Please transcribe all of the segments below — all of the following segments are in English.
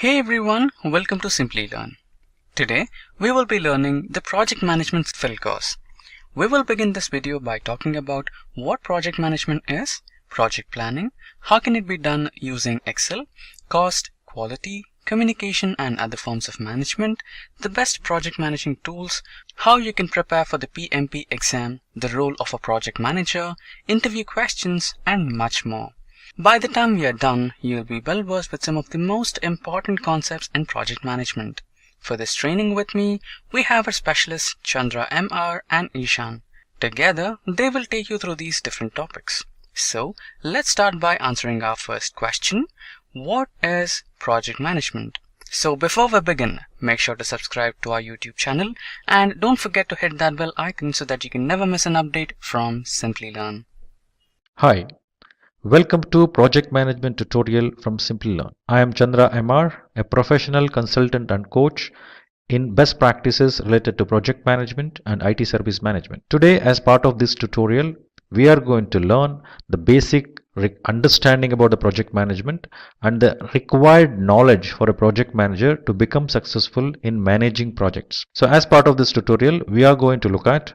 Hey everyone, welcome to Simplilearn. Today, we will be learning the project management fill course. We will begin this video by talking about what project management is, project planning, how can it be done using Excel, cost, quality, communication and other forms of management, the best project managing tools, how you can prepare for the PMP exam, the role of a project manager, interview questions and much more. By the time we are done, you'll be well versed with some of the most important concepts in project management. For this training with me, we have our specialists Chandra MR and Ishan. Together, they will take you through these different topics. So, let's start by answering our first question. What is project management? So before we begin, make sure to subscribe to our YouTube channel and don't forget to hit that bell icon so that you can never miss an update from Simplilearn. Hi. Welcome to Project Management tutorial from Simplilearn. I am Chandra MR, a professional consultant and coach in best practices related to project management and IT service management. Today, as part of this tutorial, we are going to learn the basic understanding about the project management and the required knowledge for a project manager to become successful in managing projects. So as part of this tutorial, we are going to look at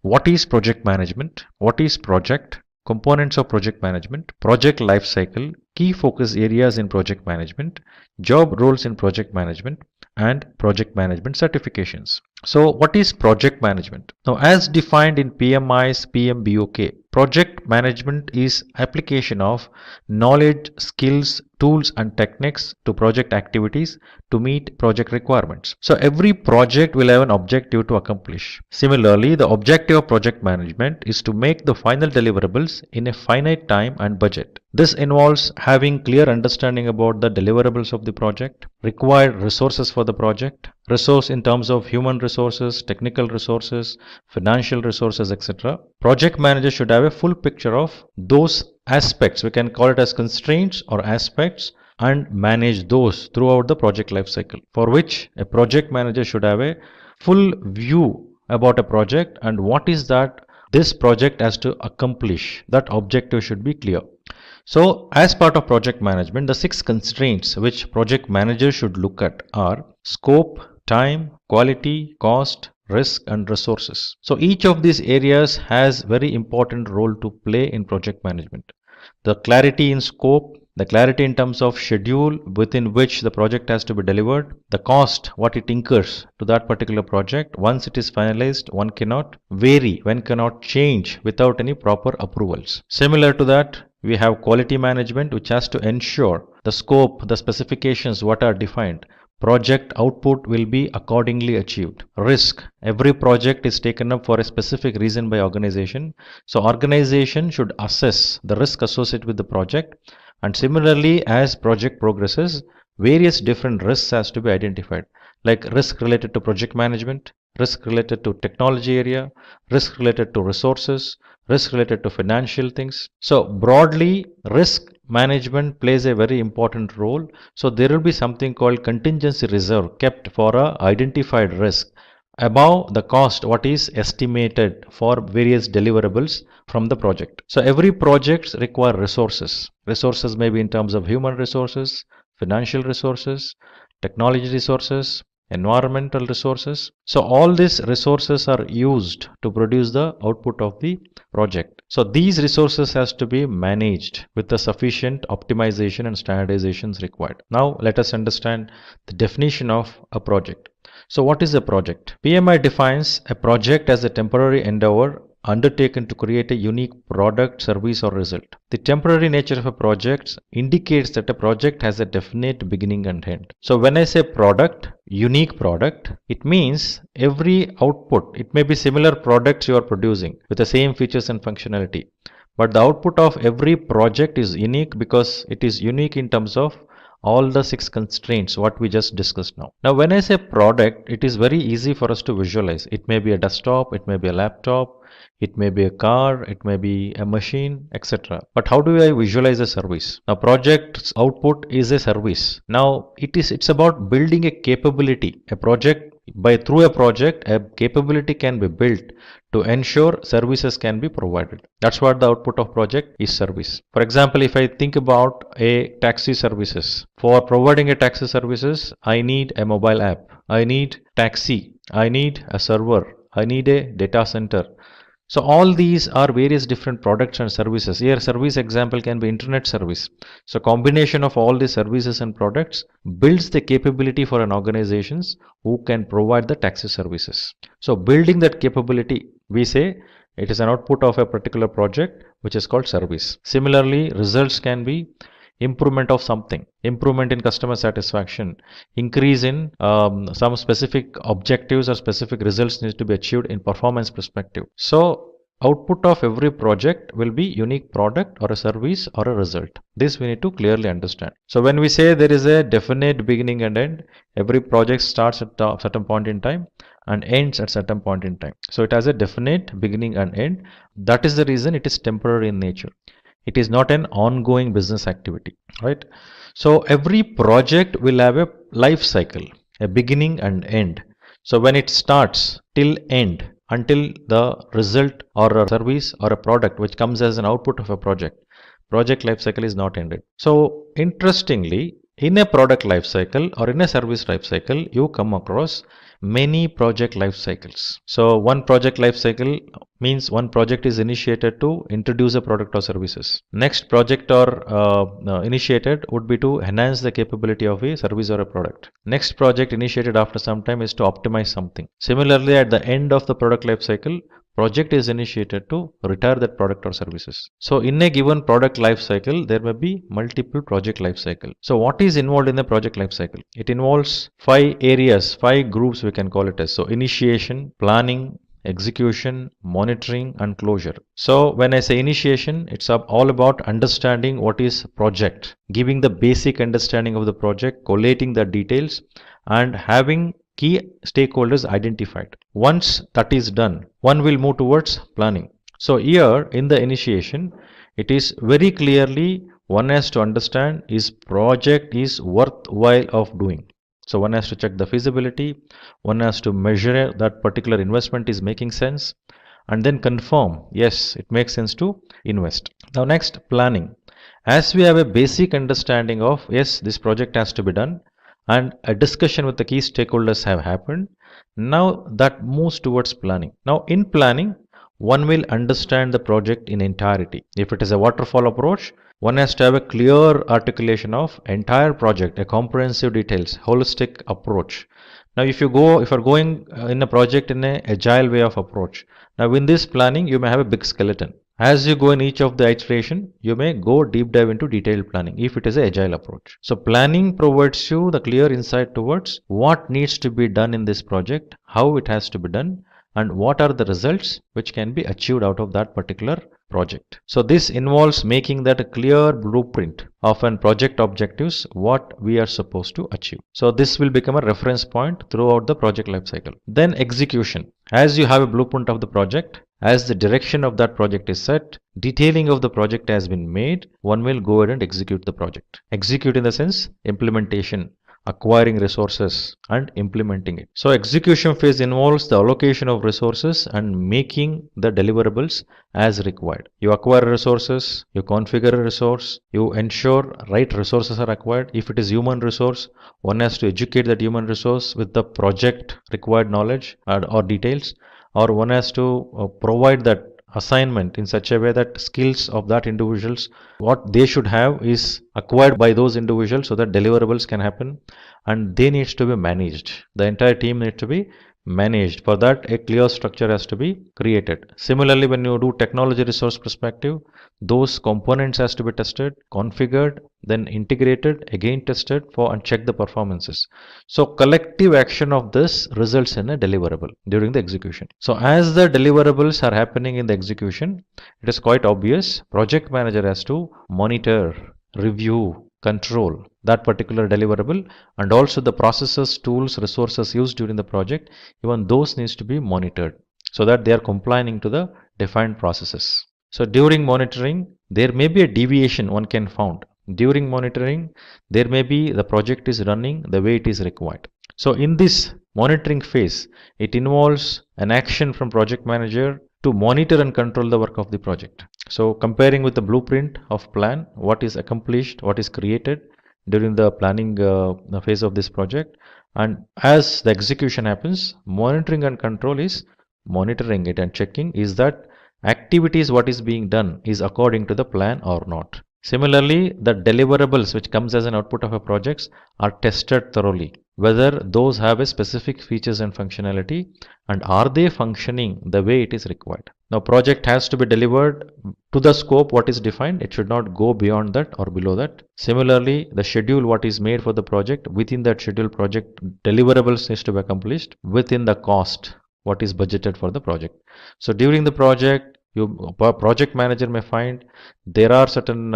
what is project management, what is project, components of project management, project life cycle, key focus areas in project management, job roles in project management, and project management certifications. So what is project management? Now, as defined in PMI's PMBOK, project management is application of knowledge, skills, tools and techniques to project activities to meet project requirements. So every project will have an objective to accomplish. Similarly, the objective of project management is to make the final deliverables in a finite time and budget. This involves having clear understanding about the deliverables of the project, required resources for the project, resource in terms of human resources, technical resources, financial resources, etc. Project manager should have a full picture of those aspects. We can call it as constraints or aspects and manage those throughout the project life cycle, for which a project manager should have a full view about a project and what is that this project has to accomplish. That objective should be clear. So as part of project management, the 6 constraints which project manager should look at are scope, time, quality, cost, risk and resources. So each of these areas has very important role to play in project management. The clarity in scope, the clarity in terms of schedule within which the project has to be delivered, the cost, what it incurs to that particular project. Once it is finalized, one cannot vary, one cannot change without any proper approvals. Similar to that, we have quality management, which has to ensure the scope, the specifications, what are defined, project output will be accordingly achieved. Risk, every project is taken up for a specific reason by organization. So organization should assess the risk associated with the project, and similarly as project progresses, various different risks has to be identified, like risk related to project management, risk related to technology area, risk related to resources, risk related to financial things. So broadly, risk management plays a very important role. So there will be something called contingency reserve kept for a identified risk above the cost what is estimated for various deliverables from the project. So every project require resources. Resources may be in terms of human resources, financial resources, technology resources, environmental resources. So all these resources are used to produce the output of the project. So these resources has to be managed with the sufficient optimization and standardizations required. Now let us understand the definition of a project. So what is a project? PMI defines a project as a temporary endeavor undertaken to create a unique product, service or result. The temporary nature of a project indicates that a project has a definite beginning and end. So when I say product, unique product, it means every output, it may be similar products you are producing with the same features and functionality, but the output of every project is unique because it is unique in terms of all the 6 constraints what we just discussed now. Now when I say product, it is very easy for us to visualize. It may be a desktop, it may be a laptop, it may be a car, it may be a machine, etc. But how do I visualize a service? Now project's output is a service. Now it's about building a capability. A project through a project, a capability can be built to ensure services can be provided. That's what the output of project is, service. For example, if I think about a taxi services, for providing a taxi services, I need a mobile app, I need taxi, I need a server, I need a data center. So all these are various different products and services. Here service example can be internet service. So combination of all the services and products builds the capability for an organizations who can provide the taxi services. So building that capability, we say it is an output of a particular project which is called service. Similarly, results can be improvement of something, improvement in customer satisfaction, increase in some specific objectives or specific results needs to be achieved in performance perspective. So output of every project will be unique product or a service or a result. This we need to clearly understand. So when we say there is a definite beginning and end, every project starts at a certain point in time and ends at certain point in time. So it has a definite beginning and end. That is the reason it is temporary in nature. It is not an ongoing business activity, right? So every project will have a life cycle, a beginning and end. So when it starts till end, until the result or a service or a product which comes as an output of a project life cycle is not ended. So interestingly, in a product life cycle or in a service life cycle, you come across many project life cycles. So one project life cycle means one project is initiated to introduce a product or services. Next project or initiated would be to enhance the capability of a service or a product. Next project initiated after some time is to optimize something. Similarly, at the end of the product life cycle, project is initiated to retire that product or services. So in a given product life cycle, there may be multiple project life cycle. So what is involved in the project life cycle? It involves 5 areas, 5 groups we can call it as. So initiation, planning, execution, monitoring and closure. So when I say initiation, it's all about understanding what is project, giving the basic understanding of the project, collating the details and having key stakeholders identified. Once that is done, one will move towards planning. So here in the initiation, it is very clearly one has to understand is project is worthwhile of doing. So one has to check the feasibility, one has to measure that particular investment is making sense and then confirm, yes, it makes sense to invest. Now next, planning. As we have a basic understanding of, yes, this project has to be done, and a discussion with the key stakeholders have happened. Now that moves towards planning. Now in planning, one will understand the project in entirety. If it is a waterfall approach, one has to have a clear articulation of entire project, a comprehensive details, holistic approach. Now if you're going in a project in an agile way of approach, now in this planning you may have a big skeleton. As you go in each of the iteration, you may go deep dive into detailed planning if it is an agile approach. So planning provides you the clear insight towards what needs to be done in this project, how it has to be done, and what are the results which can be achieved out of that particular project. So this involves making that a clear blueprint of an project objectives, what we are supposed to achieve. So this will become a reference point throughout the project life cycle. Then execution. As you have a blueprint of the project, as the direction of that project is set, detailing of the project has been made, one will go ahead and execute the project. Execute in the sense implementation, acquiring resources and implementing it. So execution phase involves the allocation of resources and making the deliverables as required. You acquire resources, you configure a resource, you ensure right resources are acquired. If it is human resource, one has to educate that human resource with the project required knowledge or details, or one has to provide that assignment in such a way that skills of that individuals, what they should have is acquired by those individuals so that deliverables can happen, and they needs to be managed. The entire team needs to be managed. For that, a clear structure has to be created. Similarly, when you do technology resource perspective, those components has to be tested, configured, then integrated, again tested for and check the performances. So collective action of this results in a deliverable during the execution. So as the deliverables are happening in the execution, it is quite obvious project manager has to monitor, review, control that particular deliverable, and also the processes, tools, resources used during the project, even those needs to be monitored so that they are complying to the defined processes. So during monitoring, there may be a deviation one can found. During monitoring, there may be the project is running the way it is required. So in this monitoring phase. It involves an action from project manager to monitor and control the work of the project. So comparing with the blueprint of plan, what is accomplished, what is created during the planning phase of this project, and as the execution happens, monitoring and control is monitoring it and checking is that activities what is being done is according to the plan or not. Similarly, the deliverables which comes as an output of a project are tested thoroughly, whether those have a specific features and functionality and are they functioning the way it is required. Now project has to be delivered to the scope what is defined. It should not go beyond that or below that. Similarly, the schedule what is made for the project, within that schedule project deliverables needs to be accomplished within the cost what is budgeted for the project. So during the project, project manager may find there are certain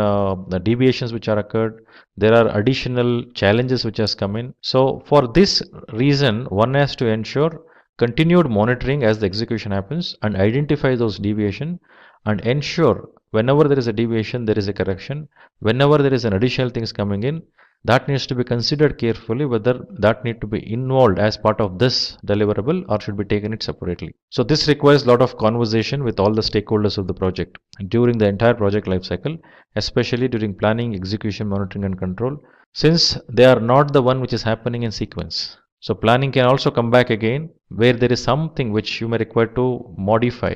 deviations which are occurred, there are additional challenges which has come in. So for this reason, one has to ensure continued monitoring as the execution happens and identify those deviation and ensure whenever there is a deviation there is a correction. Whenever there is an additional things coming in, that needs to be considered carefully whether that need to be involved as part of this deliverable or should be taken it separately. So this requires a lot of conversation with all the stakeholders of the project during the entire project life cycle, especially during planning, execution, monitoring and control, since they are not the one which is happening in sequence. So planning can also come back again where there is something which you may require to modify.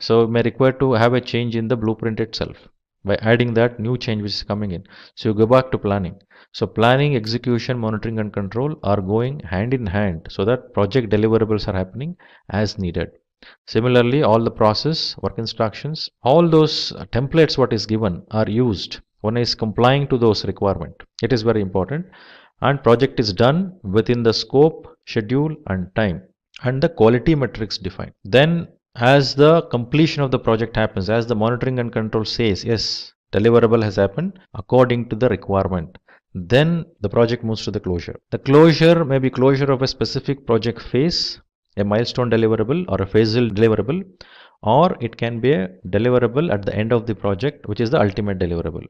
So you may require to have a change in the blueprint itself by adding that new change which is coming in. So you go back to planning. So planning, execution, monitoring and control are going hand in hand so that project deliverables are happening as needed. Similarly, all the process, work instructions, all those templates what is given are used. One is complying to those requirements. It is very important. And project is done within the scope, schedule and time and the quality metrics defined. Then as the completion of the project happens, as the monitoring and control says, yes, deliverable has happened according to the requirement, then the project moves to the closure. The closure may be closure of a specific project phase, a milestone deliverable or a phasal deliverable, or it can be a deliverable at the end of the project, which is the ultimate deliverable.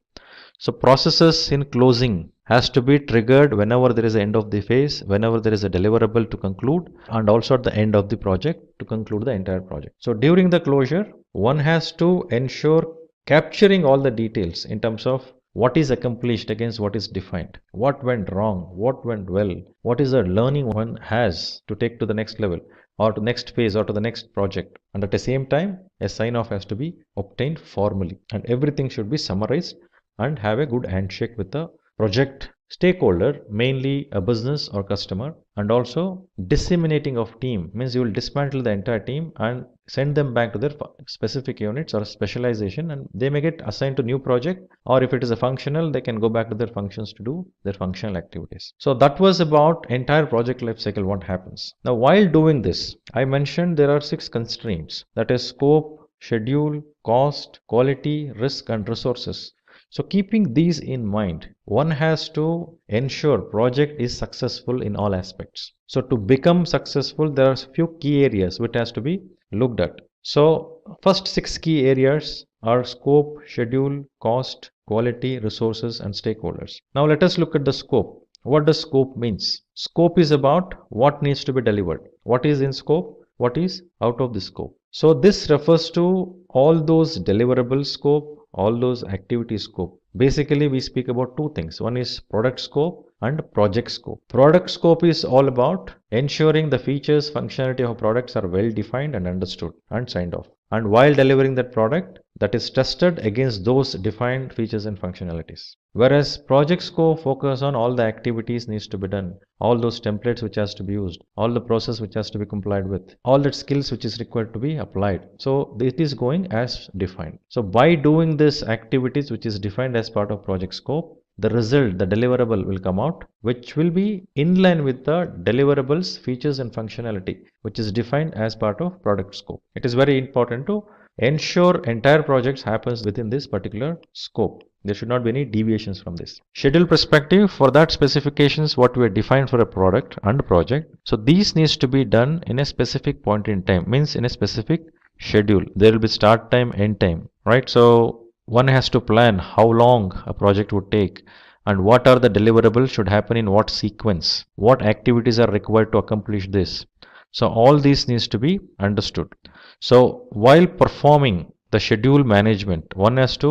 So processes in closing has to be triggered whenever there is an end of the phase, whenever there is a deliverable to conclude, and also at the end of the project to conclude the entire project. So during the closure, one has to ensure capturing all the details in terms of what is accomplished against what is defined, what went wrong, what went well, what is the learning one has to take to the next level or to next phase or to the next project. And at the same time, a sign off has to be obtained formally and everything should be summarized and have a good handshake with the project stakeholder, mainly a business or customer. And also disseminating of team means you will dismantle the entire team and send them back to their specific units or specialization, and they may get assigned to new project, or if it is a functional, they can go back to their functions to do their functional activities. So that was about entire project life cycle, what happens. Now while doing this, I mentioned there are 6 constraints, that is scope, schedule, cost, quality, risk and resources. So keeping these in mind, one has to ensure project is successful in all aspects. So to become successful, there are few key areas which has to be looked at. So first 6 key areas are scope, schedule, cost, quality, resources and stakeholders. Now let us look at the scope. What does scope means? Scope is about what needs to be delivered. What is in scope? What is out of the scope? So this refers to all those deliverable scope, all those activity scope. Basically we speak about 2 things. One is product scope and project scope. Product scope is all about ensuring the features, functionality of products are well defined and understood and signed off. And while delivering that product, that is tested against those defined features and functionalities. Whereas project scope focus on all the activities needs to be done, all those templates which has to be used, all the process which has to be complied with, all that skills which is required to be applied. So it is going as defined. So by doing this activities which is defined as part of project scope, the result, the deliverable will come out, which will be in line with the deliverables, features and functionality, which is defined as part of product scope. It is very important to ensure entire projects happens within this particular scope. There should not be any deviations from this. Schedule perspective, for that specifications what we have defined for a product and project. So these needs to be done in a specific point in time, means in a specific schedule. There will be start time, end time, right? So one has to plan how long a project would take and what are the deliverables should happen in what sequence, what activities are required to accomplish this. So all these needs to be understood. So while performing the schedule management, one has to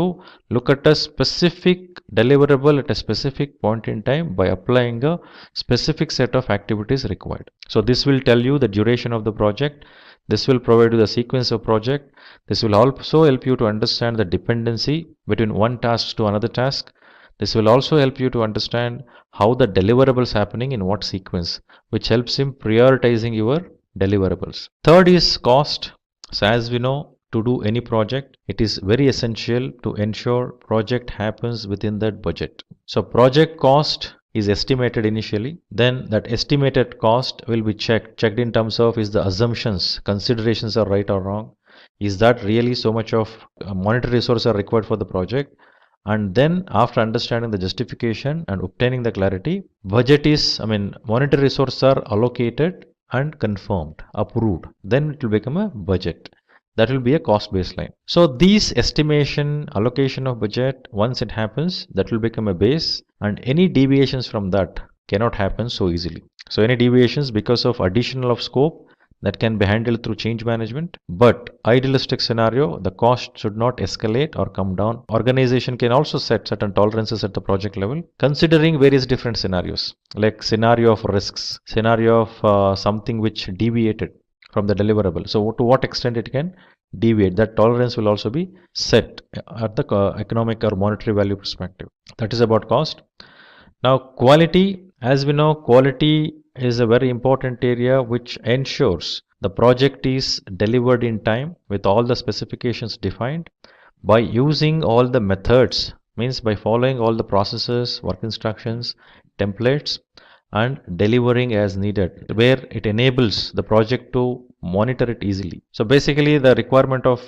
look at a specific deliverable at a specific point in time by applying a specific set of activities required. So this will tell you the duration of the project. This will provide you the sequence of project. This will also help you to understand the dependency between one task to another task. This will also help you to understand how the deliverables happening in what sequence, which helps in prioritizing your deliverables. Third is cost. So as we know, to do any project, it is very essential to ensure project happens within that budget. So project cost is estimated initially, then that estimated cost will be checked in terms of is the assumptions, considerations are right or wrong, is that really so much of monetary resources are required for the project. And then after understanding the justification and obtaining the clarity, monetary resources are allocated and confirmed, approved, then it will become a budget. That will be a cost baseline. So these estimation, allocation of budget, once it happens, that will become a base, and any deviations from that cannot happen so easily. So any deviations because of additional of scope, that can be handled through change management, but idealistic scenario, the cost should not escalate or come down. Organization can also set certain tolerances at the project level, considering various different scenarios, like scenario of risks, scenario of something which deviated from the deliverable. So to what extent it can deviate, that tolerance will also be set at the economic or monetary value perspective. That is about cost. Now quality, as we know, quality is a very important area which ensures the project is delivered in time with all the specifications defined by using all the methods, means by following all the processes, work instructions, templates, and delivering as needed, where it enables the project to monitor it easily. So basically the requirement of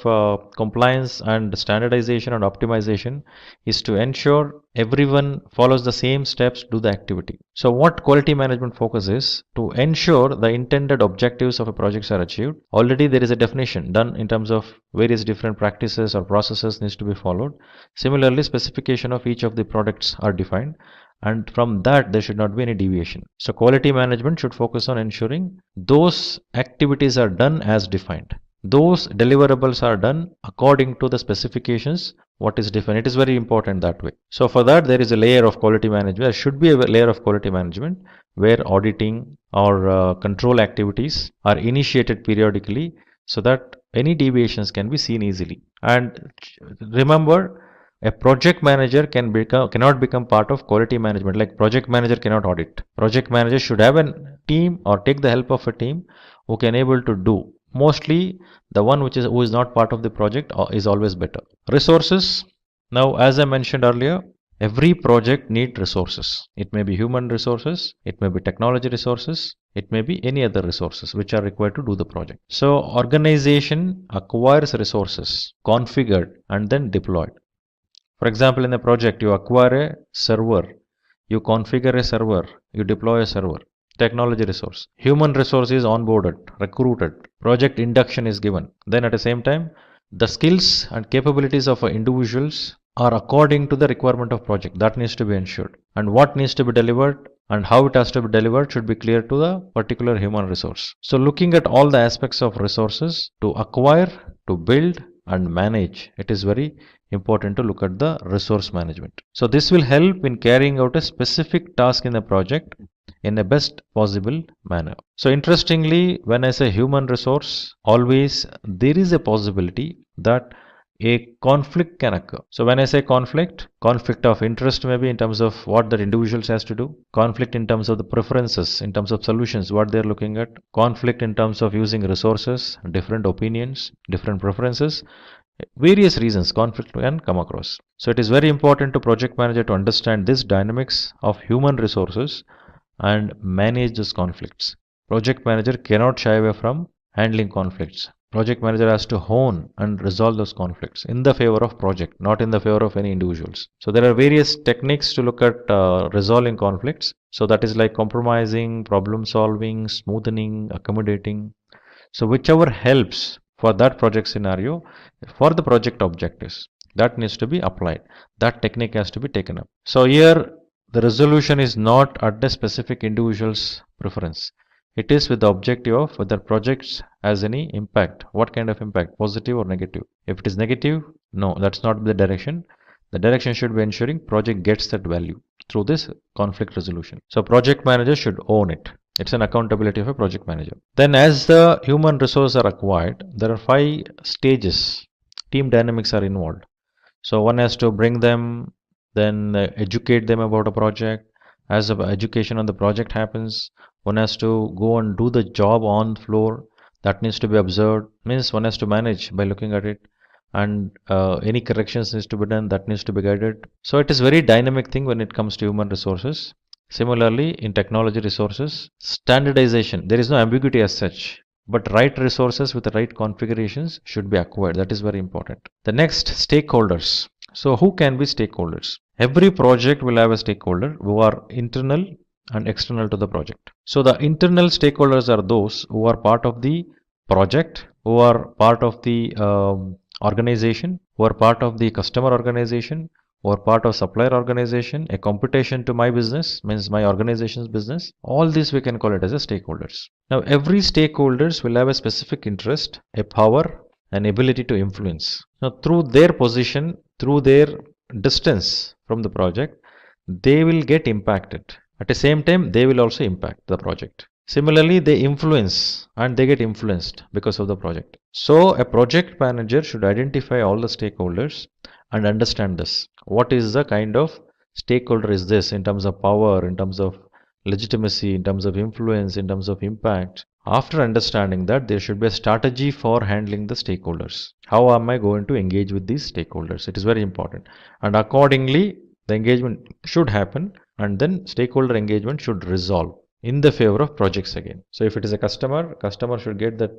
compliance and standardization and optimization is to ensure everyone follows the same steps to do the activity. So what quality management focus is to ensure the intended objectives of a project are achieved. Already there is a definition done in terms of various different practices or processes needs to be followed. Similarly, specification of each of the products are defined, and from that there should not be any deviation. So quality management should focus on ensuring those activities are done as defined, those deliverables are done according to the specifications what is defined. It is very important that way. So for that there is a layer of quality management, there should be a layer of quality management where auditing or control activities are initiated periodically so that any deviations can be seen easily. And remember, a project manager cannot become part of quality management. Like project manager cannot audit. Project manager should have a team or take the help of a team who can able to do. Mostly the one who is not part of the project is always better. Resources. Now as I mentioned earlier, every project needs resources. It may be human resources, it may be technology resources, it may be any other resources which are required to do the project. So organization acquires resources, configured and then deployed. For example, in a project, you acquire a server, you configure a server, you deploy a server. Technology resource. Human resource is onboarded, recruited, project induction is given. Then at the same time, the skills and capabilities of individuals are according to the requirement of project. That needs to be ensured. And what needs to be delivered and how it has to be delivered should be clear to the particular human resource. So looking at all the aspects of resources to acquire, to build and manage, it is very important to look at the resource management. So this will help in carrying out a specific task in the project in the best possible manner. So interestingly, when I say human resource, always there is a possibility that a conflict can occur. So when I say conflict of interest maybe in terms of what the individuals has to do, conflict in terms of the preferences, in terms of solutions, what they're looking at, conflict in terms of using resources, different opinions, different preferences, various reasons conflict can come across. So it is very important to project manager to understand this dynamics of human resources and manage those conflicts. Project manager cannot shy away from handling conflicts. Project manager has to hone and resolve those conflicts in the favor of project, not in the favor of any individuals. So there are various techniques to look at resolving conflicts. So that is like compromising, problem solving, smoothing, accommodating. So whichever helps for that project scenario, for the project objectives, that needs to be applied. That technique has to be taken up. So here the resolution is not at the specific individual's preference. It is with the objective of whether projects has any impact. What kind of impact? Positive or negative? If it is negative, no, that's not the direction. The direction should be ensuring project gets that value through this conflict resolution. So project manager should own it. It's an accountability of a project manager. Then as the human resources are acquired, there are 5 stages. Team dynamics are involved. So one has to bring them, then educate them about a project. As the education on the project happens, one has to go and do the job on floor. That needs to be observed. Means one has to manage by looking at it, and any corrections needs to be done. That needs to be guided. So it is very dynamic thing when it comes to human resources. Similarly, in technology resources, standardization. There is no ambiguity as such, but right resources with the right configurations should be acquired. That is very important. The next, stakeholders. So who can be stakeholders? Every project will have a stakeholder who are internal and external to the project. So the internal stakeholders are those who are part of the project, who are part of the organization, who are part of the customer organization, or part of supplier organization, a computation to my business, means my organization's business. All this we can call it as a stakeholders. Now every stakeholders will have a specific interest, a power, an ability to influence. Now through their position, through their distance from the project, they will get impacted. At the same time, they will also impact the project. Similarly, they influence and they get influenced because of the project. So a project manager should identify all the stakeholders and understand this. What is the kind of stakeholder is this in terms of power, in terms of legitimacy, in terms of influence, in terms of impact. After understanding that, there should be a strategy for handling the stakeholders. How am I going to engage with these stakeholders? It is very important. And accordingly, the engagement should happen, and then stakeholder engagement should resolve in the favor of projects again. So if it is a customer should get that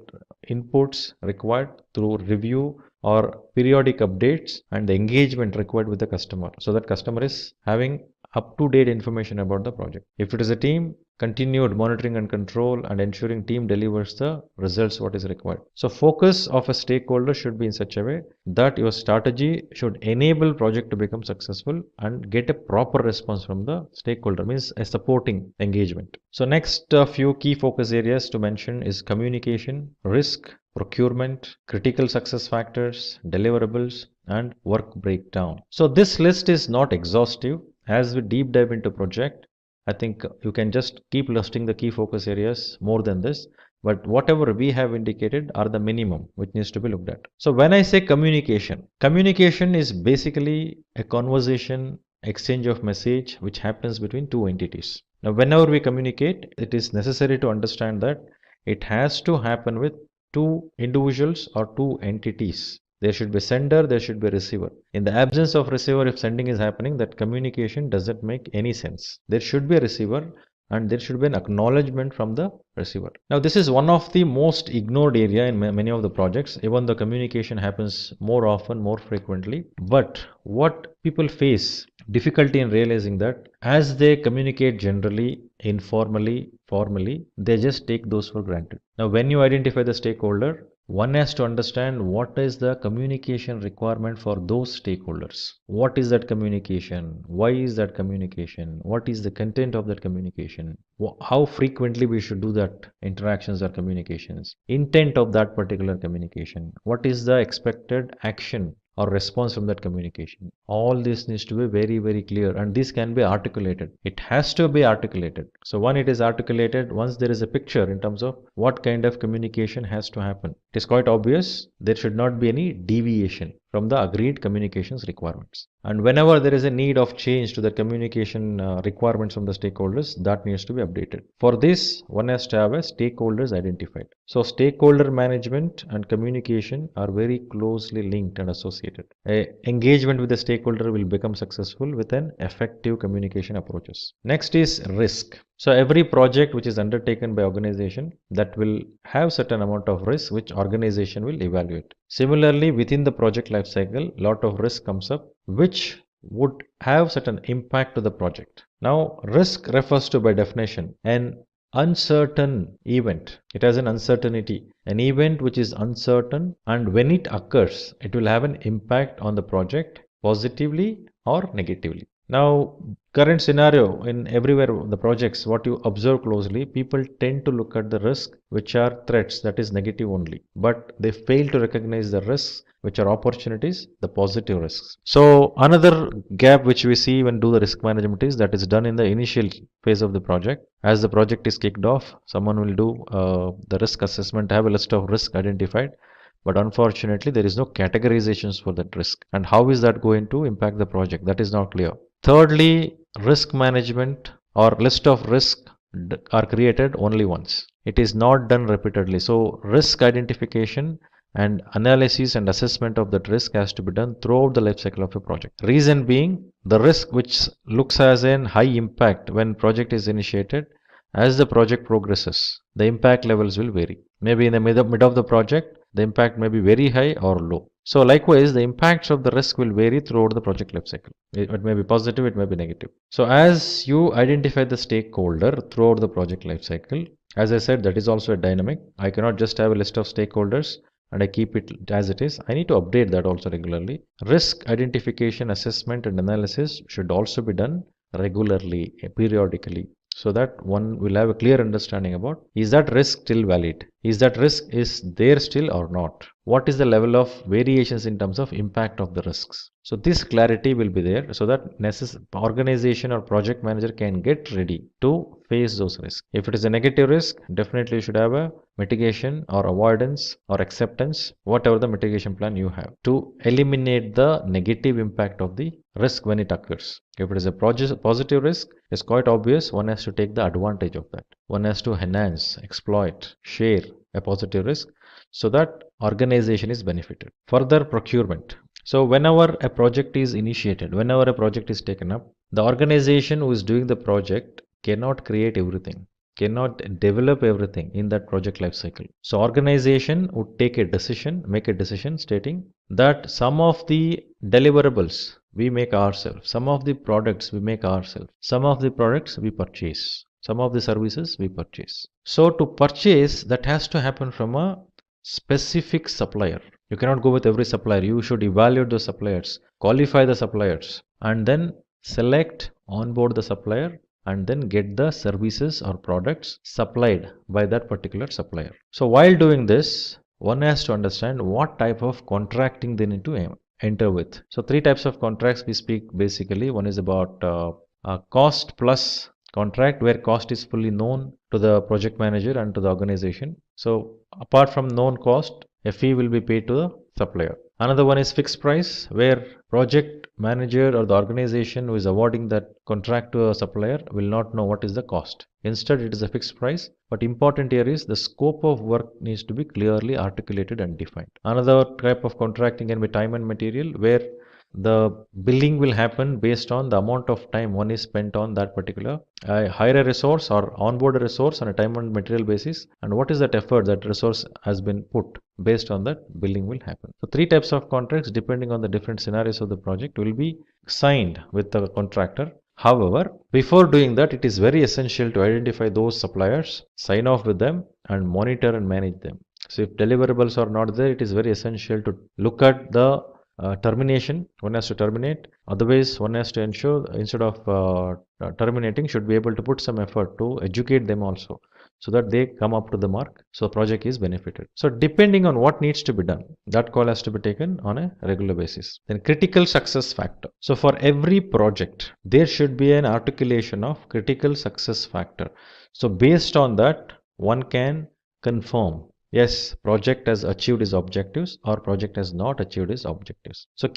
inputs required through review or periodic updates and the engagement required with the customer, so that customer is having up-to-date information about the project. If it is a team, continued monitoring and control and ensuring team delivers the results what is required. So focus of a stakeholder should be in such a way that your strategy should enable project to become successful and get a proper response from the stakeholder, means a supporting engagement. So next few key focus areas to mention is communication, risk, procurement, critical success factors, deliverables, and work breakdown. So this list is not exhaustive. As we deep dive into project, I think you can just keep listing the key focus areas more than this, but whatever we have indicated are the minimum which needs to be looked at. So when I say communication, communication is basically a conversation, exchange of message which happens between two entities. Now whenever we communicate, it is necessary to understand that it has to happen with two individuals or two entities. There should be sender, there should be receiver. In the absence of receiver, if sending is happening, that communication doesn't make any sense. There should be a receiver and there should be an acknowledgement from the receiver. Now this is one of the most ignored area in many of the projects. Even the communication happens more often, more frequently. But what people face difficulty in realizing that as they communicate generally, informally, formally, they just take those for granted. Now when you identify the stakeholder, one has to understand what is the communication requirement for those stakeholders. What is that communication? Why is that communication? What is the content of that communication? How frequently we should do that interactions or communications? Intent of that particular communication. What is the expected action or response from that communication? All this needs to be very, very clear, and this can be articulated. It has to be articulated. So when it is articulated, once there is a picture in terms of what kind of communication has to happen, it is quite obvious there should not be any deviation from the agreed communications requirements. And whenever there is a need of change to the communication requirements from the stakeholders, that needs to be updated. For this, one has to have a stakeholders identified. So stakeholder management and communication are very closely linked and associated. Engagement with the stakeholder will become successful with an effective communication approaches. Next is risk. So every project which is undertaken by organization, that will have certain amount of risk which organization will evaluate. Similarly, within the project life cycle, lot of risk comes up which would have certain impact to the project. Now risk refers to, by definition, an uncertain event. It has an uncertainty, an event which is uncertain, and when it occurs, it will have an impact on the project positively or negatively. Now, current scenario in everywhere the projects, what you observe closely, people tend to look at the risk which are threats, that is negative only, but they fail to recognize the risks which are opportunities, the positive risks. So another gap which we see when do the risk management is that is done in the initial phase of the project. As the project is kicked off, someone will do the risk assessment, have a list of risk identified, but unfortunately there is no categorizations for that risk, and how is that going to impact the project, that is not clear. Thirdly, risk management or list of risk are created only once. It is not done repeatedly. So risk identification and analysis and assessment of that risk has to be done throughout the life cycle of a project. Reason being, the risk which looks as an high impact when project is initiated, as the project progresses, the impact levels will vary. Maybe in the mid of the project, the impact may be very high or low. So likewise, the impacts of the risk will vary throughout the project life cycle. It may be positive, it may be negative. So as you identify the stakeholder throughout the project life cycle, as I said, that is also a dynamic. I cannot just have a list of stakeholders and I keep it as it is. I need to update that also regularly. Risk identification, assessment and analysis should also be done regularly, periodically, so that one will have a clear understanding about, is that risk still valid? Is that risk is there still or not? What is the level of variations in terms of impact of the risks? So this clarity will be there so that organization or project manager can get ready to face those risks. If it is a negative risk, definitely you should have a mitigation or avoidance or acceptance, whatever the mitigation plan you have, to eliminate the negative impact of the risk when it occurs. If it is a positive risk, it's quite obvious one has to take the advantage of that. One has to enhance, exploit, share a positive risk so that organization is benefited. Further, procurement. So whenever a project is initiated, whenever a project is taken up, the organization who is doing the project cannot create everything, cannot develop everything in that project life cycle. So organization would take a decision, make a decision stating that some of the deliverables we make ourselves, some of the products we make ourselves, some of the products we purchase, some of the services we purchase. So to purchase, that has to happen from a specific supplier. You cannot go with every supplier. You should evaluate those suppliers, qualify the suppliers, and then select, onboard the supplier, and then get the services or products supplied by that particular supplier. So while doing this, one has to understand what type of contracting they need to enter with. So three types of contracts we speak basically. One is about cost plus contract, where cost is fully known to the project manager and to the organization. So apart from known cost, a fee will be paid to the supplier. Another one is fixed price, where project manager or the organization who is awarding that contract to a supplier will not know what is the cost. Instead, it is a fixed price. But important here is the scope of work needs to be clearly articulated and defined. Another type of contracting can be time and material, where the billing will happen based on the amount of time one is spent on that particular hire a resource or onboard a resource on a time and material basis, and what is that effort that resource has been put. Based on that, billing will happen. So three types of contracts depending on the different scenarios of the project will be signed with the contractor. However, before doing that, it is very essential to identify those suppliers, sign off with them, and monitor and manage them. So if deliverables are not there, it is very essential to look at the termination. One has to terminate. Otherwise, one has to ensure, instead of terminating, should be able to put some effort to educate them also, so that they come up to the mark, so project is benefited. So depending on what needs to be done, that call has to be taken on a regular basis. Then critical success factor. So for every project, there should be an articulation of critical success factor. So based on that, one can confirm, yes, project has achieved its objectives or project has not achieved its objectives. So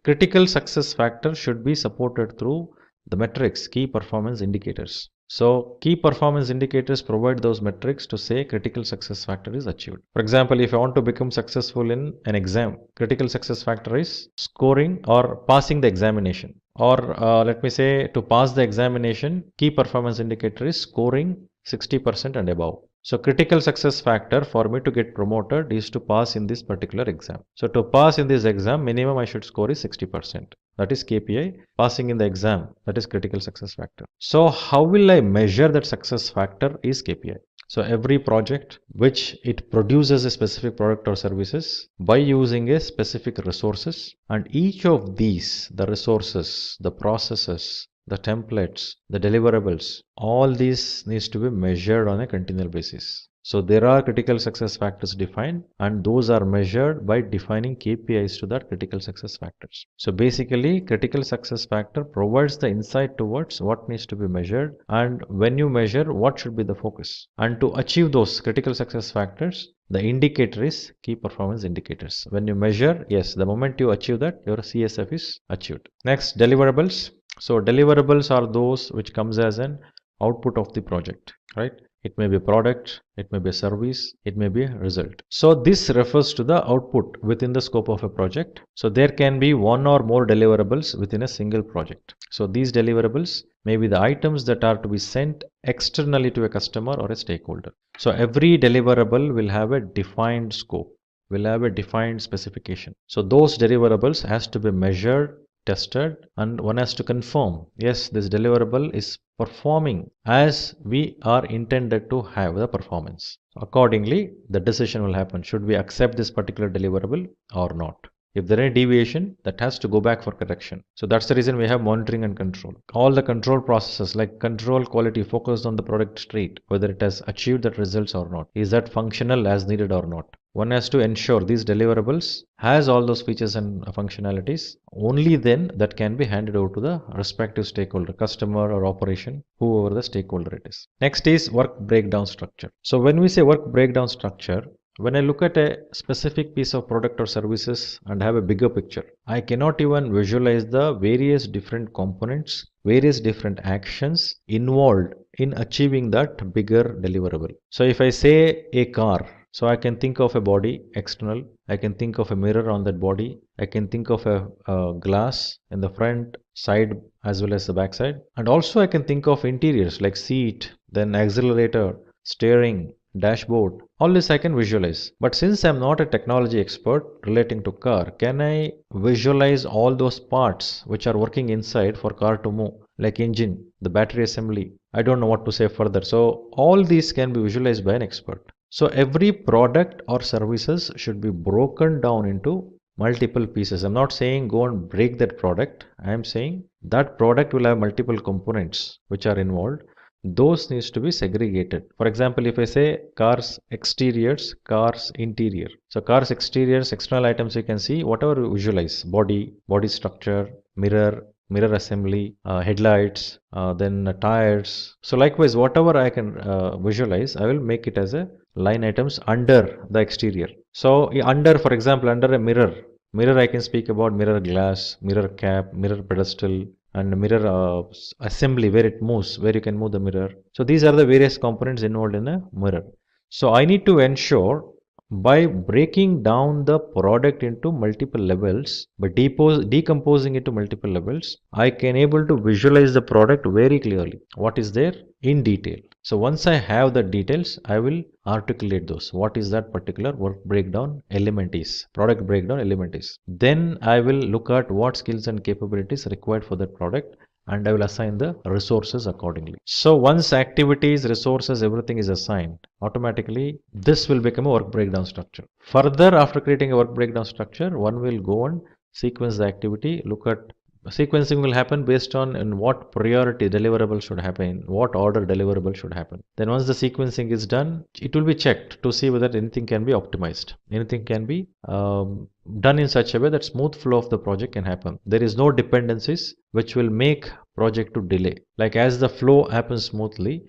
critical success factor should be supported through the metrics, key performance indicators. So key performance indicators provide those metrics to say critical success factor is achieved. For example, if I want to become successful in an exam, critical success factor is scoring or passing the examination. Or let me say, to pass the examination, key performance indicator is scoring 60% and above. So critical success factor for me to get promoted is to pass in this particular exam. So to pass in this exam, minimum I should score is 60%. That is KPI. Passing in the exam, that is critical success factor. So how will I measure that success factor is KPI. So every project which it produces a specific product or services by using a specific resources, and each of these, the resources, the processes, the templates, the deliverables, all these needs to be measured on a continual basis. So there are critical success factors defined, and those are measured by defining KPIs to that critical success factors. So basically, critical success factor provides the insight towards what needs to be measured, and when you measure, what should be the focus. And to achieve those critical success factors, the indicator is key performance indicators. When you measure, yes, the moment you achieve that, your CSF is achieved. Next, deliverables. So deliverables are those which comes as an output of the project, right? It may be a product, it may be a service, it may be a result. So this refers to the output within the scope of a project. So there can be one or more deliverables within a single project. So these deliverables may be the items that are to be sent externally to a customer or a stakeholder. So every deliverable will have a defined scope, will have a defined specification. So those deliverables has to be measured, tested, and one has to confirm, yes, this deliverable is performing as we are intended to have the performance. Accordingly, the decision will happen. Should we accept this particular deliverable or not? If there is any deviation, that has to go back for correction. So that's the reason we have monitoring and control. All the control processes like control quality focused on the product state, whether it has achieved that results or not. Is that functional as needed or not? One has to ensure these deliverables has all those features and functionalities. Only then that can be handed over to the respective stakeholder, customer or operation, whoever the stakeholder it is. Next is work breakdown structure. So when we say work breakdown structure, when I look at a specific piece of product or services and have a bigger picture, I cannot even visualize the various different components, various different actions involved in achieving that bigger deliverable. So if I say a car, so I can think of a body external, I can think of a mirror on that body, I can think of a glass in the front, side as well as the back side, and also I can think of interiors like seat, then accelerator, steering, dashboard. All this I can visualize. But since I'm not a technology expert relating to car, can I visualize all those parts which are working inside for car to move, like engine, the battery assembly? I don't know what to say further. So all these can be visualized by an expert. So every product or services should be broken down into multiple pieces. I'm not saying go and break that product. I'm saying that product will have multiple components which are involved. Those needs to be segregated. For example, if I say cars exteriors, cars interior. So cars exteriors, external items you can see, whatever you visualize, body structure, mirror assembly, headlights, then tires. So likewise, whatever I can visualize, I will make it as a line items under the exterior. So under, for example, under a mirror I can speak about mirror glass, mirror cap, mirror pedestal, and mirror assembly where it moves, where you can move the mirror. So these are the various components involved in a mirror. So I need to ensure by breaking down the product into multiple levels, by decomposing it to multiple levels, I can able to visualize the product very clearly. What is there in detail. So once I have the details, I will articulate those. What is that particular work breakdown element is, product breakdown element is. Then I will look at what skills and capabilities required for that product, and I will assign the resources accordingly. So once activities, resources, everything is assigned, automatically this will become a work breakdown structure. Further, after creating a work breakdown structure, one will go and sequence the activity, look at sequencing will happen based on in what priority deliverable should happen, what order deliverable should happen. Then once the sequencing is done, it will be checked to see whether anything can be optimized. Anything can be done in such a way that smooth flow of the project can happen. There is no dependencies which will make project to delay. Like as the flow happens smoothly,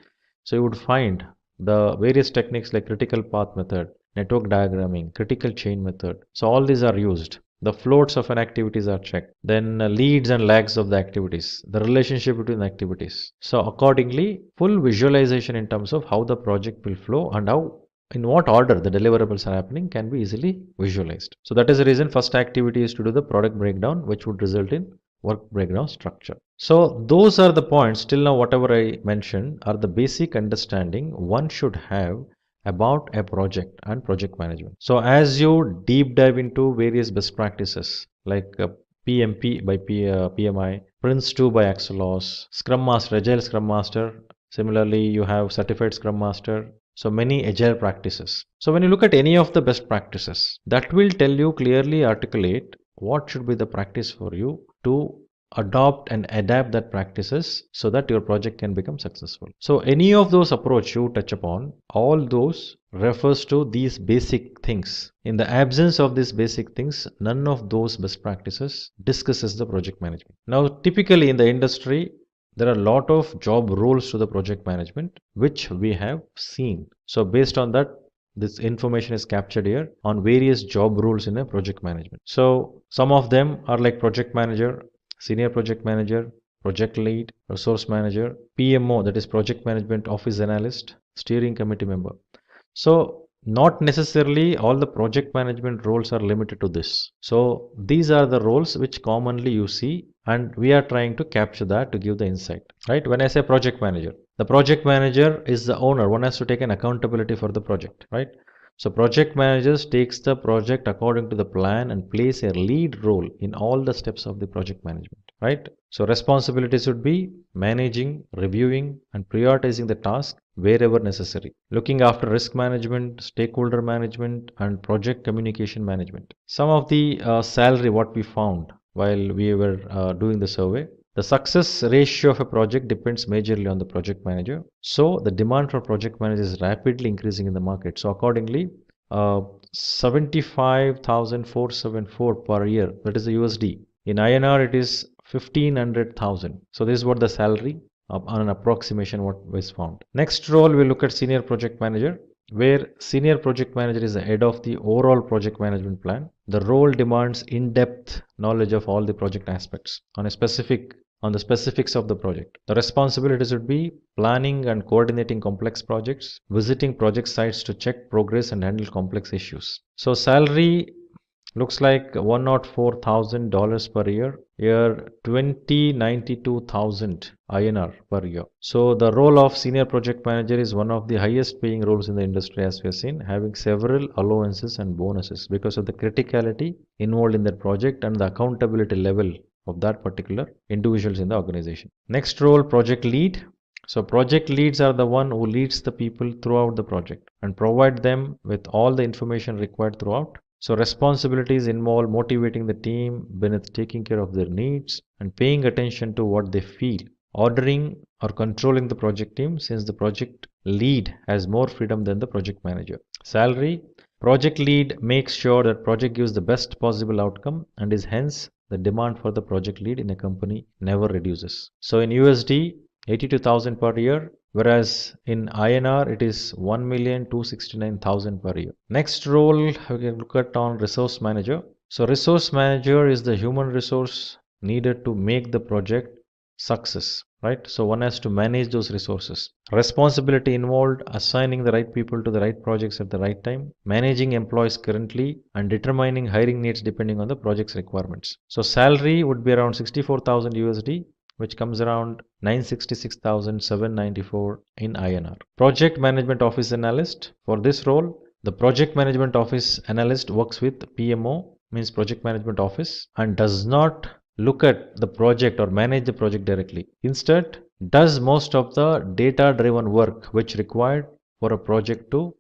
so you would find the various techniques like critical path method, network diagramming, critical chain method. So all these are used. The floats of an activities are checked. Then leads and lags of the activities, the relationship between the activities. So accordingly, full visualization in terms of how the project will flow and how in what order the deliverables are happening can be easily visualized. So that is the reason first activity is to do the product breakdown, which would result in work breakdown structure. So those are the points till now whatever I mentioned are the basic understanding one should have about a project and project management. So as you deep dive into various best practices like PMP by PMI, Prince2 by Axelos, Scrum Master, Agile Scrum Master. Similarly, you have Certified Scrum Master. So many agile practices. So when you look at any of the best practices, that will tell you clearly articulate what should be the practice for you to adopt and adapt that practices so that your project can become successful. So any of those approach you touch upon, all those refers to these basic things. In the absence of these basic things, none of those best practices discusses the project management. Now typically in the industry, there are a lot of job roles to the project management which we have seen. So based on that, this information is captured here on various job roles in a project management. So some of them are like project manager, senior project manager, project lead, resource manager, PMO, that is project management office analyst, steering committee member. So not necessarily all the project management roles are limited to this. So these are the roles which commonly you see, and we are trying to capture that to give the insight, right? When I say project manager, the project manager is the owner. One has to take an accountability for the project, right? So project managers takes the project according to the plan and plays a lead role in all the steps of the project management, right? So responsibilities would be managing, reviewing and prioritizing the task wherever necessary, looking after risk management, stakeholder management and project communication management. Some of the salary what we found while we were doing the survey, the success ratio of a project depends majorly on the project manager. So the demand for project managers is rapidly increasing in the market. So accordingly, 75,474 per year, that is the USD. In INR, it is 1500,000. So this is what the salary on an approximation what was found. Next role, we look at senior project manager, where senior project manager is the head of the overall project management plan. The role demands in-depth knowledge of all the project aspects on the specifics of the project. The responsibilities would be planning and coordinating complex projects, visiting project sites to check progress and handle complex issues. So salary looks like $104,000 per year, 2092,000 INR per year. So the role of senior project manager is one of the highest paying roles in the industry, as we have seen, having several allowances and bonuses because of the criticality involved in that project and the accountability level of that particular individuals in the organization. Next role, project lead. So project leads are the one who leads the people throughout the project and provide them with all the information required throughout. So responsibilities involve motivating the team beneath taking care of their needs and paying attention to what they feel, ordering or controlling the project team since the project lead has more freedom than the project manager. Salary, project lead makes sure that project gives the best possible outcome and is hence the demand for the project lead in a company never reduces. So in USD, 82,000 per year, whereas in INR it is 1,269,000 per year. Next role we can look at on resource manager. So resource manager is the human resource needed to make the project success, right? So one has to manage those resources. Responsibility involved assigning the right people to the right projects at the right time, managing employees currently and determining hiring needs depending on the project's requirements. So salary would be around 64,000 USD, which comes around 966,794 in INR. Project Management Office Analyst. For this role, the Project Management Office Analyst works with PMO, means Project Management Office, and does not look at the project or manage the project directly. Instead, does most of the data-driven work which required for a project to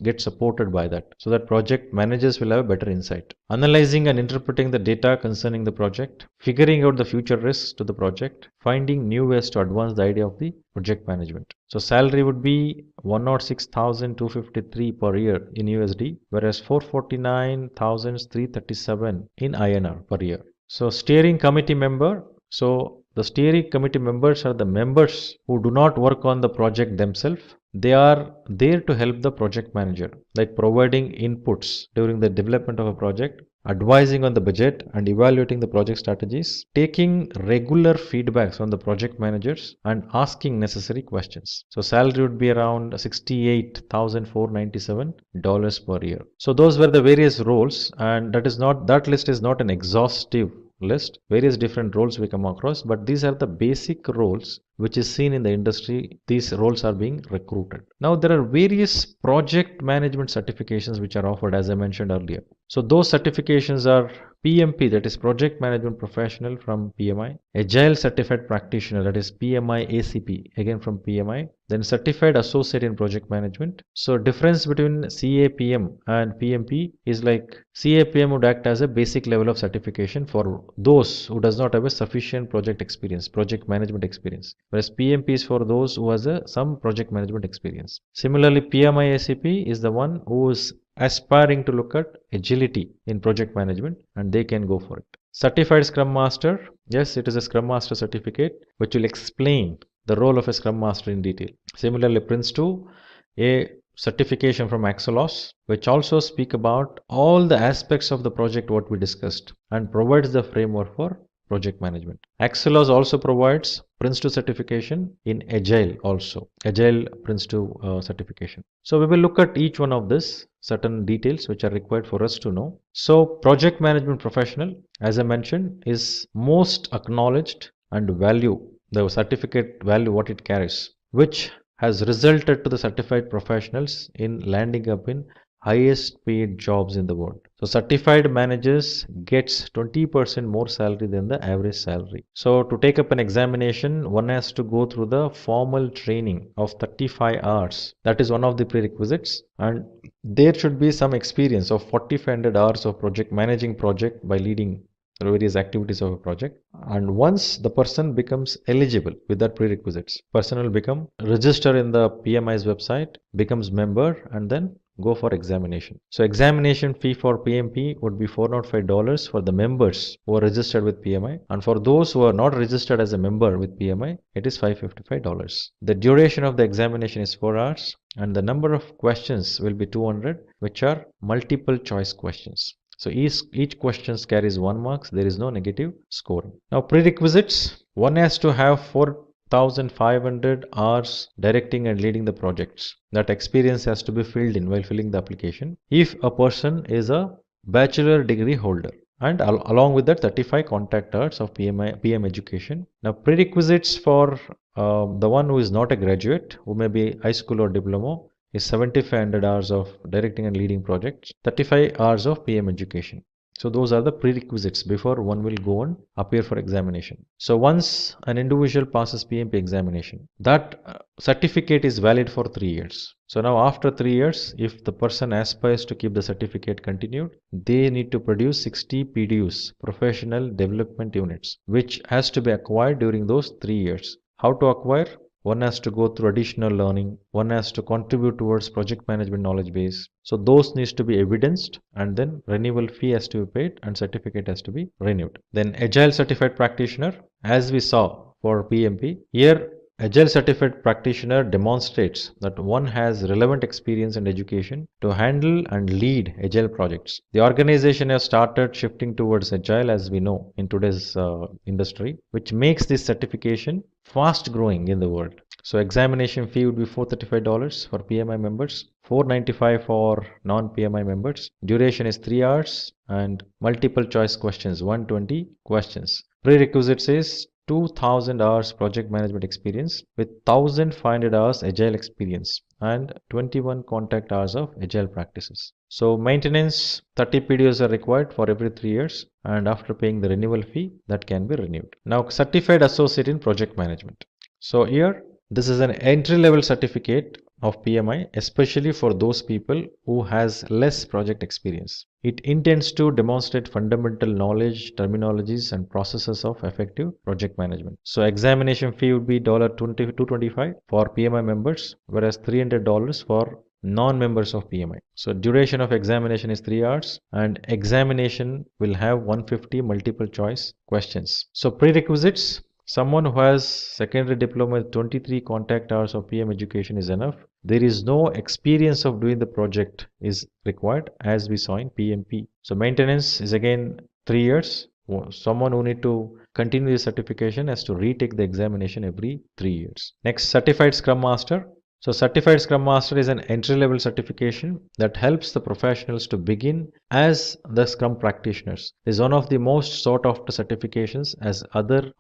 get supported by that, so that project managers will have better insight. Analyzing and interpreting the data concerning the project, figuring out the future risks to the project, finding new ways to advance the idea of the project management. So salary would be 106,253 per year in USD, whereas 449,337 in INR per year. So steering committee member. So the steering committee members are the members who do not work on the project themselves. They are there to help the project manager, like providing inputs during the development of a project, advising on the budget and evaluating the project strategies, taking regular feedbacks from the project managers and asking necessary questions. So salary would be around $68,497 per year. So those were the various roles, and that list is not an exhaustive list. Various different roles we come across, but these are the basic roles which is seen in the industry. These roles are being recruited. Now there are various project management certifications which are offered, as I mentioned earlier. So those certifications are PMP, that is Project Management Professional from PMI, Agile Certified Practitioner, that is PMI ACP, again from PMI, then Certified Associate in Project Management. So difference between CAPM and PMP is like CAPM would act as a basic level of certification for those who does not have a sufficient project experience, project management experience, whereas PMP is for those who has some project management experience. Similarly, PMI ACP is the one who is aspiring to look at agility in project management, and they can go for it. Certified Scrum Master, yes, it is a Scrum Master certificate which will explain the role of a Scrum Master in detail. Similarly, Prince 2, a certification from Axelos, which also speak about all the aspects of the project what we discussed and provides the framework for project management. Axelos also provides Prince 2 certification in Agile also, Agile Prince 2 certification. So we will look at each one of this, certain details which are required for us to know. So project management professional, as I mentioned, is most acknowledged and value, the certificate value what it carries, which has resulted to the certified professionals in landing up in highest paid jobs in the world. So certified managers gets 20% more salary than the average salary. So to take up an examination, one has to go through the formal training of 35 hours. That is one of the prerequisites, and there should be some experience of 4500 hours of project managing project by leading various activities of a project. And once the person becomes eligible with that prerequisites, person will become register in the PMI's website, becomes member, and then go for examination. So examination fee for PMP would be $405 for the members who are registered with PMI, and for those who are not registered as a member with PMI, it is $555. The duration of the examination is 4 hours, and the number of questions will be 200, which are multiple choice questions. So each question carries 1 mark. There is no negative scoring. Now prerequisites, one has to have 4,500 hours directing and leading the projects. That experience has to be filled in while filling the application. If a person is a bachelor degree holder, and along with that 35 contact hours of PM education. Now prerequisites for the one who is not a graduate, who may be high school or diploma, is 7,500 hours of directing and leading projects, 35 hours of PM education. So those are the prerequisites before one will go and appear for examination. So once an individual passes PMP examination, that certificate is valid for 3 years. So now after 3 years, if the person aspires to keep the certificate continued, they need to produce 60 PDUs, professional development units, which has to be acquired during those 3 years. How to acquire? One has to go through additional learning, one has to contribute towards project management knowledge base. So those needs to be evidenced, and then renewal fee has to be paid and certificate has to be renewed. Then Agile Certified Practitioner, as we saw for PMP, here Agile Certified Practitioner demonstrates that one has relevant experience and education to handle and lead Agile projects. The organization has started shifting towards Agile, as we know, in today's industry, which makes this certification fast growing in the world. So examination fee would be $435 for PMI members, $495 for non-PMI members. Duration is 3 hours and multiple choice questions, 120 questions. Prerequisites is 2,000 hours project management experience with 1,500 hours agile experience and 21 contact hours of agile practices. So maintenance, 30 PDOs are required for every 3 years, and after paying the renewal fee, that can be renewed. Now certified associate in project management. So here this is an entry level certificate of PMI, especially for those people who has less project experience. It intends to demonstrate fundamental knowledge, terminologies and processes of effective project management. So examination fee would be $225 for PMI members, whereas $300 for non-members of PMI. So duration of examination is 3 hours, and examination will have 150 multiple choice questions. So prerequisites, someone who has secondary diploma with 23 contact hours of PM education is enough. There is no experience of doing the project is required, as we saw in PMP. So maintenance is again 3 years. Someone who need to continue the certification has to retake the examination every 3 years. Next, certified Scrum Master. So Certified Scrum Master is an entry-level certification that helps the professionals to begin as the Scrum practitioners. It is one of the most sought-after certifications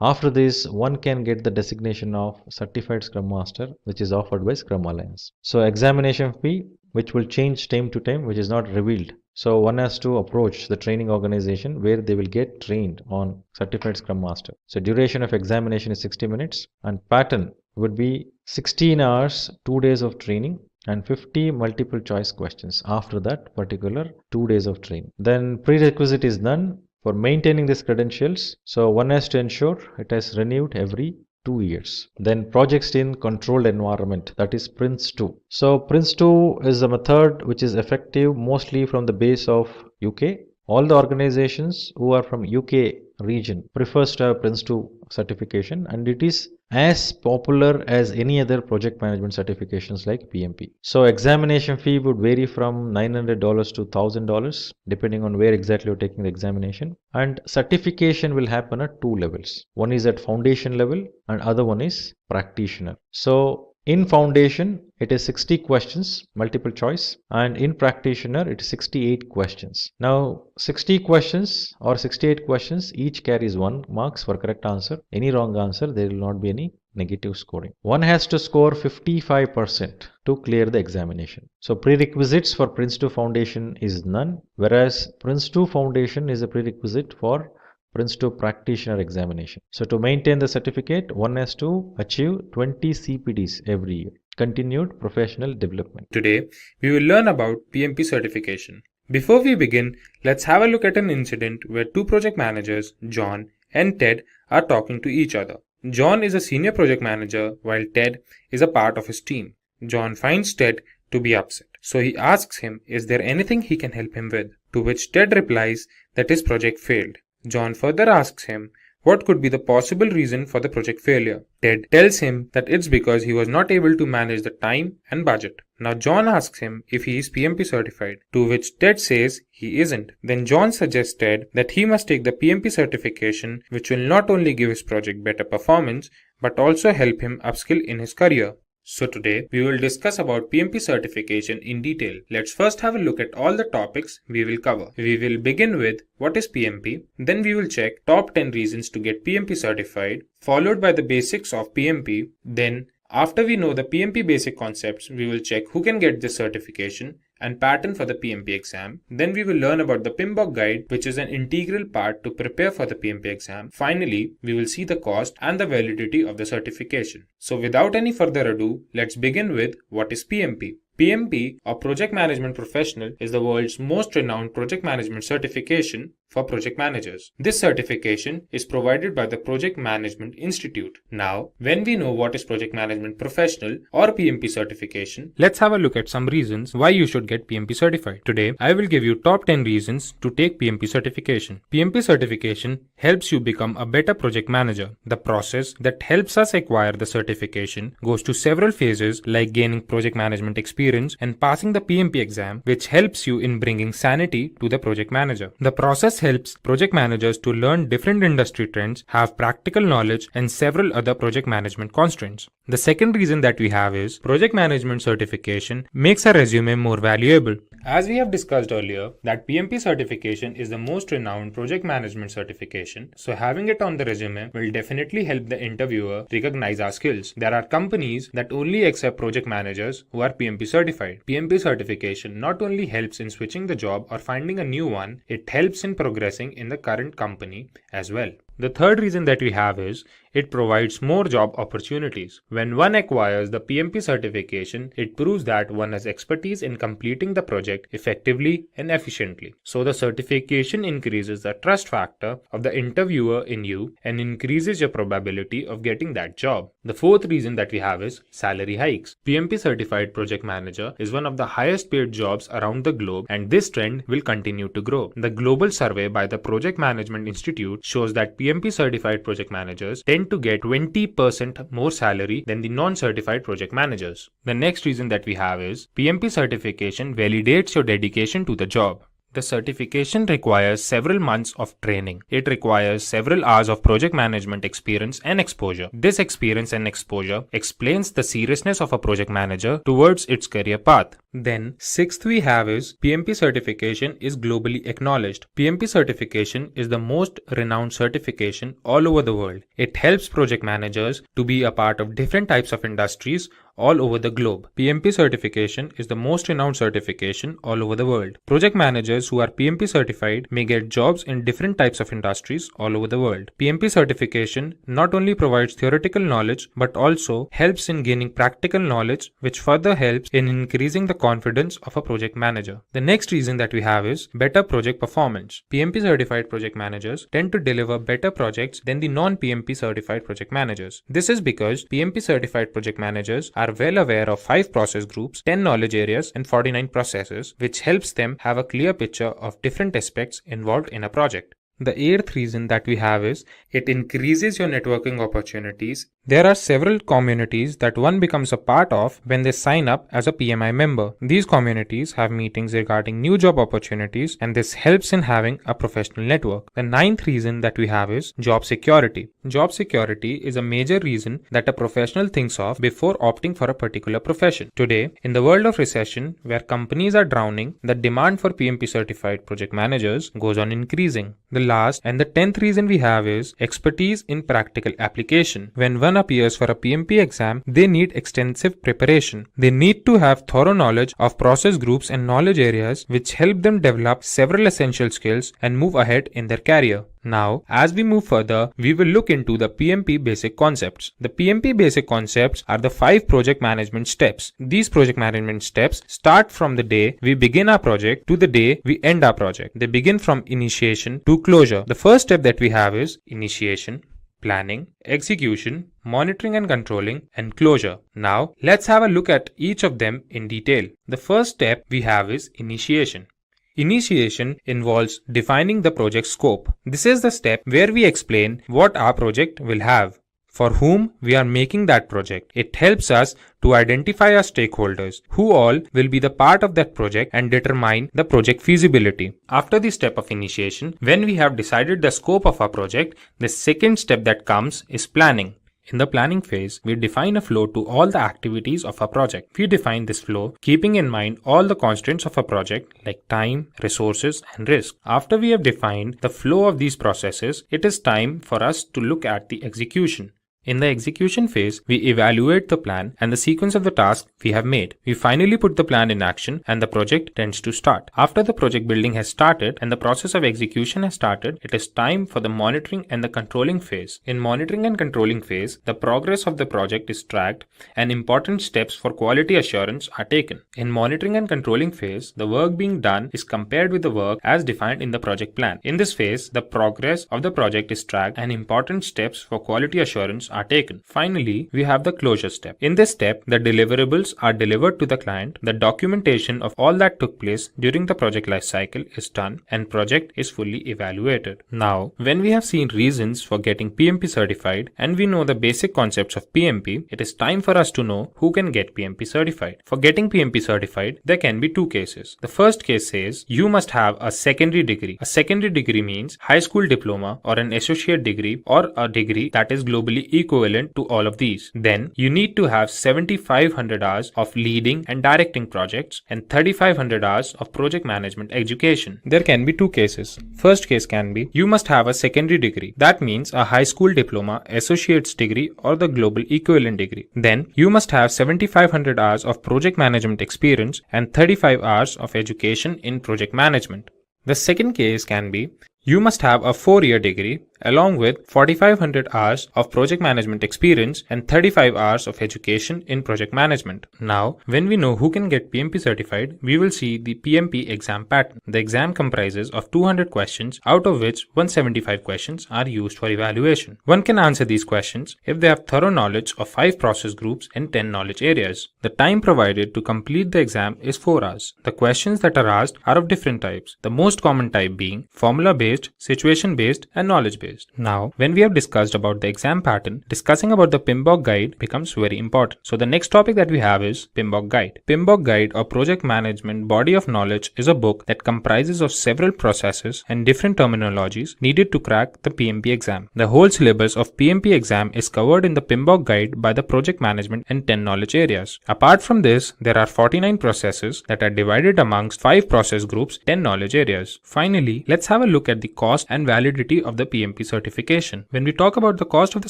after this one can get the designation of Certified Scrum Master, which is offered by Scrum Alliance. So examination fee, which will change time to time, which is not revealed. So one has to approach the training organization where they will get trained on Certified Scrum Master. So duration of examination is 60 minutes and pattern would be 16 hours, 2 days of training and 50 multiple choice questions after that particular 2 days of training. Then prerequisite is none for maintaining these credentials. So one has to ensure it is renewed every 2 years. Then projects in controlled environment, that is Prince 2. So Prince 2 is a method which is effective mostly from the base of UK. All the organizations who are from UK region prefers to have Prince 2 certification, and it is as popular as any other project management certifications like PMP. So examination fee would vary from $900 to $1,000 depending on where exactly you're taking the examination, and certification will happen at 2 levels. One is at foundation level and other one is practitioner. So in foundation, it is 60 questions, multiple choice, and in practitioner, it is 68 questions. Now, 60 questions or 68 questions, each carries 1 marks for correct answer. Any wrong answer, there will not be any negative scoring. One has to score 55% to clear the examination. So prerequisites for Prince 2 Foundation is none, whereas Prince 2 Foundation is a prerequisite for Prince 2 practitioner examination. So to maintain the certificate, one has to achieve 20 CPDs every year, continued professional development. Today, we will learn about PMP certification. Before we begin, let's have a look at an incident where two project managers, John and Ted, are talking to each other. John is a senior project manager while Ted is a part of his team. John finds Ted to be upset. So he asks him, is there anything he can help him with? To which Ted replies that his project failed. John further asks him what could be the possible reason for the project failure. Ted tells him that it's because he was not able to manage the time and budget. Now John asks him if he is PMP certified, to which Ted says he isn't. Then John suggests Ted that he must take the PMP certification, which will not only give his project better performance but also help him upskill in his career. So today, we will discuss about PMP certification in detail. Let's first have a look at all the topics we will cover. We will begin with what is PMP, then we will check top 10 reasons to get PMP certified, followed by the basics of PMP. Then, after we know the PMP basic concepts, we will check who can get this certification and pattern for the PMP exam. Then we will learn about the PMBOK guide, which is an integral part to prepare for the PMP exam. Finally, we will see the cost and the validity of the certification. So without any further ado, let's begin with what is PMP. PMP, or Project Management Professional, is the world's most renowned project management certification for project managers. This certification is provided by the Project Management Institute. Now, when we know what is Project Management Professional or PMP certification, let's have a look at some reasons why you should get PMP certified. Today, I will give you top 10 reasons to take PMP certification. PMP certification helps you become a better project manager. The process that helps us acquire the certification goes to several phases like gaining project management experience and passing the PMP exam, which helps you in bringing sanity to the project manager. The process helps project managers to learn different industry trends, have practical knowledge, and several other project management constraints. The second reason that we have is project management certification makes a resume more valuable. As we have discussed earlier, that PMP certification is the most renowned project management certification, so having it on the resume will definitely help the interviewer recognize our skills. There are companies that only accept project managers who are PMP certified. PMP certification not only helps in switching the job or finding a new one, it helps in progressing in the current company as well. The third reason that we have is it provides more job opportunities. When one acquires the PMP certification, it proves that one has expertise in completing the project effectively and efficiently. So the certification increases the trust factor of the interviewer in you and increases your probability of getting that job. The fourth reason that we have is salary hikes. PMP certified project manager is one of the highest paid jobs around the globe, and this trend will continue to grow. The global survey by the Project Management Institute shows that PMP certified project managers tend to get 20% more salary than the non-certified project managers. The next reason that we have is PMP certification validates your dedication to the job. The certification requires several months of training. It requires several hours of project management experience and exposure. This experience and exposure explains the seriousness of a project manager towards its career path. Then, sixth we have is PMP certification is globally acknowledged. PMP certification is the most renowned certification all over the world. It helps project managers to be a part of different types of industries all over the globe. PMP certification is the most renowned certification all over the world. Project managers who are PMP certified may get jobs in different types of industries all over the world. PMP certification not only provides theoretical knowledge but also helps in gaining practical knowledge, which further helps in increasing the confidence of a project manager. The next reason that we have is better project performance. PMP certified project managers tend to deliver better projects than the non-PMP certified project managers. This is because PMP certified project managers are well aware of 5 process groups, 10 knowledge areas, and 49 processes, which helps them have a clear picture of different aspects involved in a project. The eighth reason that we have is it increases your networking opportunities. There are several communities that one becomes a part of when they sign up as a PMI member. These communities have meetings regarding new job opportunities, and this helps in having a professional network. The ninth reason that we have is job security. Job security is a major reason that a professional thinks of before opting for a particular profession. Today, in the world of recession where companies are drowning, the demand for PMP certified project managers goes on increasing. The last and the 10th reason we have is expertise in practical application. When one appears for a PMP exam, they need extensive preparation. They need to have thorough knowledge of process groups and knowledge areas, which help them develop several essential skills and move ahead in their career. Now, as we move further, we will look into the PMP basic concepts. The PMP basic concepts are the 5 project management steps. These project management steps start from the day we begin our project to the day we end our project. They begin from initiation to closure. The first step that we have is initiation, planning, execution, monitoring and controlling, and closure. Now, let's have a look at each of them in detail. The first step we have is initiation. Initiation involves defining the project scope. This is the step where we explain what our project will have, for whom we are making that project. It helps us to identify our stakeholders, who all will be the part of that project, and determine the project feasibility. After the step of initiation, when we have decided the scope of our project, the second step that comes is planning. In the planning phase, we define a flow to all the activities of a project. We define this flow keeping in mind all the constraints of a project like time, resources, and risk. After we have defined the flow of these processes, it is time for us to look at the execution. In the execution phase, we evaluate the plan and the sequence of the tasks we have made. We finally put the plan in action and the project tends to start. After the project building has started and the process of execution has started, it is time for the monitoring and the controlling phase. In monitoring and controlling phase, the progress of the project is tracked and important steps for quality assurance are taken. In monitoring and controlling phase, the work being done is compared with the work as defined in the project plan. In this phase, the progress of the project is tracked and important steps for quality assurance are taken. Finally, we have the closure step. In this step, the deliverables are delivered to the client, the documentation of all that took place during the project life cycle is done, and project is fully evaluated. Now, when we have seen reasons for getting PMP certified and we know the basic concepts of PMP, it is time for us to know who can get PMP certified. For getting PMP certified, there can be 2 cases. The first case says you must have a secondary degree. A secondary degree means high school diploma or an associate degree or a degree that is globally equivalent to all of these. Then you need to have 7,500 hours of leading and directing projects and 3,500 hours of project management education. There can be 2 cases. First case can be you must have a secondary degree. That means a high school diploma, associate's degree, or the global equivalent degree. Then you must have 7,500 hours of project management experience and 35 hours of education in project management. The second case can be you must have a 4-year degree along with 4,500 hours of project management experience and 35 hours of education in project management. Now, when we know who can get PMP certified, we will see the PMP exam pattern. The exam comprises of 200 questions, out of which 175 questions are used for evaluation. One can answer these questions if they have thorough knowledge of 5 process groups and 10 knowledge areas. The time provided to complete the exam is 4 hours. The questions that are asked are of different types, the most common type being formula-based, situation-based, and knowledge-based. based. Now, when we have discussed about the exam pattern, discussing about the PMBOK guide becomes very important. So the next topic that we have is PMBOK guide. PMBOK guide or project management body of knowledge is a book that comprises of several processes and different terminologies needed to crack the PMP exam. The whole syllabus of PMP exam is covered in the PMBOK guide by the project management and 10 knowledge areas. Apart from this, there are 49 processes that are divided amongst 5 process groups, 10 knowledge areas. Finally, let's have a look at the cost and validity of the PMP certification. When we talk about the cost of the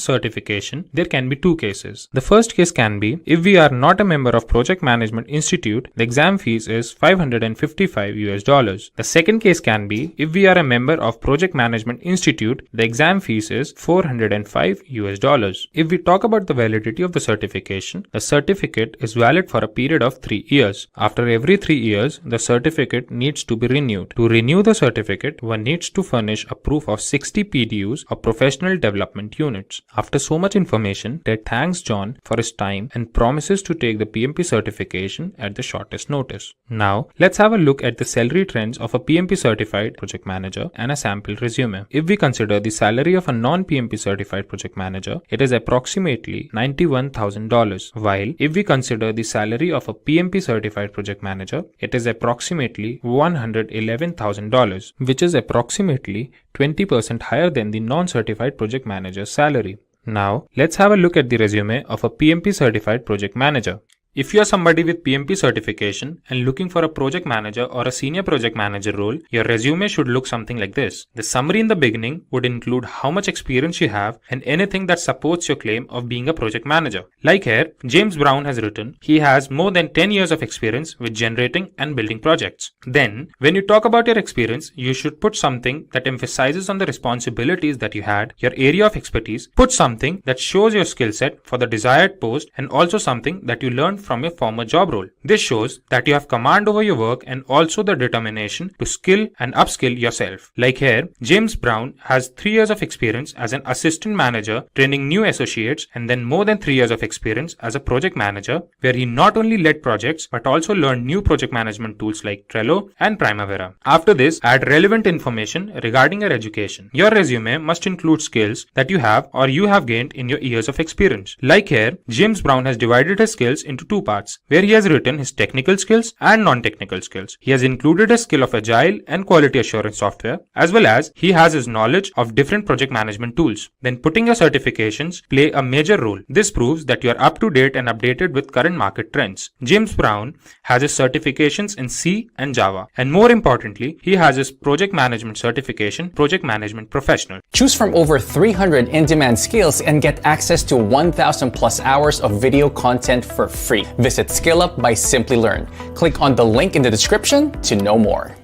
certification, there can be two cases. The first case can be if we are not a member of Project Management Institute, the exam fees is $555. The second case can be if we are a member of Project Management Institute, the exam fees is $405. If we talk about the validity of the certification, the certificate is valid for a period of 3 years. After every 3 years, the certificate needs to be renewed. To renew the certificate, one needs to furnish a proof of 60 PDUs or professional development units. After so much information, Ted thanks John for his time and promises to take the PMP certification at the shortest notice. Now, let's have a look at the salary trends of a PMP certified project manager and a sample resume. If we consider the salary of a non-PMP certified project manager, it is approximately $91,000, while if we consider the salary of a PMP certified project manager, it is approximately $111,000, which is approximately 20% higher than the non-certified project manager's salary. Now, let's have a look at the resume of a PMP certified project manager. If you are somebody with PMP certification and looking for a project manager or a senior project manager role, your resume should look something like this. The summary in the beginning would include how much experience you have and anything that supports your claim of being a project manager. Like here, James Brown has written, he has more than 10 years of experience with generating and building projects. Then, when you talk about your experience, you should put something that emphasizes on the responsibilities that you had, your area of expertise, put something that shows your skill set for the desired post, and also something that you learned from your former job role. This shows that you have command over your work and also the determination to skill and upskill yourself. Like here, James Brown has 3 years of experience as an assistant manager training new associates and then more than 3 years of experience as a project manager where he not only led projects but also learned new project management tools like Trello and Primavera. After this, add relevant information regarding your education. Your resume must include skills that you have or you have gained in your years of experience. Like here, James Brown has divided his skills into 2 parts, where he has written his technical skills and non-technical skills. He has included a skill of agile and quality assurance software, as well as he has his knowledge of different project management tools. Then putting your certifications play a major role. This proves that you are up to date and updated with current market trends. James Brown has his certifications in C and Java, and more importantly, he has his project management certification, Project Management Professional. Choose from over 300 in-demand skills and get access to 1,000 plus hours of video content for free. Visit SkillUp by Simplilearn. Click on the link in the description to know more.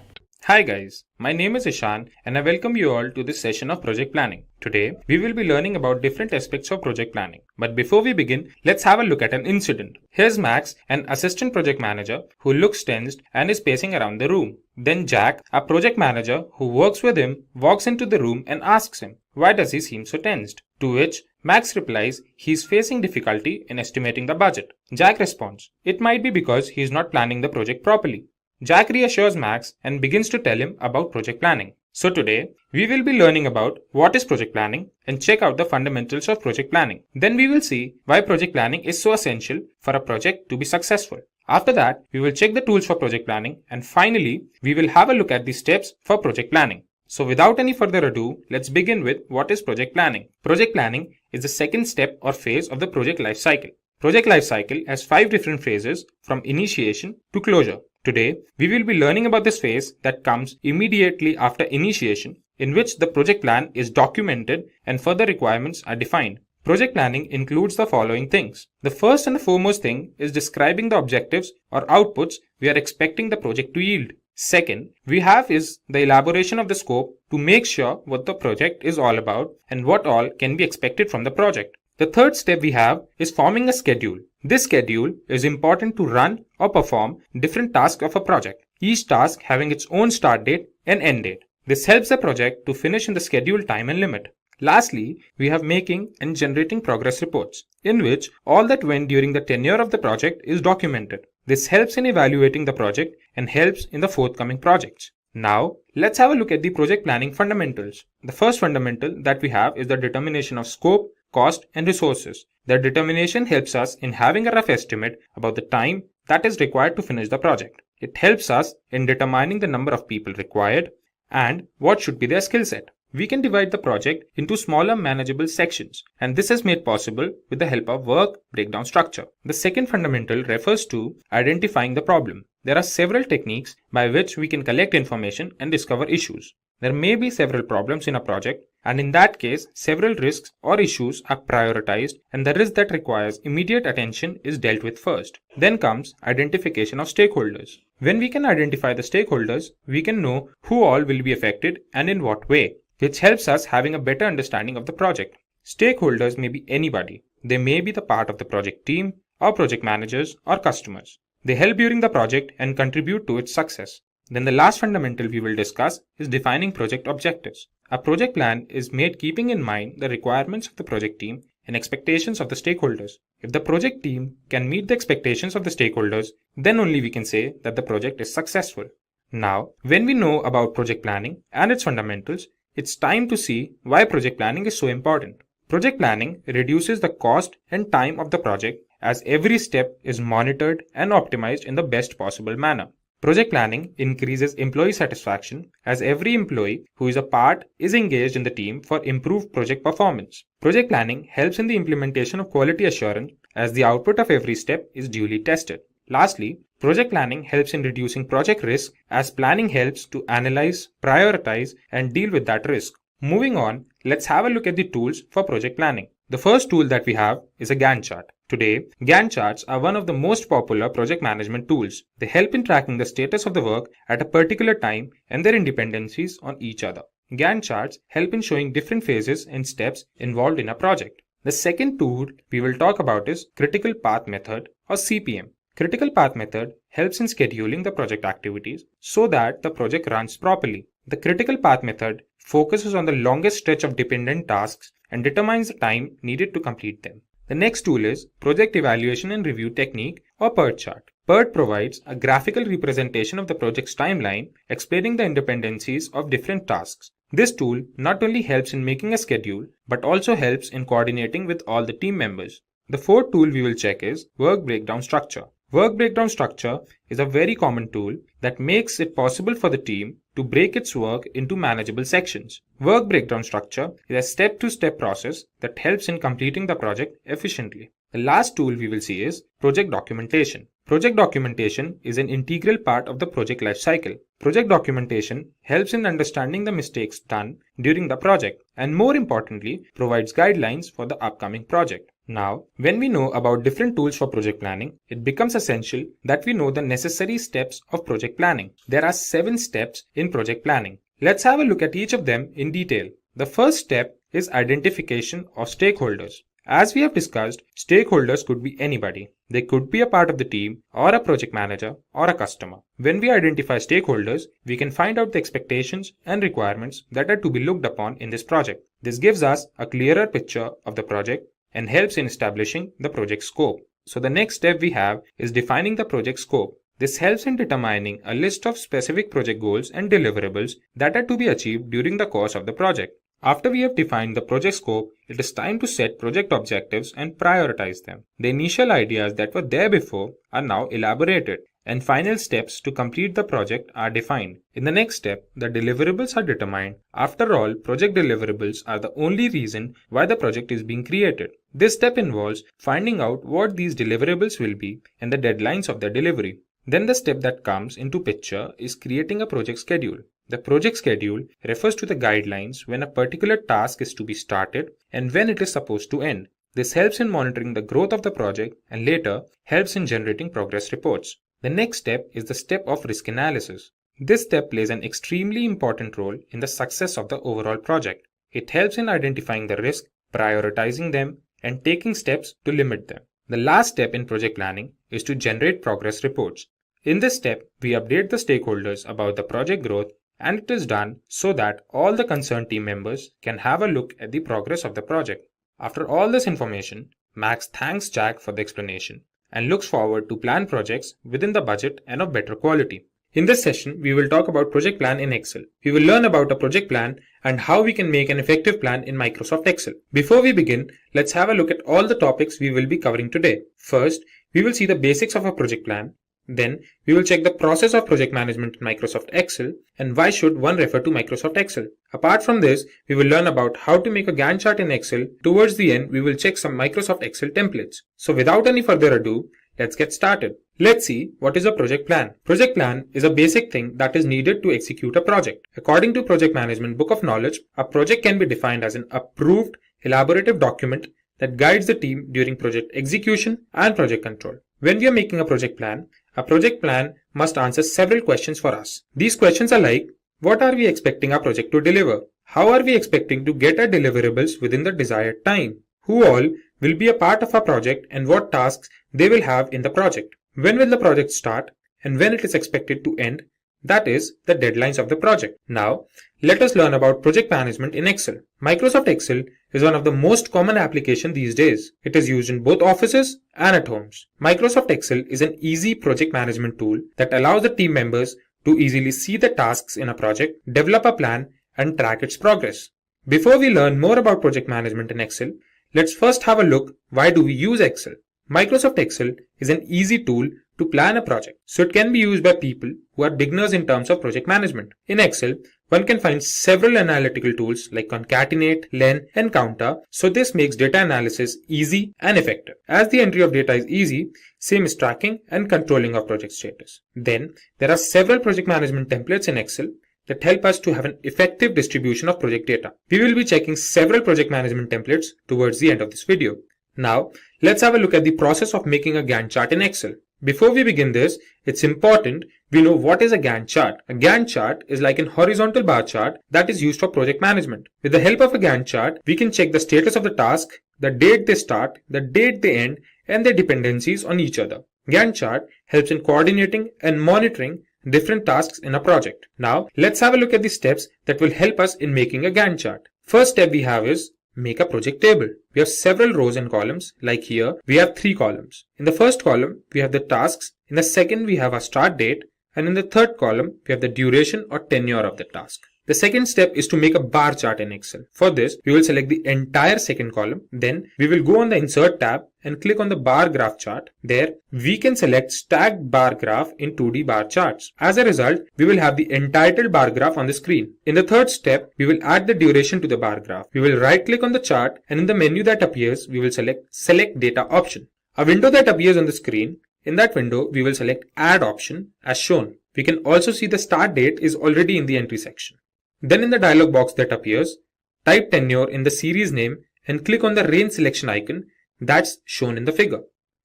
Hi guys, my name is Ishan and I welcome you all to this session of project planning. Today, we will be learning about different aspects of project planning. But before we begin, let's have a look at an incident. Here's Max, an assistant project manager who looks tensed and is pacing around the room. Then Jack, a project manager who works with him, walks into the room and asks him, why does he seem so tensed? To which Max replies, he's facing difficulty in estimating the budget. Jack responds, it might be because he's not planning the project properly. Jack reassures Max and begins to tell him about project planning. So today, we will be learning about what is project planning and check out the fundamentals of project planning. Then we will see why project planning is so essential for a project to be successful. After that, we will check the tools for project planning, and finally, we will have a look at the steps for project planning. So without any further ado, let's begin with what is project planning. Project planning is the second step or phase of the project life cycle. Project life cycle has 5 different phases from initiation to closure. Today, we will be learning about this phase that comes immediately after initiation, in which the project plan is documented and further requirements are defined. Project planning includes the following things. The first and the foremost thing is describing the objectives or outputs we are expecting the project to yield. Second, we have is the elaboration of the scope to make sure what the project is all about and what all can be expected from the project. The third step we have is forming a schedule. This schedule is important to run or perform different tasks of a project, each task having its own start date and end date. This helps the project to finish in the scheduled time and limit. Lastly, we have making and generating progress reports, in which all that went during the tenure of the project is documented. This helps in evaluating the project and helps in the forthcoming projects. Now, let's have a look at the project planning fundamentals. The first fundamental that we have is the determination of scope, cost, and resources. The determination helps us in having a rough estimate about the time that is required to finish the project. It helps us in determining the number of people required and what should be their skill set. We can divide the project into smaller manageable sections, and this is made possible with the help of work breakdown structure. The second fundamental refers to identifying the problem. There are several techniques by which we can collect information and discover issues. There may be several problems in a project, and in that case, several risks or issues are prioritized, and the risk that requires immediate attention is dealt with first. Then comes identification of stakeholders. When we can identify the stakeholders, we can know who all will be affected and in what way, which helps us having a better understanding of the project. Stakeholders may be anybody. They may be the part of the project team, or project managers, or customers. They help during the project and contribute to its success. Then the last fundamental we will discuss is defining project objectives. A project plan is made keeping in mind the requirements of the project team and expectations of the stakeholders. If the project team can meet the expectations of the stakeholders, then only we can say that the project is successful. Now, when we know about project planning and its fundamentals, it's time to see why project planning is so important. Project planning reduces the cost and time of the project as every step is monitored and optimized in the best possible manner. Project planning increases employee satisfaction as every employee who is a part is engaged in the team for improved project performance. Project planning helps in the implementation of quality assurance as the output of every step is duly tested. Lastly, project planning helps in reducing project risk as planning helps to analyze, prioritize, and deal with that risk. Moving on, let's have a look at the tools for project planning. The first tool that we have is a Gantt chart. Today, Gantt charts are one of the most popular project management tools. They help in tracking the status of the work at a particular time and their dependencies on each other. Gantt charts help in showing different phases and steps involved in a project. The second tool we will talk about is Critical Path Method or CPM. Critical Path Method helps in scheduling the project activities so that the project runs properly. The Critical Path Method focuses on the longest stretch of dependent tasks and determines the time needed to complete them. The next tool is Project Evaluation and Review Technique or PERT chart. PERT provides a graphical representation of the project's timeline, explaining the interdependencies of different tasks. This tool not only helps in making a schedule, but also helps in coordinating with all the team members. The fourth tool we will check is Work Breakdown Structure. Work breakdown structure is a very common tool that makes it possible for the team to break its work into manageable sections. Work breakdown structure is a step-to-step process that helps in completing the project efficiently. The last tool we will see is project documentation. Project documentation is an integral part of the project lifecycle. Project documentation helps in understanding the mistakes done during the project and, more importantly, provides guidelines for the upcoming project. Now, when we know about different tools for project planning, it becomes essential that we know the necessary steps of project planning. There are 7 steps in project planning. Let's have a look at each of them in detail. The first step is identification of stakeholders. As we have discussed, stakeholders could be anybody. They could be a part of the team or a project manager or a customer. When we identify stakeholders, we can find out the expectations and requirements that are to be looked upon in this project. This gives us a clearer picture of the project and helps in establishing the project scope. So the next step we have is defining the project scope. This helps in determining a list of specific project goals and deliverables that are to be achieved during the course of the project. After we have defined the project scope, it is time to set project objectives and prioritize them. The initial ideas that were there before are now elaborated, and final steps to complete the project are defined. In the next step, the deliverables are determined. After all, project deliverables are the only reason why the project is being created. This step involves finding out what these deliverables will be and the deadlines of their delivery. Then the step that comes into picture is creating a project schedule. The project schedule refers to the guidelines when a particular task is to be started and when it is supposed to end. This helps in monitoring the growth of the project and later helps in generating progress reports. The next step is the step of risk analysis. This step plays an extremely important role in the success of the overall project. It helps in identifying the risk, prioritizing them, and taking steps to limit them. The last step in project planning is to generate progress reports. In this step, we update the stakeholders about the project growth, and it is done so that all the concerned team members can have a look at the progress of the project. After all this information, Max thanks Jack for the explanation and looks forward to plan projects within the budget and of better quality. In this session, we will talk about project plan in Excel. We will learn about a project plan and how we can make an effective plan in Microsoft Excel. Before we begin, let's have a look at all the topics we will be covering today. First, we will see the basics of a project plan. Then, we will check the process of project management in Microsoft Excel and why should one refer to Microsoft Excel. Apart from this, we will learn about how to make a Gantt chart in Excel. Towards the end, we will check some Microsoft Excel templates. So without any further ado, let's get started. Let's see what is a project plan. Project plan is a basic thing that is needed to execute a project. According to Project Management Book of Knowledge, a project can be defined as an approved, elaborative document that guides the team during project execution and project control. When we are making a project plan must answer several questions for us. These questions are like, what are we expecting our project to deliver? How are we expecting to get our deliverables within the desired time? Who all will be a part of our project and what tasks they will have in the project? When will the project start and when it is expected to end? That is, the deadlines of the project. Now, let us learn about project management in Excel. Microsoft Excel is one of the most common applications these days. It is used in both offices and at homes. Microsoft Excel is an easy project management tool that allows the team members to easily see the tasks in a project, develop a plan, and track its progress. Before we learn more about project management in Excel, let's first have a look why do we use Excel. Microsoft Excel is an easy tool to plan a project, so it can be used by people who are beginners in terms of project management. In Excel, one can find several analytical tools like concatenate, len, and counter, so this makes data analysis easy and effective. As the entry of data is easy, same is tracking and controlling of project status. Then, there are several project management templates in Excel that help us to have an effective distribution of project data. We will be checking several project management templates towards the end of this video. Now, let's have a look at the process of making a Gantt chart in Excel. Before we begin this, it's important we know what is a Gantt chart. A Gantt chart is like an horizontal bar chart that is used for project management. With the help of a Gantt chart, we can check the status of the task, the date they start, the date they end, and their dependencies on each other. Gantt chart helps in coordinating and monitoring different tasks in a project. Now, let's have a look at the steps that will help us in making a Gantt chart. First step we have is make a project table. We have several rows and columns. Like here, we have 3 columns. In the first column, we have the tasks. In the second, we have our start date. And in the third column, we have the duration or tenure of the task. The second step is to make a bar chart in Excel. For this, we will select the entire second column. Then we will go on the Insert tab and click on the bar graph chart. There, we can select stacked bar graph in 2D bar charts. As a result, we will have the entitled bar graph on the screen. In the third step, we will add the duration to the bar graph. We will right click on the chart and in the menu that appears, we will select Data option. A window that appears on the screen. In that window, we will select Add option as shown. We can also see the start date is already in the entry section. Then in the dialog box that appears, type tenure in the series name and click on the range selection icon that's shown in the figure.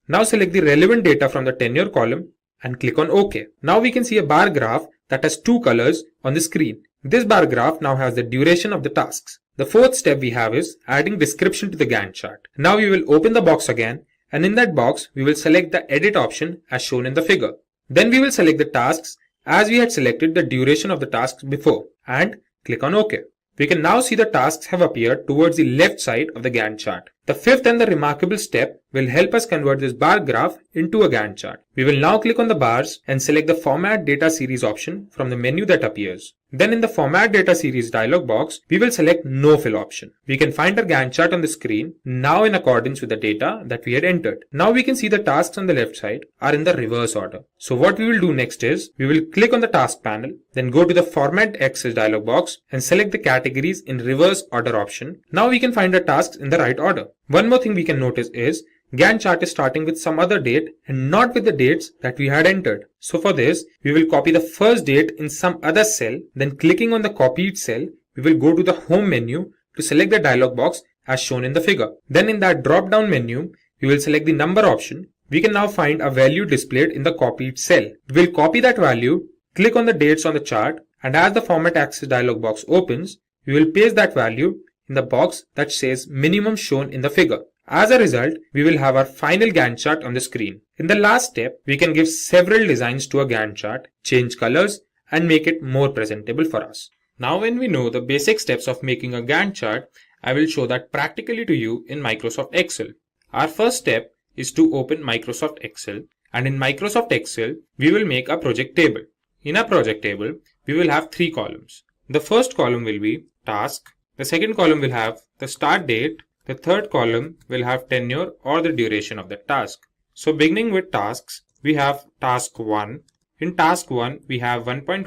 Now select the relevant data from the tenure column and click on OK. Now we can see a bar graph that has 2 colors on the screen. This bar graph now has the duration of the tasks. The fourth step we have is adding description to the Gantt chart. Now we will open the box again and in that box we will select the edit option as shown in the figure. Then we will select the tasks as we had selected the duration of the tasks before and click on OK. We can now see the tasks have appeared towards the left side of the Gantt chart. The fifth and the remarkable step will help us convert this bar graph into a Gantt chart. We will now click on the bars and select the Format Data Series option from the menu that appears. Then in the Format Data Series dialog box, we will select No Fill option. We can find our Gantt chart on the screen now in accordance with the data that we had entered. Now we can see the tasks on the left side are in the reverse order. So what we will do next is, we will click on the task panel, then go to the Format Access dialog box and select the categories in reverse order option. Now we can find the tasks in the right order. One more thing we can notice is Gantt chart is starting with some other date and not with the dates that we had entered. So for this, we will copy the first date in some other cell, then clicking on the copied cell, we will go to the home menu to select the dialog box as shown in the figure. Then in that drop down menu, we will select the number option. We can now find a value displayed in the copied cell. We will copy that value, click on the dates on the chart, and as the Format Access dialog box opens, we will paste that value in the box that says minimum shown in the figure. As a result, we will have our final Gantt chart on the screen. In the last step, we can give several designs to a Gantt chart, change colors, and make it more presentable for us. Now when we know the basic steps of making a Gantt chart, I will show that practically to you in Microsoft Excel. Our first step is to open Microsoft Excel, and in Microsoft Excel, we will make a project table. In our project table, we will have 3 columns. The first column will be task. The second column will have the start date. The third column will have tenure or the duration of the task. So beginning with tasks, we have task 1. In task 1, we have 1.1,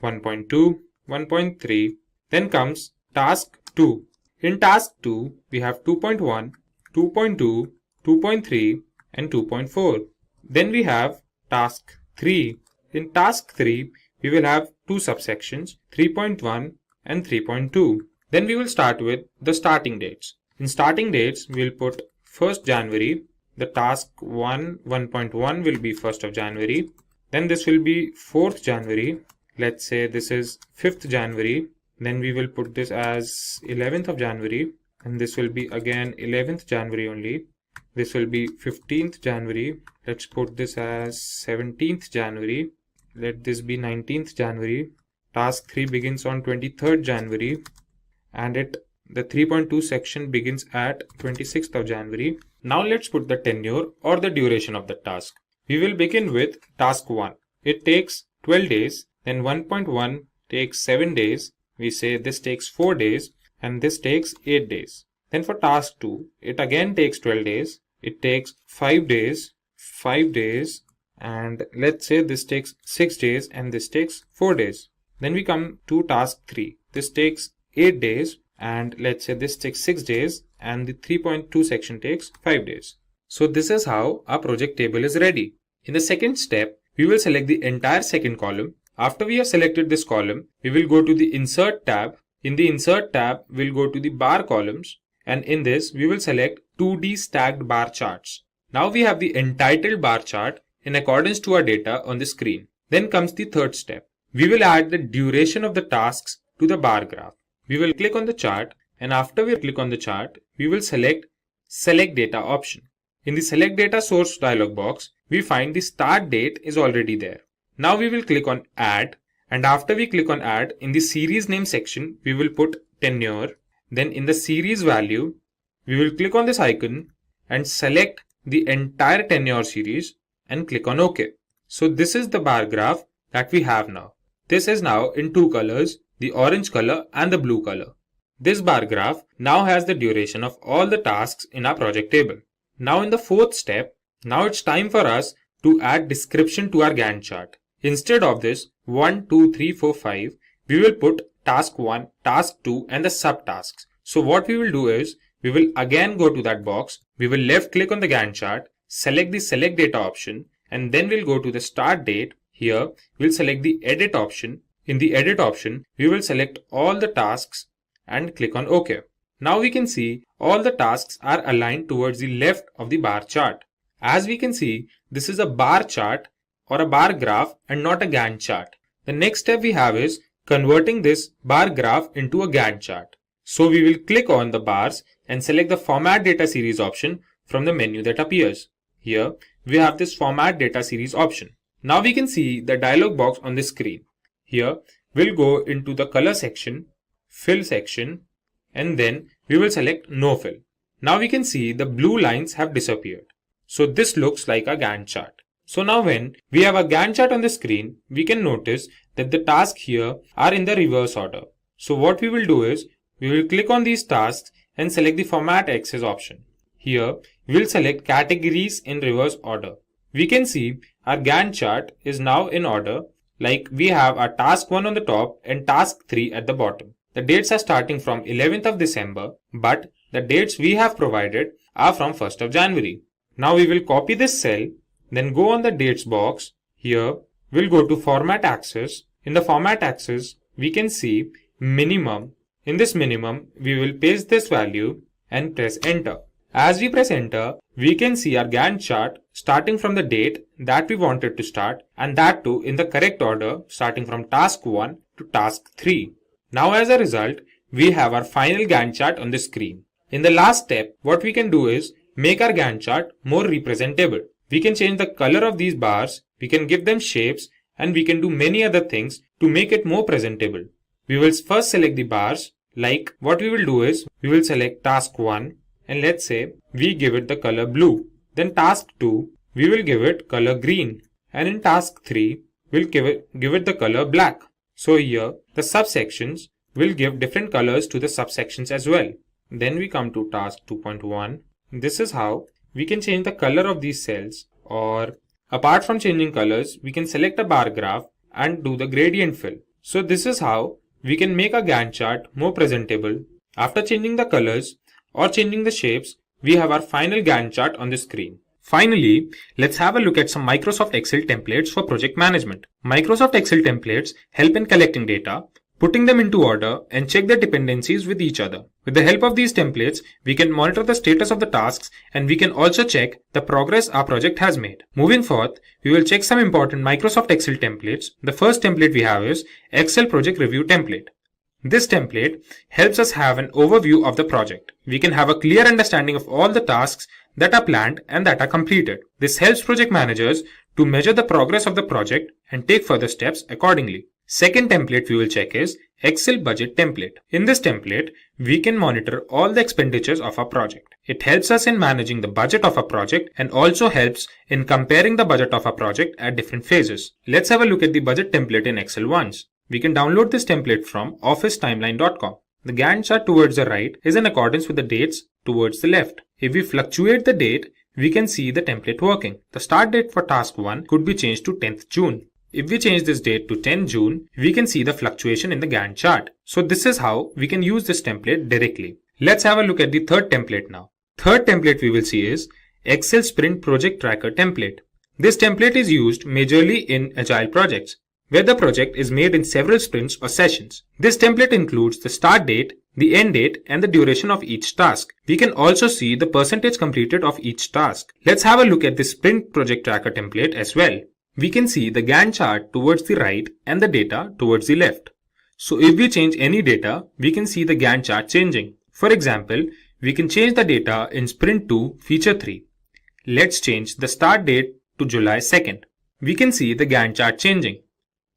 1.2, 1.3. Then comes task 2. In task 2, we have 2.1, 2.2, 2.3 and 2.4. Then we have task 3. In task 3, we will have 2 subsections, 3.1 and 3.2. Then we will start with the starting dates. In starting dates, we will put 1st January. The task 1.1 will be 1st of January. Then this will be 4th January. Let's say this is 5th January. Then we will put this as 11th of January. And this will be again 11th January only. This will be 15th January. Let's put this as 17th January. Let this be 19th January. Task 3 begins on 23rd January. And the 3.2 section begins at 26th of January. Now let's put the tenure or the duration of the task. We will begin with task 1. It takes 12 days. Then 1.1 takes 7 days. We say this takes 4 days and this takes 8 days. Then for task 2, it again takes 12 days. It takes 5 days, 5 days, and let's say this takes 6 days and this takes 4 days. Then we come to task 3. This takes 8 days and let's say this takes 6 days and the 3.2 section takes 5 days. So this is how our project table is ready. In the second step, we will select the entire second column. After we have selected this column, we will go to the Insert tab. In the Insert tab, we'll go to the bar columns, and in this, we will select 2D stacked bar charts. Now we have the entitled bar chart in accordance to our data on the screen. Then comes the third step. We will add the duration of the tasks to the bar graph. We will click on the chart, and after we click on the chart, we will select Select Data option. In the Select Data Source dialog box, we find the start date is already there. Now we will click on Add, and after we click on Add, in the series name section, we will put tenure. Then in the series value, we will click on this icon and select the entire tenure series and click on OK. So this is the bar graph that we have now. This is now in 2 colors, the orange color and the blue color. This bar graph now has the duration of all the tasks in our project table. Now in the fourth step, now it's time for us to add description to our Gantt chart. Instead of this 1, 2, 3, 4, 5, we will put task 1, task 2 and the subtasks. So what we will do is, we will again go to that box, we will left click on the Gantt chart, select the Select Data option, and then we'll go to the Start Date. Here, we'll select the Edit option. In the Edit option, we will select all the tasks and click on OK. Now we can see all the tasks are aligned towards the left of the bar chart. As we can see, this is a bar chart or a bar graph and not a Gantt chart. The next step we have is converting this bar graph into a Gantt chart. So we will click on the bars and select the Format Data Series option from the menu that appears. Here we have this Format Data Series option. Now we can see the dialog box on the screen. Here we'll go into the color section, fill section, and then we will select no fill. Now we can see the blue lines have disappeared. So this looks like a Gantt chart. So now when we have a Gantt chart on the screen, we can notice that the tasks here are in the reverse order. So what we will do is, we will click on these tasks and select the Format Axis option. Here, we will select Categories in reverse order. We can see our Gantt chart is now in order, like we have our task 1 on the top and task 3 at the bottom. The dates are starting from 11th of December, but the dates we have provided are from 1st of January. Now we will copy this cell, then go on the dates box. Here, we'll go to Format Axis. In the Format Axis, we can see minimum. In this minimum, we will paste this value and press enter. As we press enter, we can see our Gantt chart starting from the date that we wanted to start, and that too in the correct order starting from task 1 to task 3. Now as a result, we have our final Gantt chart on the screen. In the last step, what we can do is make our Gantt chart more representable. We can change the color of these bars, we can give them shapes, and we can do many other things to make it more presentable. We will first select the bars. Like what we will do is, we will select task 1 and let's say we give it the color blue. Then task 2, we will give it color green. And in task 3, we'll give it the color black. So here, the subsections will give different colors to the subsections as well. Then we come to task 2.1. This is how we can change the color of these cells, or apart from changing colors, we can select a bar graph and do the gradient fill. So this is how we can make a Gantt chart more presentable. After changing the colors or changing the shapes, we have our final Gantt chart on the screen. Finally, let's have a look at some Microsoft Excel templates for project management. Microsoft Excel templates help in collecting data, putting them into order, and check their dependencies with each other. With the help of these templates, we can monitor the status of the tasks, and we can also check the progress our project has made. Moving forth, we will check some important Microsoft Excel templates. The first template we have is Excel Project Review template. This template helps us have an overview of the project. We can have a clear understanding of all the tasks that are planned and that are completed. This helps project managers to measure the progress of the project and take further steps accordingly. Second template we will check is Excel Budget template. In this template, we can monitor all the expenditures of our project. It helps us in managing the budget of a project and also helps in comparing the budget of a project at different phases. Let's have a look at the budget template in Excel once. We can download this template from officetimeline.com. The Gantt chart towards the right is in accordance with the dates towards the left. If we fluctuate the date, we can see the template working. The start date for task 1 could be changed to 10th June. If we change this date to 10 June, we can see the fluctuation in the Gantt chart. So this is how we can use this template directly. Let's have a look at the third template now. Third template we will see is Excel Sprint Project Tracker template. This template is used majorly in agile projects, where the project is made in several sprints or sessions. This template includes the start date, the end date, and the duration of each task. We can also see the percentage completed of each task. Let's have a look at the Sprint Project Tracker template as well. We can see the Gantt chart towards the right and the data towards the left. So if we change any data, we can see the Gantt chart changing. For example, we can change the data in Sprint 2 Feature 3. Let's change the start date to July 2nd. We can see the Gantt chart changing.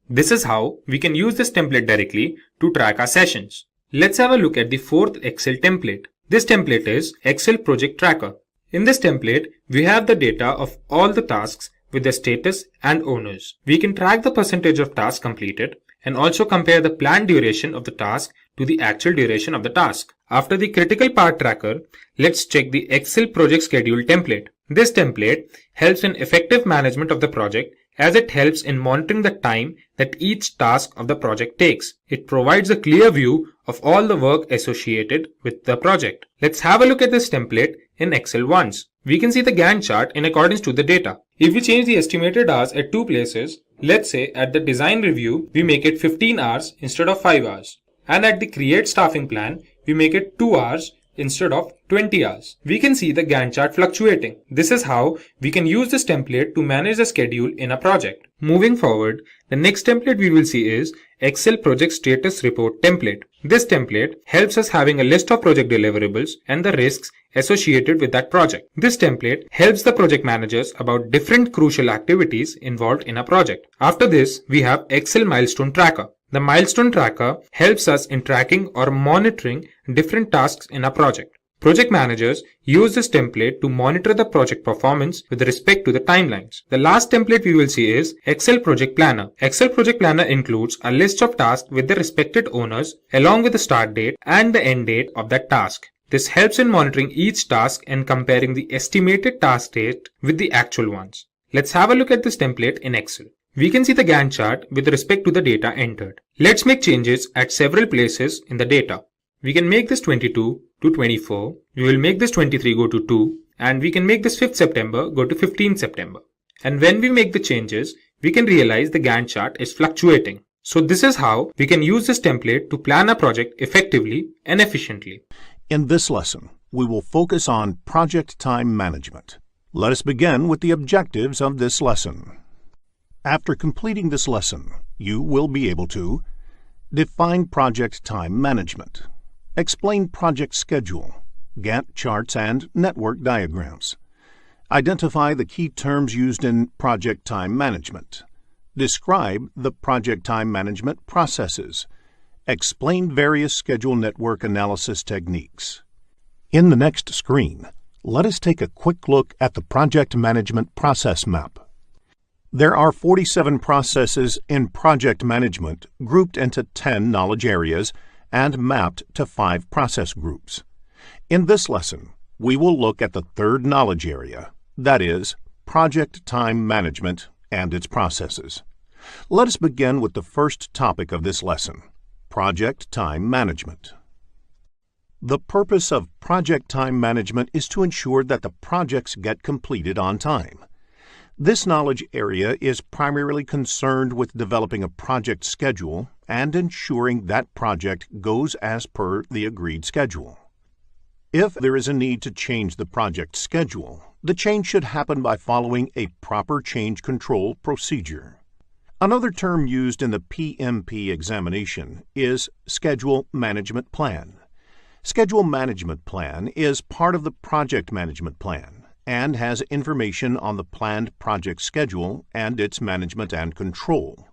This is how we can use this template directly to track our sessions. Let's have a look at the fourth Excel template. This template is Excel Project Tracker. In this template, we have the data of all the tasks with the status and owners. We can track the percentage of tasks completed and also compare the planned duration of the task to the actual duration of the task. After the critical part tracker, let's check the Excel Project Schedule template. This template helps in effective management of the project, as it helps in monitoring the time that each task of the project takes. It provides a clear view of all the work associated with the project. Let's have a look at this template in Excel once. We can see the Gantt chart in accordance to the data. If we change the estimated hours at two places, let's say at the design review, we make it 15 hours instead of 5 hours. And at the create staffing plan, we make it 2 hours instead of 20 hours. We can see the Gantt chart fluctuating. This is how we can use this template to manage the schedule in a project. Moving forward, the next template we will see is Excel Project Status Report template. This template helps us having a list of project deliverables and the risks associated with that project. This template helps the project managers about different crucial activities involved in a project. After this, we have Excel Milestone Tracker. The milestone tracker helps us in tracking or monitoring different tasks in a project. Project managers use this template to monitor the project performance with respect to the timelines. The last template we will see is Excel Project Planner. Excel Project Planner includes a list of tasks with the respected owners along with the start date and the end date of that task. This helps in monitoring each task and comparing the estimated task date with the actual ones. Let's have a look at this template in Excel. We can see the Gantt chart with respect to the data entered. Let's make changes at several places in the data. We can make this 22 to 24. We will make this 23 go to 2. And we can make this 5th September go to 15th September. And when we make the changes, we can realize the Gantt chart is fluctuating. So this is how we can use this template to plan a project effectively and efficiently. In this lesson, we will focus on project time management. Let us begin with the objectives of this lesson. After completing this lesson, you will be able to define project time management, explain project schedule, Gantt charts and network diagrams, identify the key terms used in project time management, describe the project time management processes, explain various schedule network analysis techniques. In the next screen, let us take a quick look at the project management process map. There are 47 processes in project management grouped into 10 knowledge areas and mapped to 5 process groups. In this lesson, we will look at the third knowledge area, that is, project time management and its processes. Let us begin with the first topic of this lesson, project time management. The purpose of project time management is to ensure that the projects get completed on time. This knowledge area is primarily concerned with developing a project schedule and ensuring that project goes as per the agreed schedule. If there is a need to change the project schedule, the change should happen by following a proper change control procedure. Another term used in the PMP examination is Schedule Management Plan. Schedule Management Plan is part of the Project Management Plan and has information on the planned project schedule and its management and control.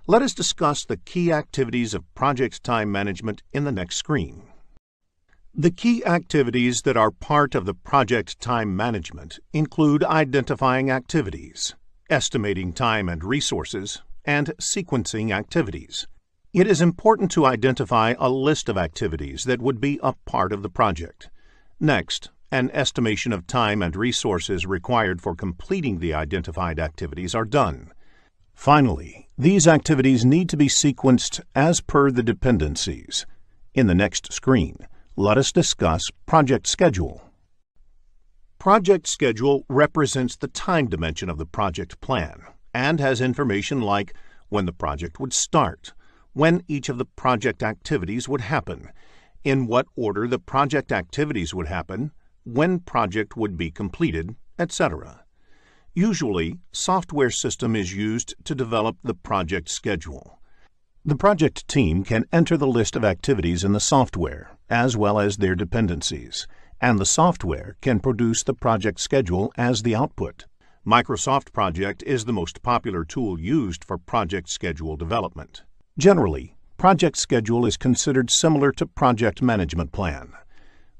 Let us discuss the key activities of project time management in the next screen. The key activities that are part of the project time management include identifying activities, estimating time and resources, and sequencing activities. It is important to identify a list of activities that would be a part of the project. Next, an estimation of time and resources required for completing the identified activities are done. Finally, these activities need to be sequenced as per the dependencies. In the next screen, let us discuss project schedule. Project schedule represents the time dimension of the project plan and has information like when the project would start, when each of the project activities would happen, in what order the project activities would happen, when project would be completed, etc. Usually, software system is used to develop the project schedule. The project team can enter the list of activities in the software, as well as their dependencies, and the software can produce the project schedule as the output. Microsoft Project is the most popular tool used for project schedule development. Generally, project schedule is considered similar to project management plan.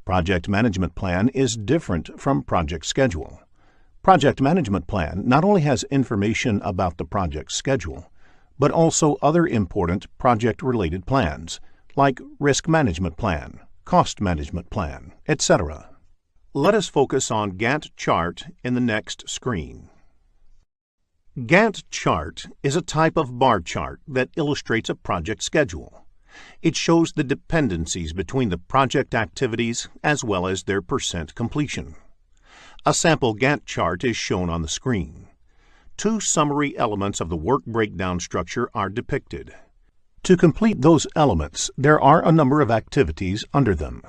Project management plan is different from project schedule. Project management plan not only has information about the project schedule, but also other important project-related plans, like risk management plan, cost management plan, etc. Let us focus on Gantt chart in the next screen. Gantt chart is a type of bar chart that illustrates a project schedule. It shows the dependencies between the project activities as well as their percent completion. A sample Gantt chart is shown on the screen. 2 summary elements of the work breakdown structure are depicted. To complete those elements, there are a number of activities under them.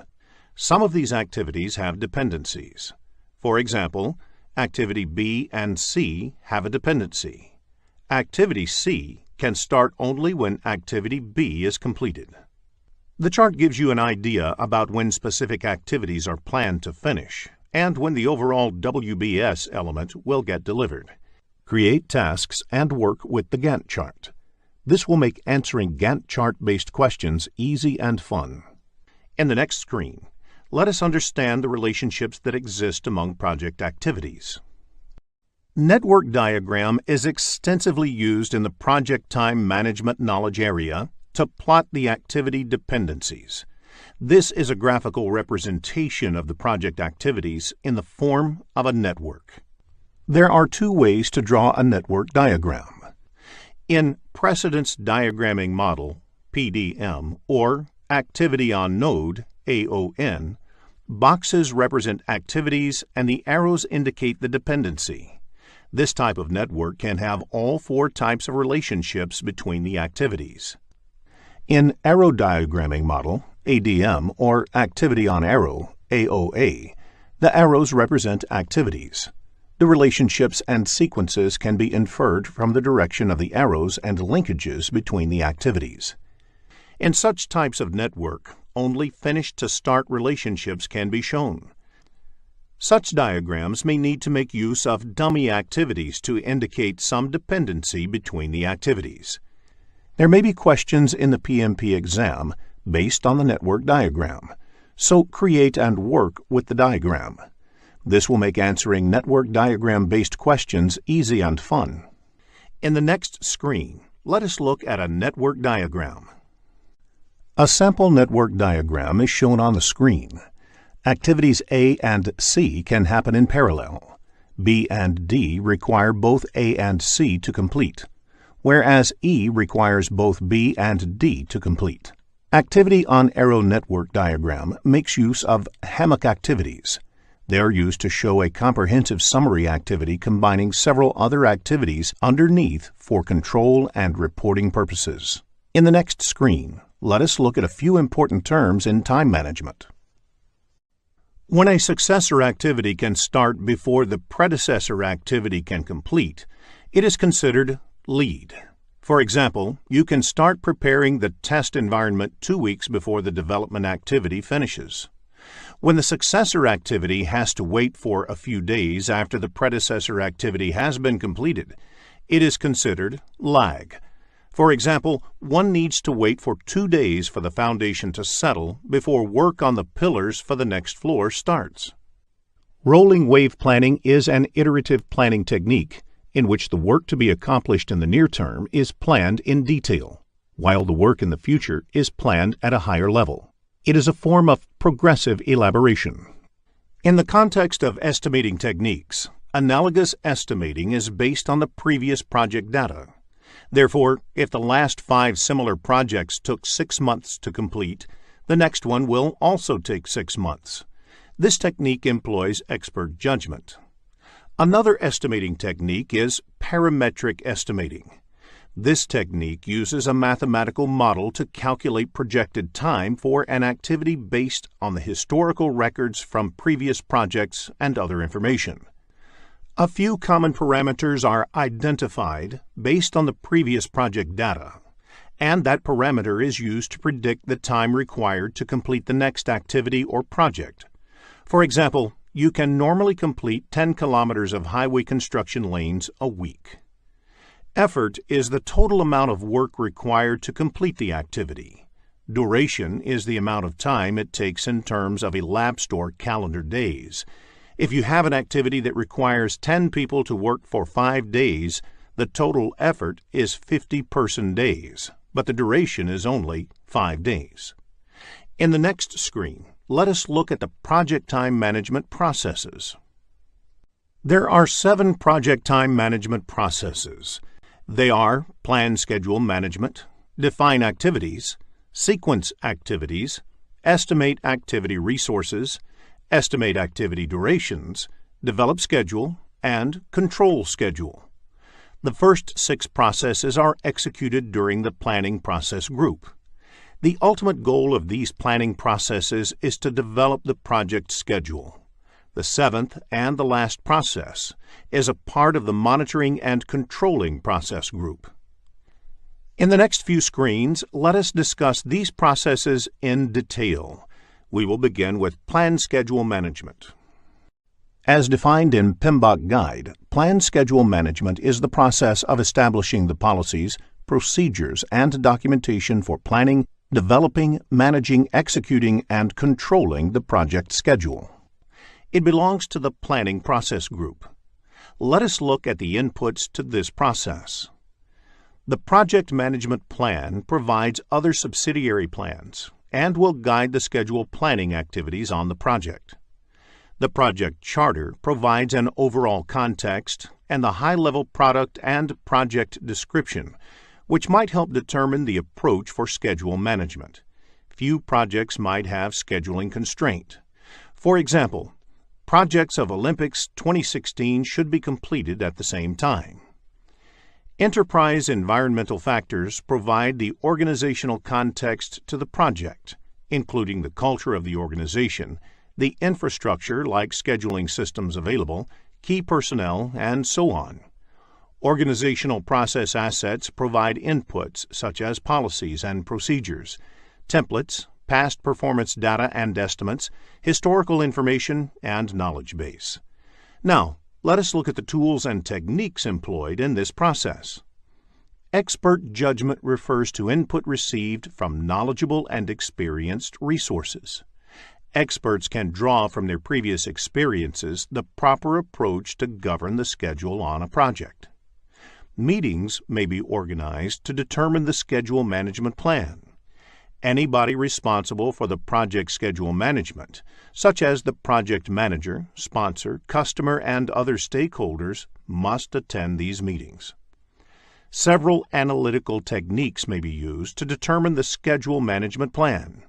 Some of these activities have dependencies. For example, Activity B and C have a dependency. Activity C can start only when Activity B is completed. The chart gives you an idea about when specific activities are planned to finish and when the overall WBS element will get delivered. Create tasks and work with the Gantt chart. This will make answering Gantt chart-based questions easy and fun. In the next screen, let us understand the relationships that exist among project activities. Network diagram is extensively used in the project time management knowledge area to plot the activity dependencies. This is a graphical representation of the project activities in the form of a network. There are 2 ways to draw a network diagram. In Precedence Diagramming Model, PDM, or Activity on Node, AON, boxes represent activities and the arrows indicate the dependency. This type of network can have all 4 types of relationships between the activities. In Arrow Diagramming Model, ADM, or Activity on Arrow, AOA, the arrows represent activities. The relationships and sequences can be inferred from the direction of the arrows and linkages between the activities. In such types of network, only finish-to-start relationships can be shown. Such diagrams may need to make use of dummy activities to indicate some dependency between the activities. There may be questions in the PMP exam based on the network diagram, so create and work with the diagram. This will make answering network diagram-based questions easy and fun. In the next screen, let us look at a network diagram. A sample network diagram is shown on the screen. Activities A and C can happen in parallel. B and D require both A and C to complete, whereas E requires both B and D to complete. Activity on arrow network diagram makes use of hammock activities. They are used to show a comprehensive summary activity combining several other activities underneath for control and reporting purposes. In the next screen, let us look at a few important terms in time management. When a successor activity can start before the predecessor activity can complete, it is considered lead. For example, you can start preparing the test environment 2 weeks before the development activity finishes. When the successor activity has to wait for a few days after the predecessor activity has been completed, it is considered lag. For example, one needs to wait for 2 days for the foundation to settle before work on the pillars for the next floor starts. Rolling wave planning is an iterative planning technique in which the work to be accomplished in the near term is planned in detail, while the work in the future is planned at a higher level. It is a form of progressive elaboration. In the context of estimating techniques, analogous estimating is based on the previous project data. Therefore, if the last 5 similar projects took 6 months to complete, the next one will also take 6 months. This technique employs expert judgment. Another estimating technique is parametric estimating. This technique uses a mathematical model to calculate projected time for an activity based on the historical records from previous projects and other information. A few common parameters are identified based on the previous project data, and that parameter is used to predict the time required to complete the next activity or project. For example, you can normally complete 10 kilometers of highway construction lanes a week. Effort is the total amount of work required to complete the activity. Duration is the amount of time it takes in terms of elapsed or calendar days. If you have an activity that requires 10 people to work for 5 days, the total effort is 50 person days, but the duration is only 5 days. In the next screen, let us look at the project time management processes. There are 7 project time management processes. They are plan schedule management, define activities, sequence activities, estimate activity resources, estimate activity durations, develop schedule, and control schedule. The first 6 processes are executed during the planning process group. The ultimate goal of these planning processes is to develop the project schedule. The 7th and the last process is a part of the monitoring and controlling process group. In the next few screens, let us discuss these processes in detail. We will begin with plan schedule management. As defined in PMBOK Guide, plan schedule management is the process of establishing the policies, procedures, and documentation for planning, developing, managing, executing, and controlling the project schedule. It belongs to the planning process group. Let us look at the inputs to this process. The project management plan provides other subsidiary plans and will guide the schedule planning activities on the project. The project charter provides an overall context and the high-level product and project description, which might help determine the approach for schedule management. Few projects might have scheduling constraint. For example, projects of Olympics 2016 should be completed at the same time. Enterprise environmental factors provide the organizational context to the project, including the culture of the organization, the infrastructure like scheduling systems available, key personnel, and so on. Organizational process assets provide inputs such as policies and procedures, templates, past performance data and estimates, historical information, and knowledge base. Now, let us look at the tools and techniques employed in this process. Expert judgment refers to input received from knowledgeable and experienced resources. Experts can draw from their previous experiences the proper approach to govern the schedule on a project. Meetings may be organized to determine the schedule management plan. Anybody responsible for the project schedule management, such as the project manager, sponsor, customer, and other stakeholders, must attend these meetings. Several analytical techniques may be used to determine the schedule management plan.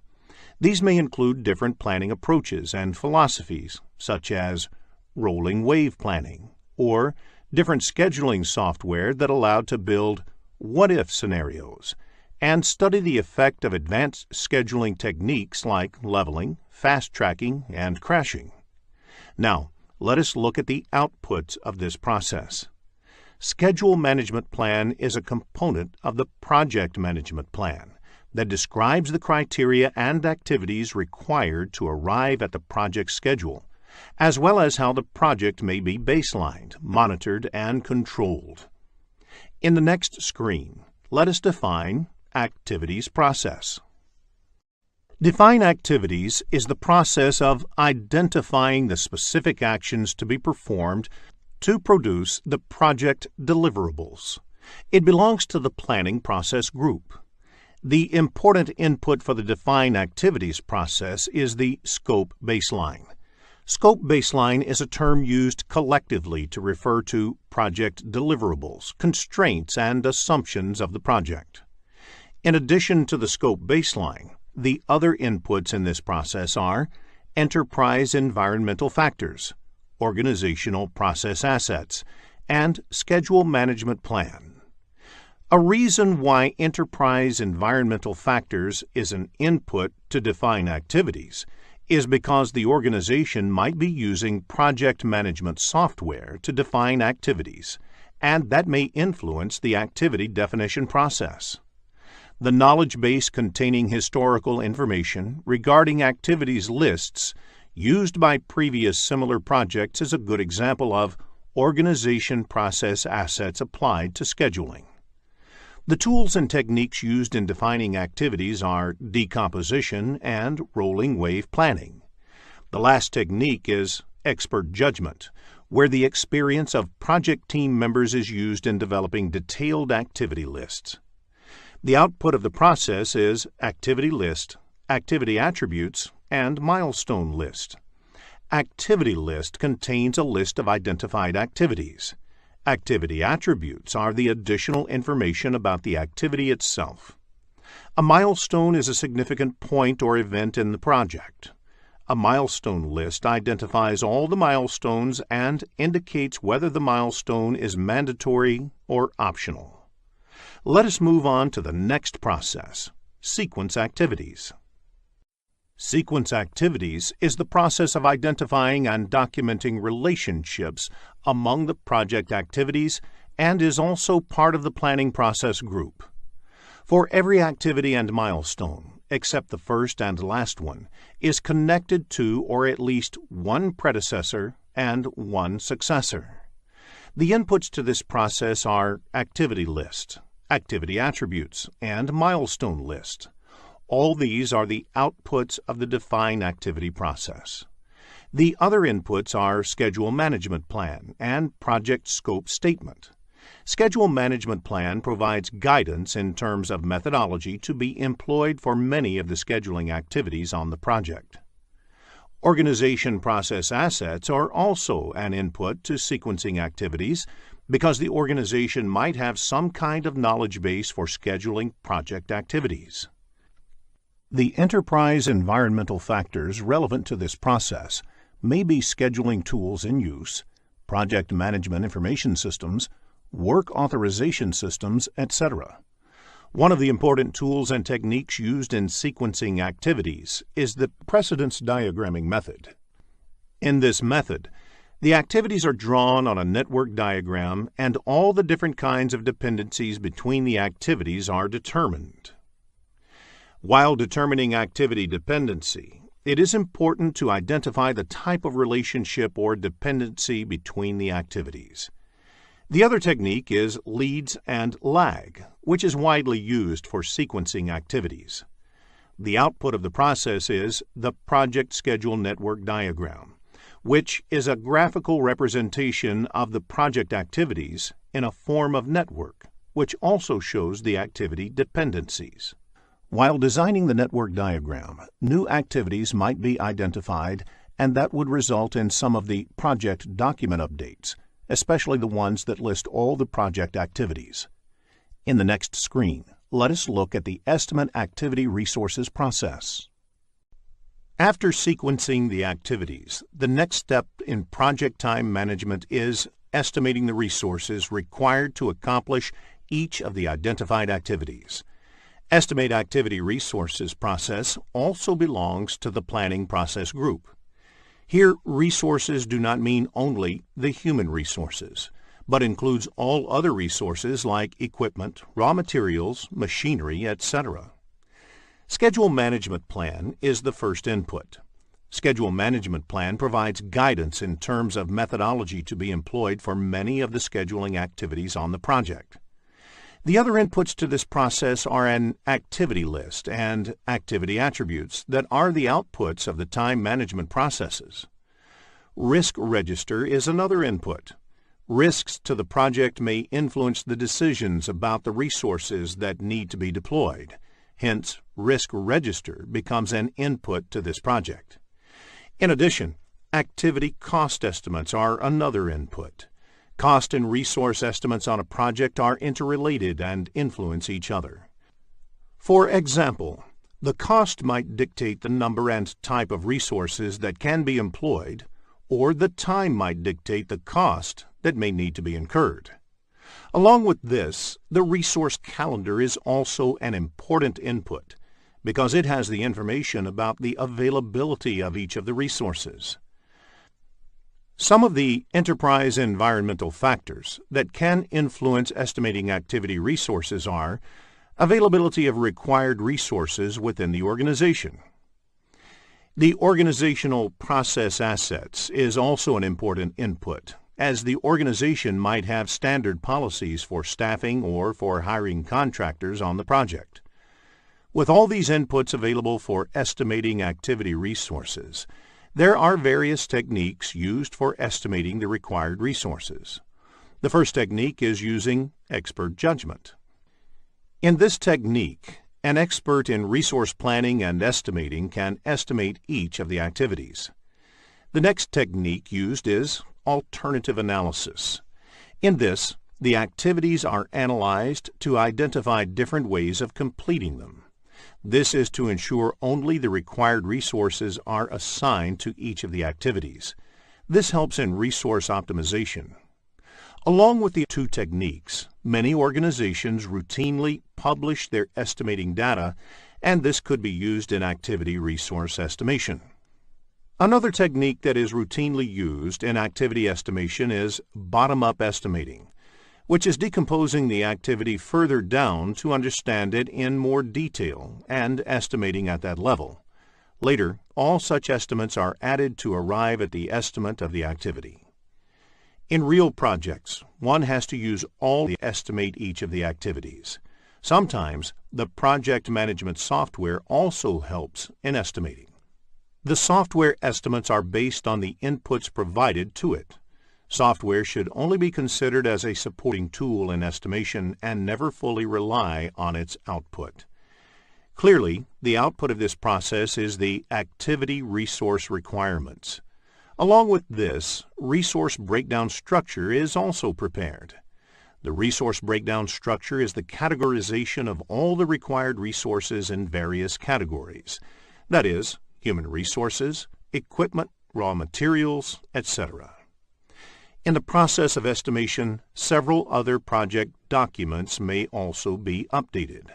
These may include different planning approaches and philosophies, such as rolling wave planning, or different scheduling software that allowed to build what-if scenarios, and study the effect of advanced scheduling techniques like leveling, fast tracking, and crashing. Now, let us look at the outputs of this process. Schedule management plan is a component of the project management plan that describes the criteria and activities required to arrive at the project schedule, as well as how the project may be baselined, monitored, and controlled. In the next screen, let us define activities process. Define activities is the process of identifying the specific actions to be performed to produce the project deliverables. It belongs to the planning process group. The important input for the define activities process is the scope baseline. Scope baseline is a term used collectively to refer to project deliverables, constraints, and assumptions of the project. In addition to the scope baseline, the other inputs in this process are enterprise environmental factors, organizational process assets, and schedule management plan. A reason why enterprise environmental factors is an input to define activities is because the organization might be using project management software to define activities, and that may influence the activity definition process. The knowledge base containing historical information regarding activities lists used by previous similar projects is a good example of organization process assets applied to scheduling. The tools and techniques used in defining activities are decomposition and rolling wave planning. The last technique is expert judgment, where the experience of project team members is used in developing detailed activity lists. The output of the process is activity list, activity attributes, and milestone list. Activity list contains a list of identified activities. Activity attributes are the additional information about the activity itself. A milestone is a significant point or event in the project. A milestone list identifies all the milestones and indicates whether the milestone is mandatory or optional. Let us move on to the next process, sequence activities. Sequence activities is the process of identifying and documenting relationships among the project activities and is also part of the planning process group. For every activity and milestone, except the first and last one, is connected to or at least one predecessor and one successor. The inputs to this process are activity list, activity attributes, and milestone list. All these are the outputs of the define activity process. The other inputs are schedule management plan and project scope statement. Schedule management plan provides guidance in terms of methodology to be employed for many of the scheduling activities on the project. Organization process assets are also an input to sequencing activities because the organization might have some kind of knowledge base for scheduling project activities. The enterprise environmental factors relevant to this process may be scheduling tools in use, project management information systems, work authorization systems, etc. One of the important tools and techniques used in sequencing activities is the precedence diagramming method. In this method, the activities are drawn on a network diagram and all the different kinds of dependencies between the activities are determined. While determining activity dependency, it is important to identify the type of relationship or dependency between the activities. The other technique is leads and lag, which is widely used for sequencing activities. The output of the process is the project schedule network diagram, which is a graphical representation of the project activities in a form of network, which also shows the activity dependencies. While designing the network diagram, new activities might be identified, and that would result in some of the project document updates, especially the ones that list all the project activities. In the next screen, let us look at the Estimate Activity Resources process. After sequencing the activities, the next step in project time management is estimating the resources required to accomplish each of the identified activities. Estimate Activity Resources process also belongs to the Planning Process Group. Here, resources do not mean only the human resources, but includes all other resources like equipment, raw materials, machinery, etc. Schedule Management Plan is the first input. Schedule Management Plan provides guidance in terms of methodology to be employed for many of the scheduling activities on the project. The other inputs to this process are an activity list and activity attributes that are the outputs of the time management processes. Risk Register is another input. Risks to the project may influence the decisions about the resources that need to be deployed. Hence, Risk Register becomes an input to this project. In addition, activity cost estimates are another input. Cost and resource estimates on a project are interrelated and influence each other. For example, the cost might dictate the number and type of resources that can be employed, or the time might dictate the cost that may need to be incurred. Along with this, the resource calendar is also an important input because it has the information about the availability of each of the resources. Some of the enterprise environmental factors that can influence estimating activity resources are availability of required resources within the organization. The organizational process assets is also an important input, as the organization might have standard policies for staffing or for hiring contractors on the project. With all these inputs available for estimating activity resources, there are various techniques used for estimating the required resources. The first technique is using expert judgment. In this technique, an expert in resource planning and estimating can estimate each of the activities. The next technique used is alternative analysis. In this, the activities are analyzed to identify different ways of completing them. This is to ensure only the required resources are assigned to each of the activities. This helps in resource optimization. Along with the two techniques, many organizations routinely publish their estimating data, and this could be used in activity resource estimation. Another technique that is routinely used in activity estimation is bottom-up estimating, which is decomposing the activity further down to understand it in more detail and estimating at that level. Later, all such estimates are added to arrive at the estimate of the activity. In real projects, one has to use all to estimate each of the activities. Sometimes, the project management software also helps in estimating. The software estimates are based on the inputs provided to it. Software should only be considered as a supporting tool in estimation and never fully rely on its output. Clearly, the output of this process is the activity resource requirements. Along with this, resource breakdown structure is also prepared. The resource breakdown structure is the categorization of all the required resources in various categories. That is, human resources, equipment, raw materials, etc. In the process of estimation, several other project documents may also be updated.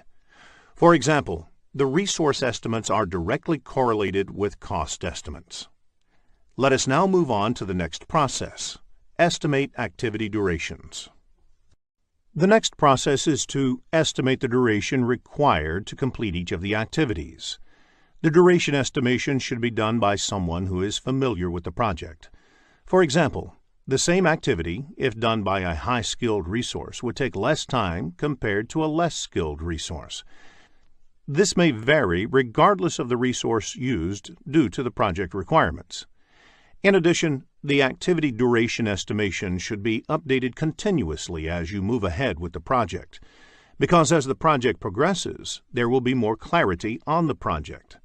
For example, the resource estimates are directly correlated with cost estimates. Let us now move on to the next process, estimate activity durations. The next process is to estimate the duration required to complete each of the activities. The duration estimation should be done by someone who is familiar with the project. For example, the same activity, if done by a high-skilled resource, would take less time compared to a less skilled resource. This may vary regardless of the resource used due to the project requirements. In addition, the activity duration estimation should be updated continuously as you move ahead with the project, because as the project progresses, there will be more clarity on the project.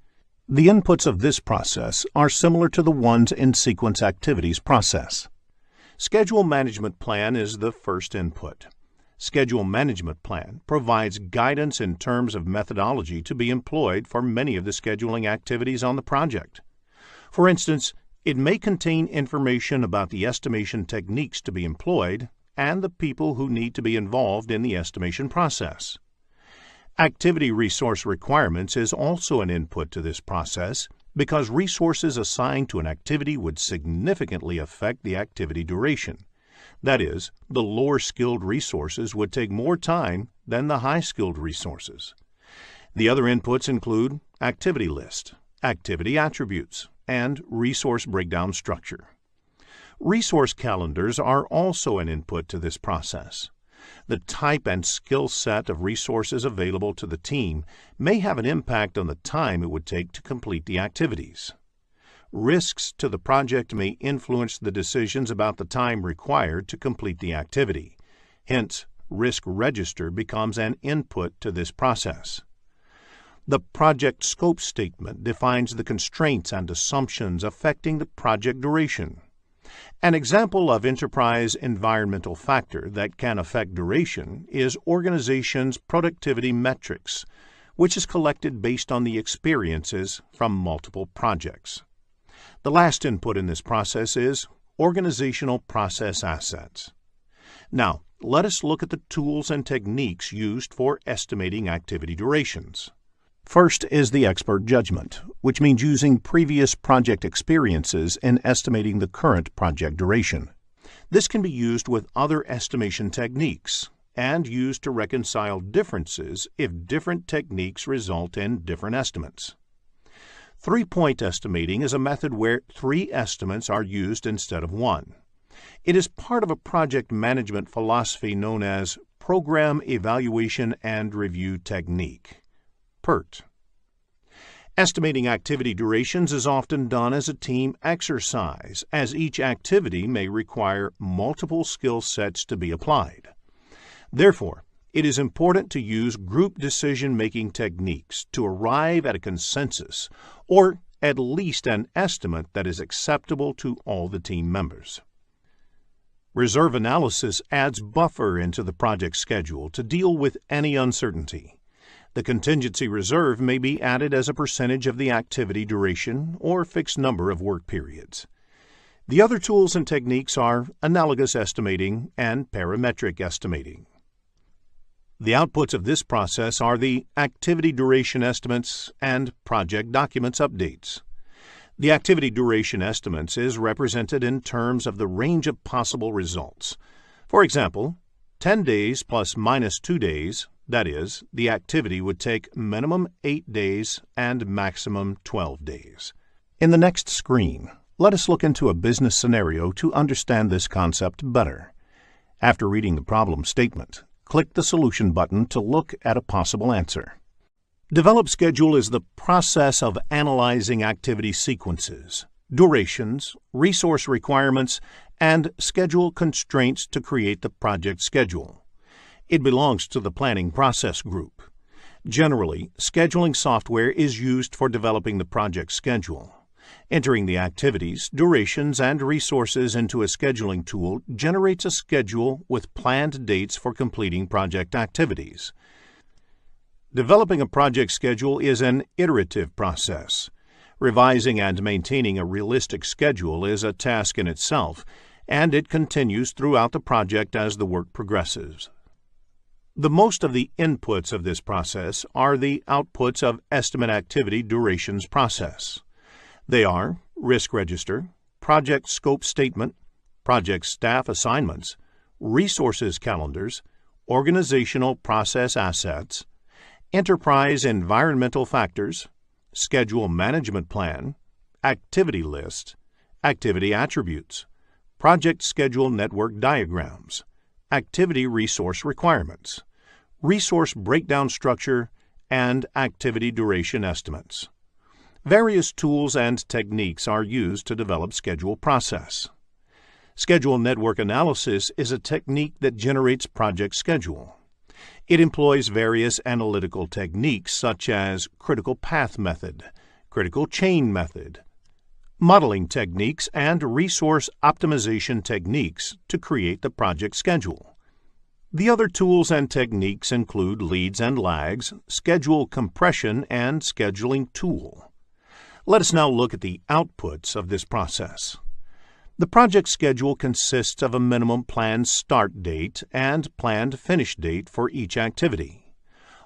The inputs of this process are similar to the ones in Sequence Activities process. Schedule Management Plan is the first input. Schedule Management Plan provides guidance in terms of methodology to be employed for many of the scheduling activities on the project. For instance, it may contain information about the estimation techniques to be employed and the people who need to be involved in the estimation process. Activity Resource Requirements is also an input to this process because resources assigned to an activity would significantly affect the activity duration. That is, the lower-skilled resources would take more time than the high-skilled resources. The other inputs include Activity List, Activity Attributes, and Resource Breakdown Structure. Resource calendars are also an input to this process. The type and skill set of resources available to the team may have an impact on the time it would take to complete the activities. Risks to the project may influence the decisions about the time required to complete the activity. Hence, Risk Register becomes an input to this process. The Project Scope Statement defines the constraints and assumptions affecting the project duration. An example of enterprise environmental factor that can affect duration is organization's productivity metrics, which is collected based on the experiences from multiple projects. The last input in this process is Organizational Process Assets. Now, let us look at the tools and techniques used for estimating activity durations. First is the expert judgment, which means using previous project experiences in estimating the current project duration. This can be used with other estimation techniques and used to reconcile differences if different techniques result in different estimates. Three-point estimating is a method where 3 estimates are used instead of 1. It is part of a project management philosophy known as Program Evaluation and Review Technique. PERT. Estimating activity durations is often done as a team exercise, as each activity may require multiple skill sets to be applied. Therefore, it is important to use group decision-making techniques to arrive at a consensus, or at least an estimate that is acceptable to all the team members. Reserve analysis adds buffer into the project schedule to deal with any uncertainty. The contingency reserve may be added as a percentage of the activity duration or fixed number of work periods. The other tools and techniques are analogous estimating and parametric estimating. The outputs of this process are the activity duration estimates and project documents updates. The activity duration estimates is represented in terms of the range of possible results. For example, 10 days plus minus 2 days, that is, the activity would take minimum 8 days and maximum 12 days. In the next screen, let us look into a business scenario to understand this concept better. After reading the problem statement, click the Solution button to look at a possible answer. Develop schedule is the process of analyzing activity sequences, durations, resource requirements, and schedule constraints to create the project schedule. It belongs to the planning process group. Generally, scheduling software is used for developing the project schedule. Entering the activities, durations, and resources into a scheduling tool generates a schedule with planned dates for completing project activities. Developing a project schedule is an iterative process. Revising and maintaining a realistic schedule is a task in itself, and it continues throughout the project as the work progresses. The most of the inputs of this process are the outputs of estimate activity durations process. They are Risk Register, Project Scope Statement, Project Staff Assignments, Resources Calendars, Organizational Process Assets, Enterprise Environmental Factors, Schedule Management Plan, Activity List, Activity Attributes, Project Schedule Network Diagrams, Activity Resource Requirements, Resource Breakdown Structure, and Activity Duration Estimates. Various tools and techniques are used to develop schedule process. Schedule network analysis is a technique that generates project schedule. It employs various analytical techniques such as critical path method, critical chain method, modeling techniques, and resource optimization techniques to create the project schedule. The other tools and techniques include leads and lags, schedule compression, and scheduling tool. Let us now look at the outputs of this process. The project schedule consists of a minimum planned start date and planned finish date for each activity.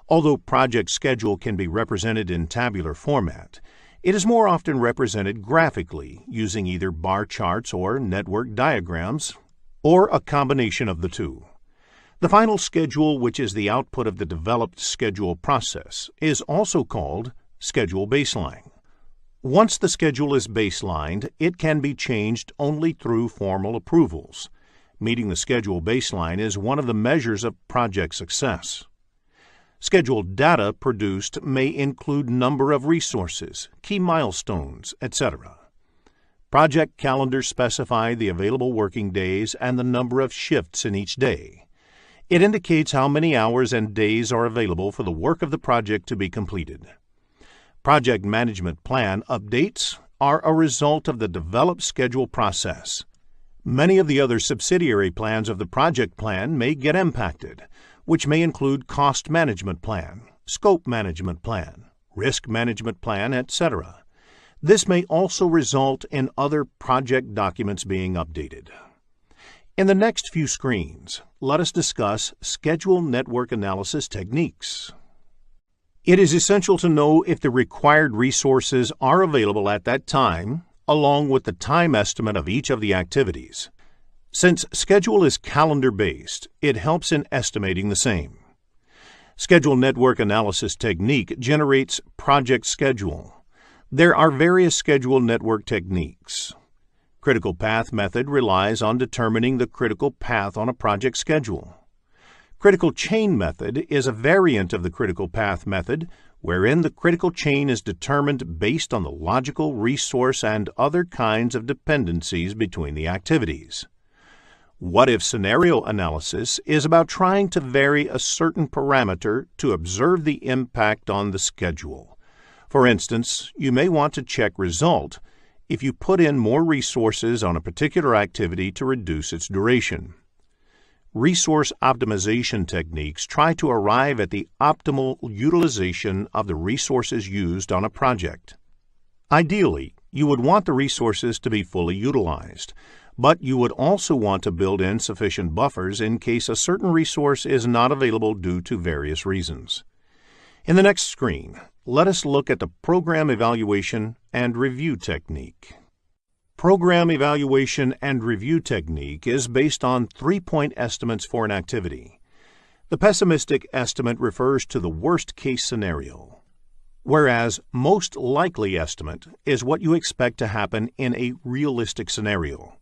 Although project schedule can be represented in tabular format, it is more often represented graphically using either bar charts or network diagrams, or a combination of the two. The final schedule, which is the output of the developed schedule process, is also called schedule baseline. Once the schedule is baselined, it can be changed only through formal approvals. Meeting the schedule baseline is one of the measures of project success. Schedule data produced may include number of resources, key milestones, etc. Project calendars specify the available working days and the number of shifts in each day. It indicates how many hours and days are available for the work of the project to be completed. Project Management Plan updates are a result of the developed schedule process. Many of the other subsidiary plans of the project plan may get impacted, which may include Cost Management Plan, Scope Management Plan, Risk Management Plan, etc. This may also result in other project documents being updated. In the next few screens, let us discuss schedule network analysis techniques. It is essential to know if the required resources are available at that time, along with the time estimate of each of the activities. Since schedule is calendar-based, it helps in estimating the same. Schedule network analysis technique generates project schedule. There are various schedule network techniques. Critical path method relies on determining the critical path on a project schedule. Critical chain method is a variant of the critical path method, wherein the critical chain is determined based on the logical, resource, and other kinds of dependencies between the activities. What-if scenario analysis is about trying to vary a certain parameter to observe the impact on the schedule. For instance, you may want to check result if you put in more resources on a particular activity to reduce its duration. Resource optimization techniques try to arrive at the optimal utilization of the resources used on a project. Ideally, you would want the resources to be fully utilized, but you would also want to build in sufficient buffers in case a certain resource is not available due to various reasons. In the next screen, let us look at the program evaluation and review technique. Program evaluation and review technique is based on 3-point estimates for an activity. The pessimistic estimate refers to the worst-case scenario, whereas most likely estimate is what you expect to happen in a realistic scenario.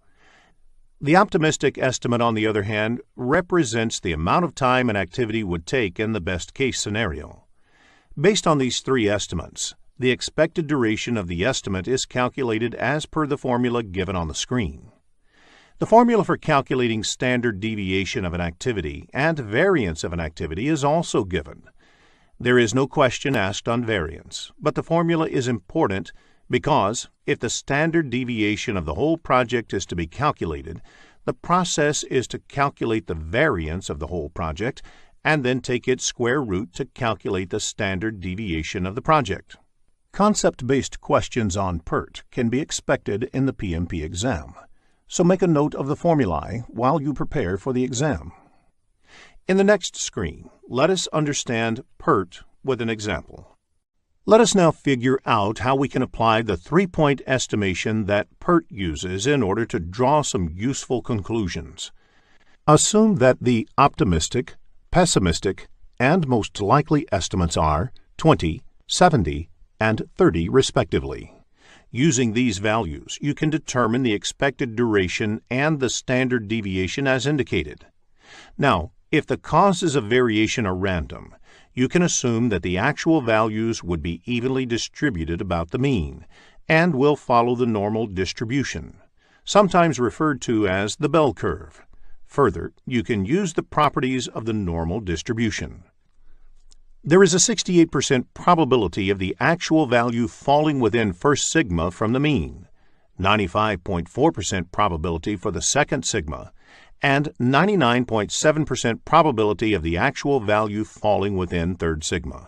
The optimistic estimate, on the other hand, represents the amount of time an activity would take in the best-case scenario. Based on these 3 estimates, the expected duration of the estimate is calculated as per the formula given on the screen. The formula for calculating standard deviation of an activity and variance of an activity is also given. There is no question asked on variance, but the formula is important because if the standard deviation of the whole project is to be calculated, the process is to calculate the variance of the whole project and then take its square root to calculate the standard deviation of the project. Concept-based questions on PERT can be expected in the PMP exam, so make a note of the formulae while you prepare for the exam. In the next screen, let us understand PERT with an example. Let us now figure out how we can apply the 3-point estimation that PERT uses in order to draw some useful conclusions. Assume that the optimistic, pessimistic, and most likely estimates are 20, 70, and 30 respectively. Using these values, you can determine the expected duration and the standard deviation as indicated. Now, if the causes of variation are random, you can assume that the actual values would be evenly distributed about the mean and will follow the normal distribution. sometimes referred to as the bell curve. Further, you can use the properties of the normal distribution. There is a 68% probability of the actual value falling within first sigma from the mean, 95.4% probability for the second sigma, and 99.7% probability of the actual value falling within third sigma.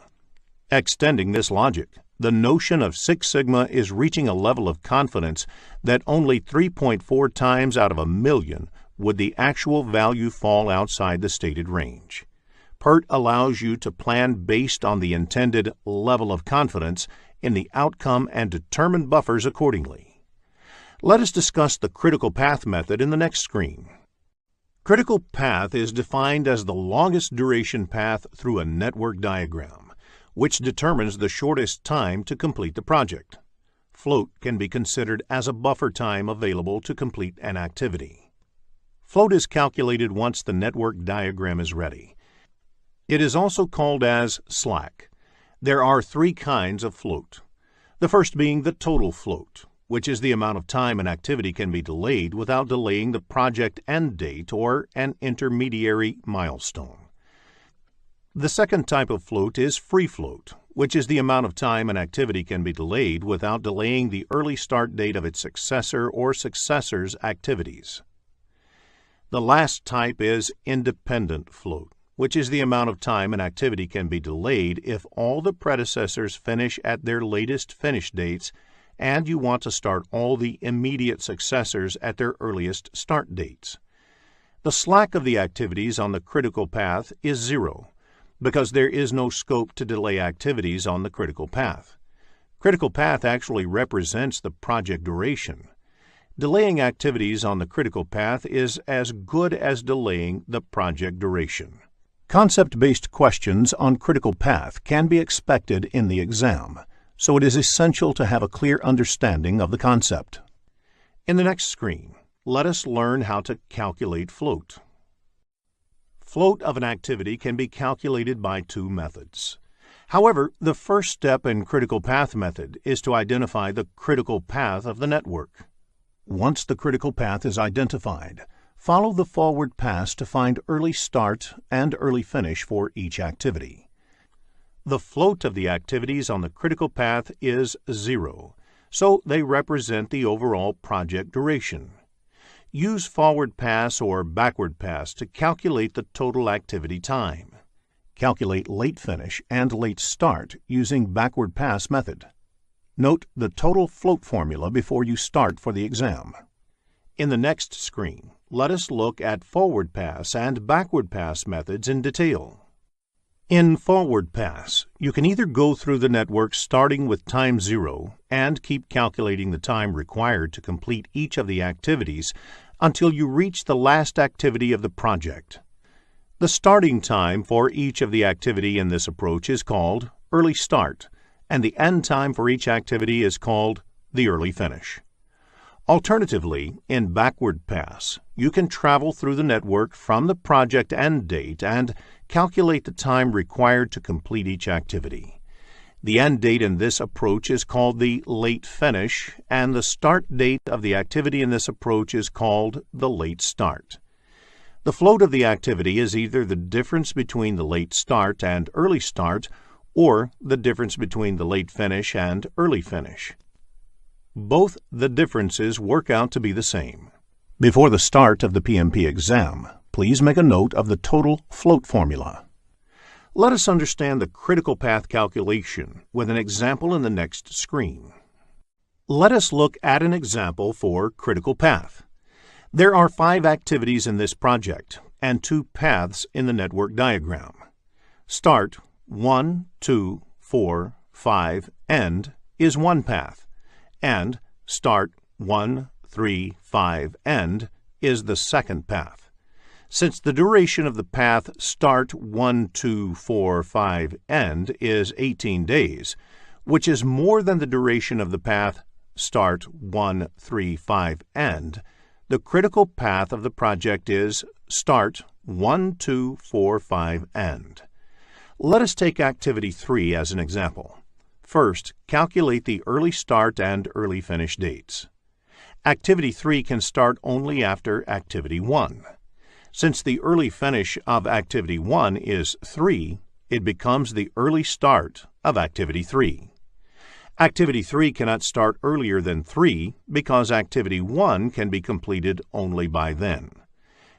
Extending this logic, the notion of Six Sigma is reaching a level of confidence that only 3.4 times out of a million would the actual value fall outside the stated range. PERT allows you to plan based on the intended level of confidence in the outcome and determine buffers accordingly. Let us discuss the critical path method in the next screen. Critical path is defined as the longest duration path through a network diagram, which determines the shortest time to complete the project. Float can be considered as a buffer time available to complete an activity. Float is calculated once the network diagram is ready. It is also called as slack. There are three kinds of float. The first being the total float, which is the amount of time an activity can be delayed without delaying the project end date or an intermediary milestone. The second type of float is free float, which is the amount of time an activity can be delayed without delaying the early start date of its successor or successors' activities. The last type is independent float, which is the amount of time an activity can be delayed if all the predecessors finish at their latest finish dates and you want to start all the immediate successors at their earliest start dates. The slack of the activities on the critical path is 0, because there is no scope to delay activities on the critical path. Critical path actually represents the project duration. Delaying activities on the critical path is as good as delaying the project duration. Concept-based questions on critical path can be expected in the exam, so it is essential to have a clear understanding of the concept. In the next screen, let us learn how to calculate float. Float of an activity can be calculated by two methods. However, the first step in critical path method is to identify the critical path of the network. Once the critical path is identified, follow the forward pass to find early start and early finish for each activity. The float of the activities on the critical path is 0, so they represent the overall project duration. Use forward pass or backward pass to calculate the total activity time. Calculate late finish and late start using backward pass method. Note the total float formula before you start for the exam. In the next screen, let us look at forward pass and backward pass methods in detail. In forward pass, you can either go through the network starting with time 0 and keep calculating the time required to complete each of the activities until you reach the last activity of the project. The starting time for each of the activity in this approach is called early start, and the end time for each activity is called the early finish. Alternatively, in backward pass, you can travel through the network from the project end date and calculate the time required to complete each activity. The end date in this approach is called the late finish, and the start date of the activity in this approach is called the late start. The float of the activity is either the difference between the late start and early start, or the difference between the late finish and early finish. Both the differences work out to be the same. Before the start of the PMP exam, please make a note of the total float formula. Let us understand the critical path calculation with an example in the next screen. Let us look at an example for critical path. There are 5 activities in this project and 2 paths in the network diagram. Start 1, 2, 4, 5, end is one path, and start 1, 3, 5, end is the second path. Since the duration of the path start 1, 2, 4, 5, end is 18 days, which is more than the duration of the path start 1, 3, 5, end, the critical path of the project is start 1, 2, 4, 5, end. Let us take activity 3 as an example. First, calculate the early start and early finish dates. Activity 3 can start only after Activity 1. Since the early finish of Activity 1 is 3, it becomes the early start of Activity 3. Activity 3 cannot start earlier than 3 because Activity 1 can be completed only by then.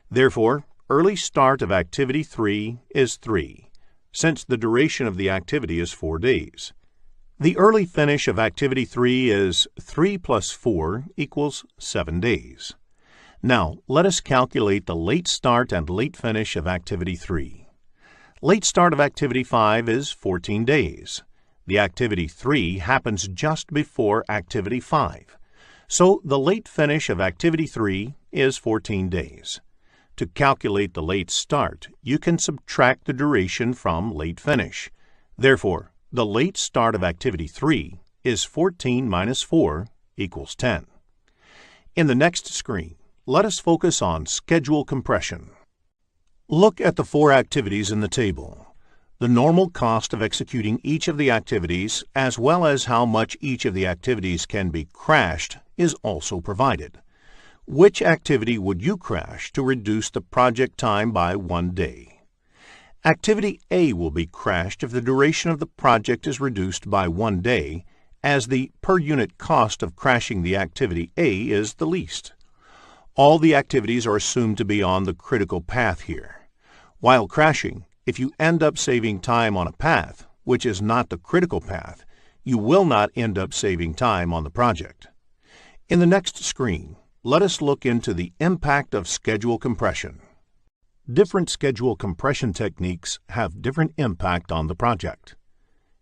Therefore, early start of Activity 3 is 3, since the duration of the activity is 4 days. The early finish of Activity 3 is 3 plus 4 equals 7 days. Now, let us calculate the late start and late finish of Activity 3. Late start of Activity 5 is 14 days. The Activity 3 happens just before Activity 5, so the late finish of Activity 3 is 14 days. To calculate the late start, you can subtract the duration from late finish. Therefore, the late start of Activity 3 is 14 minus 4 equals 10. In the next screen, let us focus on schedule compression. Look at the 4 activities in the table. The normal cost of executing each of the activities, as well as how much each of the activities can be crashed, is also provided. Which activity would you crash to reduce the project time by 1 day? Activity A will be crashed if the duration of the project is reduced by 1 day, as the per unit cost of crashing the activity A is the least. All the activities are assumed to be on the critical path here. While crashing, if you end up saving time on a path, which is not the critical path, you will not end up saving time on the project. In the next screen, let us look into the impact of schedule compression. Different schedule compression techniques have different impact on the project.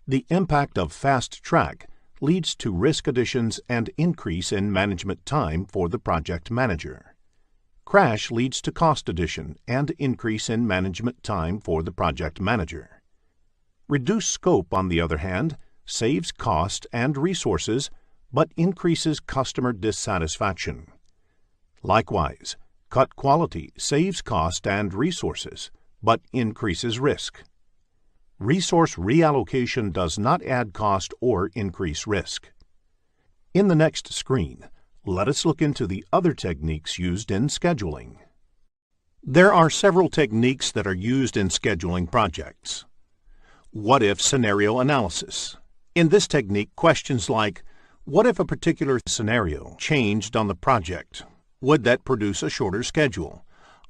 The impact of fast track leads to risk additions and increase in management time for the project manager. Crash leads to cost addition and increase in management time for the project manager. Reduced scope, on the other hand, saves cost and resources but increases customer dissatisfaction. Likewise, cut quality saves cost and resources but increases risk. Resource reallocation does not add cost or increase risk. In the next screen, let us look into the other techniques used in scheduling. There are several techniques that are used in scheduling projects. What-if scenario analysis. In this technique, questions like, what if a particular scenario changed on the project? Would that produce a shorter schedule?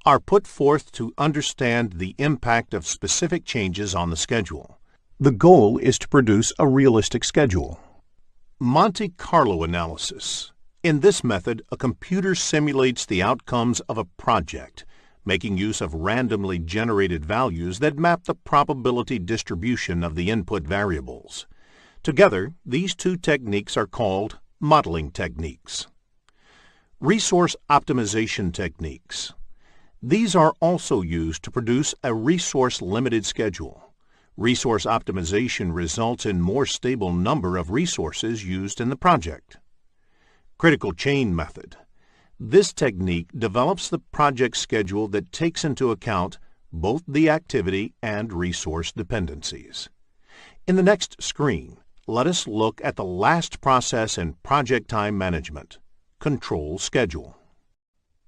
Are put forth to understand the impact of specific changes on the schedule. The goal is to produce a realistic schedule. Monte Carlo analysis. In this method, a computer simulates the outcomes of a project, making use of randomly generated values that map the probability distribution of the input variables. Together, these two techniques are called modeling techniques. Resource optimization techniques. These are also used to produce a resource-limited schedule. Resource optimization results in more stable number of resources used in the project. Critical chain method. This technique develops the project schedule that takes into account both the activity and resource dependencies. In the next screen, let us look at the last process in project time management, control schedule.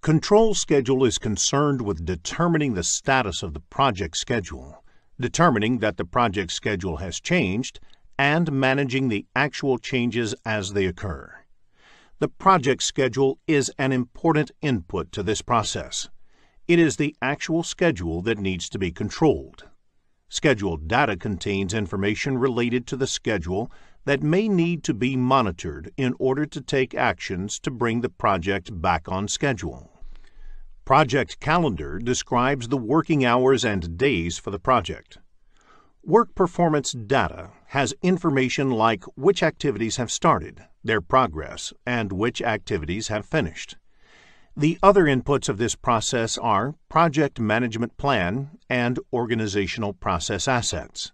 Control schedule is concerned with determining the status of the project schedule, determining that the project schedule has changed, and managing the actual changes as they occur. The project schedule is an important input to this process. It is the actual schedule that needs to be controlled. Schedule data contains information related to the schedule that may need to be monitored in order to take actions to bring the project back on schedule. Project calendar describes the working hours and days for the project. Work performance data has information like which activities have started, their progress, and which activities have finished. The other inputs of this process are project management plan and organizational process assets.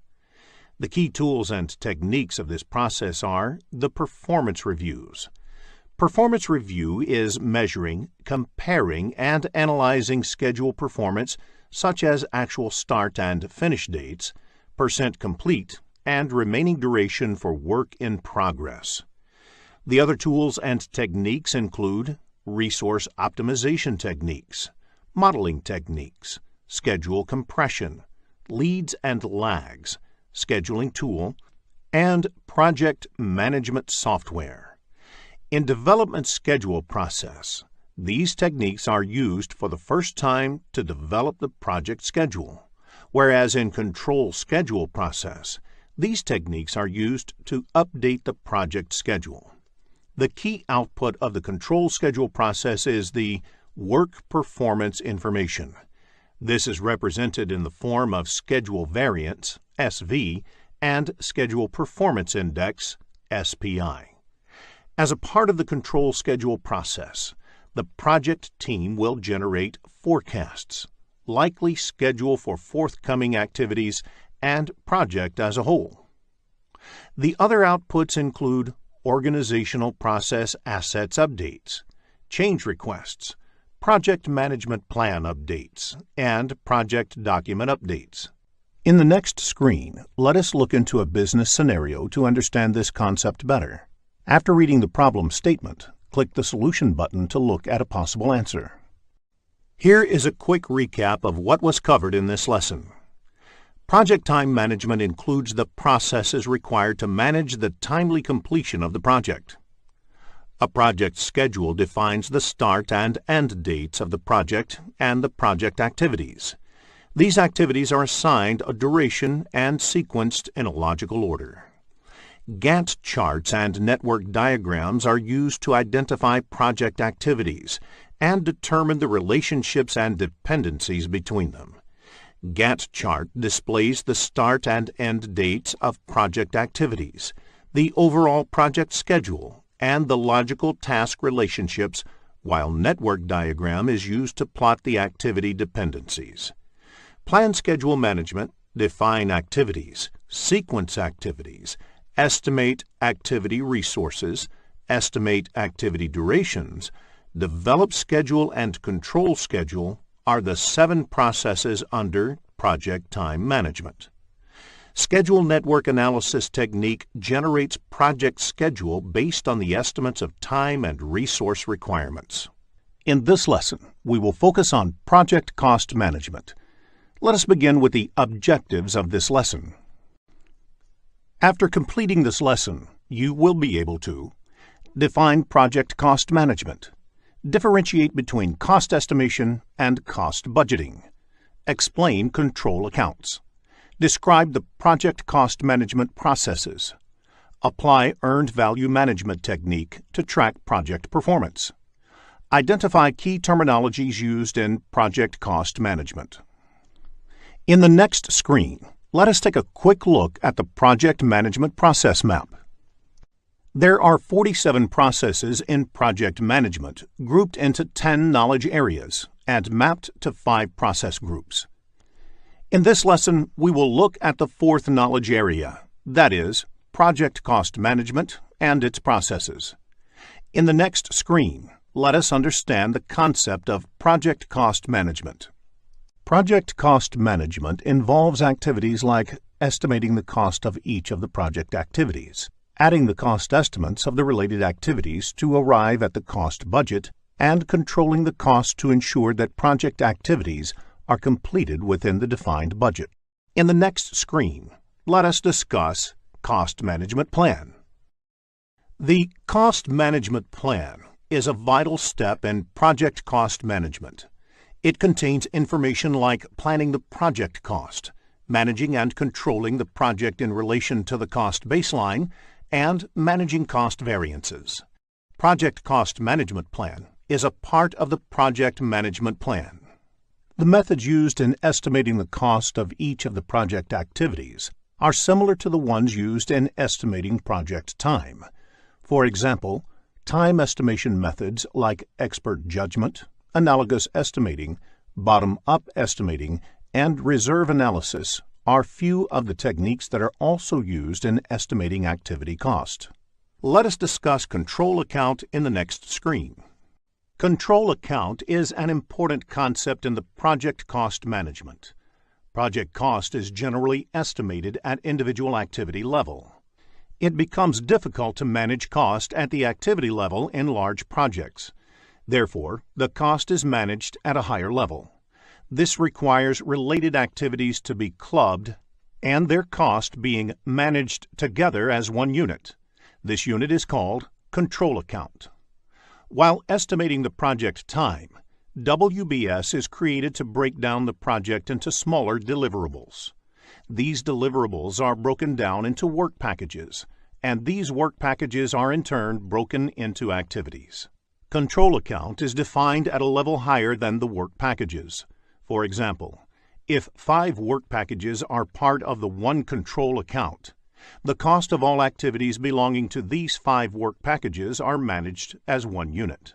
The key tools and techniques of this process are the performance reviews. Performance review is measuring, comparing, and analyzing schedule performance such as actual start and finish dates, percent complete, and remaining duration for work in progress. The other tools and techniques include resource optimization techniques, modeling techniques, schedule compression, leads and lags, scheduling tool, and project management software. In development schedule process, these techniques are used for the first time to develop the project schedule, whereas in control schedule process, these techniques are used to update the project schedule. The key output of the control schedule process is the work performance information. This is represented in the form of schedule variance, SV, and schedule performance index, SPI. As a part of the control schedule process, the project team will generate forecasts, likely schedule for forthcoming activities, and project as a whole. The other outputs include organizational process assets updates, change requests, project management plan updates, and project document updates. In the next screen, let us look into a business scenario to understand this concept better. After reading the problem statement, click the Solution button to look at a possible answer. Here is a quick recap of what was covered in this lesson. Project time management includes the processes required to manage the timely completion of the project. A project schedule defines the start and end dates of the project and the project activities. These activities are assigned a duration and sequenced in a logical order. Gantt charts and network diagrams are used to identify project activities and determine the relationships and dependencies between them. Gantt chart displays the start and end dates of project activities, the overall project schedule, and the logical task relationships, while network diagram is used to plot the activity dependencies. Plan schedule management define activities, sequence activities, estimate activity resources, estimate activity durations, develop schedule and control schedule are the 7 processes under project time management. Schedule network analysis technique generates project schedule based on the estimates of time and resource requirements. In this lesson, we will focus on project cost management. Let us begin with the objectives of this lesson. After completing this lesson, you will be able to define project cost management, differentiate between cost estimation and cost budgeting, explain control accounts, describe the project cost management processes, apply earned value management technique to track project performance, identify key terminologies used in project cost management. In the next screen, let us take a quick look at the project management process map. There are 47 processes in project management grouped into 10 knowledge areas and mapped to 5 process groups. In this lesson, we will look at the 4th knowledge area, that is, project cost management and its processes. In the next screen, let us understand the concept of project cost management. Project cost management involves activities like estimating the cost of each of the project activities, adding the cost estimates of the related activities to arrive at the cost budget, and controlling the cost to ensure that project activities are completed within the defined budget. In the next screen, let us discuss Cost Management Plan. The Cost Management Plan is a vital step in project cost management. It contains information like planning the project cost, managing and controlling the project in relation to the cost baseline, and managing cost variances. Project Cost Management Plan is a part of the Project Management Plan. The methods used in estimating the cost of each of the project activities are similar to the ones used in estimating project time. For example, time estimation methods like expert judgment, analogous estimating, bottom-up estimating, and reserve analysis are few of the techniques that are also used in estimating activity cost. Let us discuss control account in the next screen. Control account is an important concept in the project cost management. Project cost is generally estimated at individual activity level. it becomes difficult to manage cost at the activity level in large projects. Therefore, the cost is managed at a higher level. This requires related activities to be clubbed and their cost being managed together as one unit. This unit is called control account. While estimating the project time, WBS is created to break down the project into smaller deliverables. These deliverables are broken down into work packages, and these work packages are in turn broken into activities. Control account is defined at a level higher than the work packages. For example, if 5 work packages are part of the one control account, the cost of all activities belonging to these 5 work packages are managed as one unit.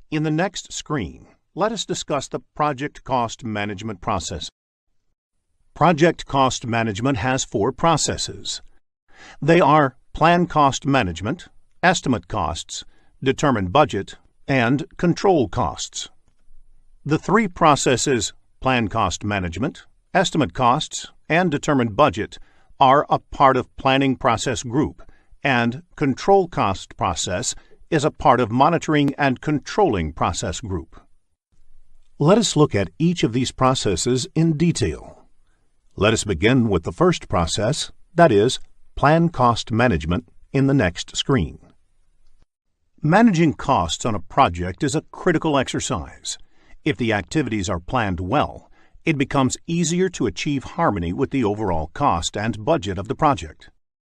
In the next screen, let us discuss the project cost management process. Project cost management has 4 processes. They are plan cost management, estimate costs, determine budget, and control costs. The 3 processes, plan cost management, estimate costs, and determine budget, are a part of planning process group, and control cost process is a part of monitoring and controlling process group. Let us look at each of these processes in detail. Let us begin with the first process, that is, plan cost management, in the next screen. Managing costs on a project is a critical exercise. If the activities are planned well, it becomes easier to achieve harmony with the overall cost and budget of the project.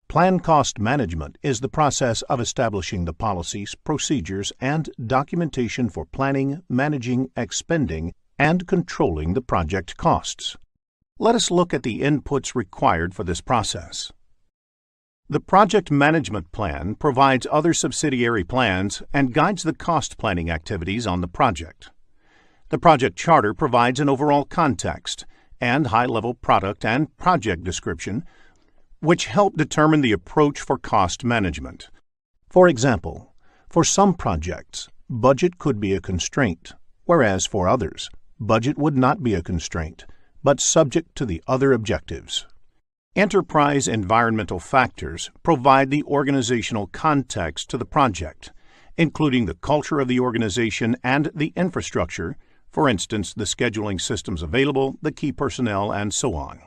Plan cost management is the process of establishing the policies, procedures, and documentation for planning, managing, expending, and controlling the project costs. Let us look at the inputs required for this process. The Project Management Plan provides other subsidiary plans and guides the cost planning activities on the project. The Project Charter provides an overall context and high-level product and project description, which help determine the approach for cost management. For example, for some projects, budget could be a constraint, whereas for others, budget would not be a constraint, but subject to the other objectives. Enterprise environmental factors provide the organizational context to the project, including the culture of the organization and the infrastructure, for instance, the scheduling systems available, the key personnel, and so on.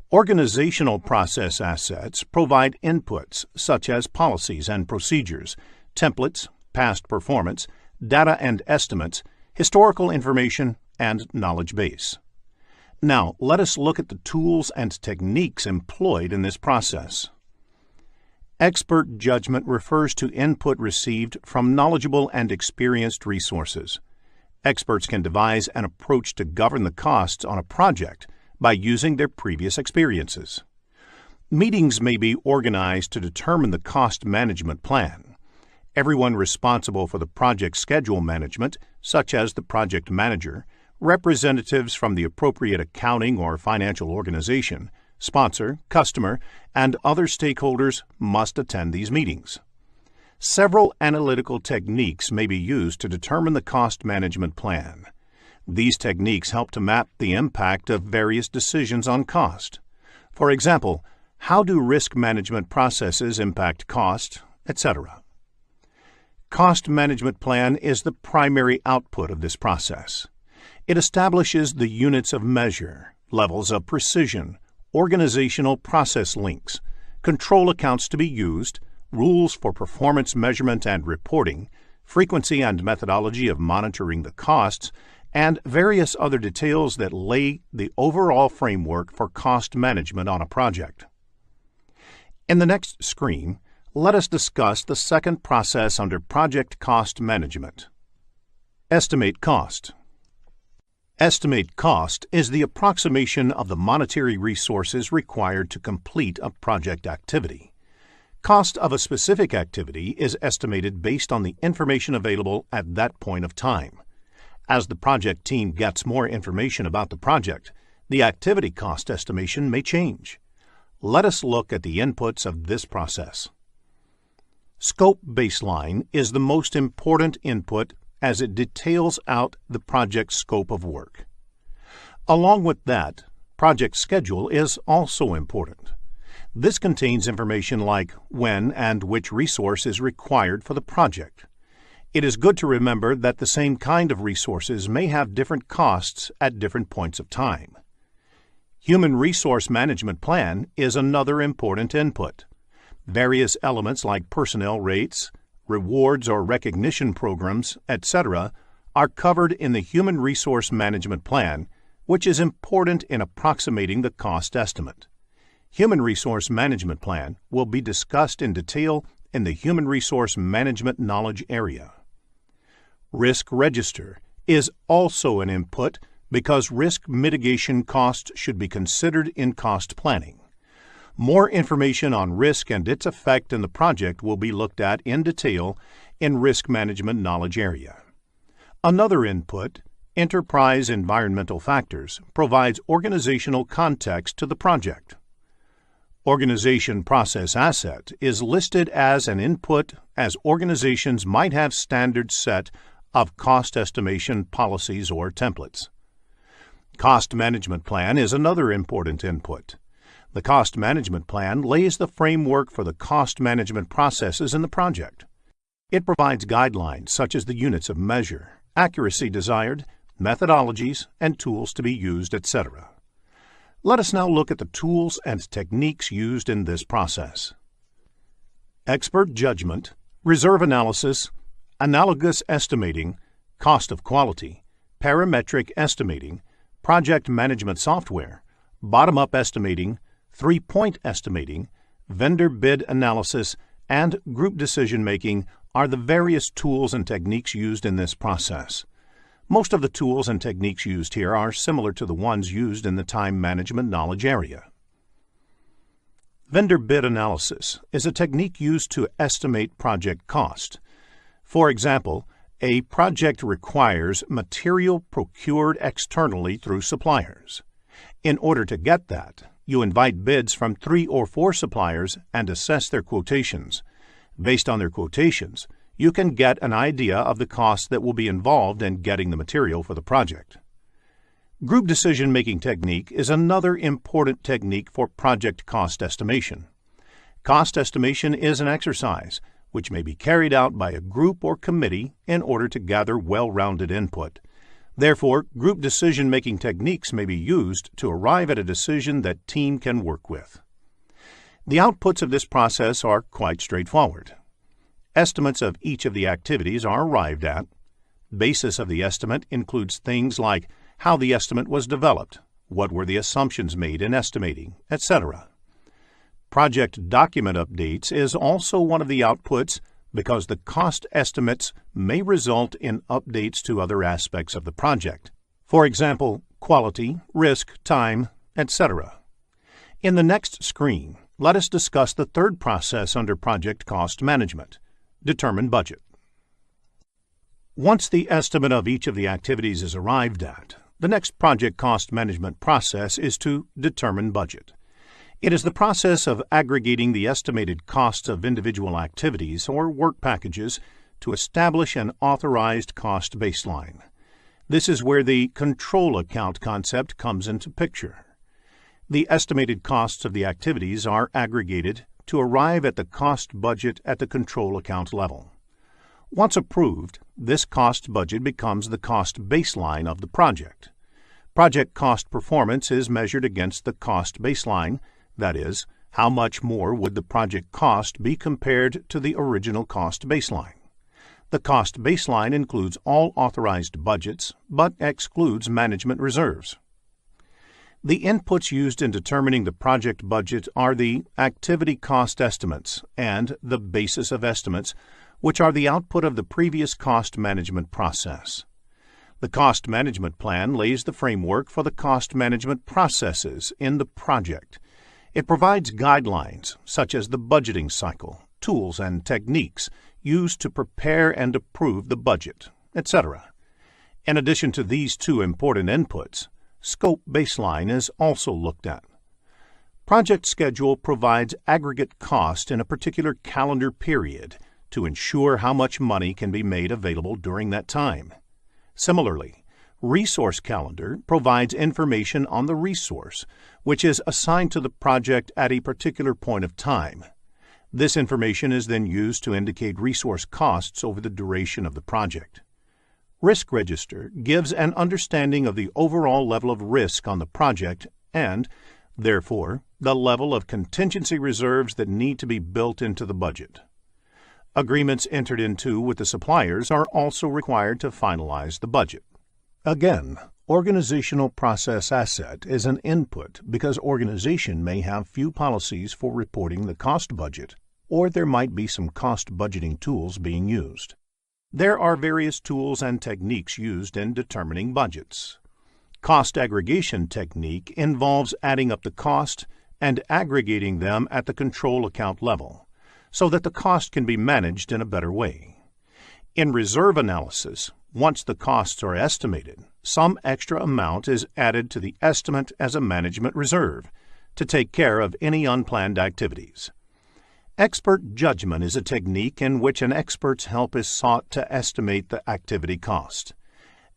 Organizational process assets provide inputs such as policies and procedures, templates, past performance, data and estimates, historical information, and knowledge base. Now, let us look at the tools and techniques employed in this process. Expert judgment refers to input received from knowledgeable and experienced resources. Experts can devise an approach to govern the costs on a project by using their previous experiences. Meetings may be organized to determine the cost management plan. Everyone responsible for the project schedule management, such as the project manager, representatives from the appropriate accounting or financial organization, sponsor, customer, and other stakeholders must attend these meetings. Several analytical techniques may be used to determine the cost management plan. These techniques help to map the impact of various decisions on cost. For example, how do risk management processes impact cost, etc. Cost management plan is the primary output of this process. It establishes the units of measure, levels of precision, organizational process links, control accounts to be used, rules for performance measurement and reporting, frequency and methodology of monitoring the costs, and various other details that lay the overall framework for cost management on a project. In the next screen, let us discuss the second process under project cost management. Estimate cost. Estimate cost is the approximation of the monetary resources required to complete a project activity. Cost of a specific activity is estimated based on the information available at that point of time. As the project team gets more information about the project, the activity cost estimation may change. Let us look at the inputs of this process. Scope baseline is the most important input as it details out the project scope of work. Along with that, project schedule is also important. This contains information like when and which resource is required for the project. It is good to remember that the same kind of resources may have different costs at different points of time. Human Resource Management Plan is another important input. Various elements like personnel rates, rewards or recognition programs, etc., are covered in the Human Resource Management Plan, which is important in approximating the cost estimate. Human Resource Management Plan will be discussed in detail in the Human Resource Management Knowledge area. Risk Register is also an input because risk mitigation costs should be considered in cost planning. More information on risk and its effect in the project will be looked at in detail in Risk Management Knowledge area. Another input, Enterprise Environmental Factors, provides organizational context to the project. Organization Process Asset is listed as an input as organizations might have standards set of cost estimation policies or templates. Cost Management Plan is another important input. The Cost Management Plan lays the framework for the cost management processes in the project. It provides guidelines such as the units of measure, accuracy desired, methodologies, and tools to be used, etc. Let us now look at the tools and techniques used in this process. Expert judgment, reserve analysis, analogous estimating, cost of quality, parametric estimating, project management software, bottom-up estimating, three-point estimating, vendor bid analysis, and group decision-making are the various tools and techniques used in this process. Most of the tools and techniques used here are similar to the ones used in the time management knowledge area. Vendor bid analysis is a technique used to estimate project cost. For example, a project requires material procured externally through suppliers. In order to get that, you invite bids from 3 or 4 suppliers and assess their quotations. Based on their quotations, you can get an idea of the costs that will be involved in getting the material for the project. Group decision-making technique is another important technique for project cost estimation. Cost estimation is an exercise which may be carried out by a group or committee in order to gather well-rounded input. Therefore, group decision-making techniques may be used to arrive at a decision that team can work with. The outputs of this process are quite straightforward. Estimates of each of the activities are arrived at. Basis of the estimate includes things like how the estimate was developed, what were the assumptions made in estimating, etc. Project document updates is also one of the outputs because the cost estimates may result in updates to other aspects of the project. For example, quality, risk, time, etc. In the next screen, let us discuss the third process under project cost management, determine budget. Once the estimate of each of the activities is arrived at, the next project cost management process is to determine budget. It is the process of aggregating the estimated costs of individual activities or work packages to establish an authorized cost baseline. This is where the control account concept comes into picture. The estimated costs of the activities are aggregated to arrive at the cost budget at the control account level. Once approved, this cost budget becomes the cost baseline of the project. Project cost performance is measured against the cost baseline. That is, how much more would the project cost be compared to the original cost baseline? The cost baseline includes all authorized budgets, but excludes management reserves. The inputs used in determining the project budget are the activity cost estimates and the basis of estimates, which are the output of the previous cost management process. The cost management plan lays the framework for the cost management processes in the project. It provides guidelines such as the budgeting cycle, tools and techniques used to prepare and approve the budget, etc. In addition to these two important inputs, scope baseline is also looked at. Project schedule provides aggregate cost in a particular calendar period to ensure how much money can be made available during that time. Similarly, Resource Calendar provides information on the resource, which is assigned to the project at a particular point of time. This information is then used to indicate resource costs over the duration of the project. Risk Register gives an understanding of the overall level of risk on the project and, therefore, the level of contingency reserves that need to be built into the budget. Agreements entered into with the suppliers are also required to finalize the budget. Again, Organizational Process Asset is an input because organization may have few policies for reporting the cost budget, or there might be some cost budgeting tools being used. There are various tools and techniques used in determining budgets. Cost aggregation technique involves adding up the cost and aggregating them at the control account level, so that the cost can be managed in a better way. In reserve analysis, once the costs are estimated, some extra amount is added to the estimate as a management reserve to take care of any unplanned activities. Expert judgment is a technique in which an expert's help is sought to estimate the activity cost.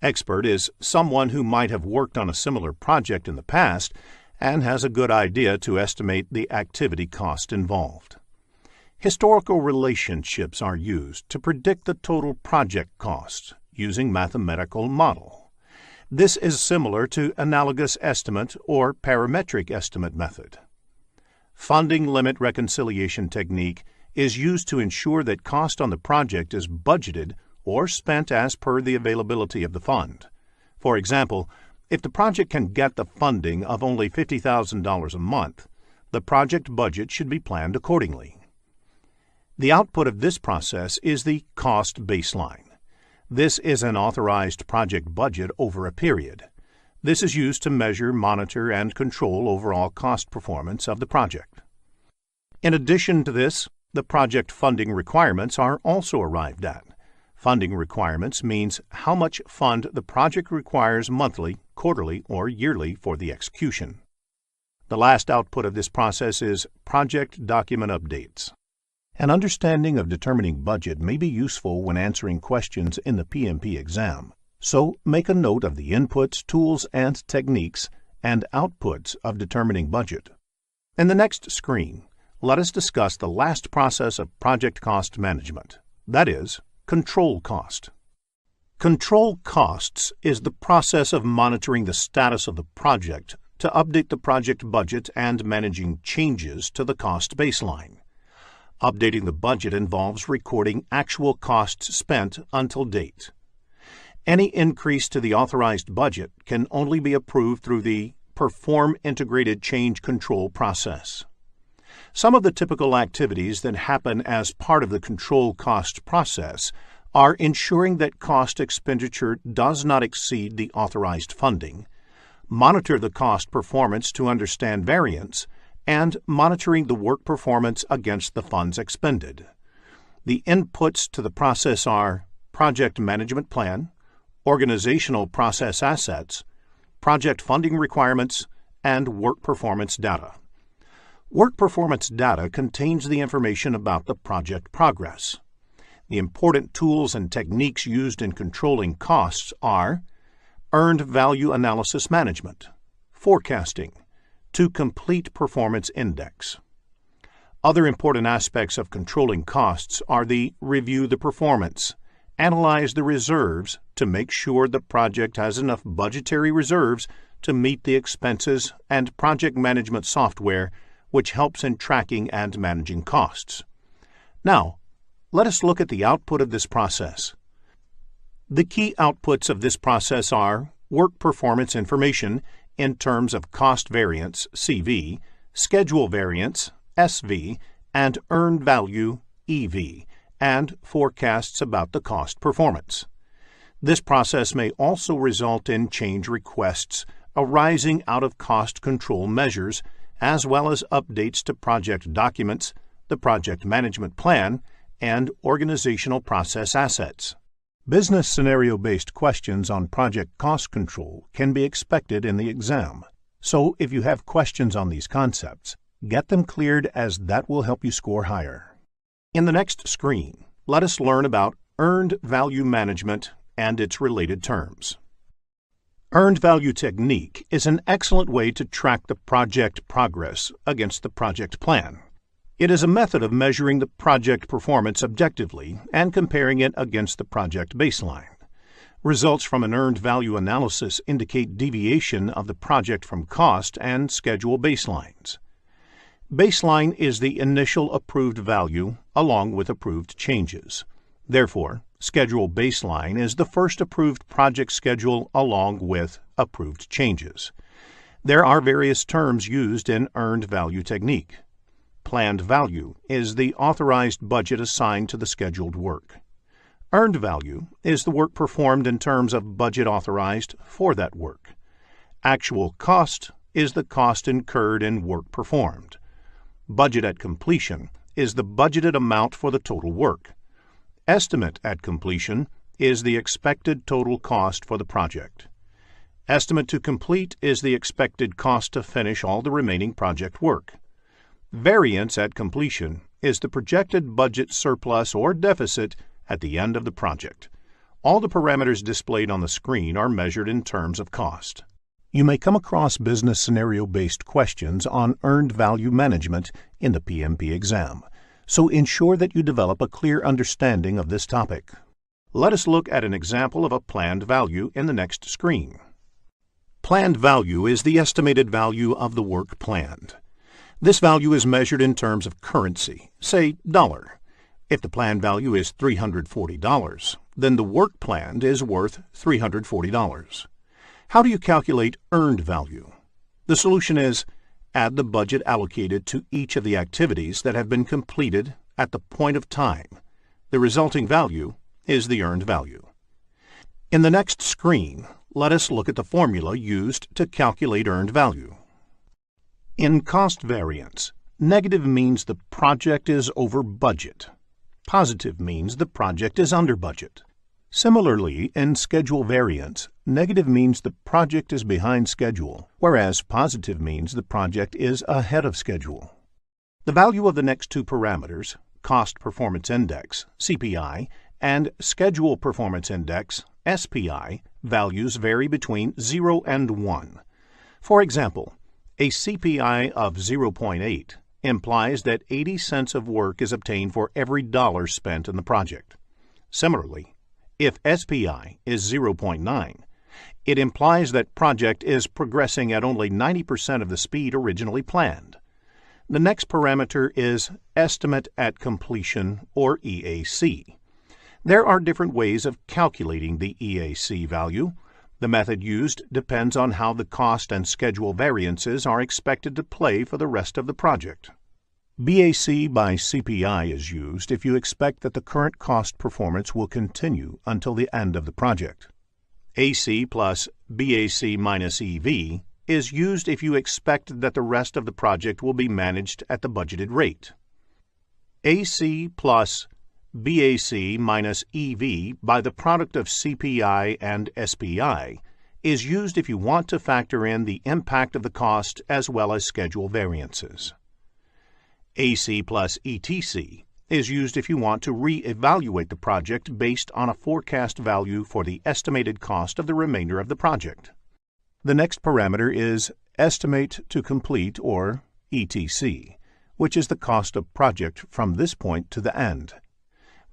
Expert is someone who might have worked on a similar project in the past and has a good idea to estimate the activity cost involved. Historical relationships are used to predict the total project cost using mathematical model. This is similar to analogous estimate or parametric estimate method. Funding limit reconciliation technique is used to ensure that cost on the project is budgeted or spent as per the availability of the fund. For example, if the project can get the funding of only $50,000 a month, the project budget should be planned accordingly. The output of this process is the cost baseline. This is an authorized project budget over a period. This is used to measure, monitor, and control overall cost performance of the project. In addition to this, the project funding requirements are also arrived at. Funding requirements means how much fund the project requires monthly, quarterly, or yearly for the execution. The last output of this process is project document updates. An understanding of determining budget may be useful when answering questions in the PMP exam, so make a note of the inputs, tools, and techniques and outputs of determining budget. In the next screen, let us discuss the last process of project cost management, that is, control cost. Control costs is the process of monitoring the status of the project to update the project budget and managing changes to the cost baseline. Updating the budget involves recording actual costs spent until date. Any increase to the authorized budget can only be approved through the Perform Integrated Change Control process. Some of the typical activities that happen as part of the control cost process are ensuring that cost expenditure does not exceed the authorized funding, monitor the cost performance to understand variance, and monitoring the work performance against the funds expended. The inputs to the process are project management plan, organizational process assets, project funding requirements, and work performance data. Work performance data contains the information about the project progress. The important tools and techniques used in controlling costs are Earned Value Analysis Management, Forecasting, to Complete Performance Index. Other important aspects of controlling costs are the Review the Performance, Analyze the Reserves to make sure the project has enough budgetary reserves to meet the expenses, and Project Management Software, which helps in tracking and managing costs. Now, let us look at the output of this process. The key outputs of this process are work performance information in terms of cost variance, CV, schedule variance, SV, and earned value, EV, and forecasts about the cost performance. This process may also result in change requests arising out of cost control measures, as well as updates to project documents, the project management plan, and organizational process assets. Business scenario-based questions on project cost control can be expected in the exam, so if you have questions on these concepts, get them cleared as that will help you score higher. In the next screen, let us learn about Earned Value Management and its related terms. Earned value technique is an excellent way to track the project progress against the project plan. It is a method of measuring the project performance objectively and comparing it against the project baseline. Results from an earned value analysis indicate deviation of the project from cost and schedule baselines. Baseline is the initial approved value along with approved changes. Therefore, schedule baseline is the first approved project schedule along with approved changes. There are various terms used in earned value technique. Planned value is the authorized budget assigned to the scheduled work. Earned value is the work performed in terms of budget authorized for that work. Actual cost is the cost incurred in work performed. Budget at completion is the budgeted amount for the total work. Estimate at completion is the expected total cost for the project. Estimate to complete is the expected cost to finish all the remaining project work. Variance at completion is the projected budget surplus or deficit at the end of the project. All the parameters displayed on the screen are measured in terms of cost. You may come across business scenario-based questions on earned value management in the PMP exam, so ensure that you develop a clear understanding of this topic. Let us look at an example of a planned value in the next screen. Planned value is the estimated value of the work planned. This value is measured in terms of currency, say dollar. If the planned value is $340, then the work planned is worth $340. How do you calculate earned value? The solution is add the budget allocated to each of the activities that have been completed at the point of time. The resulting value is the earned value. In the next screen, let us look at the formula used to calculate earned value. In cost variance, negative means the project is over budget. Positive means the project is under budget. Similarly, in schedule variance, negative means the project is behind schedule, whereas positive means the project is ahead of schedule. The value of the next two parameters, Cost Performance Index, CPI, and Schedule Performance Index, SPI, values vary between 0 and 1. For example, a CPI of 0.8 implies that 80 cents of work is obtained for every dollar spent in the project. Similarly, if SPI is 0.9, it implies that project is progressing at only 90% of the speed originally planned. The next parameter is Estimate at Completion, or EAC. There are different ways of calculating the EAC value. The method used depends on how the cost and schedule variances are expected to play for the rest of the project. BAC by CPI is used if you expect that the current cost performance will continue until the end of the project. AC plus BAC minus EV is used if you expect that the rest of the project will be managed at the budgeted rate. AC plus BAC minus EV by the product of CPI and SPI is used if you want to factor in the impact of the cost as well as schedule variances. AC plus ETC is used if you want to re-evaluate the project based on a forecast value for the estimated cost of the remainder of the project. The next parameter is Estimate to Complete, or ETC, which is the cost of project from this point to the end.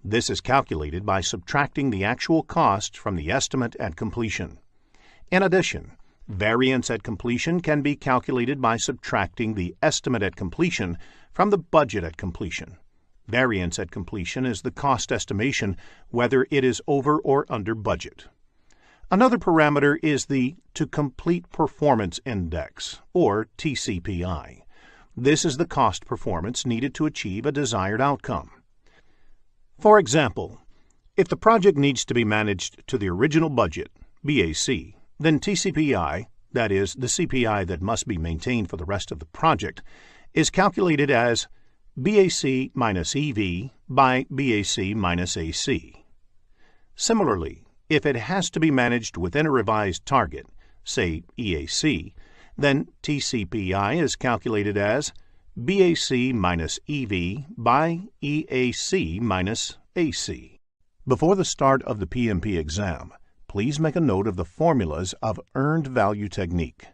This is calculated by subtracting the actual cost from the estimate at completion. In addition, variance at completion can be calculated by subtracting the estimate at completion from the budget at completion. Variance at completion is the cost estimation whether it is over or under budget. Another parameter is the To Complete Performance Index, or TCPI. This is the cost performance needed to achieve a desired outcome. For example, if the project needs to be managed to the original budget, BAC, then TCPI, that is, the CPI that must be maintained for the rest of the project, is calculated as BAC minus EV by BAC minus AC. Similarly, if it has to be managed within a revised target, say EAC, then TCPI is calculated as BAC minus EV by EAC minus AC. Before the start of the PMP exam, please make a note of the formulas of earned value technique.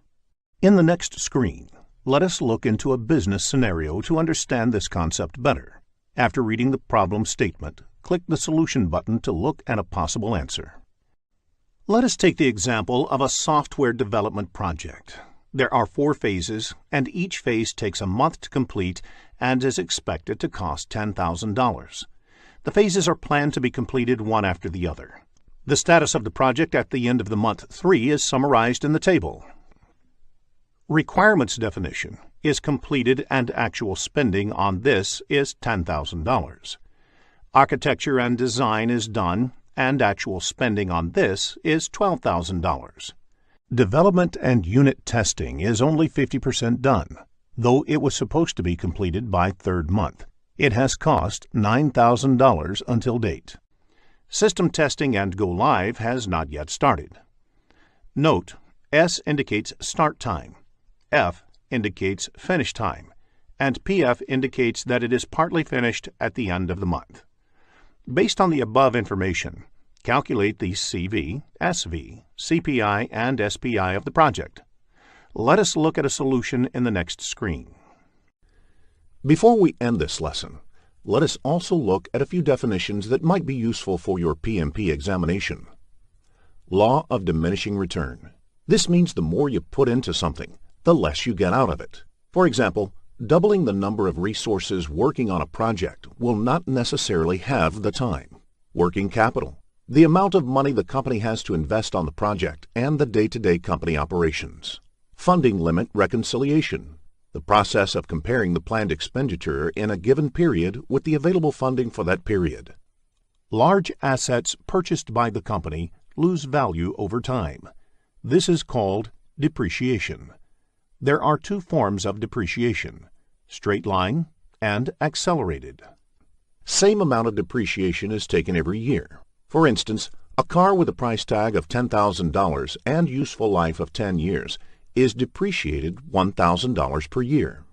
In the next screen, let us look into a business scenario to understand this concept better. After reading the problem statement, click the Solution button to look at a possible answer. Let us take the example of a software development project. There are 4 phases, and each phase takes a month to complete and is expected to cost $10,000. The phases are planned to be completed one after the other. The status of the project at the end of the month 3 is summarized in the table. Requirements definition is completed and actual spending on this is $10,000. Architecture and design is done and actual spending on this is $12,000. Development and unit testing is only 50% done, though it was supposed to be completed by 3rd month. It has cost $9,000 until date. System testing and go live has not yet started. Note, S indicates start time, F indicates finish time, and PF indicates that it is partly finished at the end of the month. Based on the above information, calculate the CV, SV, CPI, and SPI of the project. Let us look at a solution in the next screen. Before we end this lesson, let us also look at a few definitions that might be useful for your PMP examination. Law of diminishing return. This means the more you put into something, the less you get out of it. For example, doubling the number of resources working on a project will not necessarily have the time. Working capital. The amount of money the company has to invest on the project and the day-to-day company operations. Funding limit reconciliation. The process of comparing the planned expenditure in a given period with the available funding for that period. Large assets purchased by the company lose value over time. This is called depreciation. There are 2 forms of depreciation, straight line and accelerated. Same amount of depreciation is taken every year. For instance, a car with a price tag of $10,000 and useful life of 10 years is depreciated $1,000 per year.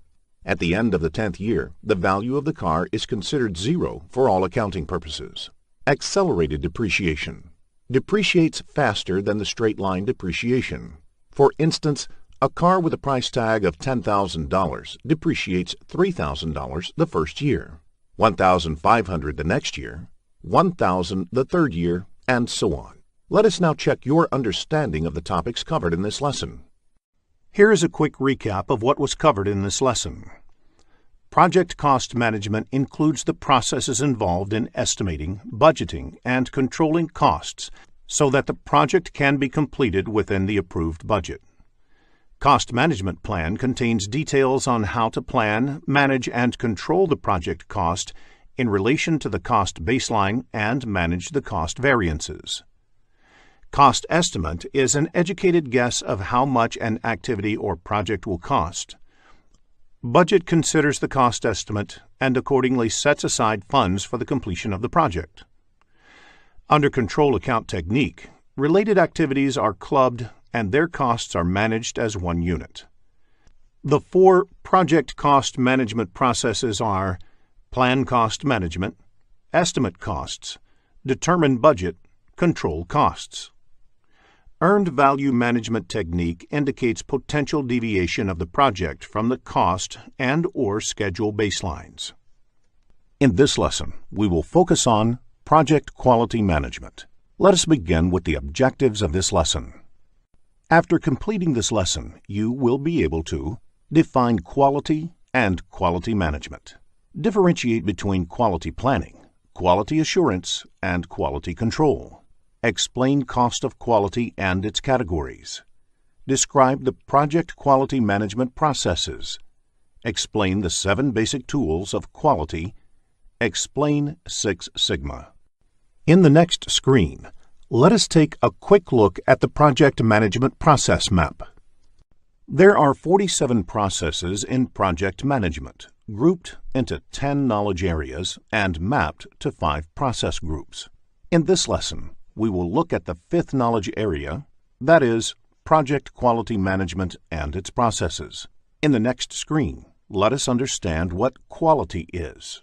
At the end of the 10th year, the value of the car is considered 0 for all accounting purposes. Accelerated depreciation depreciates faster than the straight line depreciation. For instance, a car with a price tag of $10,000 depreciates $3,000 the first year, $1,500 the next year, $1,000 the 3rd year, and so on. Let us now check your understanding of the topics covered in this lesson. Here is a quick recap of what was covered in this lesson. Project cost management includes the processes involved in estimating, budgeting, and controlling costs so that the project can be completed within the approved budget. Cost management plan contains details on how to plan, manage, and control the project cost in relation to the cost baseline and manage the cost variances. Cost estimate is an educated guess of how much an activity or project will cost. Budget considers the cost estimate and accordingly sets aside funds for the completion of the project. Under control account technique, related activities are clubbed and their costs are managed as one unit. The 4 project cost management processes are plan cost management, estimate costs, determine budget, control costs. Earned value management technique indicates potential deviation of the project from the cost and/or schedule baselines. In this lesson, we will focus on project quality management. Let us begin with the objectives of this lesson. After completing this lesson, you will be able to define quality and quality management, differentiate between quality planning, quality assurance, and quality control, explain cost of quality and its categories, describe the project quality management processes, explain the 7 basic tools of quality, explain 6 Sigma. In the next screen, let us take a quick look at the project management process map. There are 47 processes in project management, grouped into 10 knowledge areas and mapped to 5 process groups. In this lesson, we will look at the 5th knowledge area, that is, project quality management and its processes. In the next screen, let us understand what quality is.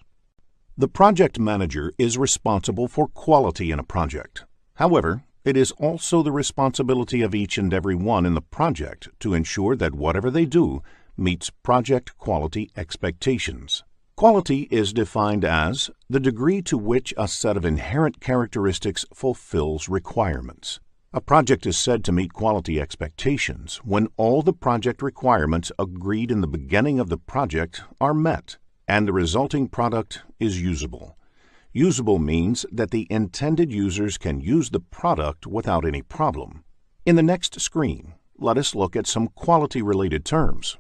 The project manager is responsible for quality in a project. However, it is also the responsibility of each and every one in the project to ensure that whatever they do meets project quality expectations. Quality is defined as the degree to which a set of inherent characteristics fulfills requirements. A project is said to meet quality expectations when all the project requirements agreed in the beginning of the project are met and the resulting product is usable. Usable means that the intended users can use the product without any problem. In the next screen, let us look at some quality-related terms.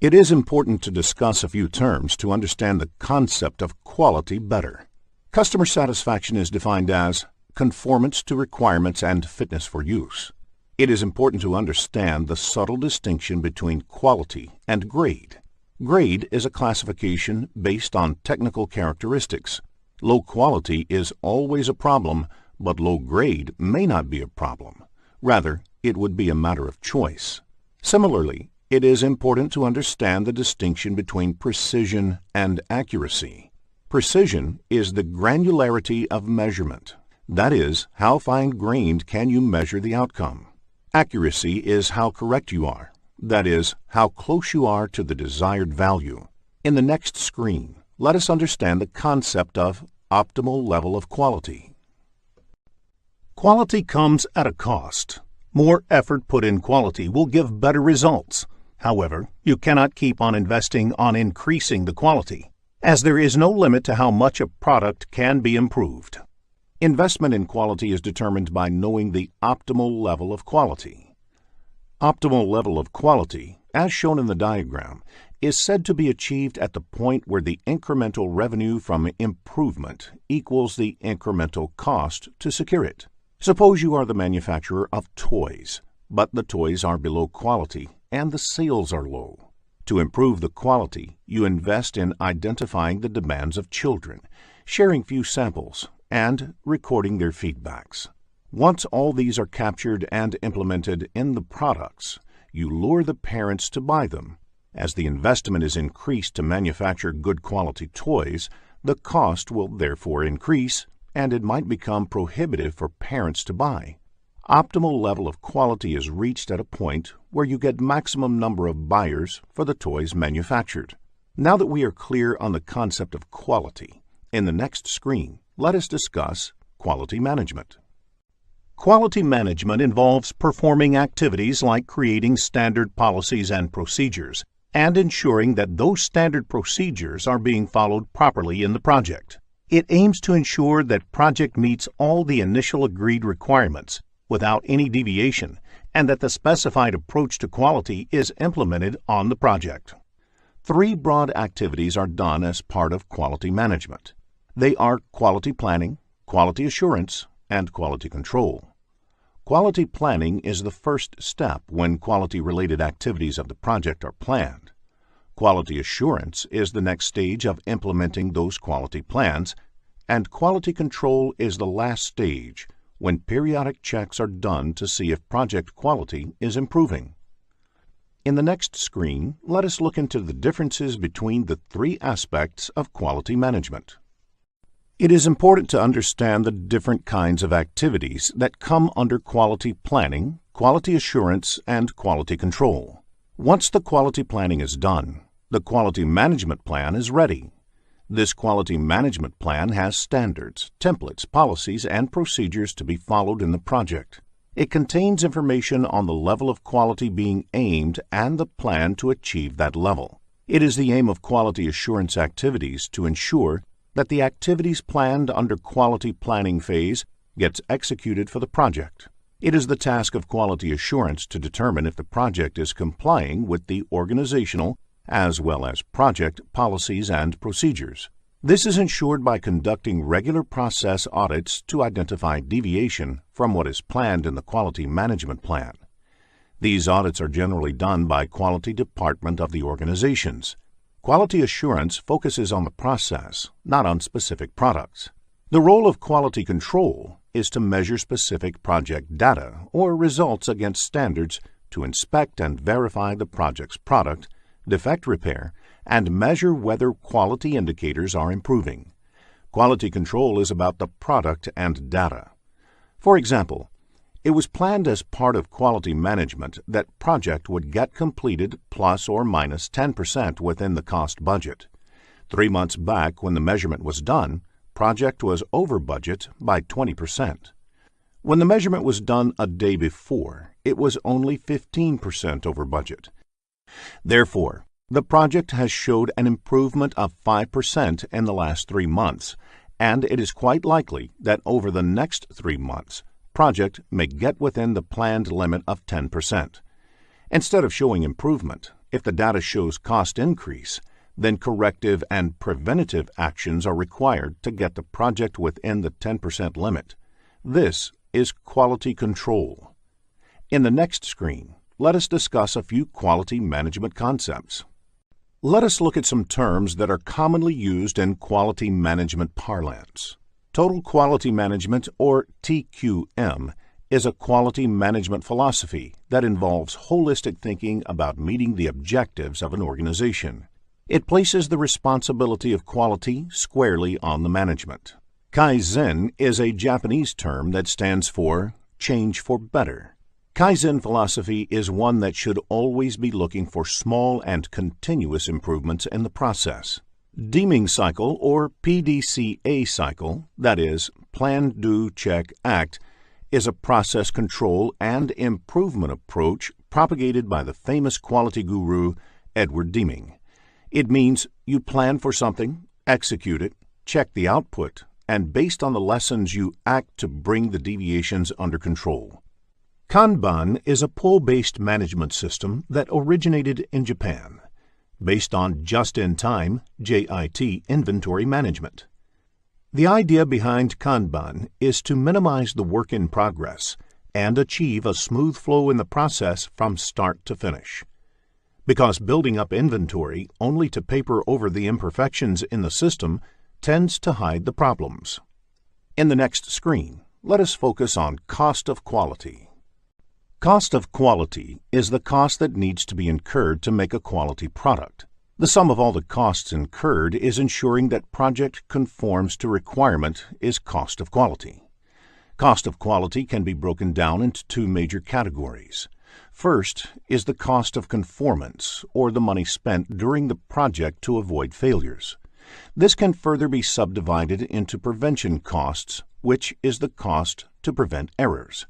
It is important to discuss a few terms to understand the concept of quality better. Customer satisfaction is defined as conformance to requirements and fitness for use. It is important to understand the subtle distinction between quality and grade. Grade is a classification based on technical characteristics. Low quality is always a problem, but low grade may not be a problem. Rather, it would be a matter of choice. Similarly, it is important to understand the distinction between precision and accuracy. Precision is the granularity of measurement. That is, how fine-grained can you measure the outcome. Accuracy is how correct you are. That is, how close you are to the desired value. In the next screen, let us understand the concept of optimal level of quality. Quality comes at a cost. More effort put in quality will give better results. However, you cannot keep on investing on increasing the quality, as there is no limit to how much a product can be improved. Investment in quality is determined by knowing the optimal level of quality. Optimal level of quality, as shown in the diagram, is said to be achieved at the point where the incremental revenue from improvement equals the incremental cost to secure it. Suppose you are the manufacturer of toys, but the toys are below quality and the sales are low. To improve the quality, you invest in identifying the demands of children, sharing few samples, and recording their feedbacks. Once all these are captured and implemented in the products, you lure the parents to buy them. As the investment is increased to manufacture good quality toys, the cost will therefore increase, and it might become prohibitive for parents to buy. Optimal level of quality is reached at a point where you get maximum number of buyers for the toys manufactured. Now that we are clear on the concept of quality, in the next screen, let us discuss quality management. Quality management involves performing activities like creating standard policies and procedures, and ensuring that those standard procedures are being followed properly in the project. It aims to ensure that project meets all the initial agreed requirements without any deviation, and that the specified approach to quality is implemented on the project. 3 broad activities are done as part of quality management. They are quality planning, quality assurance, and quality control. Quality planning is the first step when quality-related activities of the project are planned. Quality assurance is the next stage of implementing those quality plans, and quality control is the last stage when periodic checks are done to see if project quality is improving. In the next screen, let us look into the differences between the 3 aspects of quality management. It is important to understand the different kinds of activities that come under quality planning, quality assurance, and quality control. Once the quality planning is done, the quality management plan is ready. This quality management plan has standards, templates, policies, and procedures to be followed in the project. It contains information on the level of quality being aimed and the plan to achieve that level. It is the aim of quality assurance activities to ensure that the activities planned under quality planning phase gets executed for the project. It is the task of quality assurance to determine if the project is complying with the organizational as well as project policies and procedures. This is ensured by conducting regular process audits to identify deviation from what is planned in the quality management plan. These audits are generally done by quality department of the organizations. Quality assurance focuses on the process, not on specific products. The role of quality control is to measure specific project data or results against standards to inspect and verify the project's product, defect repair, and measure whether quality indicators are improving. Quality control is about the product and data. For example, It was planned as part of quality management that project would get completed plus or minus 10% within the cost budget. 3 months back, when the measurement was done, project was over budget by 20%. When the measurement was done a day before, it was only 15% over budget. Therefore, the project has showed an improvement of 5% in the last 3 months, and it is quite likely that over the next 3 months, project may get within the planned limit of 10%. Instead of showing improvement, if the data shows cost increase, then corrective and preventative actions are required to get the project within the 10% limit. This is quality control. In the next screen, let us discuss a few quality management concepts. Let us look at some terms that are commonly used in quality management parlance. Total Quality Management, or TQM, is a quality management philosophy that involves holistic thinking about meeting the objectives of an organization. It places the responsibility of quality squarely on the management. Kaizen is a Japanese term that stands for change for better. Kaizen philosophy is one that should always be looking for small and continuous improvements in the process. Deeming cycle, or PDCA cycle, that is, plan, do, check, act, is a process control and improvement approach propagated by the famous quality guru Edward Deming. It means you plan for something, execute it, check the output, and based on the lessons you act to bring the deviations under control. Kanban is a pull-based management system that originated in Japan, based on just-in-time (JIT) inventory management. The idea behind Kanban is to minimize the work in progress and achieve a smooth flow in the process from start to finish. Because building up inventory only to paper over the imperfections in the system tends to hide the problems. In the next screen, let us focus on cost of quality. Cost of quality is the cost that needs to be incurred to make a quality product. The sum of all the costs incurred is ensuring that project conforms to requirement is cost of quality. Cost of quality can be broken down into 2 major categories. First is the cost of conformance, or the money spent during the project to avoid failures. This can further be subdivided into prevention costs, which is the cost to prevent errors,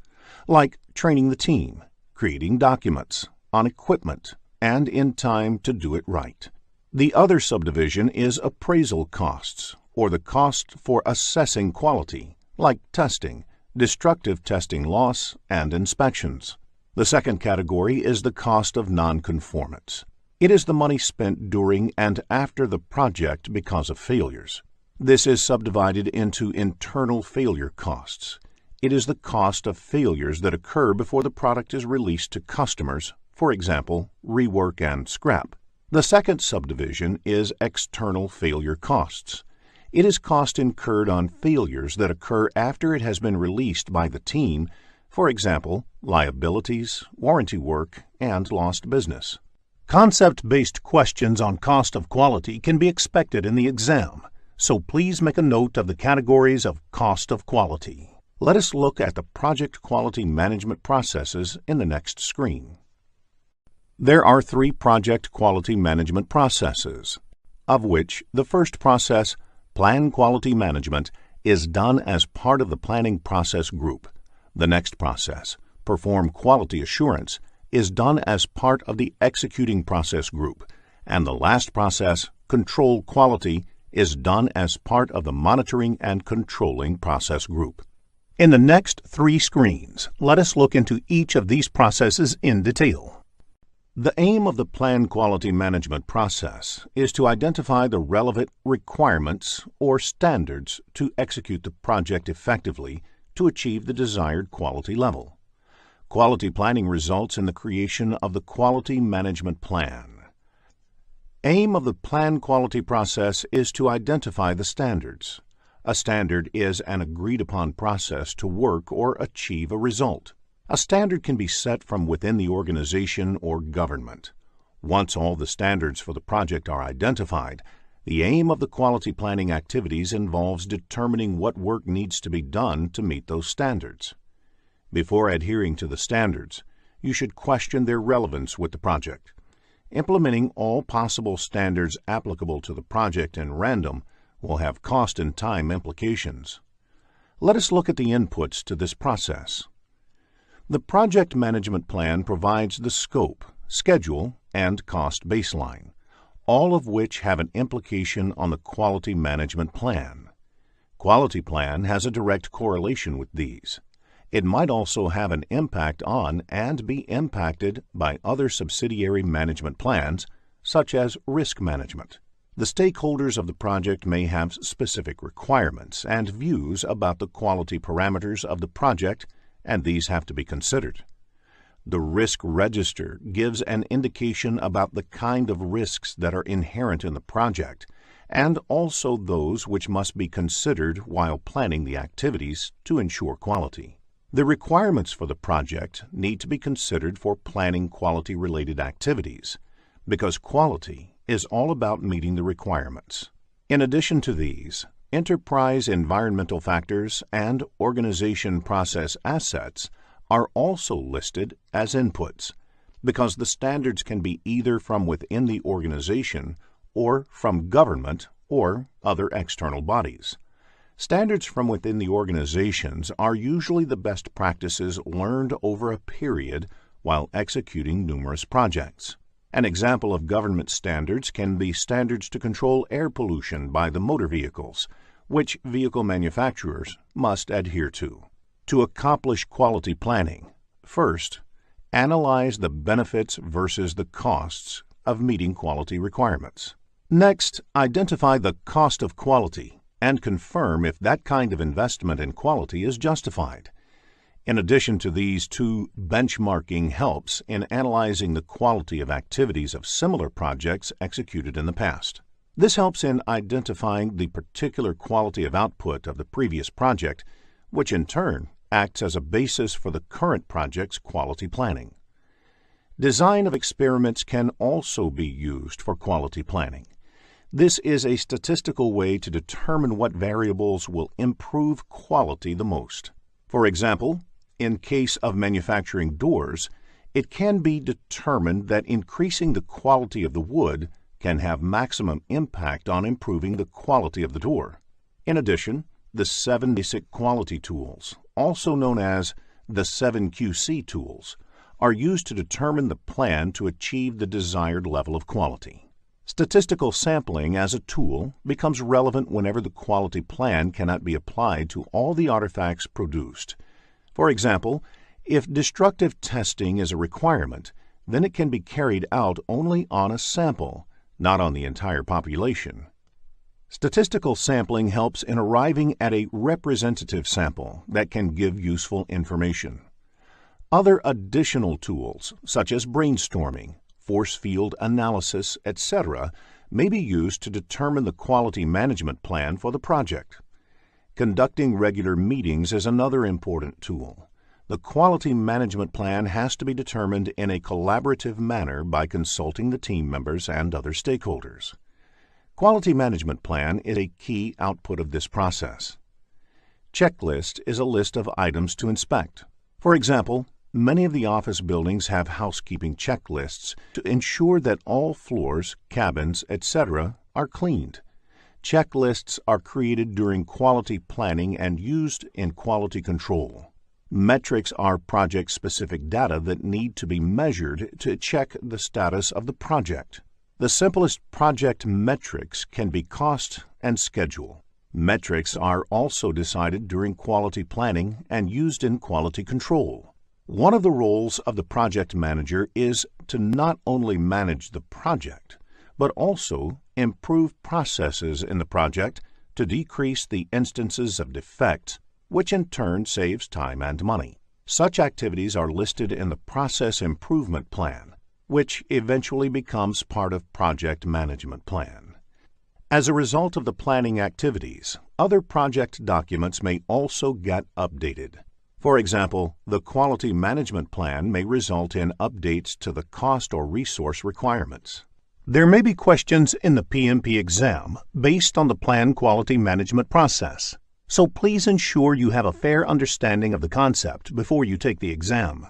like training the team, creating documents, on equipment, and in time to do it right. The other subdivision is appraisal costs, or the cost for assessing quality, like testing, destructive testing loss, and inspections. The second category is the cost of nonconformance. It is the money spent during and after the project because of failures. This is subdivided into internal failure costs. It is the cost of failures that occur before the product is released to customers, for example, rework and scrap. The second subdivision is external failure costs. It is cost incurred on failures that occur after it has been released by the team, for example, liabilities, warranty work, and lost business. Concept-based questions on cost of quality can be expected in the exam, so please make a note of the categories of cost of quality. Let us look at the project quality management processes in the next screen. There are 3 project quality management processes, of which the first process, Plan Quality Management, is done as part of the planning process group. The next process, Perform Quality Assurance, is done as part of the executing process group, and the last process, Control Quality, is done as part of the monitoring and controlling process group. In the next 3 screens, let us look into each of these processes in detail. The aim of the Plan Quality Management process is to identify the relevant requirements or standards to execute the project effectively to achieve the desired quality level. Quality planning results in the creation of the Quality Management Plan. Aim of the Plan Quality process is to identify the standards. A standard is an agreed-upon process to work or achieve a result. A standard can be set from within the organization or government. Once all the standards for the project are identified, the aim of the quality planning activities involves determining what work needs to be done to meet those standards. Before adhering to the standards, you should question their relevance with the project. Implementing all possible standards applicable to the project in random will have cost and time implications. Let us look at the inputs to this process. The project management plan provides the scope, schedule, and cost baseline, all of which have an implication on the quality management plan. Quality plan has a direct correlation with these. It might also have an impact on and be impacted by other subsidiary management plans, such as risk management. The stakeholders of the project may have specific requirements and views about the quality parameters of the project, and these have to be considered. The risk register gives an indication about the kind of risks that are inherent in the project, and also those which must be considered while planning the activities to ensure quality. The requirements for the project need to be considered for planning quality-related activities, because quality is all about meeting the requirements. In addition to these, enterprise environmental factors and organization process assets are also listed as inputs, because the standards can be either from within the organization or from government or other external bodies. Standards from within the organizations are usually the best practices learned over a period while executing numerous projects. An example of government standards can be standards to control air pollution by the motor vehicles, which vehicle manufacturers must adhere to. To accomplish quality planning, first, analyze the benefits versus the costs of meeting quality requirements. Next, identify the cost of quality and confirm if that kind of investment in quality is justified. In addition to these two, benchmarking helps in analyzing the quality of activities of similar projects executed in the past. This helps in identifying the particular quality of output of the previous project, which in turn acts as a basis for the current project's quality planning. Design of experiments can also be used for quality planning. This is a statistical way to determine what variables will improve quality the most. For example, in case of manufacturing doors, it can be determined that increasing the quality of the wood can have maximum impact on improving the quality of the door. In addition, the 7 basic quality tools, also known as the 7 QC tools, are used to determine the plan to achieve the desired level of quality. Statistical sampling as a tool becomes relevant whenever the quality plan cannot be applied to all the artifacts produced. For example, if destructive testing is a requirement, then it can be carried out only on a sample, not on the entire population. Statistical sampling helps in arriving at a representative sample that can give useful information. Other additional tools, such as brainstorming, force field analysis, etc., may be used to determine the quality management plan for the project. Conducting regular meetings is another important tool. The quality management plan has to be determined in a collaborative manner by consulting the team members and other stakeholders. Quality management plan is a key output of this process. Checklist is a list of items to inspect. For example, many of the office buildings have housekeeping checklists to ensure that all floors, cabins, etc. are cleaned. Checklists are created during quality planning and used in quality control. Metrics are project-specific data that need to be measured to check the status of the project. The simplest project metrics can be cost and schedule. Metrics are also decided during quality planning and used in quality control. One of the roles of the project manager is to not only manage the project, but also improve processes in the project to decrease the instances of defects, which in turn saves time and money. Such activities are listed in the Process Improvement Plan, which eventually becomes part of Project Management Plan. As a result of the planning activities, other project documents may also get updated. For example, the Quality Management Plan may result in updates to the cost or resource requirements. There may be questions in the PMP exam based on the Plan Quality Management process. So please ensure you have a fair understanding of the concept before you take the exam.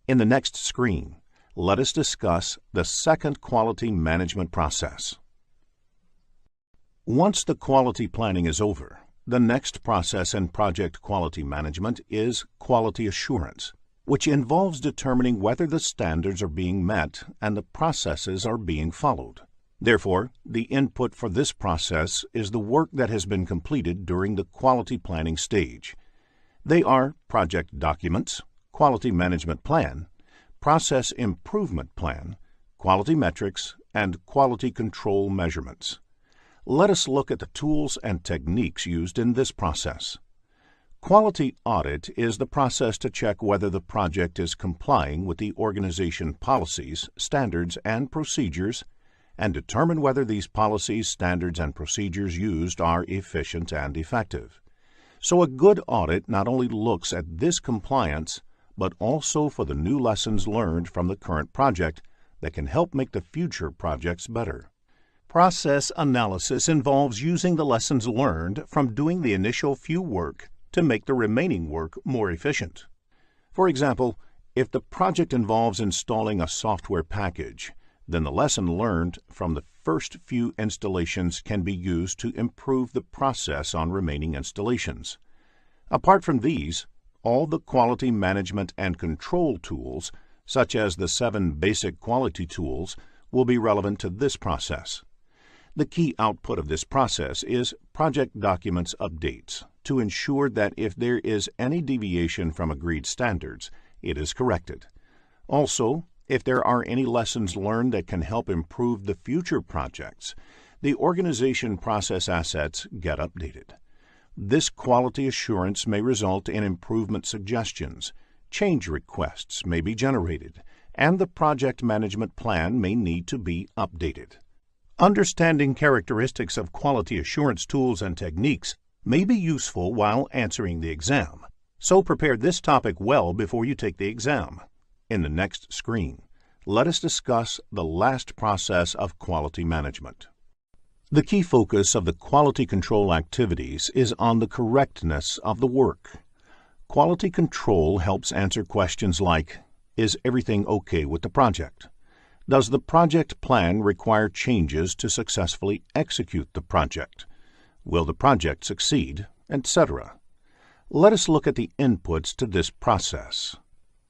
In the next screen, let us discuss the second quality management process. Once the quality planning is over, the next process in project quality management is quality assurance, which involves determining whether the standards are being met and the processes are being followed. Therefore, the input for this process is the work that has been completed during the quality planning stage. They are project documents, quality management plan, process improvement plan, quality metrics, and quality control measurements. Let us look at the tools and techniques used in this process. Quality audit is the process to check whether the project is complying with the organization policies, standards, and procedures, and determine whether these policies, standards, and procedures used are efficient and effective. So a good audit not only looks at this compliance, but also for the new lessons learned from the current project that can help make the future projects better. Process analysis involves using the lessons learned from doing the initial few work to make the remaining work more efficient. For example, if the project involves installing a software package, then the lesson learned from the first few installations can be used to improve the process on remaining installations. Apart from these, all the quality management and control tools, such as the 7 basic quality tools, will be relevant to this process. The key output of this process is project documents updates to ensure that if there is any deviation from agreed standards, it is corrected. Also, if there are any lessons learned that can help improve the future projects, the organization process assets get updated. This quality assurance may result in improvement suggestions, change requests may be generated, and the project management plan may need to be updated. Understanding characteristics of quality assurance tools and techniques may be useful while answering the exam, so prepare this topic well before you take the exam. In the next screen, let us discuss the last process of quality management. The key focus of the quality control activities is on the correctness of the work. Quality control helps answer questions like, is everything okay with the project? Does the project plan require changes to successfully execute the project? Will the project succeed, etc.? Let us look at the inputs to this process.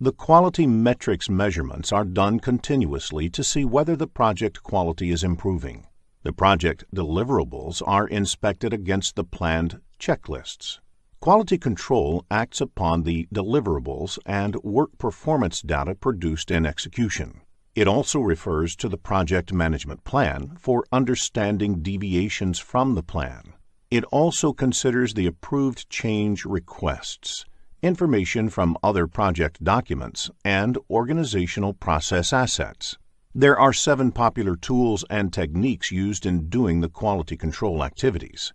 The quality metrics measurements are done continuously to see whether the project quality is improving. The project deliverables are inspected against the planned checklists. Quality control acts upon the deliverables and work performance data produced in execution. It also refers to the project management plan for understanding deviations from the plan. It also considers the approved change requests, information from other project documents, and organizational process assets. There are 7 popular tools and techniques used in doing the quality control activities.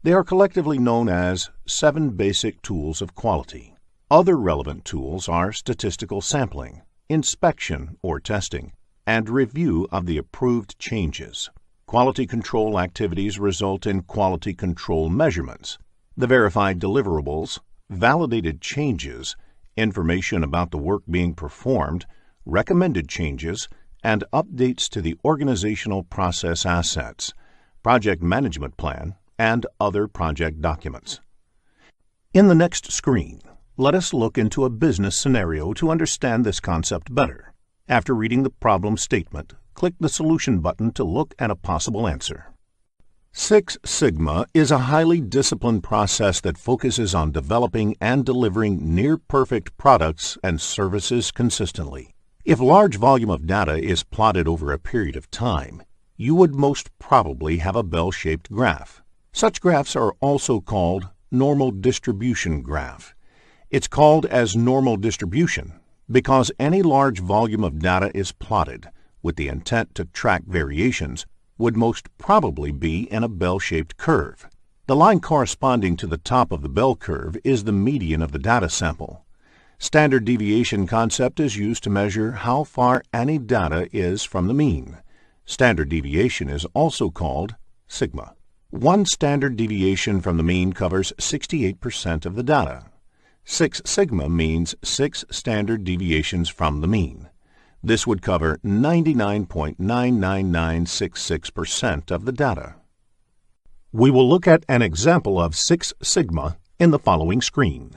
They are collectively known as 7 basic tools of quality. Other relevant tools are statistical sampling, inspection or testing, and review of the approved changes. Quality control activities result in quality control measurements, the verified deliverables, validated changes, information about the work being performed, recommended changes, and updates to the organizational process assets, project management plan, and other project documents. In the next screen, let us look into a business scenario to understand this concept better. After reading the problem statement, click the Solution button to look at a possible answer. Six Sigma is a highly disciplined process that focuses on developing and delivering near-perfect products and services consistently. If large volume of data is plotted over a period of time, you would most probably have a bell-shaped graph. Such graphs are also called normal distribution graph. It's called as normal distribution because any large volume of data is plotted with the intent to track variations would most probably be in a bell-shaped curve. The line corresponding to the top of the bell curve is the median of the data sample. Standard deviation concept is used to measure how far any data is from the mean. Standard deviation is also called sigma. One standard deviation from the mean covers 68% of the data. 6 sigma means 6 standard deviations from the mean. This would cover 99.99966% of the data. We will look at an example of 6 sigma in the following screen.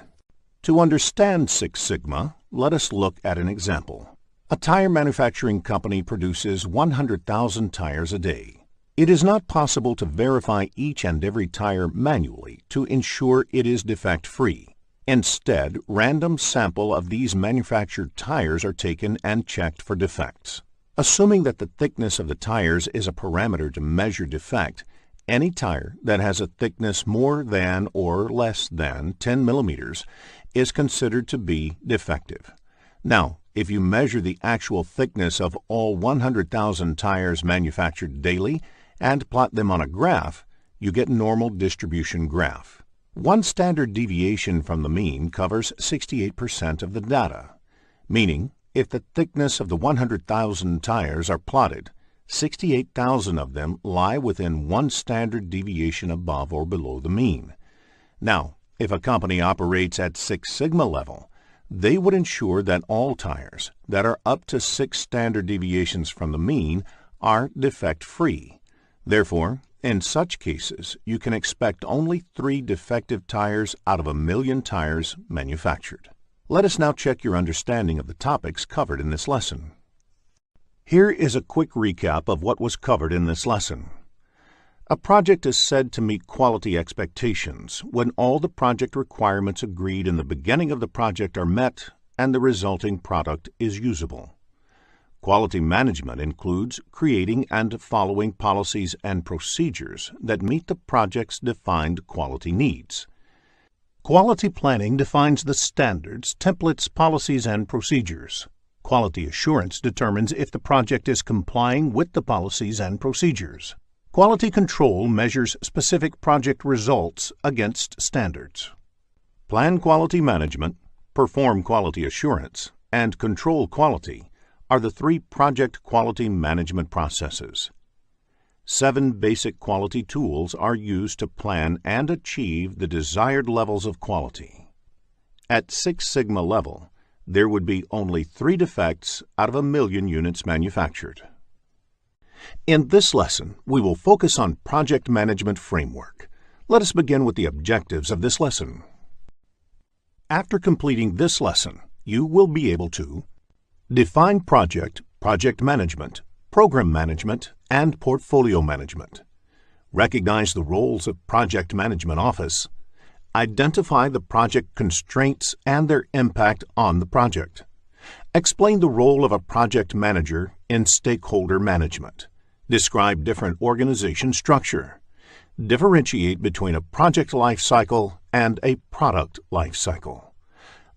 To understand 6 sigma, let us look at an example. A tire manufacturing company produces 100,000 tires a day. It is not possible to verify each and every tire manually to ensure it is defect-free. Instead, random sample of these manufactured tires are taken and checked for defects. Assuming that the thickness of the tires is a parameter to measure defect, any tire that has a thickness more than or less than 10 millimeters is considered to be defective. Now, if you measure the actual thickness of all 100,000 tires manufactured daily and plot them on a graph, you get normal distribution graph. One standard deviation from the mean covers 68% of the data, meaning if the thickness of the 100,000 tires are plotted, 68,000 of them lie within one standard deviation above or below the mean. Now, if a company operates at 6 sigma level, they would ensure that all tires that are up to 6 standard deviations from the mean are defect-free. Therefore, in such cases, you can expect only 3 defective tires out of 1,000,000 tires manufactured. Let us now check your understanding of the topics covered in this lesson. Here is a quick recap of what was covered in this lesson. A project is said to meet quality expectations when all the project requirements agreed in the beginning of the project are met and the resulting product is usable. Quality management includes creating and following policies and procedures that meet the project's defined quality needs. Quality planning defines the standards, templates, policies, and procedures. Quality assurance determines if the project is complying with the policies and procedures. Quality control measures specific project results against standards. Plan quality management, perform quality assurance, and control quality are the 3 project quality management processes. 7 basic quality tools are used to plan and achieve the desired levels of quality. At 6 sigma level, there would be only 3 defects out of 1,000,000 units manufactured. In this lesson, we will focus on project management framework. Let us begin with the objectives of this lesson. After completing this lesson, you will be able to define project, project management, program management, and portfolio management. Recognize the roles of project management office. Identify the project constraints and their impact on the project. Explain the role of a project manager in stakeholder management. Describe different organization structure. Differentiate between a project life cycle and a product life cycle.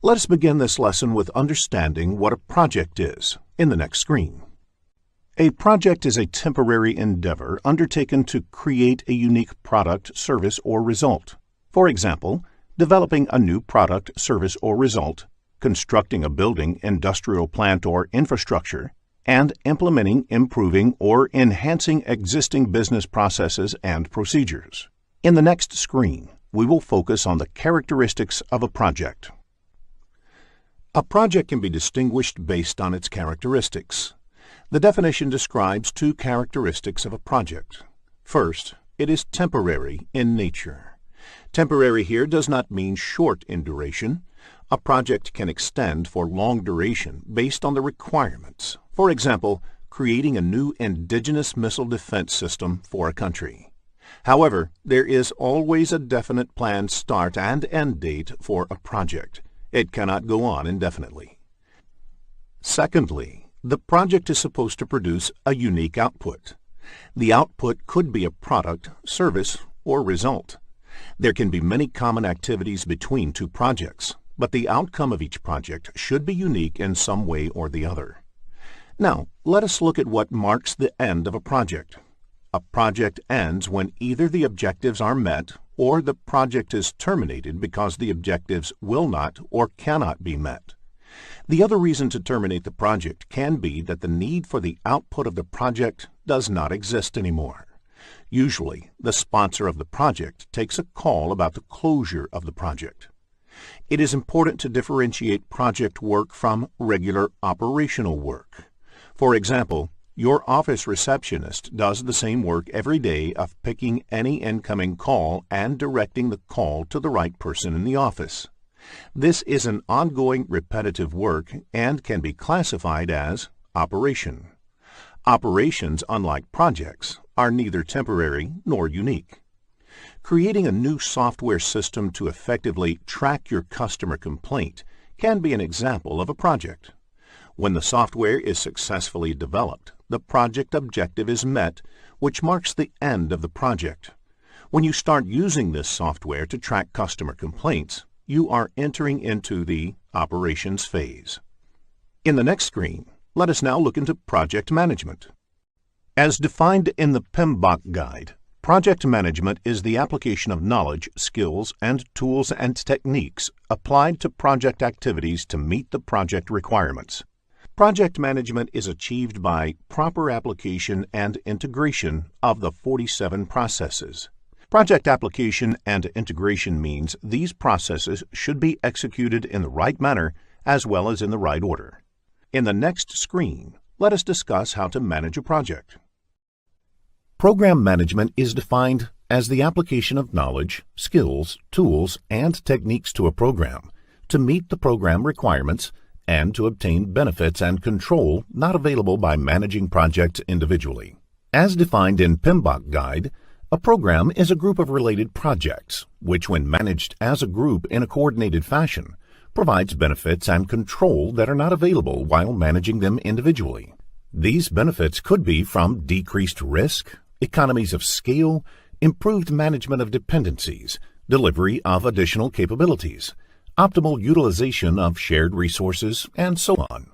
Let us begin this lesson with understanding what a project is in the next screen. A project is a temporary endeavor undertaken to create a unique product, service, or result. For example, developing a new product, service, or result, constructing a building, industrial plant, or infrastructure, and implementing, improving, or enhancing existing business processes and procedures. In the next screen, we will focus on the characteristics of a project. A project can be distinguished based on its characteristics. The definition describes 2 characteristics of a project. First, it is temporary in nature. Temporary here does not mean short in duration. A project can extend for long duration based on the requirements. For example, creating a new indigenous missile defense system for a country. However, there is always a definite planned start and end date for a project. It cannot go on indefinitely. Secondly, the project is supposed to produce a unique output. The output could be a product, service, or result. There can be many common activities between 2 projects, but the outcome of each project should be unique in some way or the other. Now, let us look at what marks the end of a project. A project ends when either the objectives are met or the project is terminated because the objectives will not or cannot be met. The other reason to terminate the project can be that the need for the output of the project does not exist anymore. Usually, the sponsor of the project takes a call about the closure of the project. It is important to differentiate project work from regular operational work. For example, your office receptionist does the same work every day of picking any incoming call and directing the call to the right person in the office. This is an ongoing repetitive work and can be classified as operation. Operations, unlike projects, are neither temporary nor unique. Creating a new software system to effectively track your customer complaint can be an example of a project. When the software is successfully developed, the project objective is met, which marks the end of the project. When you start using this software to track customer complaints, you are entering into the operations phase. In the next screen, let us now look into project management. As defined in the PMBOK guide, project management is the application of knowledge, skills, and tools and techniques applied to project activities to meet the project requirements. Project management is achieved by proper application and integration of the 47 processes. Project application and integration means these processes should be executed in the right manner as well as in the right order. In the next screen, let us discuss how to manage a project. Program management is defined as the application of knowledge, skills, tools, and techniques to a program to meet the program requirements and to obtain benefits and control not available by managing projects individually. As defined in PMBOK Guide, a program is a group of related projects, which when managed as a group in a coordinated fashion, provides benefits and control that are not available while managing them individually. These benefits could be from decreased risk, economies of scale, improved management of dependencies, delivery of additional capabilities, optimal utilization of shared resources, and so on.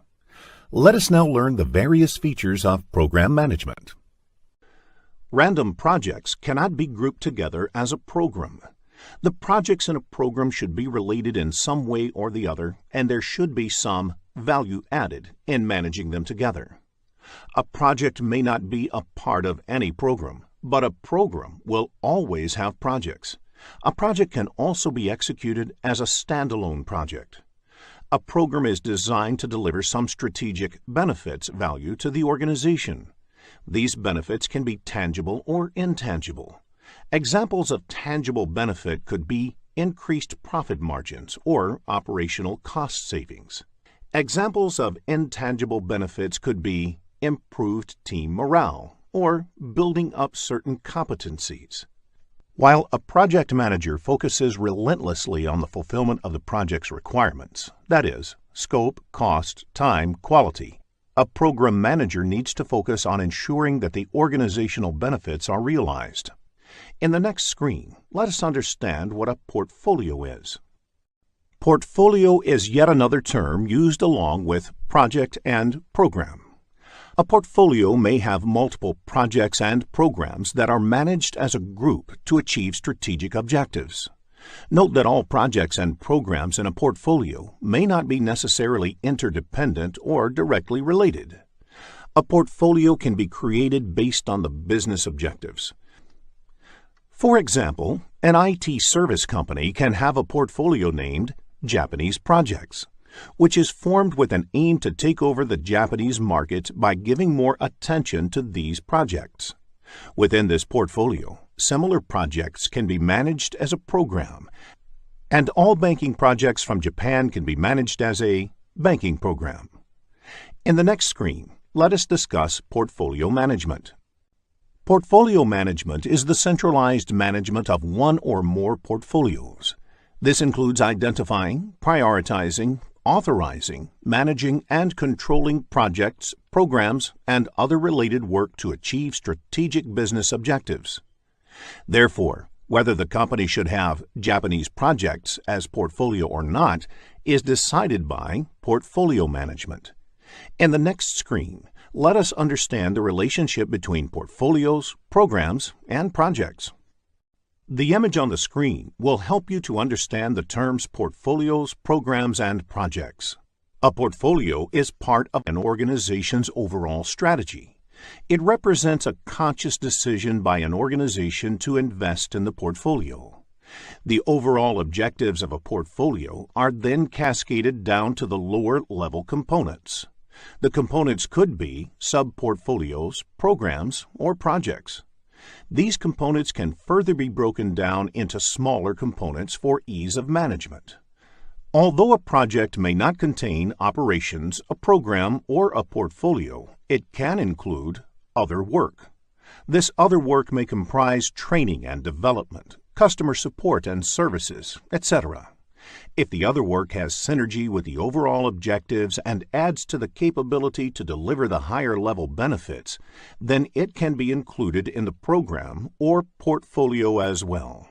Let us now learn the various features of program management. Random projects cannot be grouped together as a program. The projects in a program should be related in some way or the other, and there should be some value added in managing them together. A project may not be a part of any program, but a program will always have projects. A project can also be executed as a standalone project. A program is designed to deliver some strategic benefits value to the organization. These benefits can be tangible or intangible. Examples of tangible benefit could be increased profit margins or operational cost savings. Examples of intangible benefits could be improved team morale or building up certain competencies. While a project manager focuses relentlessly on the fulfillment of the project's requirements, that is, scope, cost, time, quality, a program manager needs to focus on ensuring that the organizational benefits are realized. In the next screen, let us understand what a portfolio is. Portfolio is yet another term used along with project and program. A portfolio may have multiple projects and programs that are managed as a group to achieve strategic objectives. Note that all projects and programs in a portfolio may not be necessarily interdependent or directly related. A portfolio can be created based on the business objectives. For example, an IT service company can have a portfolio named Japanese Projects, which is formed with an aim to take over the Japanese market by giving more attention to these projects. Within this portfolio, similar projects can be managed as a program, and all banking projects from Japan can be managed as a banking program. In the next screen, let us discuss portfolio management. Portfolio management is the centralized management of one or more portfolios. This includes identifying, prioritizing, authorizing, managing, and controlling projects, programs, and other related work to achieve strategic business objectives. Therefore, whether the company should have Japanese projects as portfolio or not is decided by portfolio management. In the next screen, let us understand the relationship between portfolios, programs, and projects. The image on the screen will help you to understand the terms portfolios, programs, and projects. A portfolio is part of an organization's overall strategy. It represents a conscious decision by an organization to invest in the portfolio. The overall objectives of a portfolio are then cascaded down to the lower-level components. The components could be sub-portfolios, programs, or projects. These components can further be broken down into smaller components for ease of management. Although a project may not contain operations, a program, or a portfolio, it can include other work. This other work may comprise training and development, customer support and services, etc. If the other work has synergy with the overall objectives and adds to the capability to deliver the higher level benefits, then it can be included in the program or portfolio as well.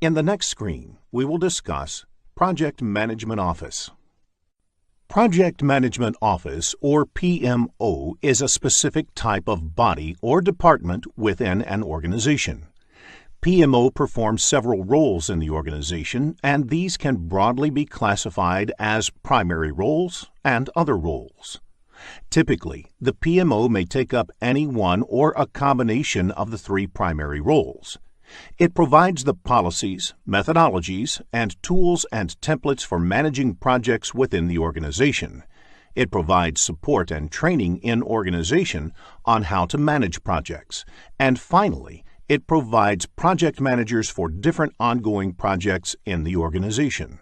In the next screen, we will discuss Project Management Office. Project Management Office, or PMO, is a specific type of body or department within an organization. PMO performs several roles in the organization, and these can broadly be classified as primary roles and other roles. Typically, the PMO may take up any one or a combination of the three primary roles. It provides the policies, methodologies, and tools and templates for managing projects within the organization. It provides support and training in organization on how to manage projects. And finally, it provides project managers for different ongoing projects in the organization.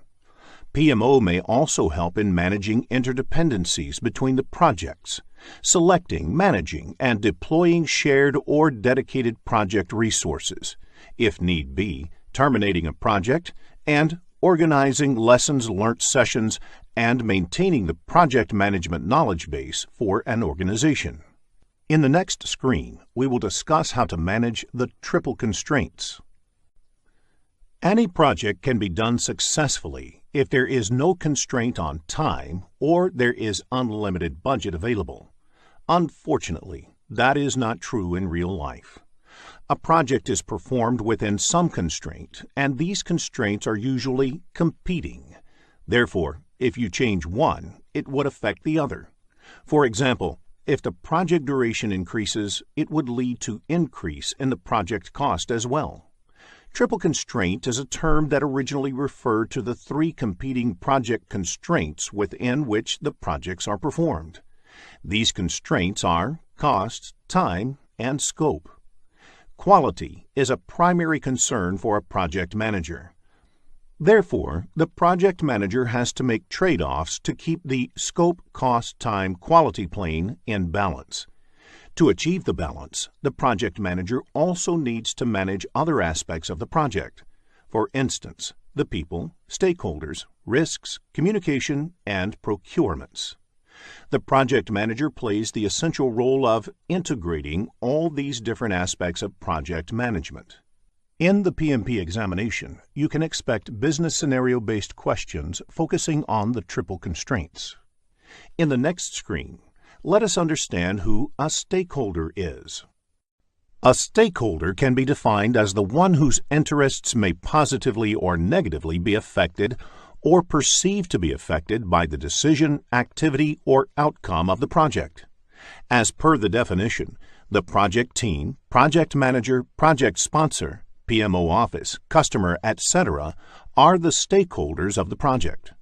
PMO may also help in managing interdependencies between the projects, selecting, managing, and deploying shared or dedicated project resources, if need be, terminating a project, and organizing lessons learnt sessions and maintaining the project management knowledge base for an organization. In the next screen, we will discuss how to manage the triple constraints. Any project can be done successfully if there is no constraint on time or there is unlimited budget available. Unfortunately, that is not true in real life. A project is performed within some constraint, and these constraints are usually competing. Therefore, if you change one, it would affect the other. For example, if the project duration increases, it would lead to increase in the project cost as well. Triple constraint is a term that originally referred to the three competing project constraints within which the projects are performed. These constraints are cost, time, and scope. Quality is a primary concern for a project manager. Therefore, the project manager has to make trade-offs to keep the scope, cost, time, quality plane in balance. To achieve the balance, the project manager also needs to manage other aspects of the project. For instance, the people, stakeholders, risks, communication, and procurements. The project manager plays the essential role of integrating all these different aspects of project management. In the PMP examination, you can expect business scenario-based questions focusing on the triple constraints. In the next screen, let us understand who a stakeholder is. A stakeholder can be defined as the one whose interests may positively or negatively be affected or perceived to be affected by the decision, activity, or outcome of the project. As per the definition, the project team, project manager, project sponsor, PMO office, customer, etc. are the stakeholders of the project.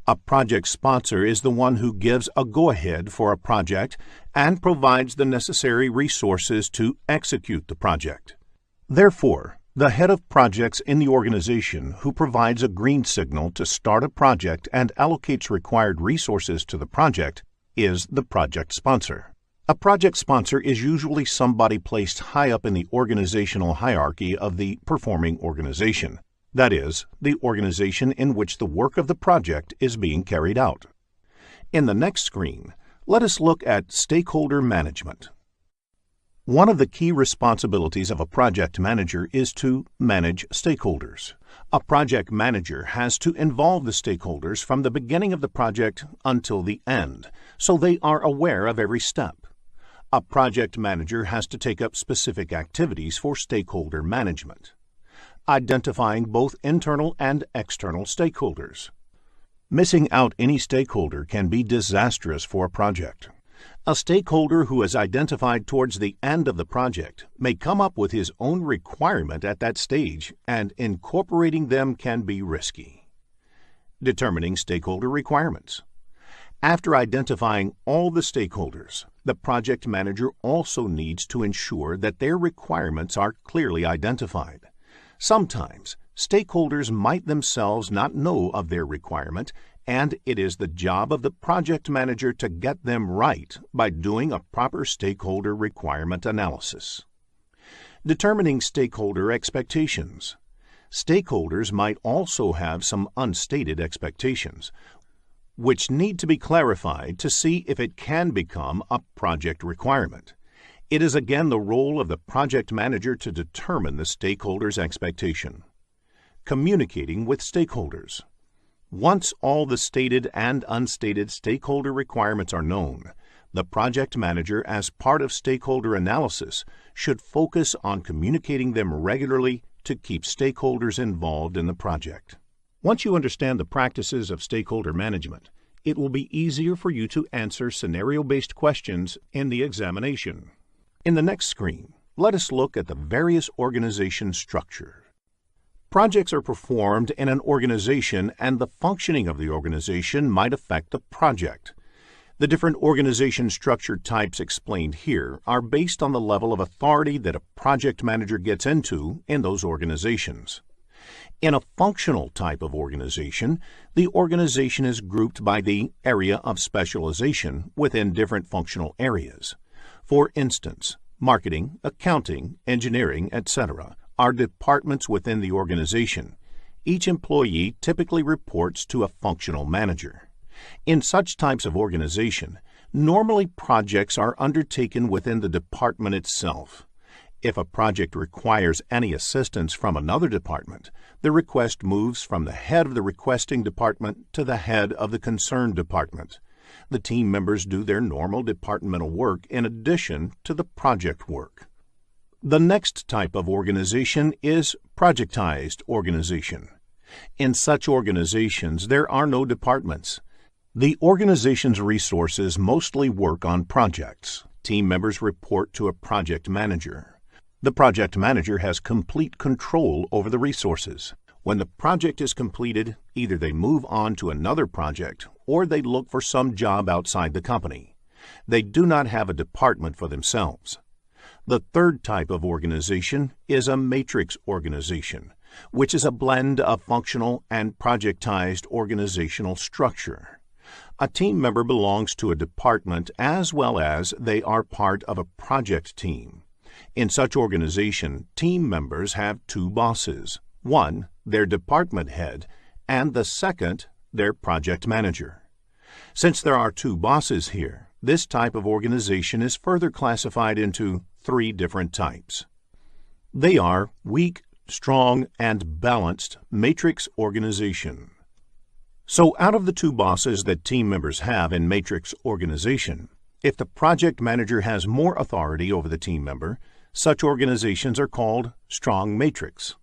A project sponsor is the one who gives a go-ahead for a project and provides the necessary resources to execute the project. Therefore, the head of projects in the organization who provides a green signal to start a project and allocates required resources to the project is the project sponsor. A project sponsor is usually somebody placed high up in the organizational hierarchy of the performing organization, that is, the organization in which the work of the project is being carried out. In the next screen, let us look at stakeholder management. One of the key responsibilities of a project manager is to manage stakeholders. A project manager has to involve the stakeholders from the beginning of the project until the end, so they are aware of every step. A project manager has to take up specific activities for stakeholder management, identifying both internal and external stakeholders. Missing out any stakeholder can be disastrous for a project. A stakeholder who is identified towards the end of the project may come up with his own requirement at that stage, and incorporating them can be risky. Determining stakeholder requirements. After identifying all the stakeholders, the project manager also needs to ensure that their requirements are clearly identified. Sometimes, stakeholders might themselves not know of their requirement, and it is the job of the project manager to get them right by doing a proper stakeholder requirement analysis. Determining stakeholder expectations. Stakeholders might also have some unstated expectations, which need to be clarified to see if it can become a project requirement. It is again the role of the project manager to determine the stakeholder's expectation. Communicating with stakeholders. Once all the stated and unstated stakeholder requirements are known, the project manager, as part of stakeholder analysis, should focus on communicating them regularly to keep stakeholders involved in the project. Once you understand the practices of stakeholder management, it will be easier for you to answer scenario-based questions in the examination. In the next screen, let us look at the various organization structure. Projects are performed in an organization, and the functioning of the organization might affect the project. The different organization structure types explained here are based on the level of authority that a project manager gets into in those organizations. In a functional type of organization, the organization is grouped by the area of specialization within different functional areas. For instance, marketing, accounting, engineering, etc. are departments within the organization. Each employee typically reports to a functional manager. In such types of organization, normally projects are undertaken within the department itself. If a project requires any assistance from another department, the request moves from the head of the requesting department to the head of the concerned department. The team members do their normal departmental work in addition to the project work. The next type of organization is projectized organization. In such organizations, there are no departments. The organization's resources mostly work on projects. Team members report to a project manager. The project manager has complete control over the resources. When the project is completed, either they move on to another project or they look for some job outside the company. They do not have a department for themselves. The third type of organization is a matrix organization, which is a blend of functional and projectized organizational structure. A team member belongs to a department as well as they are part of a project team. In such organization, team members have two bosses. One, their department head, and the second, their project manager. Since there are two bosses here, this type of organization is further classified into three different types. They are weak, strong, and balanced matrix organization. So out of the two bosses that team members have in matrix organization, if the project manager has more authority over the team member, such organizations are called strong matrix.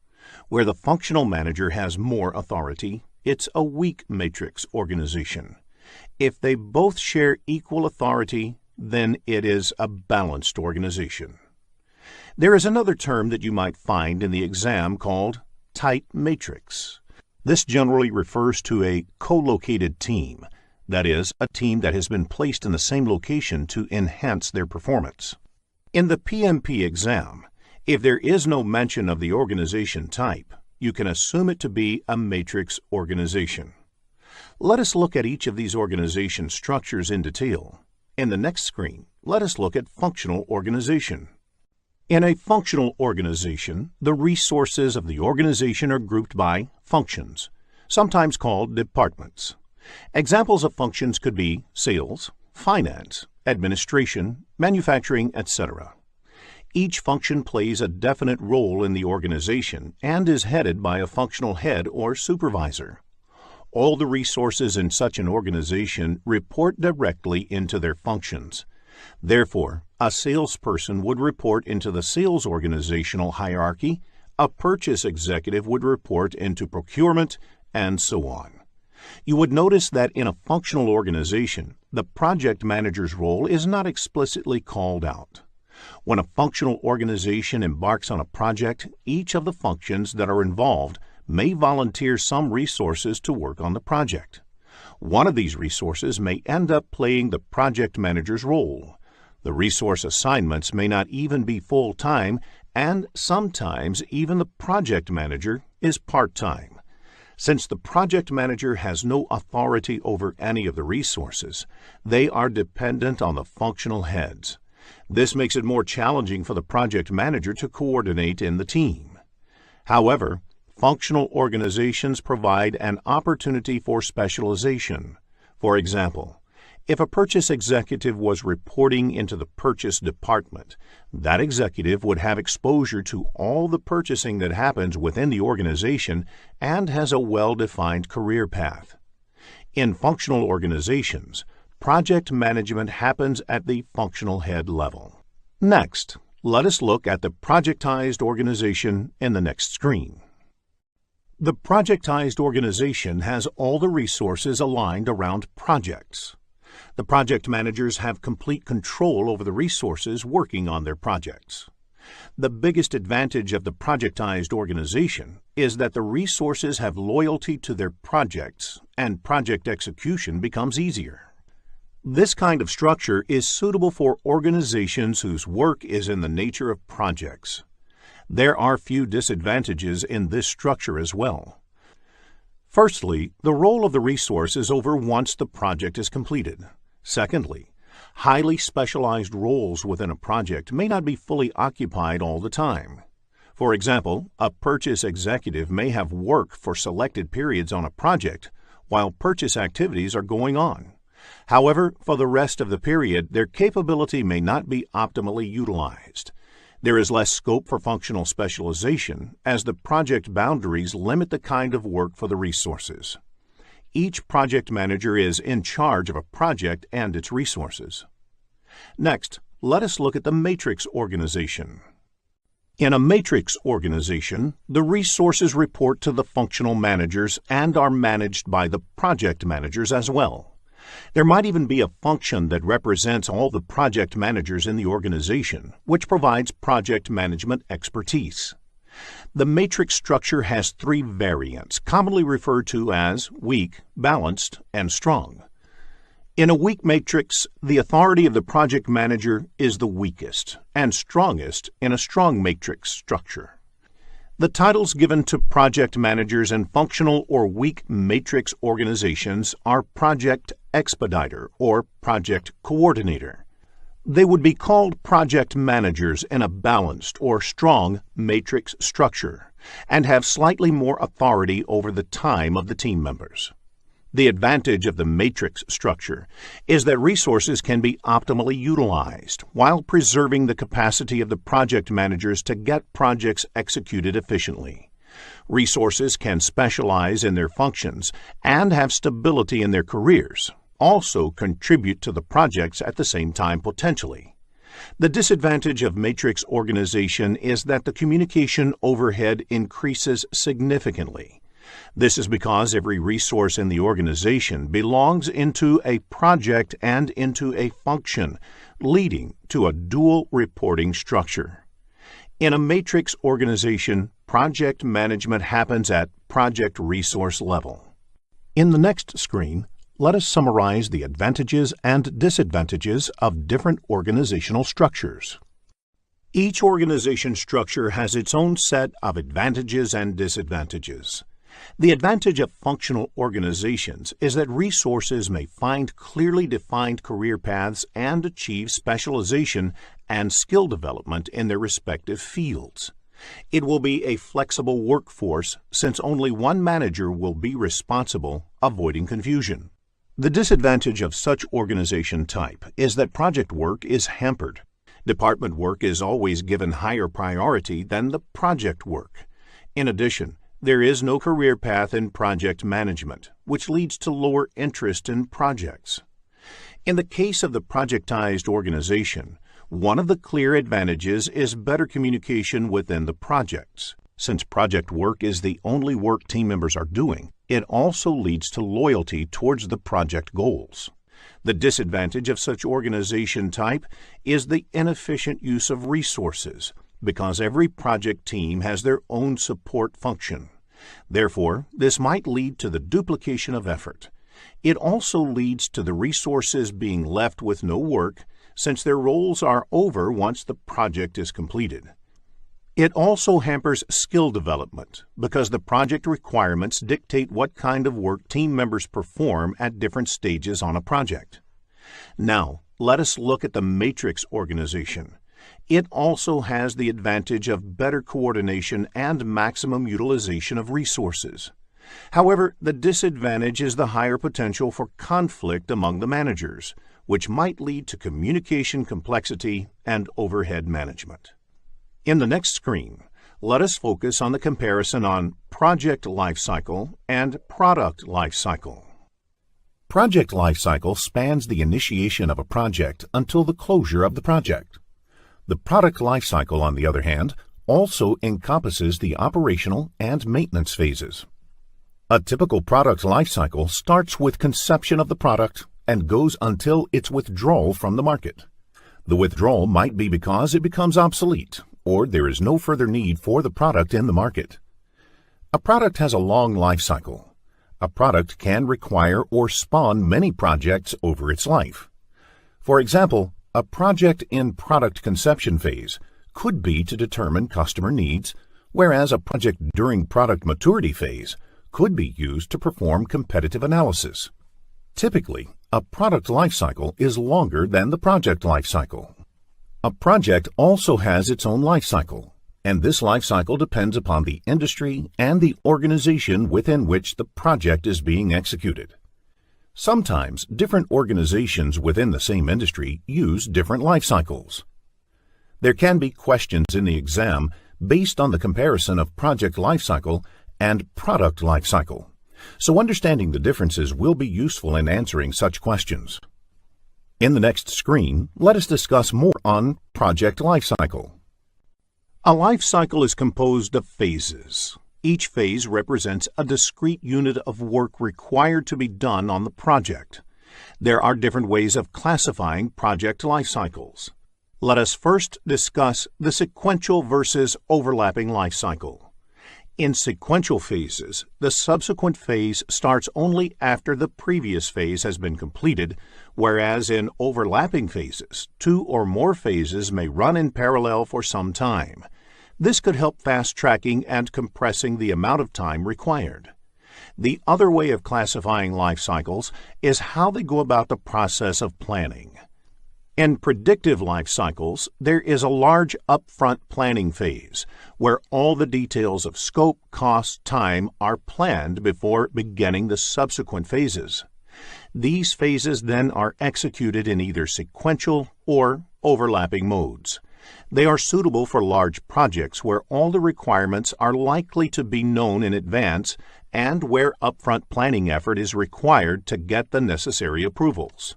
Where the functional manager has more authority, it's a weak matrix organization. If they both share equal authority, then it is a balanced organization. There is another term that you might find in the exam called tight matrix. This generally refers to a co-located team, that is, a team that has been placed in the same location to enhance their performance. In the PMP exam, if there is no mention of the organization type, you can assume it to be a matrix organization. Let us look at each of these organization structures in detail. In the next screen, let us look at functional organization. In a functional organization, the resources of the organization are grouped by functions, sometimes called departments. Examples of functions could be sales, finance, administration, manufacturing, etc. Each function plays a definite role in the organization and is headed by a functional head or supervisor. All the resources in such an organization report directly into their functions. Therefore, a salesperson would report into the sales organizational hierarchy, a purchase executive would report into procurement, and so on. You would notice that in a functional organization, the project manager's role is not explicitly called out. When a functional organization embarks on a project, each of the functions that are involved may volunteer some resources to work on the project. One of these resources may end up playing the project manager's role. The resource assignments may not even be full-time, and sometimes even the project manager is part-time. Since the project manager has no authority over any of the resources, they are dependent on the functional heads. This makes it more challenging for the project manager to coordinate in the team. However, functional organizations provide an opportunity for specialization. For example, if a purchase executive was reporting into the purchase department, that executive would have exposure to all the purchasing that happens within the organization and has a well-defined career path. In functional organizations, project management happens at the functional head level. Next, let us look at the projectized organization in the next screen. The projectized organization has all the resources aligned around projects. The project managers have complete control over the resources working on their projects. The biggest advantage of the projectized organization is that the resources have loyalty to their projects and project execution becomes easier. This kind of structure is suitable for organizations whose work is in the nature of projects. There are few disadvantages in this structure as well. Firstly, the role of the resource is over once the project is completed. Secondly, highly specialized roles within a project may not be fully occupied all the time. For example, a purchase executive may have work for selected periods on a project while purchase activities are going on. However, for the rest of the period, their capability may not be optimally utilized. There is less scope for functional specialization as the project boundaries limit the kind of work for the resources. Each project manager is in charge of a project and its resources. Next, let us look at the matrix organization. In a matrix organization, the resources report to the functional managers and are managed by the project managers as well. There might even be a function that represents all the project managers in the organization, which provides project management expertise. The matrix structure has three variants, commonly referred to as weak, balanced, and strong. In a weak matrix, the authority of the project manager is the weakest and strongest in a strong matrix structure. The titles given to project managers in functional or weak matrix organizations are Project Expediter or Project Coordinator. They would be called project managers in a balanced or strong matrix structure and have slightly more authority over the time of the team members. The advantage of the matrix structure is that resources can be optimally utilized while preserving the capacity of the project managers to get projects executed efficiently. Resources can specialize in their functions and have stability in their careers, also contribute to the projects at the same time potentially. The disadvantage of matrix organization is that the communication overhead increases significantly. This is because every resource in the organization belongs into a project and into a function, leading to a dual reporting structure. In a matrix organization, project management happens at project resource level. In the next screen, let us summarize the advantages and disadvantages of different organizational structures. Each organization structure has its own set of advantages and disadvantages. The advantage of functional organizations is that resources may find clearly defined career paths and achieve specialization and skill development in their respective fields. It will be a flexible workforce since only one manager will be responsible, avoiding confusion. The disadvantage of such organization type is that project work is hampered. Department work is always given higher priority than the project work. In addition, there is no career path in project management, which leads to lower interest in projects. In the case of the projectized organization, one of the clear advantages is better communication within the projects. Since project work is the only work team members are doing, It also leads to loyalty towards the project goals. The disadvantage of such organization type is the inefficient use of resources, because every project team has their own support function. Therefore, this might lead to the duplication of effort. It also leads to the resources being left with no work, since their roles are over once the project is completed. It also hampers skill development, because the project requirements dictate what kind of work team members perform at different stages on a project. Now, let us look at the matrix organization. It also has the advantage of better coordination and maximum utilization of resources. However, the disadvantage is the higher potential for conflict among the managers, which might lead to communication complexity and overhead management. In the next screen, let us focus on the comparison on project lifecycle and product lifecycle. Project lifecycle spans the initiation of a project until the closure of the project. The product lifecycle, on the other hand, also encompasses the operational and maintenance phases. A typical product lifecycle starts with conception of the product and goes until its withdrawal from the market. The withdrawal might be because it becomes obsolete, or there is no further need for the product in the market. A product has a long life cycle. A product can require or spawn many projects over its life. For example, a project in product conception phase could be to determine customer needs, whereas a project during product maturity phase could be used to perform competitive analysis. Typically, a product lifecycle is longer than the project lifecycle. A project also has its own lifecycle, and this lifecycle depends upon the industry and the organization within which the project is being executed. Sometimes different organizations within the same industry use different life cycles. There can be questions in the exam based on the comparison of project life cycle and product life cycle, so understanding the differences will be useful in answering such questions. In the next screen, let us discuss more on project life cycle. A life cycle is composed of phases. Each phase represents a discrete unit of work required to be done on the project. There are different ways of classifying project life cycles. Let us first discuss the sequential versus overlapping life cycle. In sequential phases, the subsequent phase starts only after the previous phase has been completed, whereas in overlapping phases, two or more phases may run in parallel for some time. This could help fast-tracking and compressing the amount of time required. The other way of classifying life cycles is how they go about the process of planning. In predictive life cycles, there is a large upfront planning phase, where all the details of scope, cost, time are planned before beginning the subsequent phases. These phases then are executed in either sequential or overlapping modes. They are suitable for large projects where all the requirements are likely to be known in advance and where upfront planning effort is required to get the necessary approvals.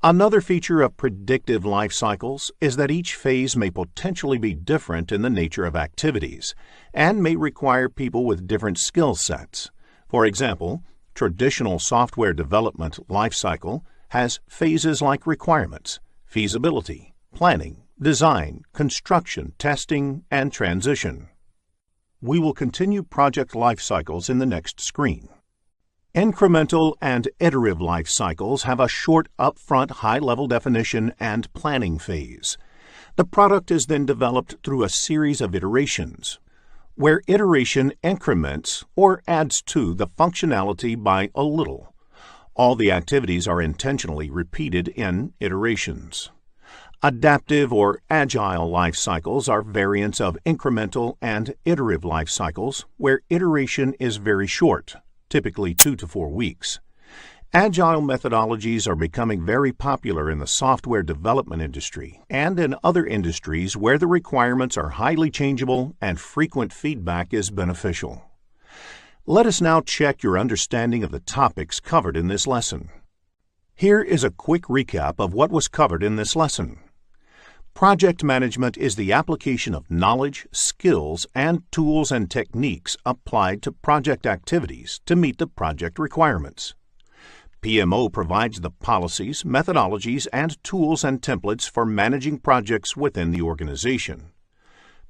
Another feature of predictive life cycles is that each phase may potentially be different in the nature of activities and may require people with different skill sets. For example, traditional software development life cycle has phases like requirements, feasibility, planning, design, construction, testing, and transition. We will continue project life cycles in the next screen. Incremental and iterative life cycles have a short upfront high-level definition and planning phase. The product is then developed through a series of iterations, where iteration increments or adds to the functionality by a little. All the activities are intentionally repeated in iterations. Adaptive or agile life cycles are variants of incremental and iterative life cycles where iteration is very short, typically 2 to 4 weeks. Agile methodologies are becoming very popular in the software development industry and in other industries where the requirements are highly changeable and frequent feedback is beneficial. Let us now check your understanding of the topics covered in this lesson. Here is a quick recap of what was covered in this lesson. Project management is the application of knowledge, skills, and tools and techniques applied to project activities to meet the project requirements. PMO provides the policies, methodologies, and tools and templates for managing projects within the organization.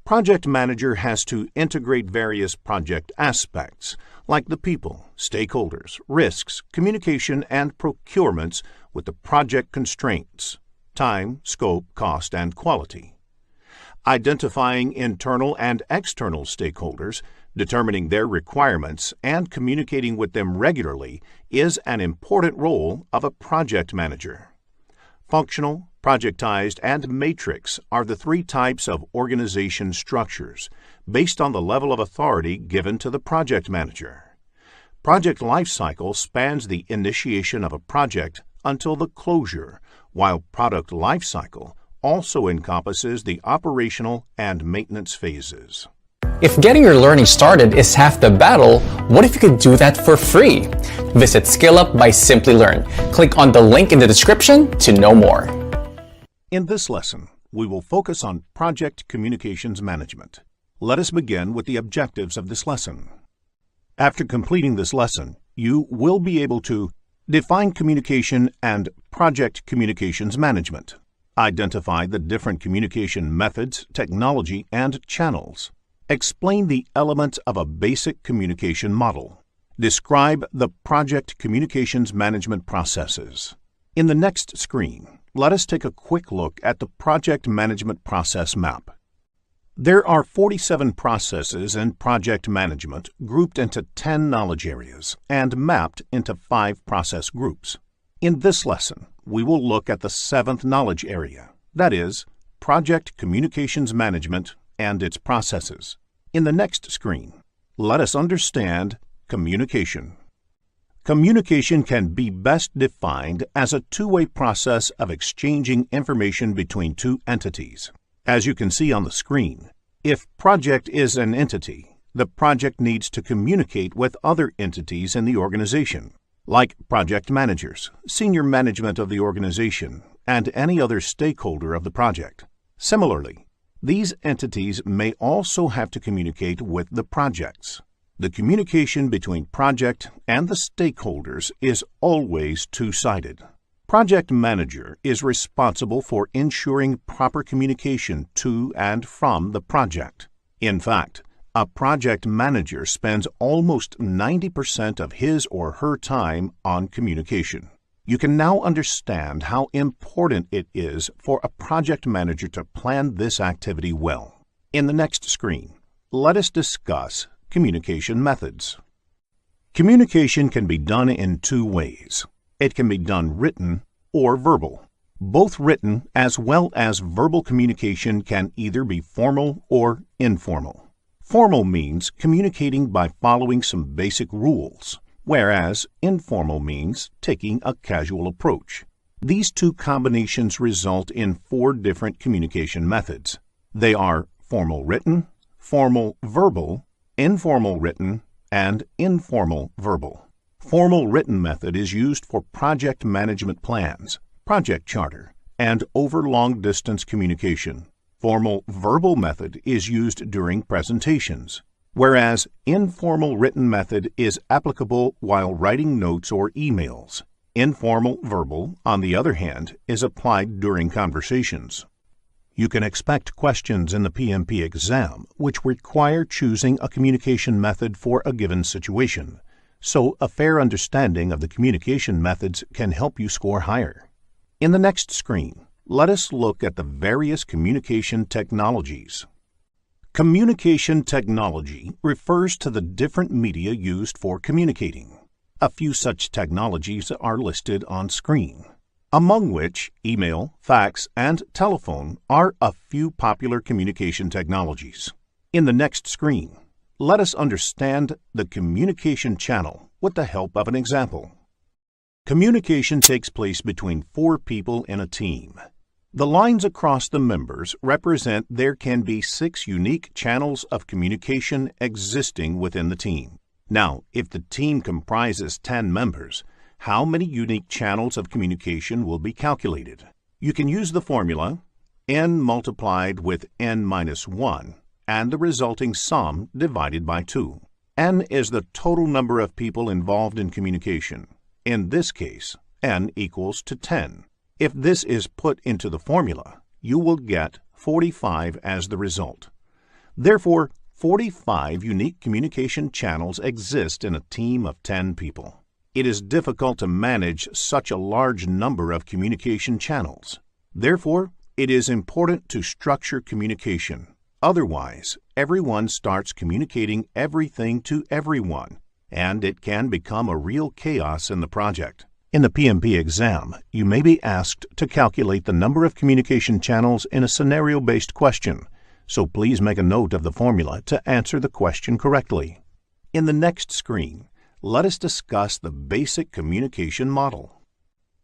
Project manager has to integrate various project aspects, like the people, stakeholders, risks, communication, and procurements with the project constraints, time, scope, cost, and quality. Identifying internal and external stakeholders, determining their requirements, and communicating with them regularly is an important role of a project manager. Functional, projectized, and matrix are the three types of organization structures based on the level of authority given to the project manager. Project lifecycle spans the initiation of a project until the closure, while product lifecycle also encompasses the operational and maintenance phases. If getting your learning started is half the battle, what if you could do that for free? Visit SkillUp by Simplilearn. Click on the link in the description to know more. In this lesson, we will focus on project communications management. Let us begin with the objectives of this lesson. After completing this lesson, you will be able to define communication and project communications management, identify the different communication methods, technology, and channels, explain the elements of a basic communication model, describe the project communications management processes. In the next screen, let us take a quick look at the project management process map. There are 47 processes in project management grouped into 10 knowledge areas and mapped into 5 process groups. In this lesson, we will look at the 7th knowledge area, that is, project communications management and its processes. In the next screen, let us understand communication. Communication can be best defined as a two-way process of exchanging information between two entities. As you can see on the screen, if project is an entity, the project needs to communicate with other entities in the organization, like project managers, senior management of the organization, and any other stakeholder of the project. Similarly, these entities may also have to communicate with the projects. The communication between project and the stakeholders is always two-sided. Project manager is responsible for ensuring proper communication to and from the project. In fact, a project manager spends almost 90% of his or her time on communication. You can now understand how important it is for a project manager to plan this activity well. In the next screen, let us discuss communication methods. Communication can be done in two ways. It can be done written or verbal. Both written as well as verbal communication can either be formal or informal. Formal means communicating by following some basic rules, whereas informal means taking a casual approach. These two combinations result in 4 different communication methods. They are formal written, formal verbal, informal written, and informal verbal. Formal written method is used for project management plans, project charter, and over long-distance communication. Formal verbal method is used during presentations, whereas informal written method is applicable while writing notes or emails. Informal verbal, on the other hand, is applied during conversations. You can expect questions in the PMP exam which require choosing a communication method for a given situation, so a fair understanding of the communication methods can help you score higher. In the next screen, let us look at the various communication technologies. Communication technology refers to the different media used for communicating. A few such technologies are listed on screen, among which email, fax, and telephone are a few popular communication technologies. In the next screen, let us understand the communication channel with the help of an example. Communication takes place between 4 people in a team. The lines across the members represent there can be 6 unique channels of communication existing within the team. Now, if the team comprises 10 members, how many unique channels of communication will be calculated? You can use the formula n multiplied with n minus 1, and the resulting sum divided by 2. N is the total number of people involved in communication. In this case, n equals to 10. If this is put into the formula, you will get 45 as the result. Therefore, 45 unique communication channels exist in a team of 10 people. It is difficult to manage such a large number of communication channels. Therefore, it is important to structure communication. Otherwise, everyone starts communicating everything to everyone, and it can become a real chaos in the project. In the PMP exam, you may be asked to calculate the number of communication channels in a scenario-based question, so please make a note of the formula to answer the question correctly. In the next screen, let us discuss the basic communication model.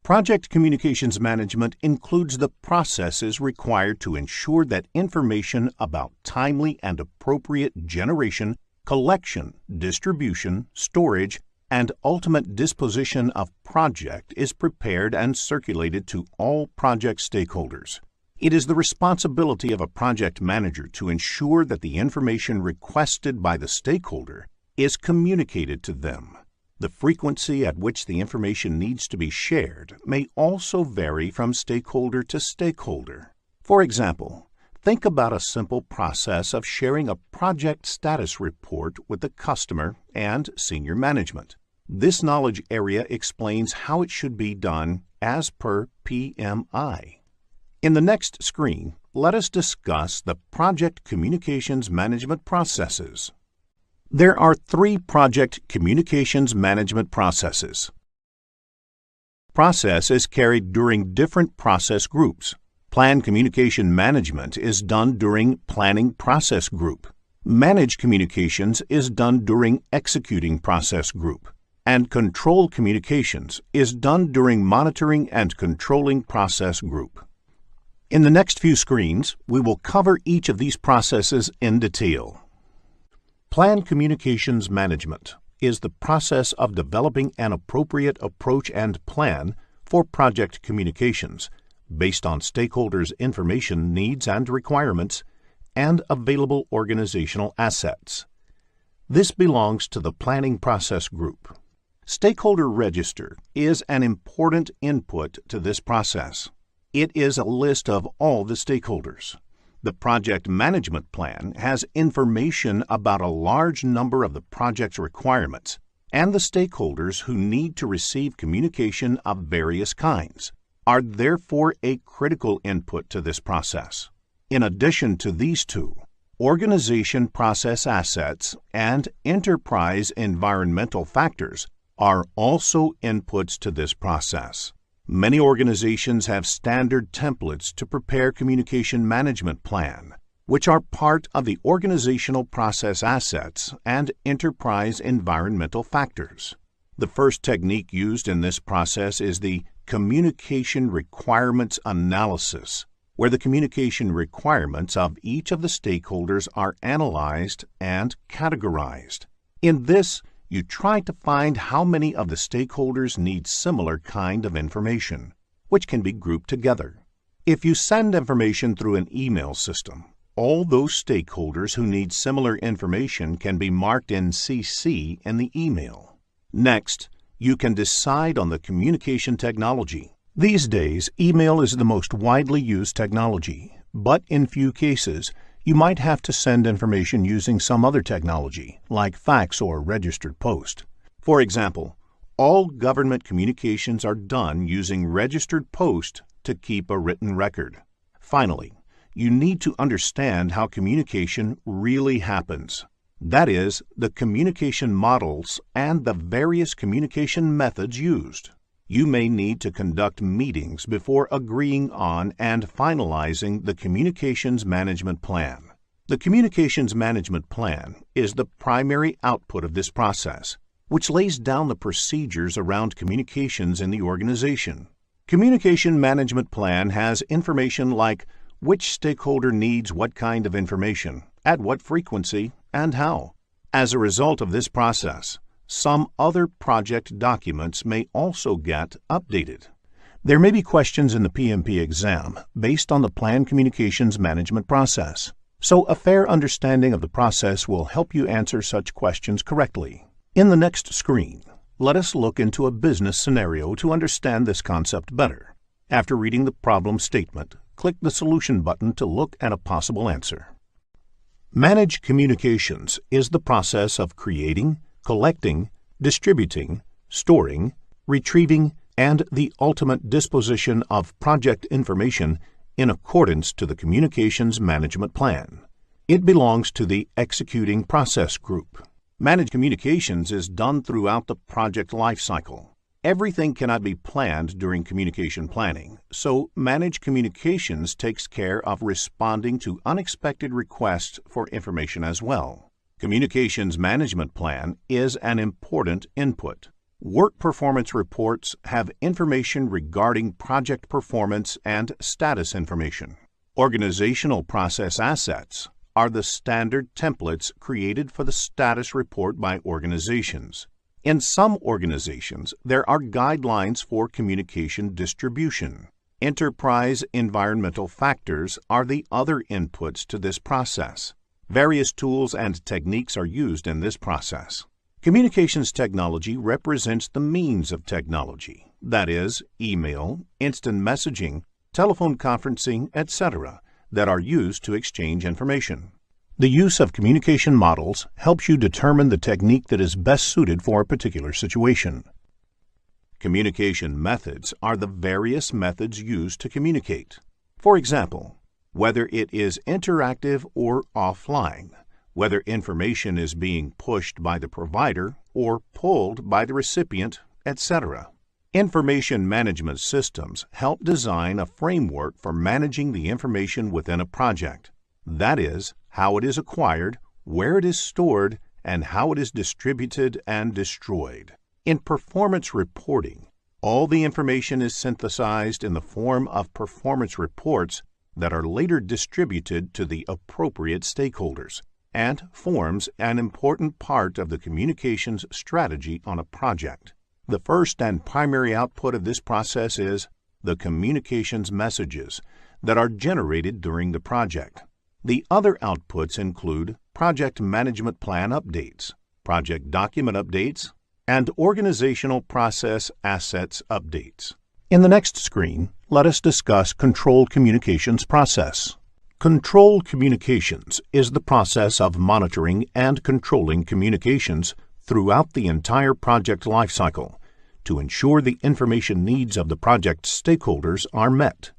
Project Communications Management includes the processes required to ensure that information about timely and appropriate generation, collection, distribution, storage, and ultimate disposition of project is prepared and circulated to all project stakeholders. It is the responsibility of a project manager to ensure that the information requested by the stakeholder is communicated to them. The frequency at which the information needs to be shared may also vary from stakeholder to stakeholder. For example, think about a simple process of sharing a project status report with the customer and senior management. This knowledge area explains how it should be done as per PMI. In the next screen, let us discuss the Project Communications Management processes. There are 3 Project Communications Management processes. Process is carried during different process groups. Plan Communication Management is done during Planning Process Group. Manage Communications is done during Executing Process Group. And Control Communications is done during Monitoring and Controlling Process Group. In the next few screens, we will cover each of these processes in detail. Plan Communications Management is the process of developing an appropriate approach and plan for project communications based on stakeholders' information needs and requirements and available organizational assets. This belongs to the Planning Process Group. Stakeholder Register is an important input to this process. It is a list of all the stakeholders. The Project Management Plan has information about a large number of the project's requirements and the stakeholders who need to receive communication of various kinds are therefore a critical input to this process. In addition to these two, organization process assets and enterprise environmental factors are also inputs to this process. Many organizations have standard templates to prepare communication management plan, which are part of the organizational process assets and enterprise environmental factors. The first technique used in this process is the communication requirements analysis, where the communication requirements of each of the stakeholders are analyzed and categorized. In this, you try to find how many of the stakeholders need similar kind of information, which can be grouped together. If you send information through an email system, all those stakeholders who need similar information can be marked in CC in the email. Next, you can decide on the communication technology. These days, email is the most widely used technology, but in few cases, you might have to send information using some other technology, like fax or registered post. For example, all government communications are done using registered post to keep a written record. Finally, you need to understand how communication really happens. That is, the communication models and the various communication methods used. You may need to conduct meetings before agreeing on and finalizing the Communications Management Plan. The Communications Management Plan is the primary output of this process, which lays down the procedures around communications in the organization. Communication Management Plan has information like which stakeholder needs what kind of information, at what frequency, and how. As a result of this process, some other project documents may also get updated. There may be questions in the PMP exam based on the Plan Communications Management process, so a fair understanding of the process will help you answer such questions correctly. In the next screen, let us look into a business scenario to understand this concept better. After reading the problem statement, click the Solution button to look at a possible answer. Managed communications is the process of creating, collecting, distributing, storing, retrieving, and the ultimate disposition of project information in accordance to the Communications Management Plan. It belongs to the Executing Process Group. Managed communications is done throughout the project lifecycle. Everything cannot be planned during communication planning, so managed communications takes care of responding to unexpected requests for information as well. Communications Management Plan is an important input. Work performance reports have information regarding project performance and status information. Organizational process assets are the standard templates created for the status report by organizations. In some organizations, there are guidelines for communication distribution. Enterprise environmental factors are the other inputs to this process. Various tools and techniques are used in this process. Communications technology represents the means of technology, that is, email, instant messaging, telephone conferencing, etc., that are used to exchange information. The use of communication models helps you determine the technique that is best suited for a particular situation. Communication methods are the various methods used to communicate. For example, whether it is interactive or offline, whether information is being pushed by the provider or pulled by the recipient, etc. Information management systems help design a framework for managing the information within a project. That is, how it is acquired, where it is stored, and how it is distributed and destroyed. In performance reporting, all the information is synthesized in the form of performance reports that are later distributed to the appropriate stakeholders and forms an important part of the communications strategy on a project. The first and primary output of this process is the communications messages that are generated during the project. The other outputs include project management plan updates, project document updates, and organizational process assets updates. In the next screen, let us discuss control communications process. Control communications is the process of monitoring and controlling communications throughout the entire project lifecycle to ensure the information needs of the project stakeholders are met.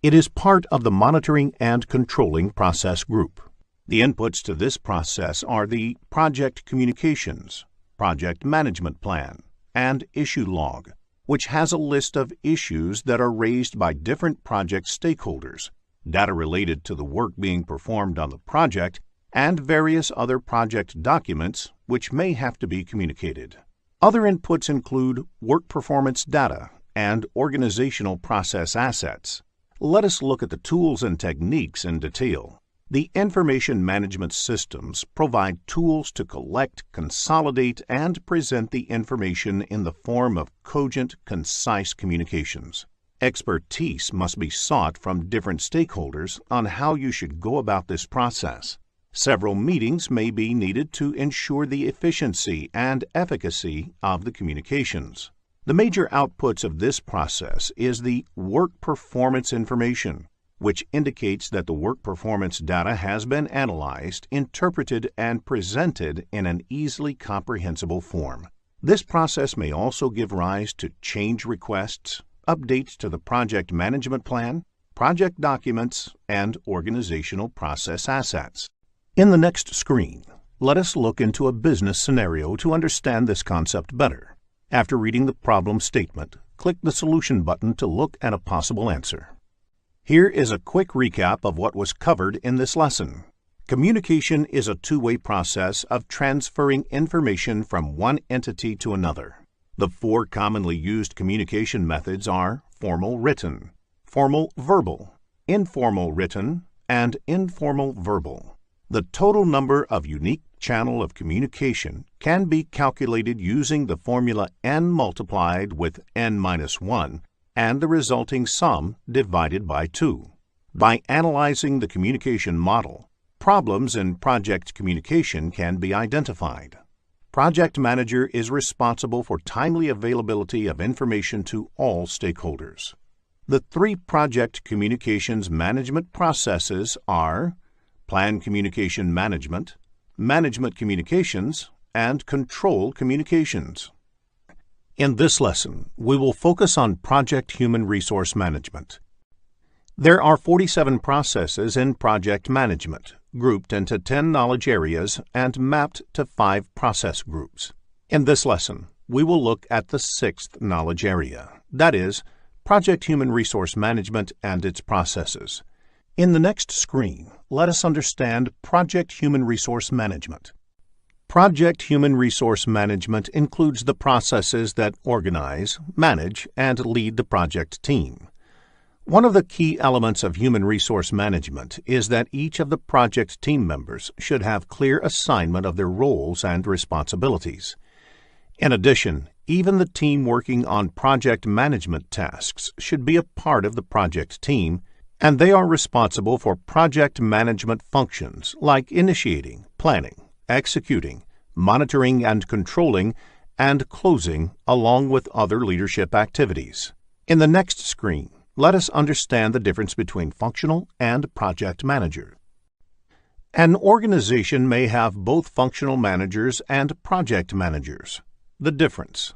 It is part of the monitoring and controlling process group. The inputs to this process are the project communications, project management plan, and issue log, which has a list of issues that are raised by different project stakeholders, data related to the work being performed on the project, and various other project documents which may have to be communicated. Other inputs include work performance data and organizational process assets. Let us look at the tools and techniques in detail. The information management systems provide tools to collect, consolidate, and present the information in the form of cogent, concise communications. Expertise must be sought from different stakeholders on how you should go about this process. Several meetings may be needed to ensure the efficiency and efficacy of the communications. The major outputs of this process is the work performance information, which indicates that the work performance data has been analyzed, interpreted, and presented in an easily comprehensible form. This process may also give rise to change requests, updates to the project management plan, project documents, and organizational process assets. In the next screen, let us look into a business scenario to understand this concept better. After reading the problem statement, click the Solution button to look at a possible answer. Here is a quick recap of what was covered in this lesson. Communication is a two-way process of transferring information from one entity to another. The four commonly used communication methods are formal written, formal verbal, informal written, and informal verbal. The total number of unique channels of communication can be calculated using the formula n multiplied with n minus 1 and the resulting sum divided by 2. By analyzing the communication model, problems in project communication can be identified. Project Manager is responsible for timely availability of information to all stakeholders. The 3 project communications management processes are Plan Communication Management, Management Communications, and Control Communications. In this lesson, we will focus on Project Human Resource Management. There are 47 processes in project management, grouped into 10 knowledge areas and mapped to 5 process groups. In this lesson, we will look at the 6th knowledge area, that is, Project Human Resource Management and its processes. In the next screen, let us understand Project Human Resource Management. Project Human Resource Management includes the processes that organize, manage, and lead the project team. One of the key elements of human resource management is that each of the project team members should have clear assignment of their roles and responsibilities. In addition, even the team working on project management tasks should be a part of the project team, and they are responsible for project management functions like initiating, planning, executing, monitoring and controlling, and closing, along with other leadership activities. In the next screen, let us understand the difference between functional and project manager. An organization may have both functional managers and project managers. The difference: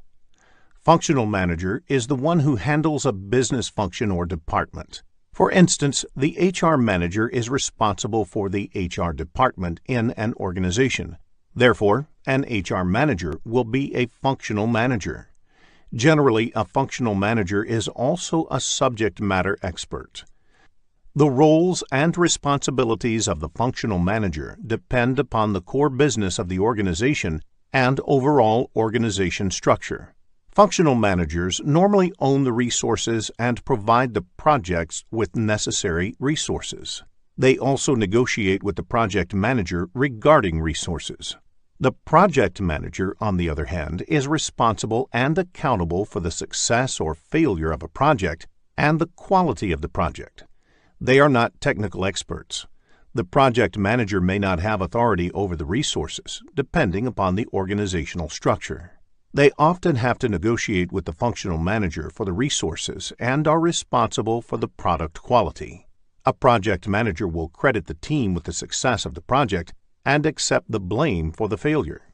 functional manager is the one who handles a business function or department. For instance, the HR manager is responsible for the HR department in an organization. Therefore, an HR manager will be a functional manager. Generally, a functional manager is also a subject matter expert. The roles and responsibilities of the functional manager depend upon the core business of the organization and overall organization structure. Functional managers normally own the resources and provide the projects with necessary resources. They also negotiate with the project manager regarding resources. The project manager, on the other hand, is responsible and accountable for the success or failure of a project and the quality of the project. They are not technical experts. The project manager may not have authority over the resources, depending upon the organizational structure. They often have to negotiate with the functional manager for the resources and are responsible for the product quality. A project manager will credit the team with the success of the project and accept the blame for the failure.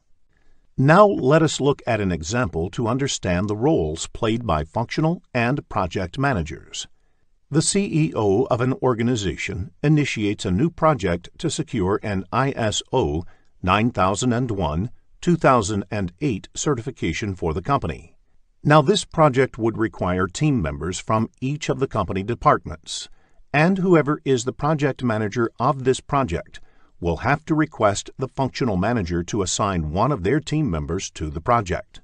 Now let us look at an example to understand the roles played by functional and project managers. The CEO of an organization initiates a new project to secure an ISO 9001-2008 certification for the company. Now this project would require team members from each of the company departments, and whoever is the project manager of this project will have to request the functional manager to assign one of their team members to the project.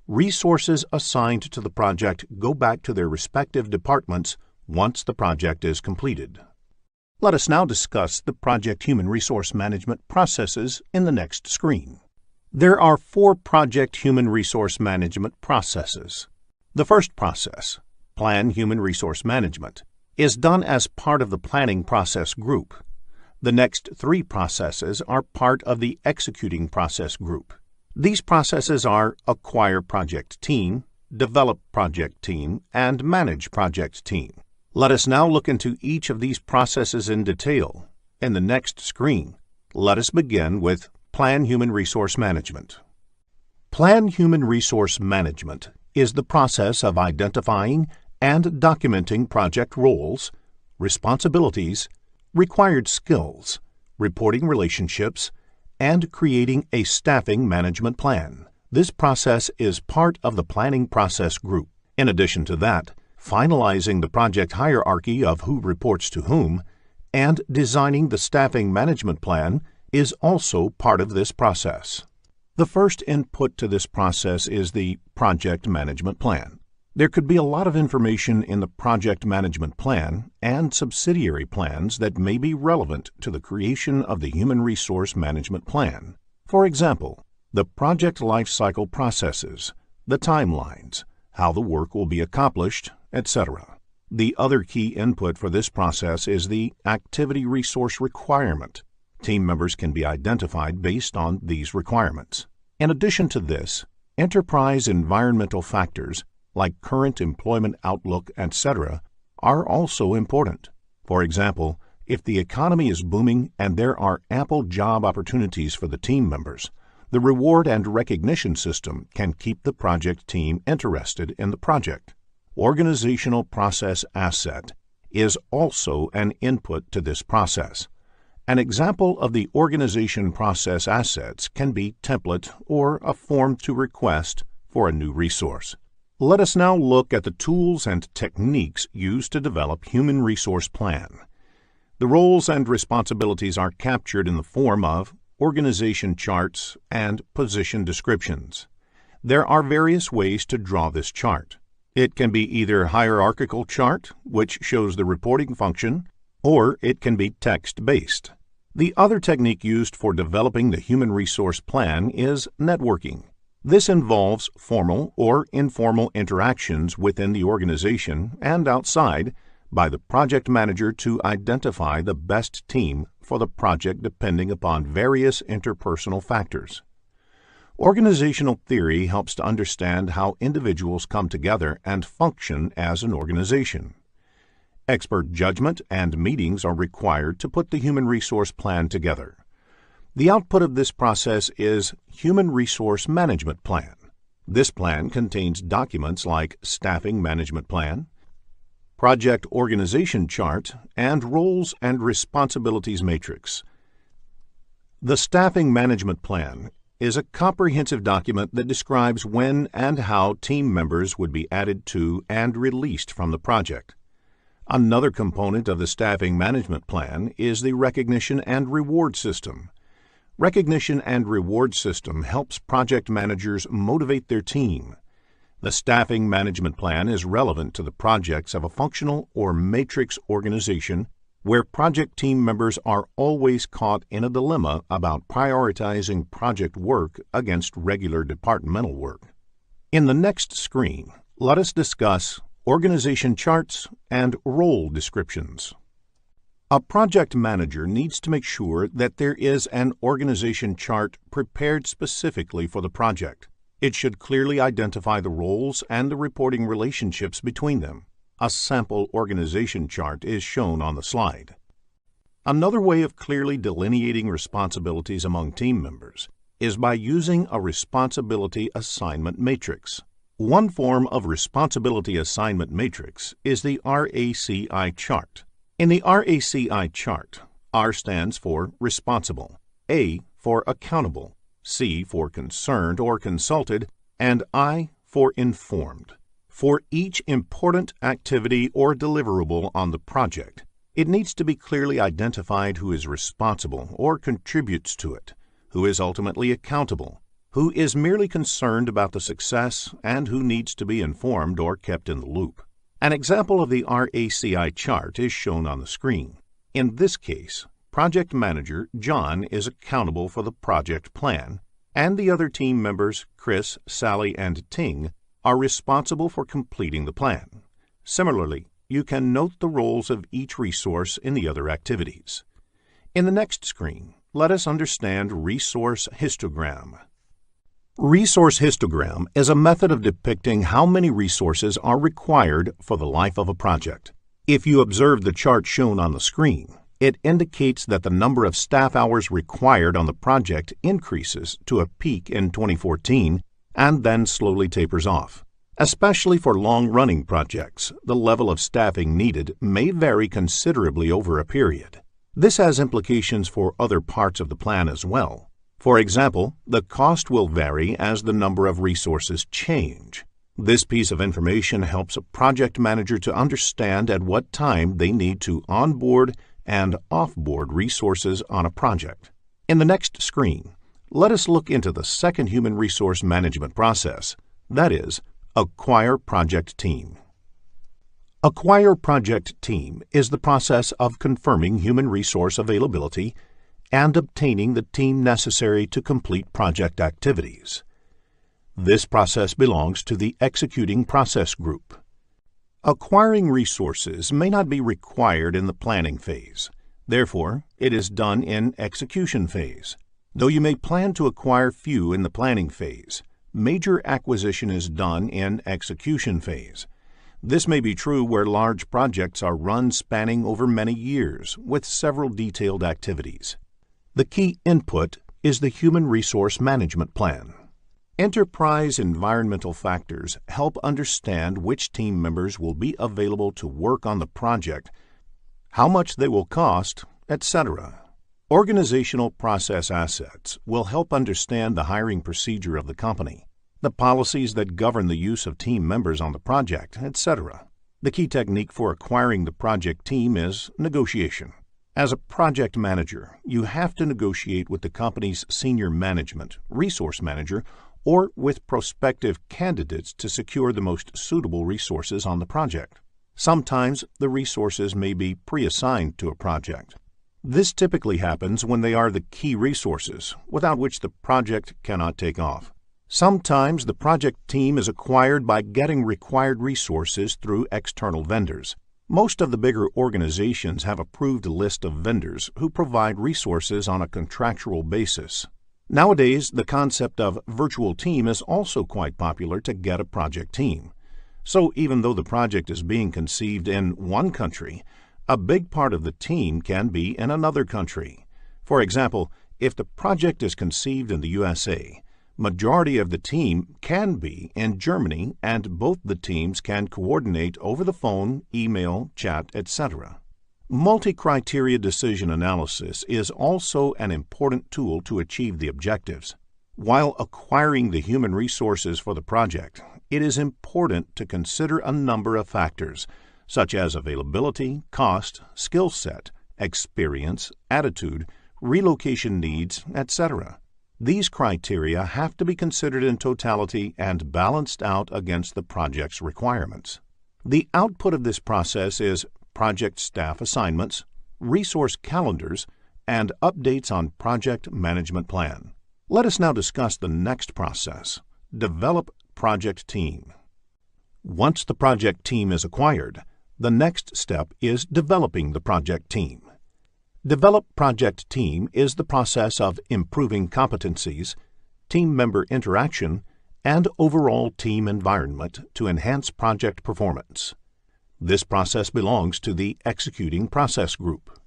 Resources assigned to the project go back to their respective departments once the project is completed. Let us now discuss the Project Human Resource Management processes in the next screen. There are 4 Project Human Resource Management processes. The first process, Plan Human Resource Management, is done as part of the Planning Process Group. The next 3 processes are part of the Executing Process Group. These processes are Acquire Project Team, Develop Project Team, and Manage Project Team. Let us now look into each of these processes in detail. In the next screen, let us begin with Plan Human Resource Management. Plan Human Resource Management is the process of identifying and documenting project roles, responsibilities, required skills, reporting relationships, and creating a staffing management plan. This process is part of the Planning Process Group. In addition to that, finalizing the project hierarchy of who reports to whom and designing the staffing management plan is also part of this process. The first input to this process is the project management plan. There could be a lot of information in the project management plan and subsidiary plans that may be relevant to the creation of the human resource management plan. For example, the project lifecycle processes, the timelines, how the work will be accomplished, etc. The other key input for this process is the activity resource requirement. Team members can be identified based on these requirements. In addition to this, enterprise environmental factors like current employment outlook, etc., are also important. For example, if the economy is booming and there are ample job opportunities for the team members, the reward and recognition system can keep the project team interested in the project. Organizational process asset is also an input to this process. An example of the organization process assets can be template or a form to request for a new resource. Let us now look at the tools and techniques used to develop human resource plan. The roles and responsibilities are captured in the form of organization charts and position descriptions. There are various ways to draw this chart. It can be either hierarchical chart, which shows the reporting function, or it can be text-based. The other technique used for developing the human resource plan is networking. This involves formal or informal interactions within the organization and outside by the project manager to identify the best team for the project depending upon various interpersonal factors. Organizational theory helps to understand how individuals come together and function as an organization. Expert judgment and meetings are required to put the human resource plan together. The output of this process is Human Resource Management Plan. This plan contains documents like Staffing Management Plan, Project Organization Chart, and Roles and Responsibilities Matrix. The Staffing Management Plan is a comprehensive document that describes when and how team members would be added to and released from the project. Another component of the Staffing Management Plan is the Recognition and Reward System. Recognition and Reward System helps project managers motivate their team. The Staffing Management Plan is relevant to the projects of a functional or matrix organization where project team members are always caught in a dilemma about prioritizing project work against regular departmental work. In the next screen, let us discuss organization charts and role descriptions. A project manager needs to make sure that there is an organization chart prepared specifically for the project. It should clearly identify the roles and the reporting relationships between them. A sample organization chart is shown on the slide. Another way of clearly delineating responsibilities among team members is by using a responsibility assignment matrix. One form of responsibility assignment matrix is the RACI chart. In the RACI chart, R stands for responsible, A for accountable, C for concerned or consulted, and I for informed. For each important activity or deliverable on the project, it needs to be clearly identified who is responsible or contributes to it, who is ultimately accountable, who is merely concerned about the success, and who needs to be informed or kept in the loop. An example of the RACI chart is shown on the screen. In this case, project manager John is accountable for the project plan, and the other team members, Chris, Sally, and Ting, are responsible for completing the plan. Similarly, you can note the roles of each resource in the other activities. In the next screen, let us understand resource histogram. Resource histogram is a method of depicting how many resources are required for the life of a project. If you observe the chart shown on the screen, it indicates that the number of staff hours required on the project increases to a peak in 2014 and then slowly tapers off. Especially for long-running projects, the level of staffing needed may vary considerably over a period. This has implications for other parts of the plan as well. For example, the cost will vary as the number of resources change. This piece of information helps a project manager to understand at what time they need to onboard and offboard resources on a project. In the next screen, let us look into the second human resource management process, that is, acquire project team. Acquire project team is the process of confirming human resource availability and obtaining the team necessary to complete project activities. This process belongs to the executing process group. Acquiring resources may not be required in the planning phase. Therefore, it is done in execution phase. Though you may plan to acquire few in the planning phase, major acquisition is done in execution phase. This may be true where large projects are run spanning over many years with several detailed activities. The key input is the Human Resource Management Plan. Enterprise environmental factors help understand which team members will be available to work on the project, how much they will cost, etc. Organizational process assets will help understand the hiring procedure of the company, the policies that govern the use of team members on the project, etc. The key technique for acquiring the project team is negotiation. As a project manager, you have to negotiate with the company's senior management, resource manager, or with prospective candidates to secure the most suitable resources on the project. Sometimes the resources may be pre-assigned to a project. This typically happens when they are the key resources, without which the project cannot take off. Sometimes the project team is acquired by getting required resources through external vendors. Most of the bigger organizations have approved a list of vendors who provide resources on a contractual basis. Nowadays, the concept of virtual team is also quite popular to get a project team. So even though the project is being conceived in one country, a big part of the team can be in another country. For example, if the project is conceived in the USA, majority of the team can be in Germany and both the teams can coordinate over the phone, email, chat, etc. Multi-criteria decision analysis is also an important tool to achieve the objectives. While acquiring the human resources for the project, it is important to consider a number of factors, such as availability, cost, skill set, experience, attitude, relocation needs, etc. These criteria have to be considered in totality and balanced out against the project's requirements. The output of this process is project staff assignments, resource calendars, and updates on project management plan. Let us now discuss the next process, develop project team. Once the project team is acquired, the next step is developing the project team. Develop project team is the process of improving competencies, team member interaction, and overall team environment to enhance project performance. This process belongs to the executing process group.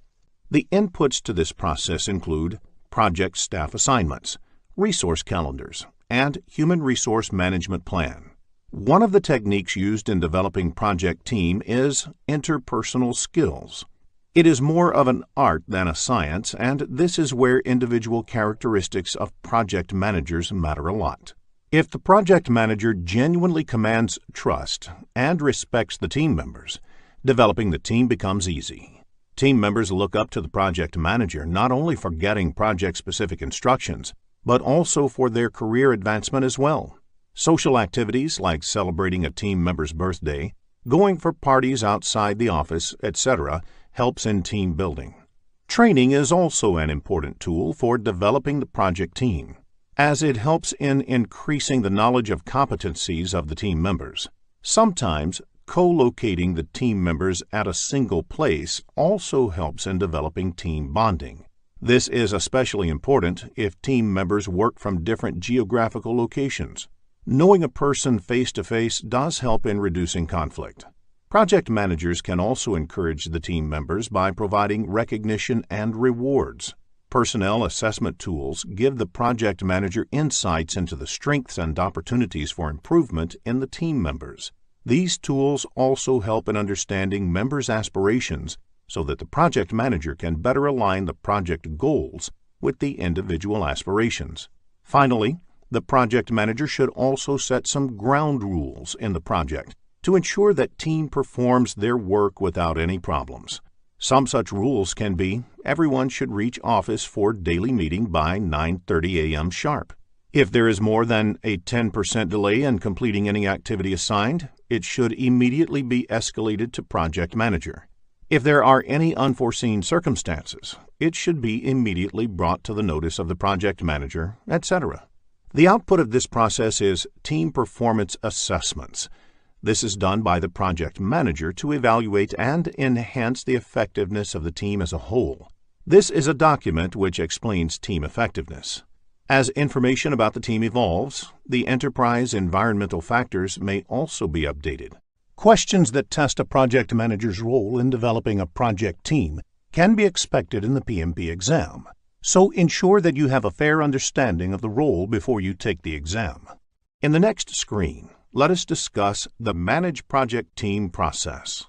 The inputs to this process include project staff assignments, resource calendars, and human resource management plan. One of the techniques used in developing project team is interpersonal skills. It is more of an art than a science, and this is where individual characteristics of project managers matter a lot. If the project manager genuinely commands trust and respects the team members, developing the team becomes easy. Team members look up to the project manager not only for getting project-specific instructions, but also for their career advancement as well. Social activities like celebrating a team member's birthday, going for parties outside the office, etc., helps in team building. Training is also an important tool for developing the project team, as it helps in increasing the knowledge of competencies of the team members. Sometimes, co-locating the team members at a single place also helps in developing team bonding. This is especially important if team members work from different geographical locations. Knowing a person face-to-face does help in reducing conflict. Project managers can also encourage the team members by providing recognition and rewards. Personnel assessment tools give the project manager insights into the strengths and opportunities for improvement in the team members. These tools also help in understanding members' aspirations so that the project manager can better align the project goals with the individual aspirations. Finally, the project manager should also set some ground rules in the project to ensure that team performs their work without any problems. Some such rules can be, everyone should reach office for daily meeting by 9:30 a.m. sharp. If there is more than a 10% delay in completing any activity assigned, it should immediately be escalated to project manager. If there are any unforeseen circumstances, it should be immediately brought to the notice of the project manager, etc. The output of this process is team performance assessments. This is done by the project manager to evaluate and enhance the effectiveness of the team as a whole. This is a document which explains team effectiveness. As information about the team evolves, the enterprise environmental factors may also be updated. Questions that test a project manager's role in developing a project team can be expected in the PMP exam, so ensure that you have a fair understanding of the role before you take the exam. In the next screen, let us discuss the Manage Project Team process.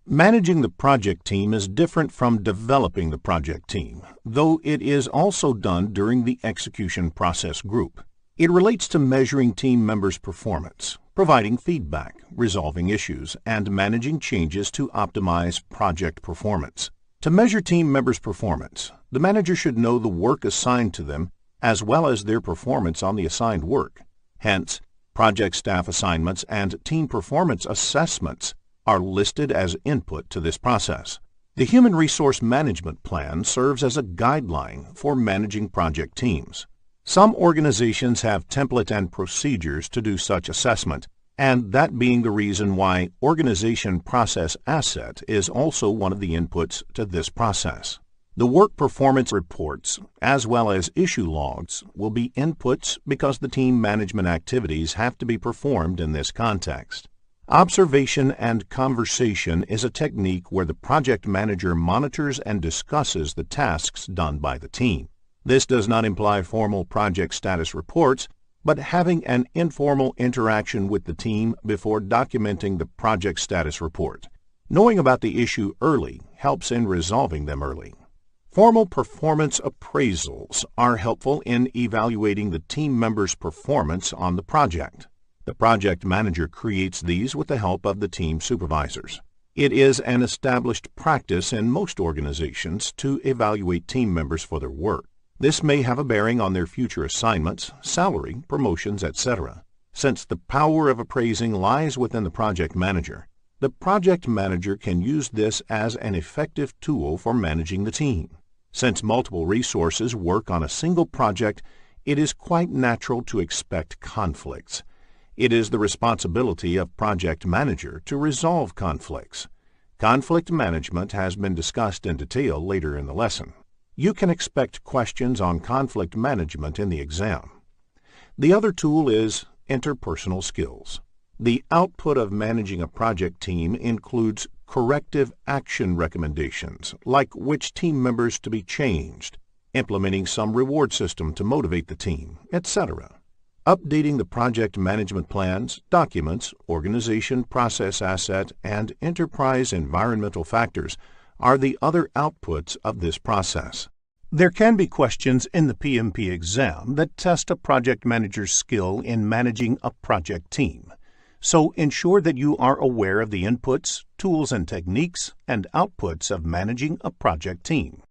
Managing the project team is different from developing the project team, though it is also done during the execution process group. It relates to measuring team members' performance, providing feedback, resolving issues, and managing changes to optimize project performance. To measure team members' performance, the manager should know the work assigned to them as well as their performance on the assigned work. Hence, project staff assignments and team performance assessments are listed as input to this process. The Human Resource Management Plan serves as a guideline for managing project teams. Some organizations have template and procedures to do such assessment, and that being the reason why Organization Process Asset is also one of the inputs to this process. The work performance reports, as well as issue logs, will be inputs because the team management activities have to be performed in this context. Observation and conversation is a technique where the project manager monitors and discusses the tasks done by the team. This does not imply formal project status reports, but having an informal interaction with the team before documenting the project status report. Knowing about the issue early helps in resolving them early. Formal performance appraisals are helpful in evaluating the team members' performance on the project. The project manager creates these with the help of the team supervisors. It is an established practice in most organizations to evaluate team members for their work. This may have a bearing on their future assignments, salary, promotions, etc. Since the power of appraising lies within the project manager, the project manager can use this as an effective tool for managing the team. Since multiple resources work on a single project, it is quite natural to expect conflicts. It is the responsibility of project manager to resolve conflicts. Conflict management has been discussed in detail later in the lesson. You can expect questions on conflict management in the exam. The other tool is interpersonal skills. The output of managing a project team includes corrective action recommendations, like which team members to be changed, implementing some reward system to motivate the team, etc. Updating the project management plans, documents, organization process asset, and enterprise environmental factors are the other outputs of this process. There can be questions in the PMP exam that test a project manager's skill in managing a project team. So ensure that you are aware of the inputs, tools and techniques, and outputs of managing a project team.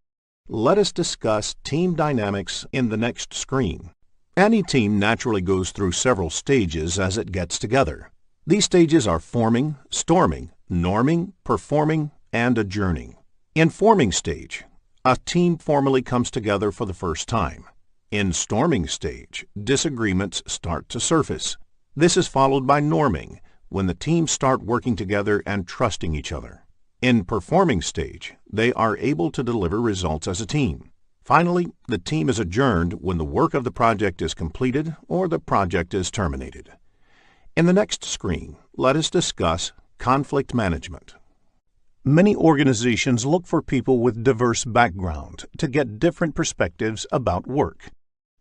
Let us discuss team dynamics in the next screen. Any team naturally goes through several stages as it gets together. These stages are forming, storming, norming, performing, and adjourning. In forming stage, a team formally comes together for the first time. In storming stage, disagreements start to surface. This is followed by norming, when the teams start working together and trusting each other. In performing stage, they are able to deliver results as a team. Finally, the team is adjourned when the work of the project is completed or the project is terminated. In the next screen, let us discuss conflict management. Many organizations look for people with diverse background to get different perspectives about work.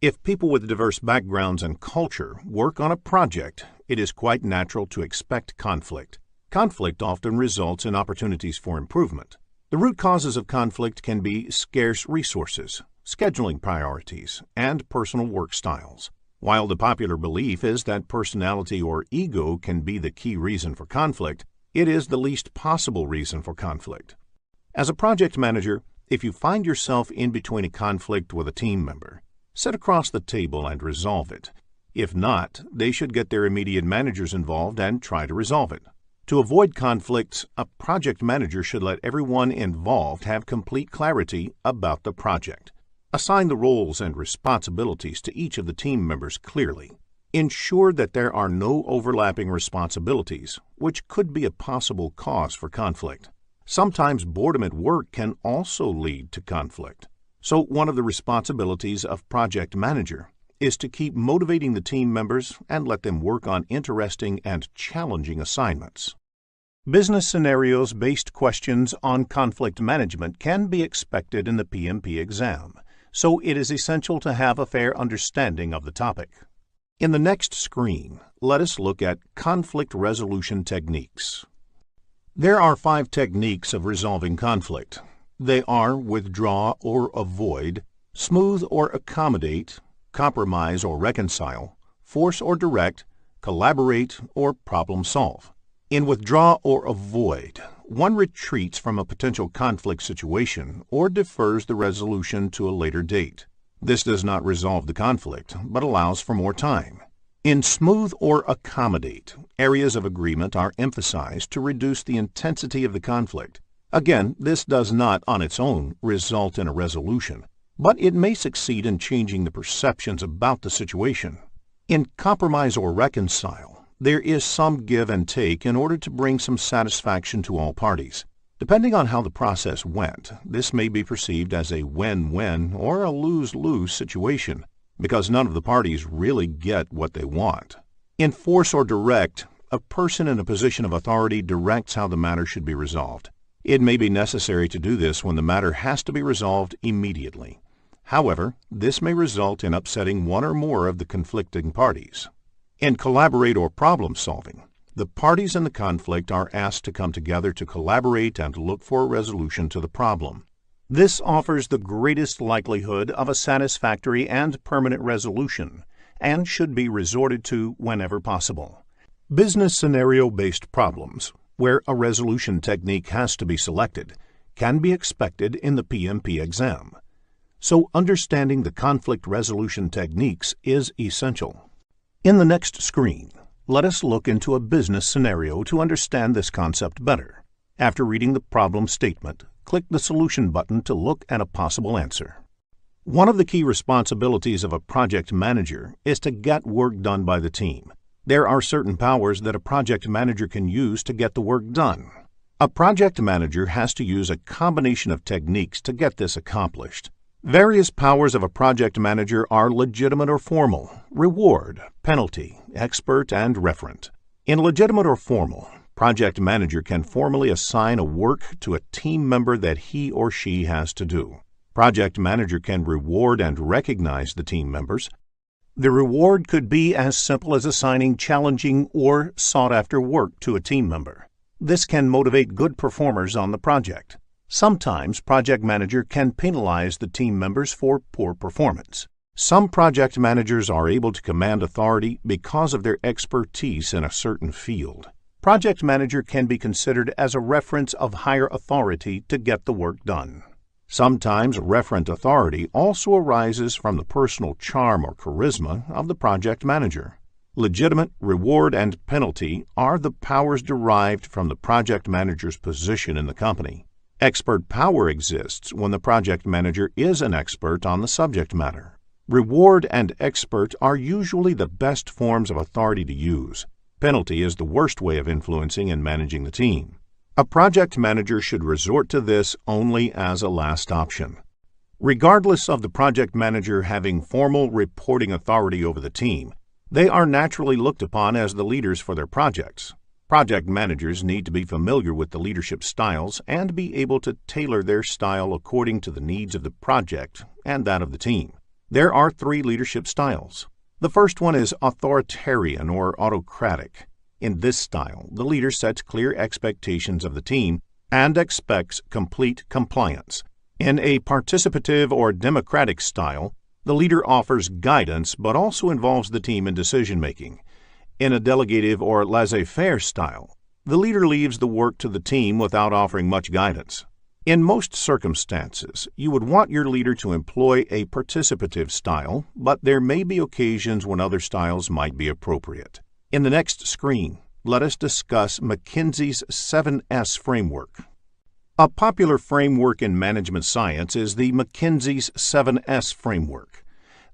If people with diverse backgrounds and culture work on a project, it is quite natural to expect conflict. Conflict often results in opportunities for improvement. The root causes of conflict can be scarce resources, scheduling priorities, and personal work styles. While the popular belief is that personality or ego can be the key reason for conflict, it is the least possible reason for conflict. As a project manager, if you find yourself in between a conflict with a team member, sit across the table and resolve it. If not, they should get their immediate managers involved and try to resolve it. To avoid conflicts, a project manager should let everyone involved have complete clarity about the project. Assign the roles and responsibilities to each of the team members clearly. Ensure that there are no overlapping responsibilities, which could be a possible cause for conflict. Sometimes boredom at work can also lead to conflict. So one of the responsibilities of project manager is to keep motivating the team members and let them work on interesting and challenging assignments. Business scenarios-based questions on conflict management can be expected in the PMP exam, so it is essential to have a fair understanding of the topic. In the next screen, let us look at conflict resolution techniques. There are 5 techniques of resolving conflict. They are withdraw or avoid, smooth or accommodate, compromise or reconcile, force or direct, collaborate, or problem solve. In withdraw or avoid, one retreats from a potential conflict situation or defers the resolution to a later date. This does not resolve the conflict, but allows for more time. In smooth or accommodate, areas of agreement are emphasized to reduce the intensity of the conflict. Again, this does not on its own result in a resolution, but it may succeed in changing the perceptions about the situation. In compromise or reconcile, there is some give and take in order to bring some satisfaction to all parties. Depending on how the process went, this may be perceived as a win-win or a lose-lose situation, because none of the parties really get what they want. In force or direct, a person in a position of authority directs how the matter should be resolved. It may be necessary to do this when the matter has to be resolved immediately. However, this may result in upsetting one or more of the conflicting parties. In collaborate or problem solving, the parties in the conflict are asked to come together to collaborate and look for a resolution to the problem. This offers the greatest likelihood of a satisfactory and permanent resolution and should be resorted to whenever possible. Business scenario-based problems, where a resolution technique has to be selected, can be expected in the PMP exam. So understanding the conflict resolution techniques is essential. In the next screen, let us look into a business scenario to understand this concept better. After reading the problem statement, click the Solution button to look at a possible answer. One of the key responsibilities of a project manager is to get work done by the team. There are certain powers that a project manager can use to get the work done. A project manager has to use a combination of techniques to get this accomplished. Various powers of a project manager are legitimate or formal, reward, penalty, expert, and referent. In legitimate or formal, project manager can formally assign a work to a team member that he or she has to do. Project manager can reward and recognize the team members. The reward could be as simple as assigning challenging or sought-after work to a team member. This can motivate good performers on the project. Sometimes project manager can penalize the team members for poor performance. Some project managers are able to command authority because of their expertise in a certain field. Project manager can be considered as a reference of higher authority to get the work done. Sometimes referent authority also arises from the personal charm or charisma of the project manager. Legitimate, reward, and penalty are the powers derived from the project manager's position in the company. Expert power exists when the project manager is an expert on the subject matter. Reward and expert are usually the best forms of authority to use. Penalty is the worst way of influencing and managing the team. A project manager should resort to this only as a last option. Regardless of the project manager having formal reporting authority over the team, they are naturally looked upon as the leaders for their projects. Project managers need to be familiar with the leadership styles and be able to tailor their style according to the needs of the project and that of the team. There are 3 leadership styles. The first one is authoritarian or autocratic. In this style, the leader sets clear expectations of the team and expects complete compliance. In a participative or democratic style, the leader offers guidance but also involves the team in decision-making. In a delegative or laissez-faire style, the leader leaves the work to the team without offering much guidance. In most circumstances, you would want your leader to employ a participative style, but there may be occasions when other styles might be appropriate. In the next screen, let us discuss McKinsey's 7S framework. A popular framework in management science is the McKinsey's 7S framework.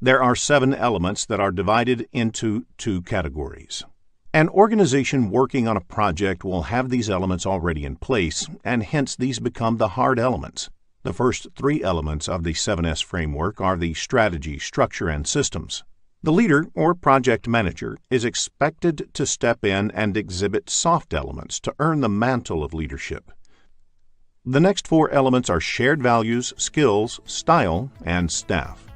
There are 7 elements that are divided into 2 categories. An organization working on a project will have these elements already in place, and hence these become the hard elements. The first 3 elements of the 7S framework are the strategy, structure, and systems. The leader or project manager is expected to step in and exhibit soft elements to earn the mantle of leadership. The next 4 elements are shared values, skills, style, and staff.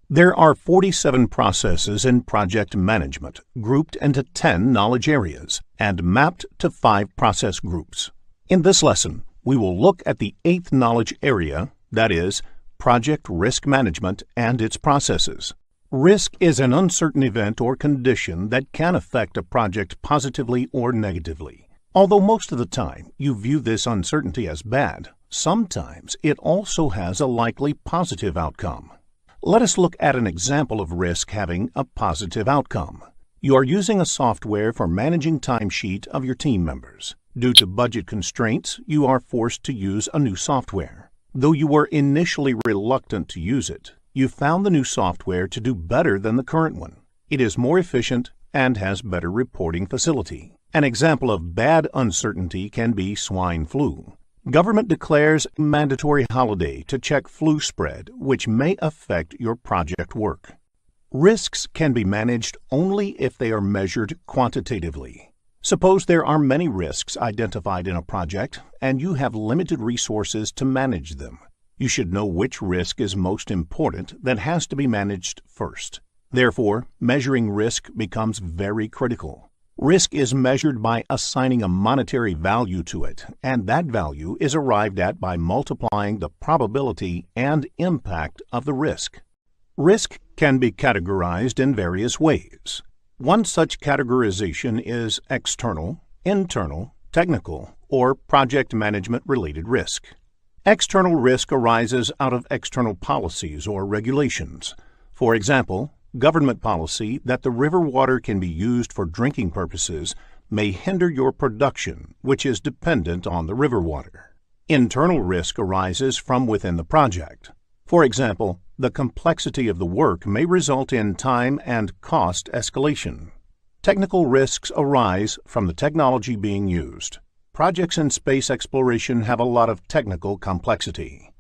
There are 47 processes in project management, grouped into 10 knowledge areas and mapped to 5 process groups. In this lesson, we will look at the 8th knowledge area, that is, project risk management and its processes. Risk is an uncertain event or condition that can affect a project positively or negatively. Although most of the time you view this uncertainty as bad, sometimes it also has a likely positive outcome. Let us look at an example of risk having a positive outcome. You are using a software for managing timesheet of your team members. Due to budget constraints, you are forced to use a new software. Though you were initially reluctant to use it, you found the new software to do better than the current one. It is more efficient and has better reporting facility. An example of bad uncertainty can be swine flu. Government declares a mandatory holiday to check flu spread, which may affect your project work. Risks can be managed only if they are measured quantitatively. Suppose there are many risks identified in a project, and you have limited resources to manage them. You should know which risk is most important that has to be managed first. Therefore, measuring risk becomes very critical. Risk is measured by assigning a monetary value to it, and that value is arrived at by multiplying the probability and impact of the risk. Risk can be categorized in various ways. One such categorization is external, internal, technical, or project management-related risk. External risk arises out of external policies or regulations. For example, government policy that the river water can be used for drinking purposes may hinder your production, which is dependent on the river water. Internal risk arises from within the project. For example, the complexity of the work may result in time and cost escalation. Technical risks arise from the technology being used. Projects in space exploration have a lot of technical complexity.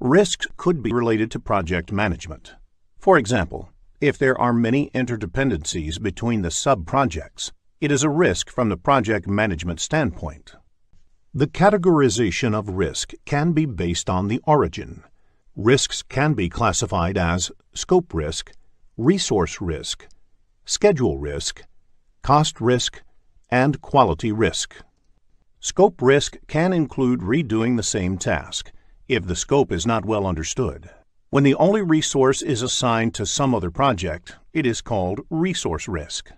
Risks could be related to project management. For example, if there are many interdependencies between the sub-projects, it is a risk from the project management standpoint. The categorization of risk can be based on the origin. Risks can be classified as scope risk, resource risk, schedule risk, cost risk, and quality risk. Scope risk can include redoing the same task if the scope is not well understood. When the only resource is assigned to some other project, it is called resource risk.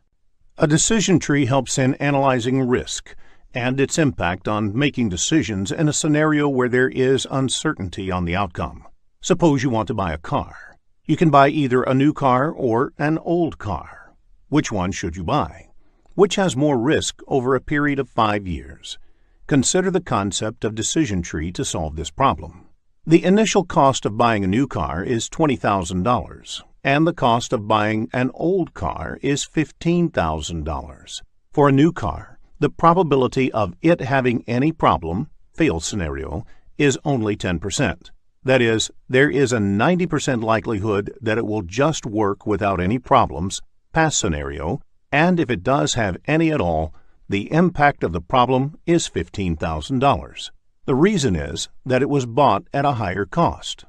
A decision tree helps in analyzing risk and its impact on making decisions in a scenario where there is uncertainty on the outcome. Suppose you want to buy a car. You can buy either a new car or an old car. Which one should you buy? Which has more risk over a period of 5 years? Consider the concept of decision tree to solve this problem. The initial cost of buying a new car is $20,000, and the cost of buying an old car is $15,000. For a new car, the probability of it having any problem, fail scenario, is only 10%. That is, there is a 90% likelihood that it will just work without any problems, pass scenario, and if it does have any at all, the impact of the problem is $15,000. The reason is that it was bought at a higher cost.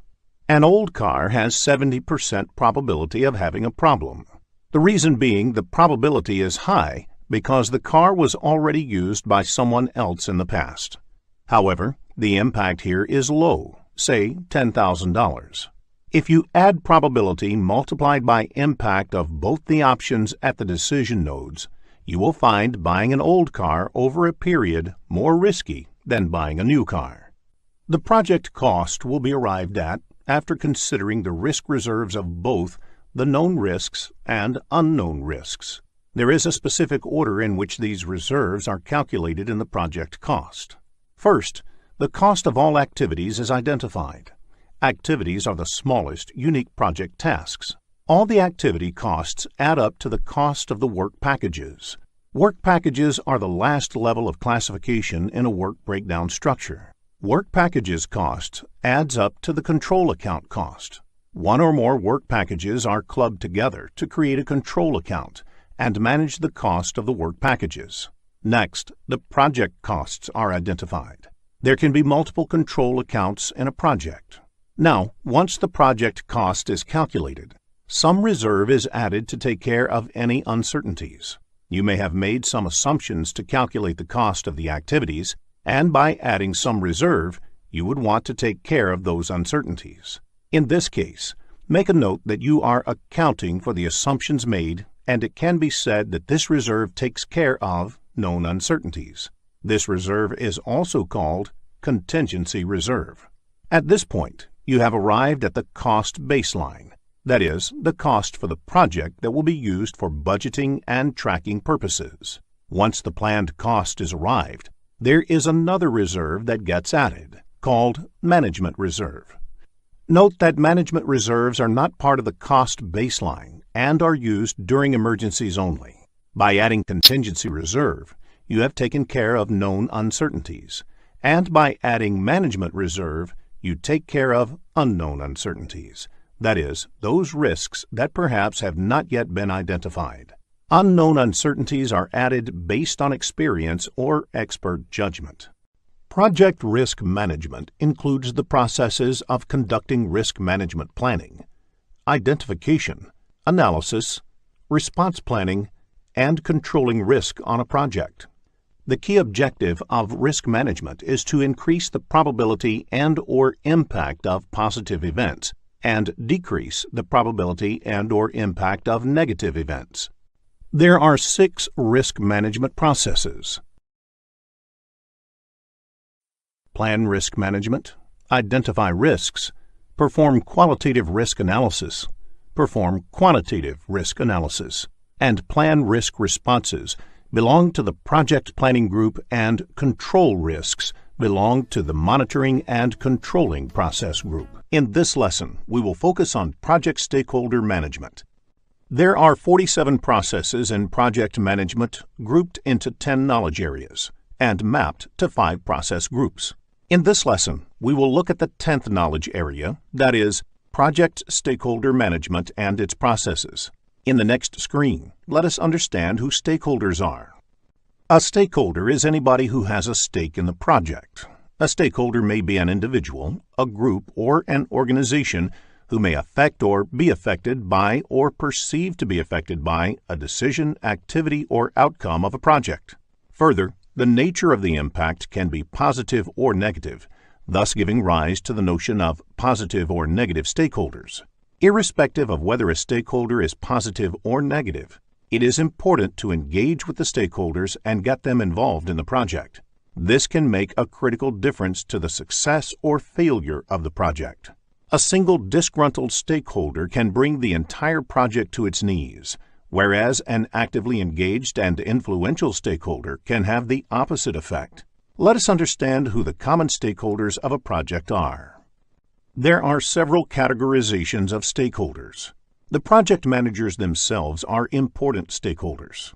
An old car has 70% probability of having a problem. The reason being the probability is high because the car was already used by someone else in the past. However, the impact here is low, say $10,000. If you add probability multiplied by impact of both the options at the decision nodes, you will find buying an old car over a period more risky than buying a new car. The project cost will be arrived at after considering the risk reserves of both the known risks and unknown risks. There is a specific order in which these reserves are calculated in the project cost. First, The cost of all activities is identified. Activities are the smallest unique project tasks. All the activity costs add up to the cost of the work packages. Work packages are the last level of classification in a work breakdown structure. Work packages cost adds up to the control account cost. One or more work packages are clubbed together to create a control account and manage the cost of the work packages. Next, the project costs are identified. There can be multiple control accounts in a project. Now, once the project cost is calculated, some reserve is added to take care of any uncertainties. You may have made some assumptions to calculate the cost of the activities, and by adding some reserve, you would want to take care of those uncertainties. In this case, make a note that you are accounting for the assumptions made, and it can be said that this reserve takes care of known uncertainties. This reserve is also called contingency reserve. At this point, you have arrived at the cost baseline, that is, the cost for the project that will be used for budgeting and tracking purposes. Once the planned cost is arrived, there is another reserve that gets added, called management reserve. Note that management reserves are not part of the cost baseline and are used during emergencies only. By adding contingency reserve, you have taken care of known uncertainties, and by adding management reserve, you take care of unknown uncertainties, that is, those risks that perhaps have not yet been identified. Unknown uncertainties are added based on experience or expert judgment. Project risk management includes the processes of conducting risk management planning, identification, analysis, response planning, and controlling risk on a project. The key objective of risk management is to increase the probability and/or impact of positive events and decrease the probability and/or impact of negative events. There are 6 risk management processes. Plan risk management, identify risks, perform qualitative risk analysis, perform quantitative risk analysis, and plan risk responses belong to the project planning group, and control risks belong to the monitoring and controlling process group. In this lesson, we will focus on project stakeholder management. There are 47 processes in project management grouped into 10 knowledge areas and mapped to 5 process groups. In this lesson, we will look at the 10th knowledge area, that is, project stakeholder management and its processes. In the next screen, let us understand who stakeholders are. A stakeholder is anybody who has a stake in the project. A stakeholder may be an individual, a group, or an organization who may affect or be affected by or perceived to be affected by a decision, activity, or outcome of a project. Further, the nature of the impact can be positive or negative, thus giving rise to the notion of positive or negative stakeholders. Irrespective of whether a stakeholder is positive or negative, it is important to engage with the stakeholders and get them involved in the project. This can make a critical difference to the success or failure of the project. A single disgruntled stakeholder can bring the entire project to its knees, whereas an actively engaged and influential stakeholder can have the opposite effect. Let us understand who the common stakeholders of a project are. There are several categorizations of stakeholders. The project managers themselves are important stakeholders.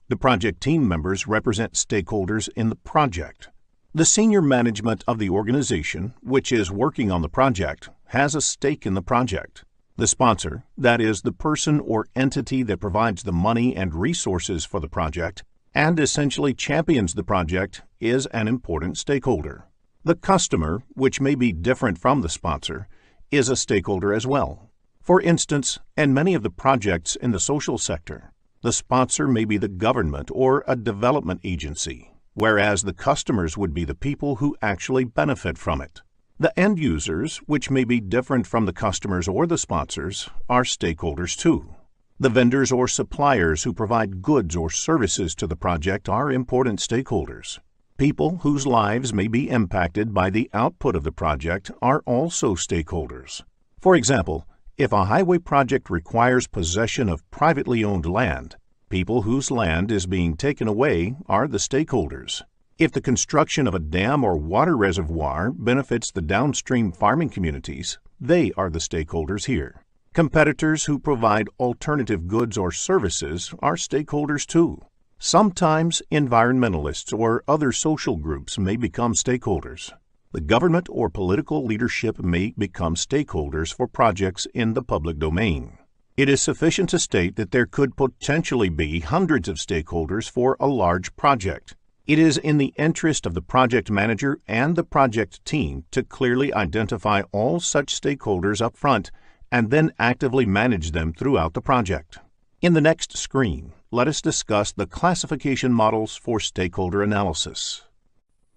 The project team members represent stakeholders in the project. The senior management of the organization, which is working on the project, has a stake in the project. The sponsor, that is, the person or entity that provides the money and resources for the project and essentially champions the project, is an important stakeholder. The customer, which may be different from the sponsor, is a stakeholder as well. For instance, in many of the projects in the social sector, the sponsor may be the government or a development agency, whereas the customers would be the people who actually benefit from it. The end users, which may be different from the customers or the sponsors, are stakeholders too. The vendors or suppliers who provide goods or services to the project are important stakeholders. People whose lives may be impacted by the output of the project are also stakeholders. For example, if a highway project requires possession of privately owned land, people whose land is being taken away are the stakeholders. If the construction of a dam or water reservoir benefits the downstream farming communities, they are the stakeholders here. Competitors who provide alternative goods or services are stakeholders too. Sometimes environmentalists or other social groups may become stakeholders. The government or political leadership may become stakeholders for projects in the public domain. It is sufficient to state that there could potentially be hundreds of stakeholders for a large project. It is in the interest of the project manager and the project team to clearly identify all such stakeholders up front and then actively manage them throughout the project. In the next screen, let us discuss the classification models for stakeholder analysis.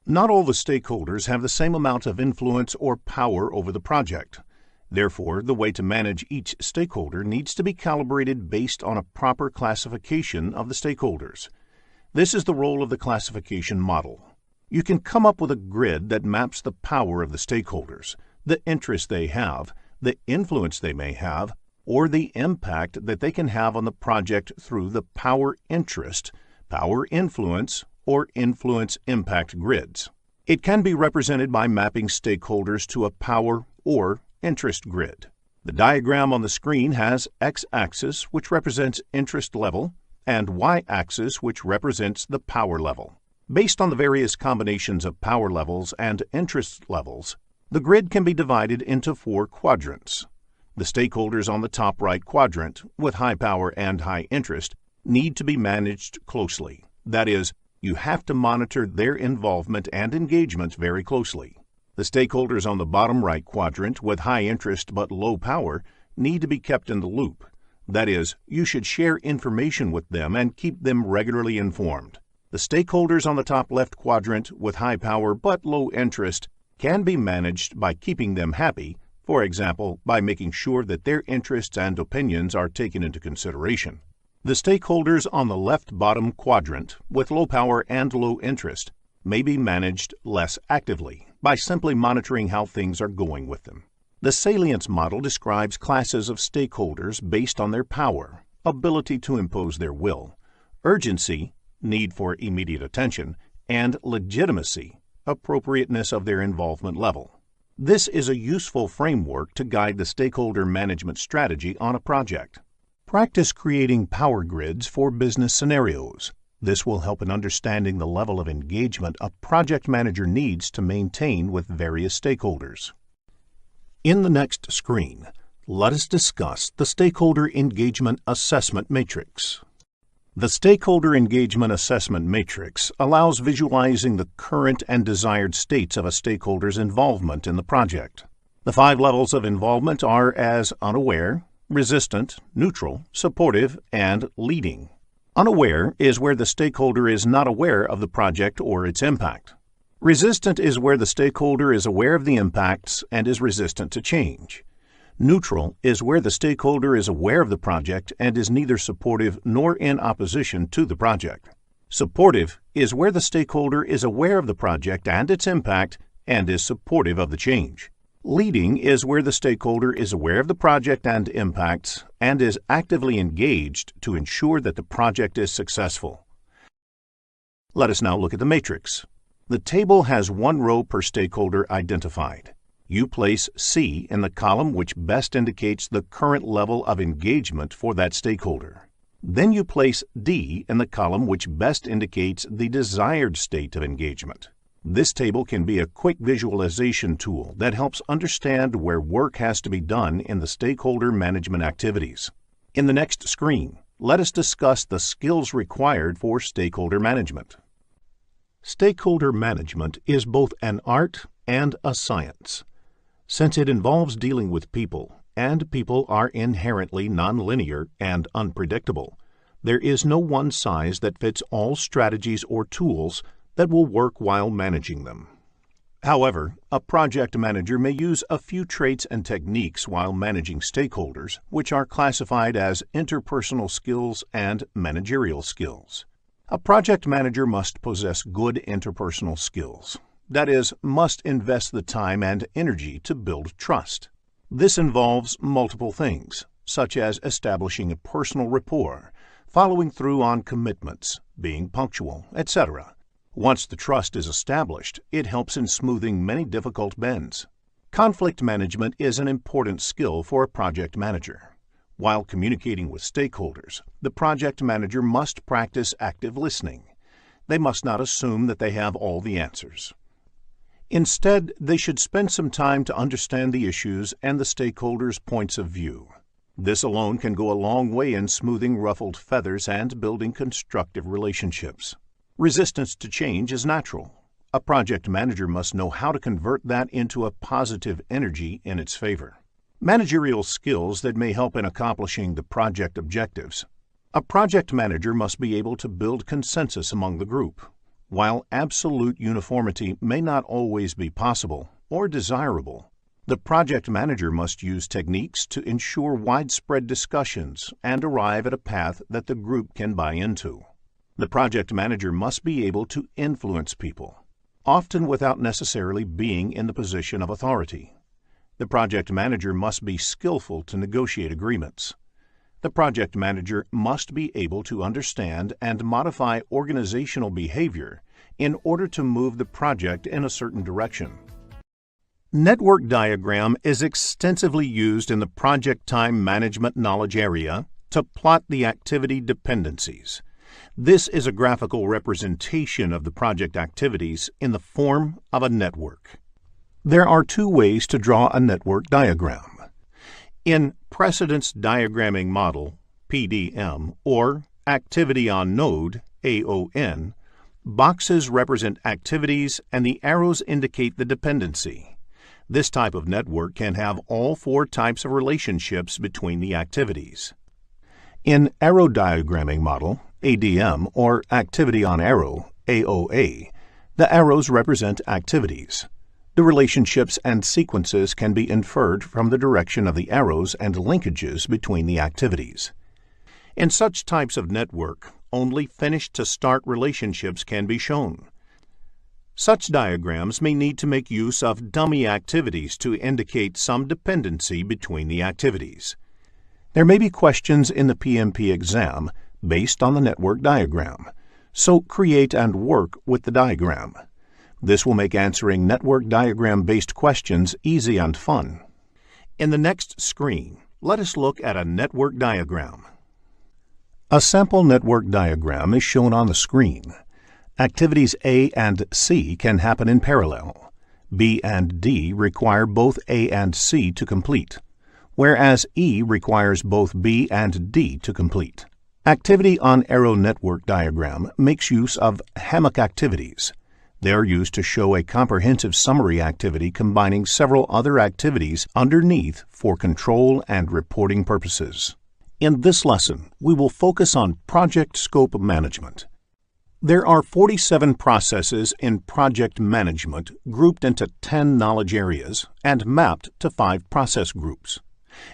Not all the stakeholders have the same amount of influence or power over the project. Therefore, the way to manage each stakeholder needs to be calibrated based on a proper classification of the stakeholders. This is the role of the classification model. You can come up with a grid that maps the power of the stakeholders, the interest they have, the influence they may have, or the impact that they can have on the project through the power interest, power influence, or influence impact grids. It can be represented by mapping stakeholders to a power or interest grid. The diagram on the screen has x-axis, which represents interest level, and y-axis, which represents the power level. Based on the various combinations of power levels and interest levels, the grid can be divided into 4 quadrants. The stakeholders on the top right quadrant, with high power and high interest, need to be managed closely. That is, you have to monitor their involvement and engagement very closely. The stakeholders on the bottom right quadrant, with high interest but low power, need to be kept in the loop. That is, you should share information with them and keep them regularly informed. The stakeholders on the top left quadrant, with high power but low interest, can be managed by keeping them happy, for example, by making sure that their interests and opinions are taken into consideration. The stakeholders on the left bottom quadrant, with low power and low interest, may be managed less actively by simply monitoring how things are going with them. The salience model describes classes of stakeholders based on their power, ability to impose their will, urgency, need for immediate attention, and legitimacy, appropriateness of their involvement level. This is a useful framework to guide the stakeholder management strategy on a project. Practice creating power grids for business scenarios. This will help in understanding the level of engagement a project manager needs to maintain with various stakeholders. In the next screen, let us discuss the Stakeholder Engagement Assessment Matrix. The Stakeholder Engagement Assessment Matrix allows visualizing the current and desired states of a stakeholder's involvement in the project. The 5 levels of involvement are as unaware, resistant, neutral, supportive, and leading. Unaware is where the stakeholder is not aware of the project or its impact. Resistant is where the stakeholder is aware of the impacts and is resistant to change. Neutral is where the stakeholder is aware of the project and is neither supportive nor in opposition to the project. Supportive is where the stakeholder is aware of the project and its impact and is supportive of the change. Leading is where the stakeholder is aware of the project and impacts and is actively engaged to ensure that the project is successful. Let us now look at the matrix. The table has 1 row per stakeholder identified. You place C in the column which best indicates the current level of engagement for that stakeholder. Then you place D in the column which best indicates the desired state of engagement. This table can be a quick visualization tool that helps understand where work has to be done in the stakeholder management activities. In the next screen, let us discuss the skills required for stakeholder management. Stakeholder management is both an art and a science. Since it involves dealing with people, and people are inherently nonlinear and unpredictable, there is no one size that fits all strategies or tools that will work while managing them. However, a project manager may use a few traits and techniques while managing stakeholders, which are classified as interpersonal skills and managerial skills. A project manager must possess good interpersonal skills. That is, must invest the time and energy to build trust. This involves multiple things, such as establishing a personal rapport, following through on commitments, being punctual, etc. Once the trust is established, it helps in smoothing many difficult bends. Conflict management is an important skill for a project manager. While communicating with stakeholders, the project manager must practice active listening. They must not assume that they have all the answers. Instead, they should spend some time to understand the issues and the stakeholders' points of view. This alone can go a long way in smoothing ruffled feathers and building constructive relationships. Resistance to change is natural. A project manager must know how to convert that into a positive energy in its favor. Managerial skills that may help in accomplishing the project objectives. A project manager must be able to build consensus among the group. While absolute uniformity may not always be possible or desirable, the project manager must use techniques to ensure widespread discussions and arrive at a path that the group can buy into. The project manager must be able to influence people, often without necessarily being in the position of authority. The project manager must be skillful to negotiate agreements. The project manager must be able to understand and modify organizational behavior in order to move the project in a certain direction. Network diagram is extensively used in the project time management knowledge area to plot the activity dependencies. This is a graphical representation of the project activities in the form of a network. There are two ways to draw a network diagram. In Precedence Diagramming Model, PDM, or Activity on Node, AON, boxes represent activities and the arrows indicate the dependency. This type of network can have all four types of relationships between the activities. In Arrow Diagramming Model, ADM, or Activity on Arrow, AOA, the arrows represent activities. The relationships and sequences can be inferred from the direction of the arrows and linkages between the activities. In such types of network, only finish-to-start relationships can be shown. Such diagrams may need to make use of dummy activities to indicate some dependency between the activities. There may be questions in the PMP exam based on the network diagram, so create and work with the diagram. This will make answering network diagram-based questions easy and fun. In the next screen, let us look at a network diagram. A sample network diagram is shown on the screen. Activities A and C can happen in parallel. B and D require both A and C to complete, whereas E requires both B and D to complete. Activity on Arrow network diagram makes use of hammock activities. They are used to show a comprehensive summary activity combining several other activities underneath for control and reporting purposes. In this lesson, we will focus on project scope management. There are 47 processes in project management grouped into 10 knowledge areas and mapped to 5 process groups.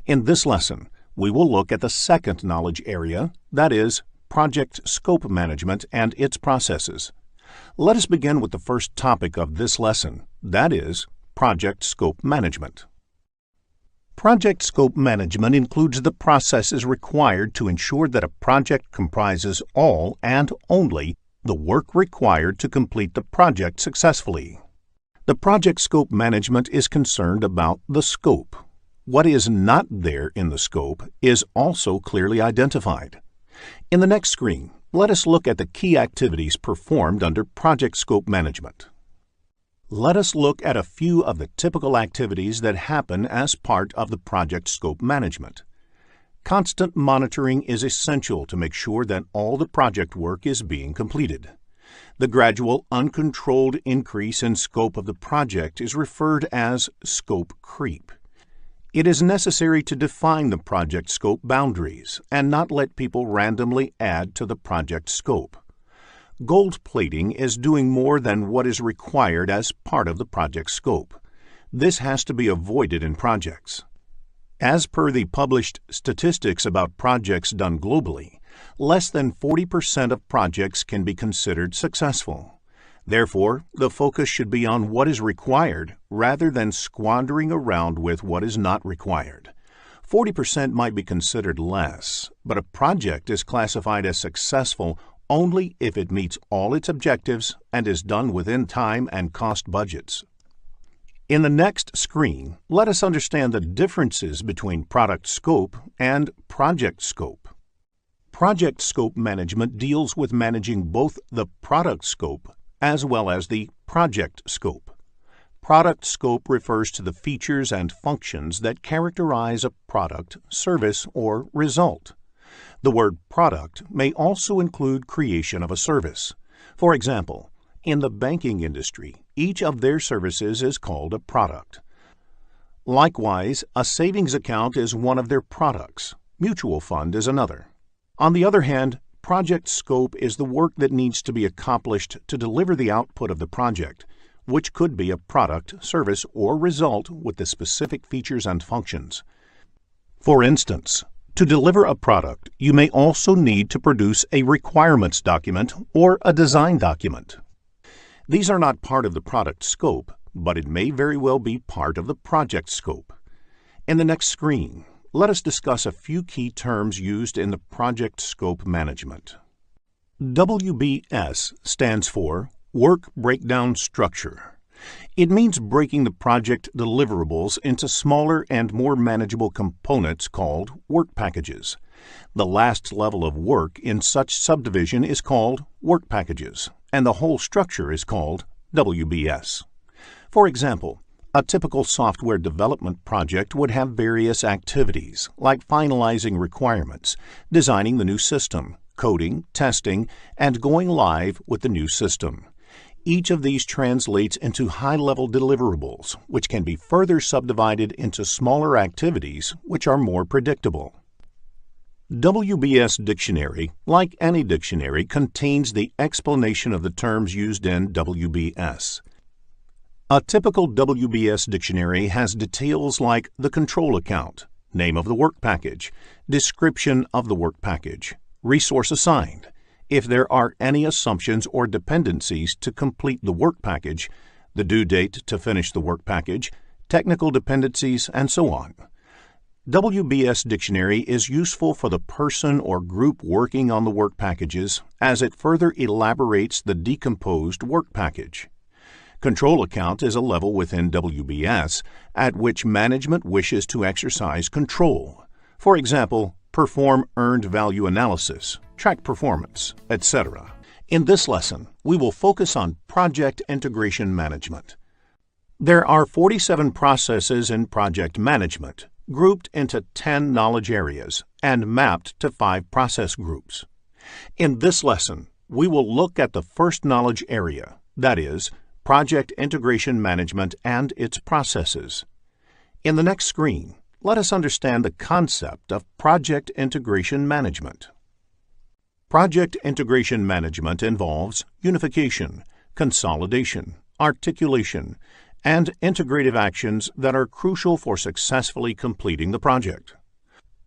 In this lesson, we will look at the second knowledge area, that is, project scope management and its processes. Let us begin with the first topic of this lesson, that is, project scope management. Project scope management includes the processes required to ensure that a project comprises all and only the work required to complete the project successfully. The project scope management is concerned about the scope. What is not there in the scope is also clearly identified. In the next screen, let us look at the key activities performed under project scope management. Let us look at a few of the typical activities that happen as part of the project scope management. Constant monitoring is essential to make sure that all the project work is being completed. The gradual, uncontrolled increase in scope of the project is referred as scope creep. It is necessary to define the project scope boundaries and not let people randomly add to the project scope. Gold plating is doing more than what is required as part of the project scope. This has to be avoided in projects. As per the published statistics about projects done globally, less than 40% of projects can be considered successful. Therefore, the focus should be on what is required rather than squandering around with what is not required. 40% might be considered less, but a project is classified as successful only if it meets all its objectives and is done within time and cost budgets. In the next screen, let us understand the differences between product scope and project scope. Project scope management deals with managing both the product scope as well as the project scope. Product scope refers to the features and functions that characterize a product, service, or result. The word product may also include creation of a service. For example, in the banking industry, each of their services is called a product. Likewise, a savings account is one of their products. Mutual fund is another. On the other hand, project scope is the work that needs to be accomplished to deliver the output of the project, which could be a product, service, or result with the specific features and functions. For instance, to deliver a product, you may also need to produce a requirements document or a design document. These are not part of the product scope, but it may very well be part of the project scope. In the next screen, let us discuss a few key terms used in the project scope management. WBS stands for Work Breakdown Structure. It means breaking the project deliverables into smaller and more manageable components called work packages. The last level of work in such subdivision is called work packages, and the whole structure is called WBS. For example, a typical software development project would have various activities, like finalizing requirements, designing the new system, coding, testing, and going live with the new system. Each of these translates into high-level deliverables, which can be further subdivided into smaller activities which are more predictable. WBS Dictionary, like any dictionary, contains the explanation of the terms used in WBS. A typical WBS dictionary has details like the control account, name of the work package, description of the work package, resource assigned, if there are any assumptions or dependencies to complete the work package, the due date to finish the work package, technical dependencies, and so on. WBS Dictionary is useful for the person or group working on the work packages as it further elaborates the decomposed work package. Control account is a level within WBS at which management wishes to exercise control. For example, perform earned value analysis, track performance, etc. In this lesson, we will focus on project integration management. There are 47 processes in project management, grouped into 10 knowledge areas and mapped to 5 process groups. In this lesson, we will look at the first knowledge area, that is, project integration management and its processes. In the next screen, let us understand the concept of project integration management. Project integration management involves unification, consolidation, articulation, and integrative actions that are crucial for successfully completing the project.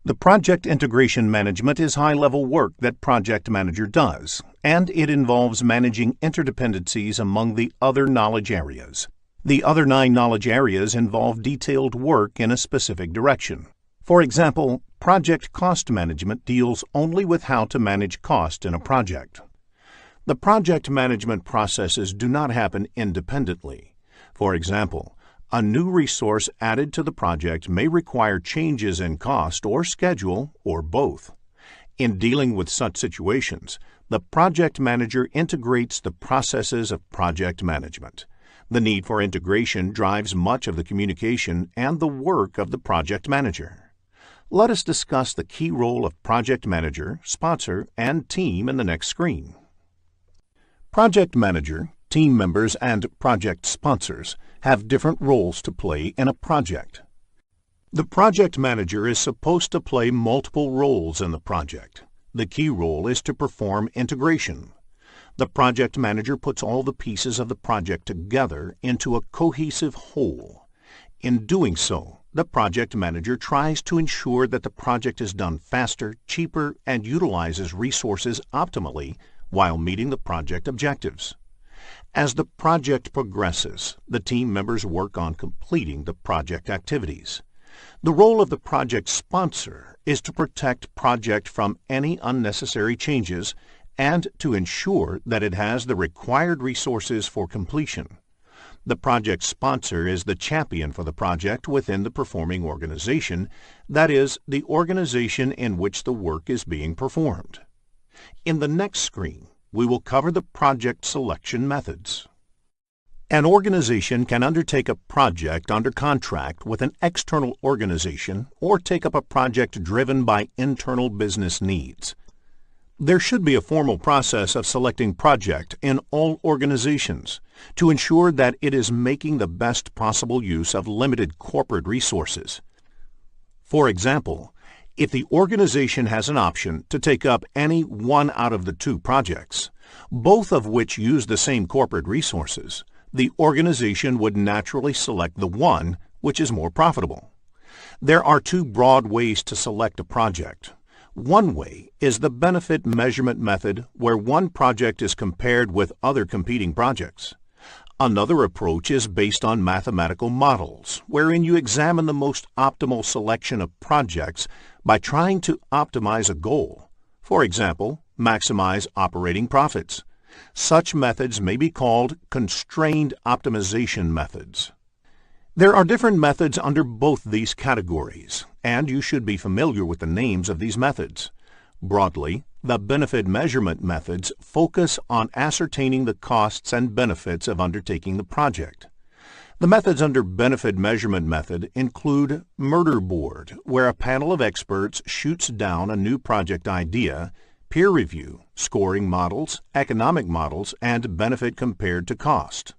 The project integration management is high-level work that project manager does, and it involves managing interdependencies among the other knowledge areas. The other 9 knowledge areas involve detailed work in a specific direction. For example, project cost management deals only with how to manage cost in a project. The project management processes do not happen independently. For example, a new resource added to the project may require changes in cost or schedule or both. In dealing with such situations, the project manager integrates the processes of project management. The need for integration drives much of the communication and the work of the project manager. Let us discuss the key role of project manager, sponsor, and team in the next screen. Project manager, team members, and project sponsors have different roles to play in a project. The project manager is supposed to play multiple roles in the project. The key role is to perform integration. The project manager puts all the pieces of the project together into a cohesive whole. In doing so, the project manager tries to ensure that the project is done faster, cheaper, and utilizes resources optimally while meeting the project objectives. As the project progresses, the team members work on completing the project activities. The role of the project sponsor is to protect project from any unnecessary changes and to ensure that it has the required resources for completion. The project sponsor is the champion for the project within the performing organization, that is, the organization in which the work is being performed. In the next screen, we will cover the project selection methods. An organization can undertake a project under contract with an external organization or take up a project driven by internal business needs. There should be a formal process of selecting project in all organizations to ensure that it is making the best possible use of limited corporate resources. For example, if the organization has an option to take up any one out of the two projects, both of which use the same corporate resources, the organization would naturally select the one which is more profitable. There are two broad ways to select a project. One way is the benefit measurement method, where one project is compared with other competing projects. Another approach is based on mathematical models, wherein you examine the most optimal selection of projects by trying to optimize a goal. For example, maximize operating profits. Such methods may be called constrained optimization methods. There are different methods under both these categories, and you should be familiar with the names of these methods. Broadly, the benefit measurement methods focus on ascertaining the costs and benefits of undertaking the project. The methods under benefit measurement method include murder board, where a panel of experts shoots down a new project idea, peer review, scoring models, economic models, and benefit compared to cost.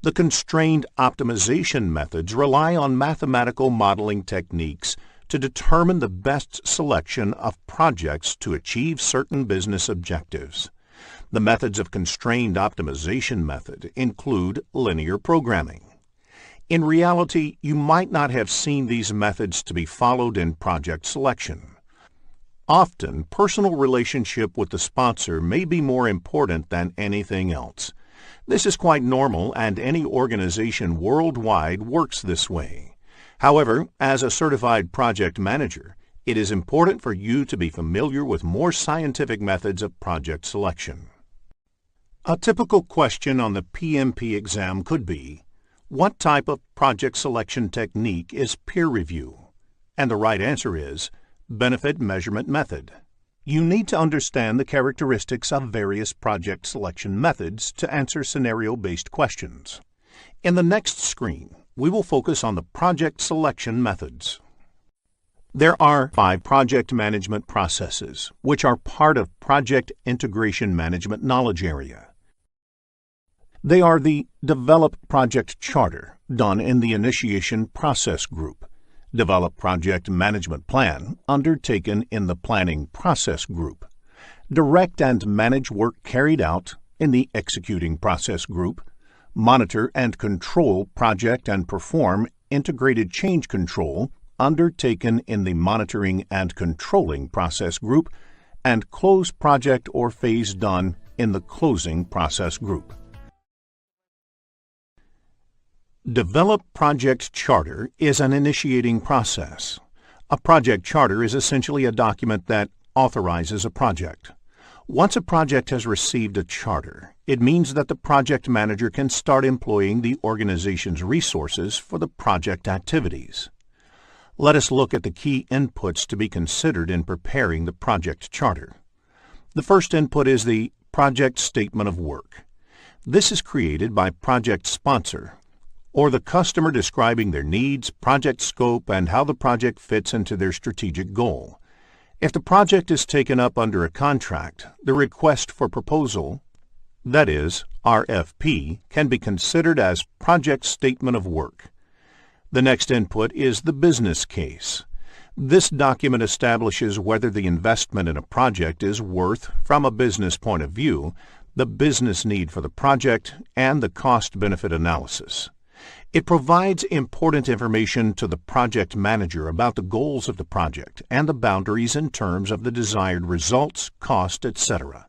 The constrained optimization methods rely on mathematical modeling techniques to determine the best selection of projects to achieve certain business objectives. The methods of constrained optimization method include linear programming. In reality, you might not have seen these methods to be followed in project selection. Often, personal relationship with the sponsor may be more important than anything else. This is quite normal, and any organization worldwide works this way. However, as a certified project manager, it is important for you to be familiar with more scientific methods of project selection. A typical question on the PMP exam could be, what type of project selection technique is peer review? And the right answer is benefit measurement method. You need to understand the characteristics of various project selection methods to answer scenario-based questions. In the next screen, we will focus on the project selection methods. There are 5 project management processes, which are part of Project Integration Management knowledge area. They are the Develop Project Charter, done in the Initiation Process Group, Develop Project Management Plan, undertaken in the Planning Process Group, Direct and Manage Work Carried Out in the Executing Process Group, Monitor and Control Project and Perform Integrated Change Control, undertaken in the Monitoring and Controlling Process Group, and Close Project or Phase done in the Closing Process Group. Develop Project Charter is an initiating process. A project charter is essentially a document that authorizes a project. Once a project has received a charter, it means that the project manager can start employing the organization's resources for the project activities. Let us look at the key inputs to be considered in preparing the project charter. The first input is the Project Statement of Work. This is created by project sponsor, or the customer describing their needs, project scope, and how the project fits into their strategic goal. If the project is taken up under a contract, the request for proposal, that is, RFP, can be considered as Project Statement of Work. The next input is the business case. This document establishes whether the investment in a project is worth, from a business point of view, the business need for the project, and the cost-benefit analysis. It provides important information to the project manager about the goals of the project and the boundaries in terms of the desired results, cost, etc.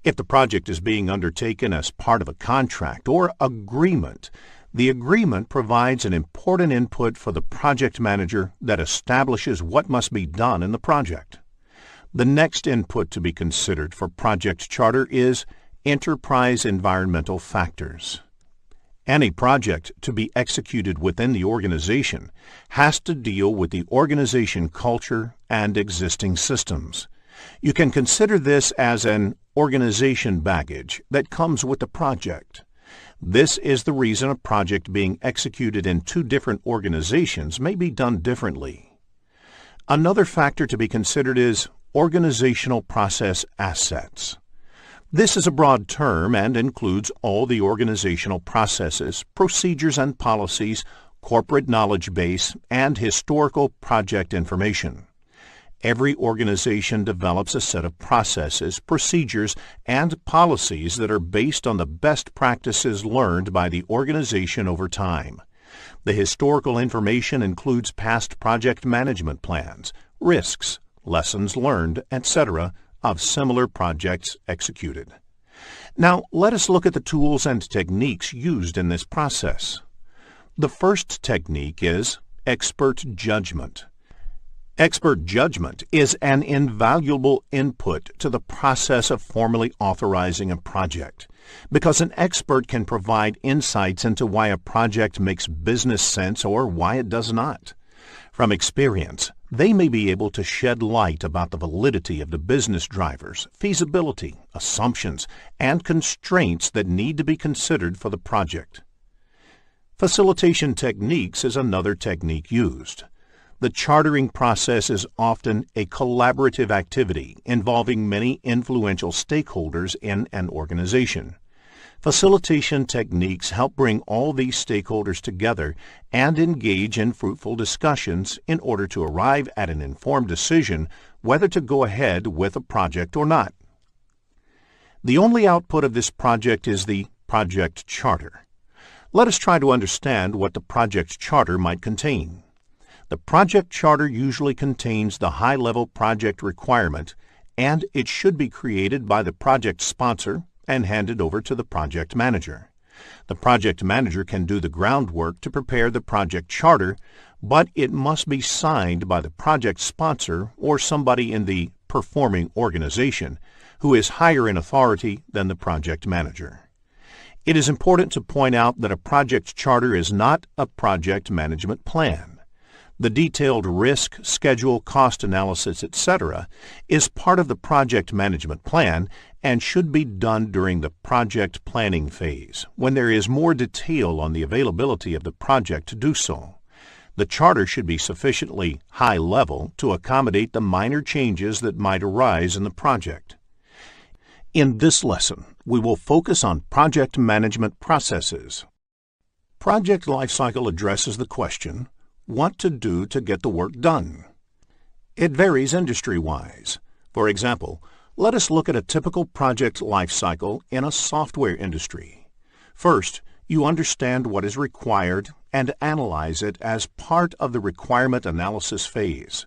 If the project is being undertaken as part of a contract or agreement, the agreement provides an important input for the project manager that establishes what must be done in the project. The next input to be considered for project charter is enterprise environmental factors. Any project to be executed within the organization has to deal with the organization culture and existing systems. You can consider this as an organization baggage that comes with the project. This is the reason a project being executed in two different organizations may be done differently. Another factor to be considered is organizational process assets. This is a broad term and includes all the organizational processes, procedures and policies, corporate knowledge base, and historical project information. Every organization develops a set of processes, procedures, and policies that are based on the best practices learned by the organization over time. The historical information includes past project management plans, risks, lessons learned, etc., of similar projects executed. Now, let us look at the tools and techniques used in this process. The first technique is expert judgment. Expert judgment is an invaluable input to the process of formally authorizing a project, because an expert can provide insights into why a project makes business sense or why it does not. From experience, they may be able to shed light about the validity of the business drivers, feasibility, assumptions, and constraints that need to be considered for the project. Facilitation techniques is another technique used. The chartering process is often a collaborative activity involving many influential stakeholders in an organization. Facilitation techniques help bring all these stakeholders together and engage in fruitful discussions in order to arrive at an informed decision whether to go ahead with a project or not. The only output of this project is the project charter. Let us try to understand what the project charter might contain. The project charter usually contains the high-level project requirement, and it should be created by the project sponsor and handed over to the project manager. The project manager can do the groundwork to prepare the project charter, but it must be signed by the project sponsor or somebody in the performing organization who is higher in authority than the project manager. It is important to point out that a project charter is not a project management plan. The detailed risk, schedule, cost analysis, etc. is part of the project management plan and should be done during the project planning phase, when there is more detail on the availability of the project to do so. The charter should be sufficiently high level to accommodate the minor changes that might arise in the project. In this lesson, we will focus on project management processes. Project lifecycle addresses the question, what to do to get the work done. It varies industry-wise. For example, let us look at a typical project lifecycle in a software industry. First, you understand what is required and analyze it as part of the requirement analysis phase.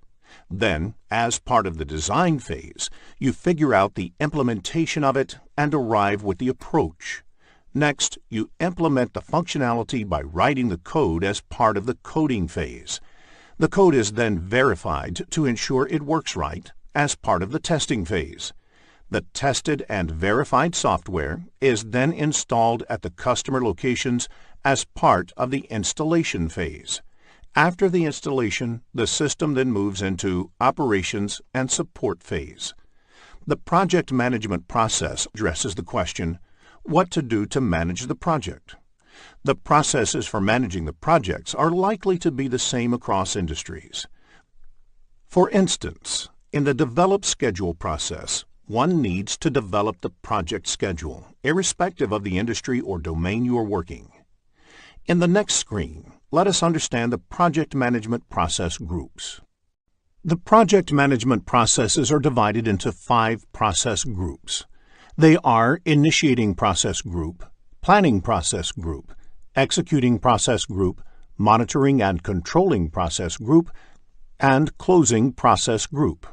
Then, as part of the design phase, you figure out the implementation of it and arrive with the approach. Next, you implement the functionality by writing the code as part of the coding phase. The code is then verified to ensure it works right as part of the testing phase. The tested and verified software is then installed at the customer locations as part of the installation phase. After the installation, the system then moves into operations and support phase. The project management process addresses the question, what to do to manage the project. The processes for managing the projects are likely to be the same across industries. For instance, in the develop schedule process, one needs to develop the project schedule, irrespective of the industry or domain you are working. In the next screen, let us understand the project management process groups. The project management processes are divided into 5 process groups. They are Initiating Process Group, Planning Process Group, Executing Process Group, Monitoring and Controlling Process Group, and Closing Process Group.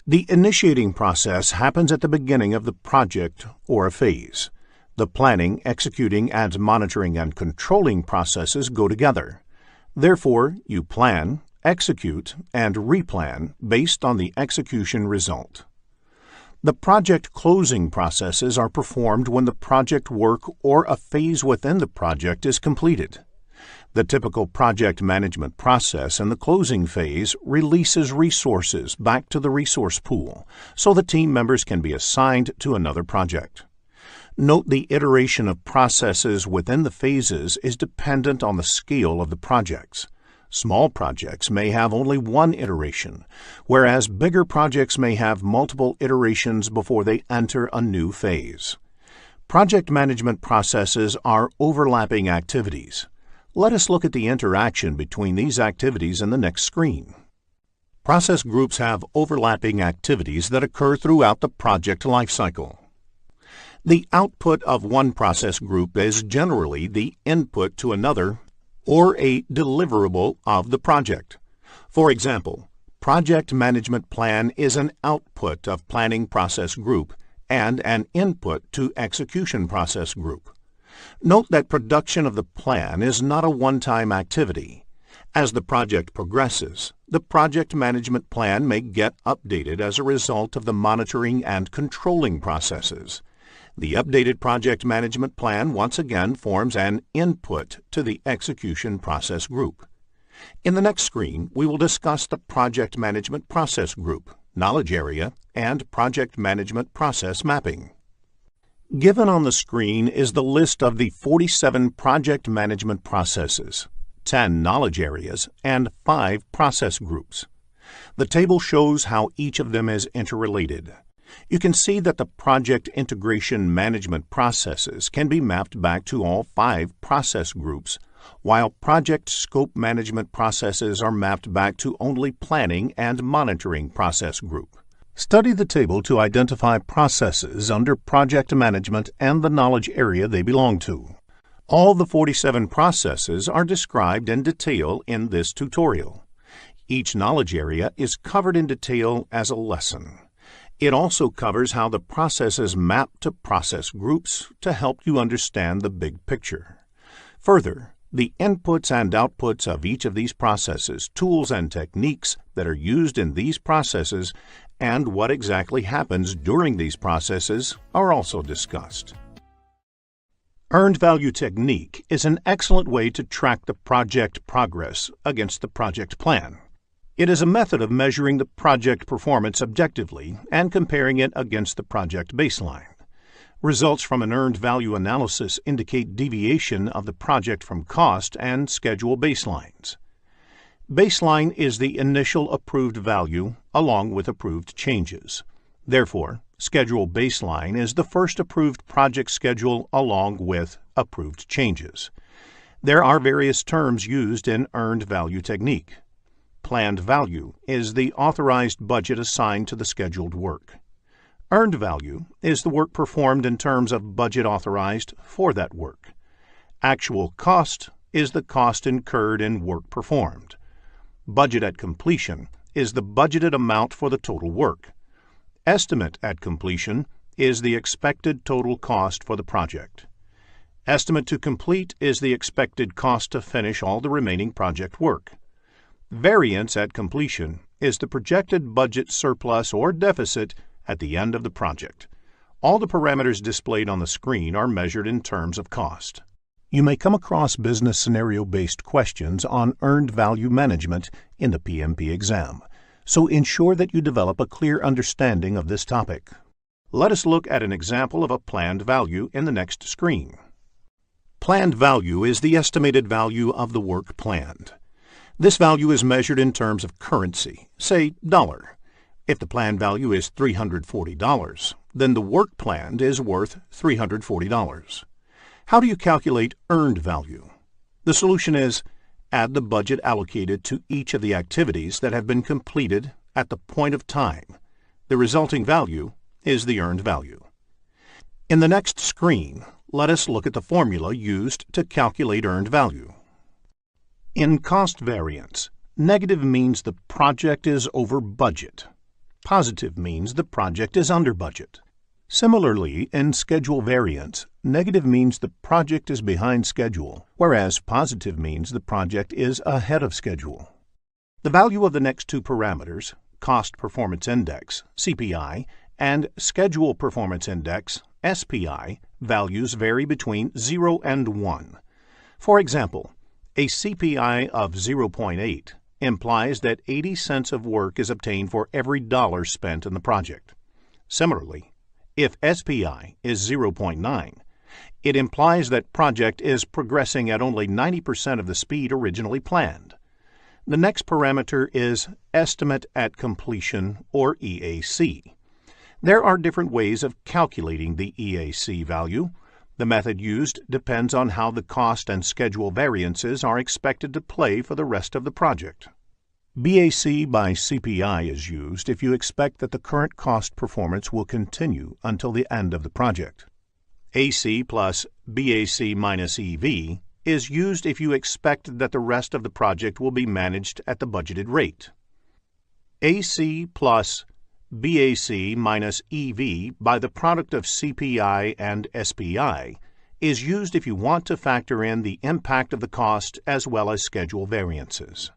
The initiating process happens at the beginning of the project or a phase. The planning, executing, and monitoring and controlling processes go together. Therefore, you plan, execute, and replan based on the execution result. The project closing processes are performed when the project work or a phase within the project is completed. The typical project management process in the closing phase releases resources back to the resource pool so the team members can be assigned to another project. Note the iteration of processes within the phases is dependent on the scale of the projects. Small projects may have only one iteration, whereas bigger projects may have multiple iterations before they enter a new phase. Project management processes are overlapping activities. Let us look at the interaction between these activities in the next screen. Process groups have overlapping activities that occur throughout the project lifecycle. The output of one process group is generally the input to another or a deliverable of the project. For example, Project Management Plan is an output of Planning Process Group and an input to Execution Process Group. Note that production of the plan is not a one-time activity. As the project progresses, the project management plan may get updated as a result of the monitoring and controlling processes. The updated project management plan once again forms an input to the execution process group. In the next screen, we will discuss the project management process group, knowledge area, and project management process mapping. Given on the screen is the list of the 47 project management processes, 10 knowledge areas, and 5 process groups. The table shows how each of them is interrelated. You can see that the project integration management processes can be mapped back to all 5 process groups, while project scope management processes are mapped back to only planning and monitoring process group. Study the table to identify processes under project management and the knowledge area they belong to. All the 47 processes are described in detail in this tutorial. Each knowledge area is covered in detail as a lesson. It also covers how the processes map to process groups to help you understand the big picture. Further, the inputs and outputs of each of these processes, tools and techniques that are used in these processes, and what exactly happens during these processes are also discussed. Earned value technique is an excellent way to track the project progress against the project plan. It is a method of measuring the project performance objectively and comparing it against the project baseline. Results from an earned value analysis indicate deviation of the project from cost and schedule baselines. Baseline is the initial approved value along with approved changes. Therefore, schedule baseline is the first approved project schedule along with approved changes. There are various terms used in earned value technique. Planned value is the authorized budget assigned to the scheduled work. Earned value is the work performed in terms of budget authorized for that work. Actual cost is the cost incurred in work performed. Budget at completion is the budgeted amount for the total work. Estimate at completion is the expected total cost for the project. Estimate to complete is the expected cost to finish all the remaining project work. Variance at completion is the projected budget surplus or deficit at the end of the project. All the parameters displayed on the screen are measured in terms of cost. You may come across business scenario-based questions on earned value management in the PMP exam, so ensure that you develop a clear understanding of this topic. Let us look at an example of a planned value in the next screen. Planned value is the estimated value of the work planned. This value is measured in terms of currency, say dollar. If the planned value is $340, then the work planned is worth $340. How do you calculate earned value? The solution is add the budget allocated to each of the activities that have been completed at the point of time. The resulting value is the earned value. In the next screen, let us look at the formula used to calculate earned value. In cost variance, negative means the project is over budget. Positive means the project is under budget. Similarly, in schedule variance, negative means the project is behind schedule, whereas positive means the project is ahead of schedule. The value of the next two parameters, Cost Performance Index, CPI, and Schedule Performance Index, SPI, values vary between 0 and 1. For example, a CPI of 0.8 implies that 80 cents of work is obtained for every dollar spent in the project. Similarly, if SPI is 0.9, it implies that project is progressing at only 90% of the speed originally planned. The next parameter is Estimate at Completion, or EAC. There are different ways of calculating the EAC value. The method used depends on how the cost and schedule variances are expected to play for the rest of the project. BAC by CPI is used if you expect that the current cost performance will continue until the end of the project. AC plus BAC minus EV is used if you expect that the rest of the project will be managed at the budgeted rate. AC plus BAC minus EV by the product of CPI and SPI is used if you want to factor in the impact of the cost as well as schedule variances.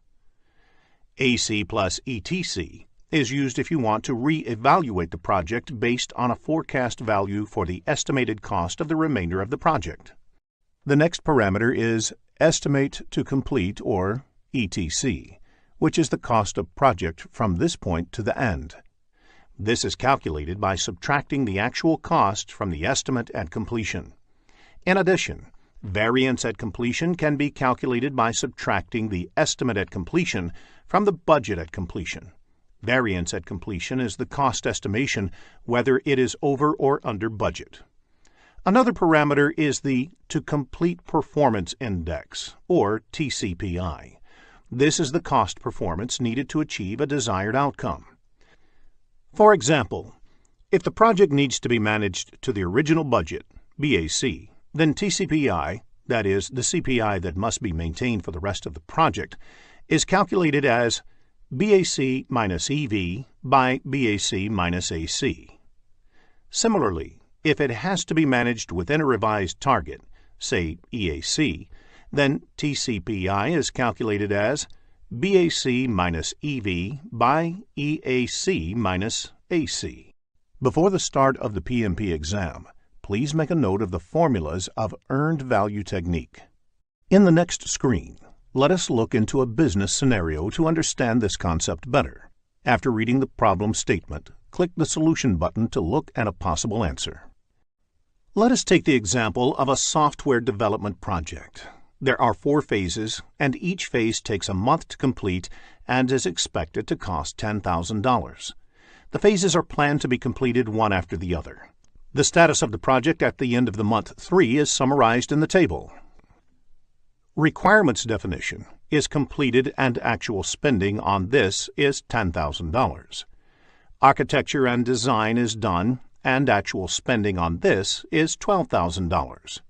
AC plus ETC is used if you want to re-evaluate the project based on a forecast value for the estimated cost of the remainder of the project. The next parameter is Estimate to Complete, or ETC, which is the cost of project from this point to the end. This is calculated by subtracting the actual cost from the estimate at completion. In addition, variance at completion can be calculated by subtracting the estimate at completion from the budget at completion. Variance at completion is the cost estimation whether it is over or under budget. Another parameter is the To Complete Performance Index, or TCPI. This is the cost performance needed to achieve a desired outcome. For example, if the project needs to be managed to the original budget, BAC, then TCPI, that is, the CPI that must be maintained for the rest of the project, is calculated as BAC minus EV by BAC minus AC. Similarly, if it has to be managed within a revised target, say EAC, then TCPI is calculated as BAC minus EV by EAC minus AC. Before the start of the PMP exam, please make a note of the formulas of earned value technique. In the next screen, let us look into a business scenario to understand this concept better. After reading the problem statement, click the Solution button to look at a possible answer. Let us take the example of a software development project. There are 4 phases, and each phase takes a month to complete and is expected to cost $10,000. The phases are planned to be completed one after the other. The status of the project at the end of the month 3 is summarized in the table. Requirements definition is completed and actual spending on this is $10,000. Architecture and design is done and actual spending on this is $12,000.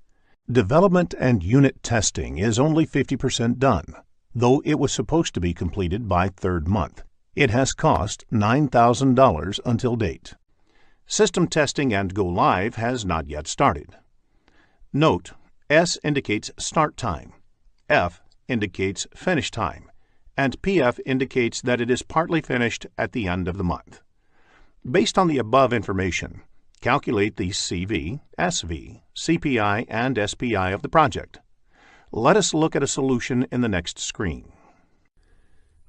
Development and unit testing is only 50% done, though it was supposed to be completed by 3rd month. It has cost $9,000 until date. System testing and go live has not yet started. Note, S indicates start time, F indicates finish time, and PF indicates that it is partly finished at the end of the month. Based on the above information, calculate the CV, SV, CPI, and SPI of the project. Let us look at a solution in the next screen.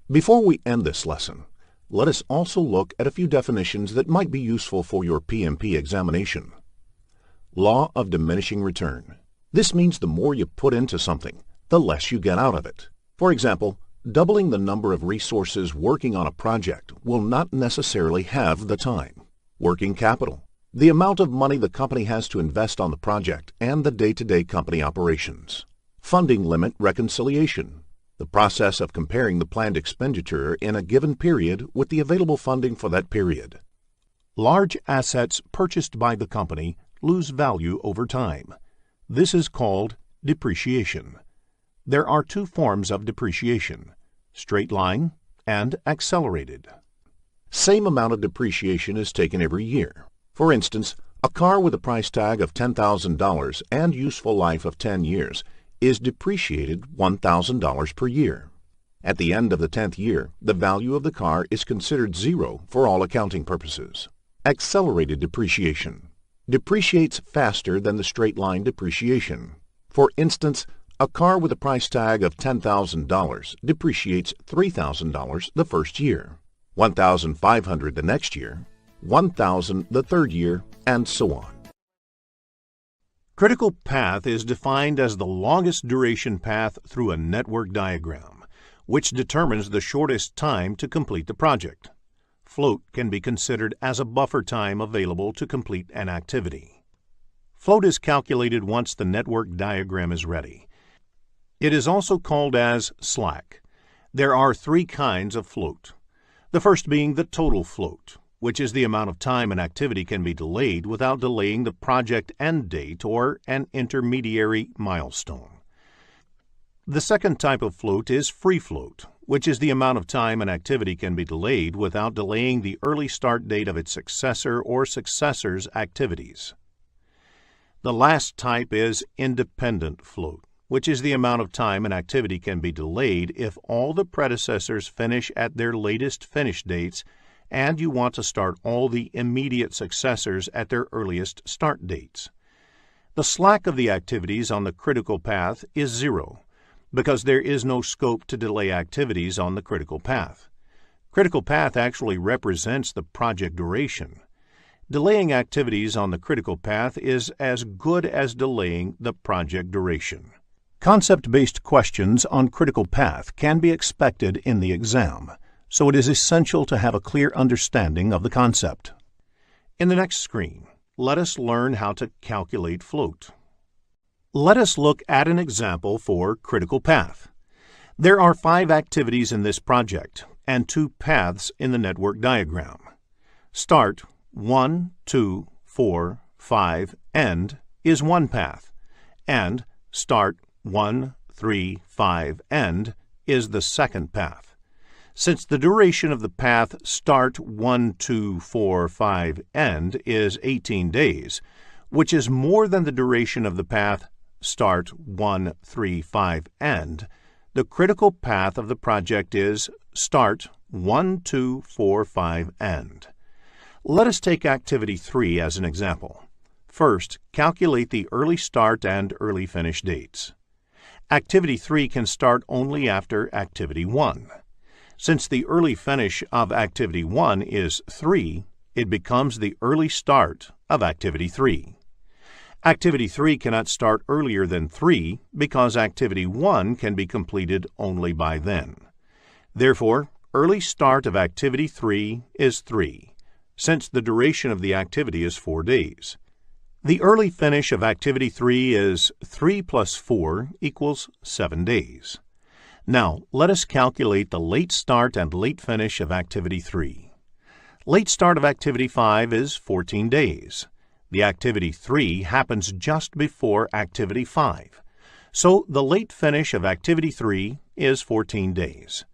Before we end this lesson, let us also look at a few definitions that might be useful for your PMP examination. Law of diminishing return. This means the more you put into something, the less you get out of it. For example, doubling the number of resources working on a project will not necessarily have the time. Working capital. The amount of money the company has to invest on the project and the day-to-day company operations. Funding limit reconciliation. The process of comparing the planned expenditure in a given period with the available funding for that period. Large assets purchased by the company lose value over time. This is called depreciation. There are 2 forms of depreciation, straight line and accelerated. Same amount of depreciation is taken every year. For instance, a car with a price tag of $10,000 and useful life of 10 years is depreciated $1,000 per year. At the end of the 10th year, the value of the car is considered zero for all accounting purposes. Accelerated depreciation depreciates faster than the straight-line depreciation. For instance, a car with a price tag of $10,000 depreciates $3,000 the first year, $1,500 the next year, $1,000 the third year, and so on. Critical path is defined as the longest duration path through a network diagram, which determines the shortest time to complete the project. Float can be considered as a buffer time available to complete an activity. Float is calculated once the network diagram is ready. It is also called as slack. There are three kinds of float. The first being the total float, which is the amount of time an activity can be delayed without delaying the project end date or an intermediary milestone. The second type of float is free float, which is the amount of time an activity can be delayed without delaying the early start date of its successor or successors' activities. The last type is independent float, which is the amount of time an activity can be delayed if all the predecessors finish at their latest finish dates and you want to start all the immediate successors at their earliest start dates. The slack of the activities on the critical path is zero, because there is no scope to delay activities on the critical path. Critical path actually represents the project duration. Delaying activities on the critical path is as good as delaying the project duration. Concept-based questions on critical path can be expected in the exam, so it is essential to have a clear understanding of the concept. In the next screen, let us learn how to calculate float. Let us look at an example for critical path. There are 5 activities in this project and 2 paths in the network diagram. Start, 1, 2, 4, 5, end is one path, and start, 1, 3, 5, end is the second path. Since the duration of the path start 1, 2, 4, 5, end is 18 days, which is more than the duration of the path start 1, 3, 5, end, the critical path of the project is start 1, 2, 4, 5, end. Let us take activity 3 as an example. First, calculate the early start and early finish dates. Activity 3 can start only after activity 1. Since the early finish of activity 1 is 3, it becomes the early start of activity 3. Activity 3 cannot start earlier than 3 because activity 1 can be completed only by then. Therefore, early start of activity 3 is 3, since the duration of the activity is 4 days. The early finish of activity 3 is 3 plus 4 equals 7 days. Now, let us calculate the late start and late finish of activity 3. Late start of activity 5 is 14 days. The activity 3 happens just before activity 5, so the late finish of activity 3 is 14 days.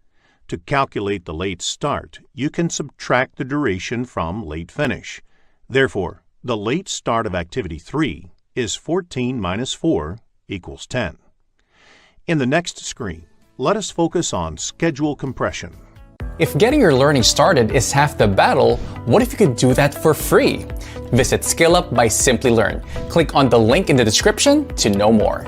To calculate the late start, you can subtract the duration from late finish. Therefore, the late start of activity 3 is 14 minus 4 equals 10. In the next screen, let us focus on schedule compression. If getting your learning started is half the battle, what if you could do that for free? Visit SkillUp by Simplilearn. Click on the link in the description to know more.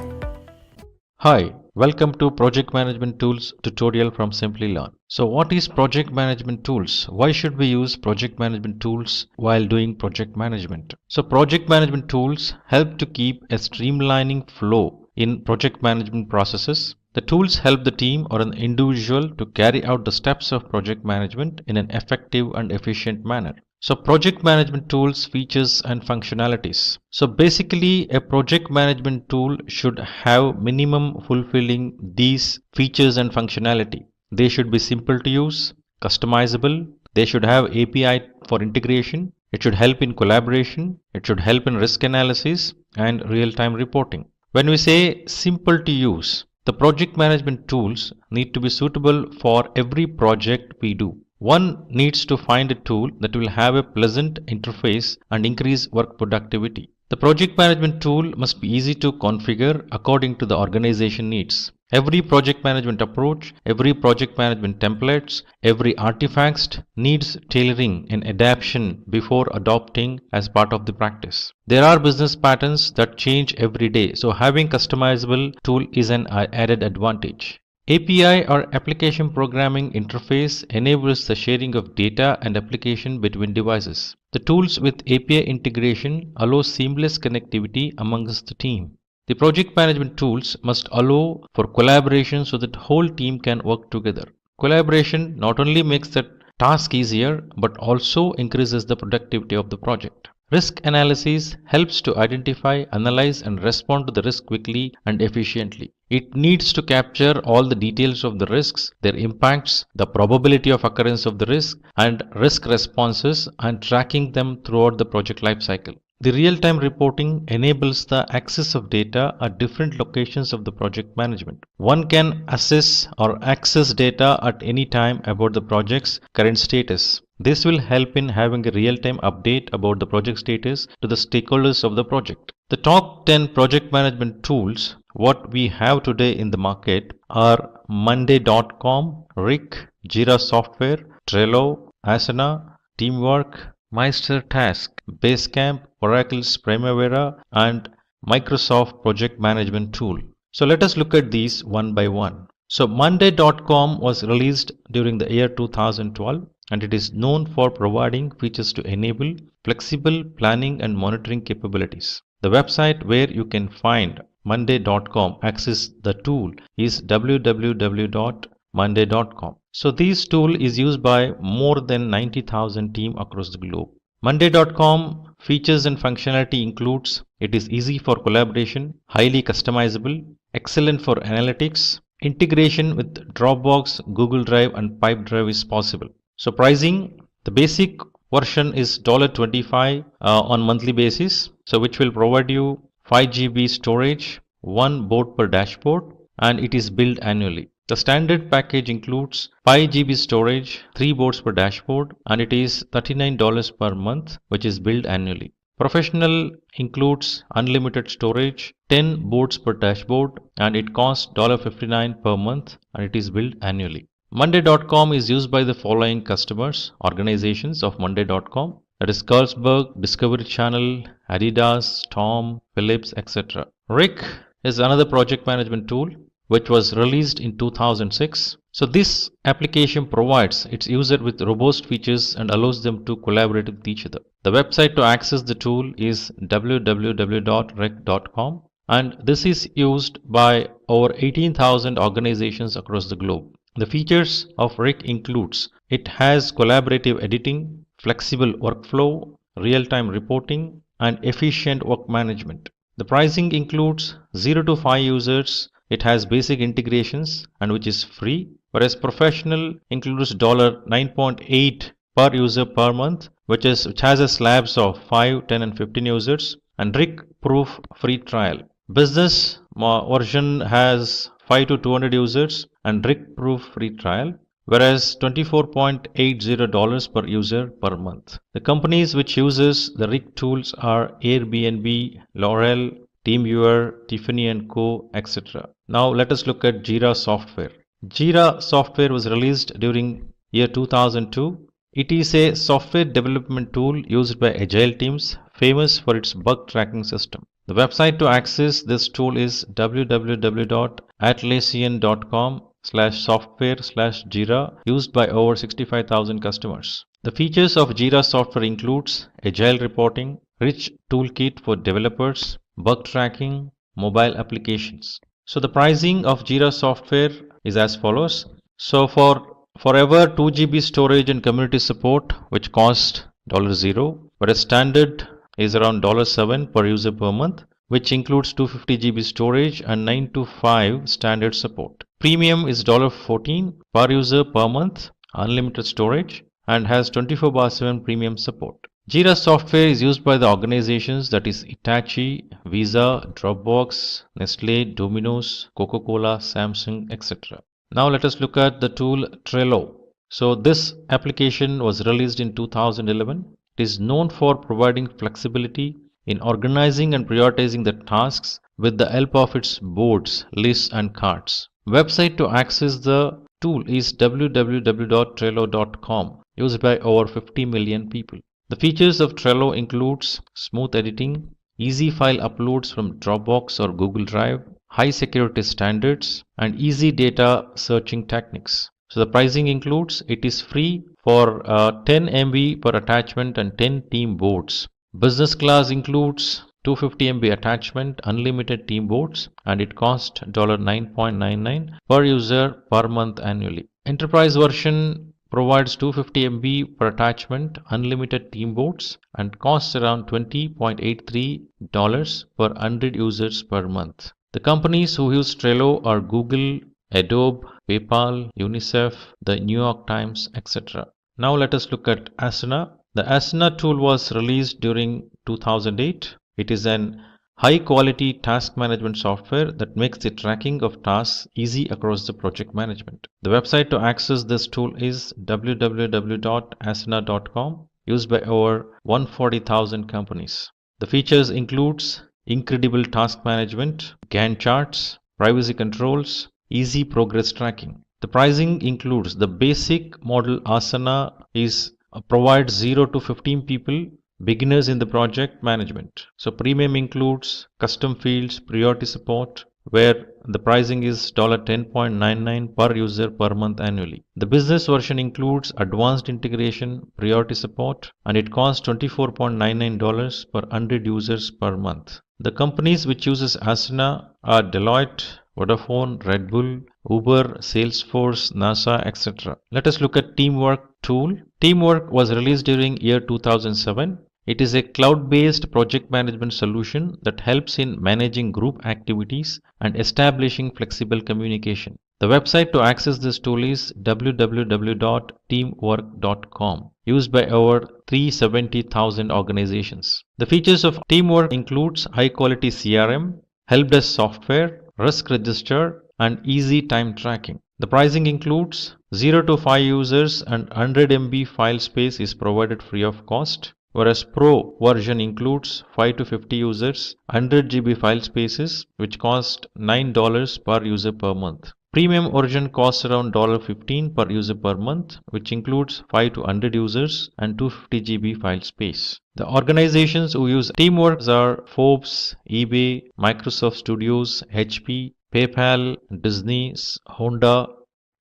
Hi, welcome to Project Management Tools tutorial from Simplilearn. So what is project management tools? Why should we use project management tools while doing project management? So project management tools help to keep a streamlining flow in project management processes. The tools help the team or an individual to carry out the steps of project management in an effective and efficient manner. So project management tools, features and functionalities. So basically a project management tool should have minimum fulfilling these features and functionality. They should be simple to use, customizable, they should have API for integration, it should help in collaboration, it should help in risk analysis and real-time reporting. When we say simple to use, the project management tools need to be suitable for every project we do. One needs to find a tool that will have a pleasant interface and increase work productivity. The project management tool must be easy to configure according to the organization needs. Every project management approach, every project management templates, every artifact needs tailoring and adaptation before adopting as part of the practice. There are business patterns that change every day, so having customizable tool is an added advantage. API or application programming interface enables the sharing of data and application between devices. The tools with API integration allow seamless connectivity amongst the team. The project management tools must allow for collaboration so that the whole team can work together. Collaboration not only makes the task easier but also increases the productivity of the project. Risk analysis helps to identify, analyze and respond to the risk quickly and efficiently. It needs to capture all the details of the risks, their impacts, the probability of occurrence of the risk and risk responses and tracking them throughout the project lifecycle. The real-time reporting enables the access of data at different locations of the project management. One can assess or access data at any time about the project's current status. This will help in having a real-time update about the project status to the stakeholders of the project. The top 10 project management tools what we have today in the market are Monday.com, Rick, Jira Software, Trello, Asana, Teamwork, Meister Task, Basecamp, Oracle's Primavera and Microsoft Project Management Tool. So let us look at these one by one. So Monday.com was released during the year 2012 and it is known for providing features to enable flexible planning and monitoring capabilities. The website where you can find Monday.com access the tool is www.monday.com. So this tool is used by more than 90,000 teams across the globe. Monday.com features and functionality includes it is easy for collaboration, highly customizable, excellent for analytics, integration with Dropbox, Google Drive and Pipedrive is possible. So pricing, the basic version is $25 on monthly basis, so which will provide you 5 GB storage, 1 board per dashboard and it is billed annually. The standard package includes 5 GB storage, 3 boards per dashboard and it is $39 per month which is billed annually. Professional includes unlimited storage, 10 boards per dashboard and it costs $59 per month and it is billed annually. Monday.com is used by the following customers, organizations of Monday.com, that is Carlsberg, Discovery Channel, Adidas, Tom, Philips, etc. Rick is another project management tool which was released in 2006. So this application provides its user with robust features and allows them to collaborate with each other. The website to access the tool is www.rick.com and this is used by over 18,000 organizations across the globe. The features of Rick includes it has collaborative editing, flexible workflow, real-time reporting and efficient work management. The pricing includes 0 to 5 users. It has basic integrations and which is free, whereas professional includes $9.8 per user per month, which has a slabs of 5, 10 and 15 users and Rick Proof free trial. Business version has 5 to 200 users and Rick Proof free trial, whereas $24.80 per user per month. The companies which uses the Rick tools are Airbnb, L'Oreal, TeamViewer, Tiffany & Co, etc. Now let us look at Jira Software. Jira Software was released during year 2002. It is a software development tool used by agile teams, famous for its bug tracking system. The website to access this tool is www.atlassian.com/software/Jira, used by over 65,000 customers. The features of Jira Software includes agile reporting, rich toolkit for developers, bug tracking, mobile applications. So the pricing of Jira Software is as follows. So for forever 2 GB storage and community support, which cost $0, whereas standard is around $7 per user per month, which includes 250 GB storage and 9 to 5 standard support. Premium is $14 per user per month, unlimited storage, and has 24/7 premium support. Jira Software is used by the organizations that is Hitachi, Visa, Dropbox, Nestle, Domino's, Coca-Cola, Samsung, etc. Now let us look at the tool Trello. So this application was released in 2011. It is known for providing flexibility in organizing and prioritizing the tasks with the help of its boards, lists and cards. Website to access the tool is www.trello.com, used by over 50 million people. The features of Trello includes smooth editing, easy file uploads from Dropbox or Google Drive, high security standards, and easy data searching techniques. So the pricing includes, it is free for 10 MB per attachment and 10 team boards. Business class includes 250 MB attachment, unlimited team boards, and it costs $9.99 per user per month annually. Enterprise version provides 250 MB per attachment, unlimited team boards, and costs around $20.83 per 100 users per month. The companies who use Trello are Google, Adobe, PayPal, UNICEF, the New York Times, etc. Now let us look at Asana. The Asana tool was released during 2008. It is an high-quality task management software that makes the tracking of tasks easy across the project management. The website to access this tool is www.asana.com, used by over 140,000 companies. The features includes incredible task management, Gantt charts, privacy controls, easy progress tracking. The pricing includes the basic model. Asana provides 0 to 15 people, beginners in the project management. So premium includes custom fields, priority support, where the pricing is $10.99 per user per month annually. The business version includes advanced integration, priority support, and it costs $24.99 per 100 users per month. The companies which uses Asana are Deloitte, Vodafone, Red Bull, Uber, Salesforce, NASA, etc. Let us look at Teamwork tool. Teamwork was released during year 2007. It is a cloud-based project management solution that helps in managing group activities and establishing flexible communication. The website to access this tool is www.teamwork.com, used by over 370,000 organizations. The features of Teamwork includes high-quality CRM, help desk software, risk register, and easy time tracking. The pricing includes 0 to 5 users and 100 MB file space is provided free of cost, whereas Pro version includes 5 to 50 users, 100 GB file spaces, which cost $9 per user per month. Premium version costs around $15 per user per month, which includes 5 to 100 users and 250 GB file space. The organizations who use Teamwork are Forbes, eBay, Microsoft Studios, HP, PayPal, Disney, Honda.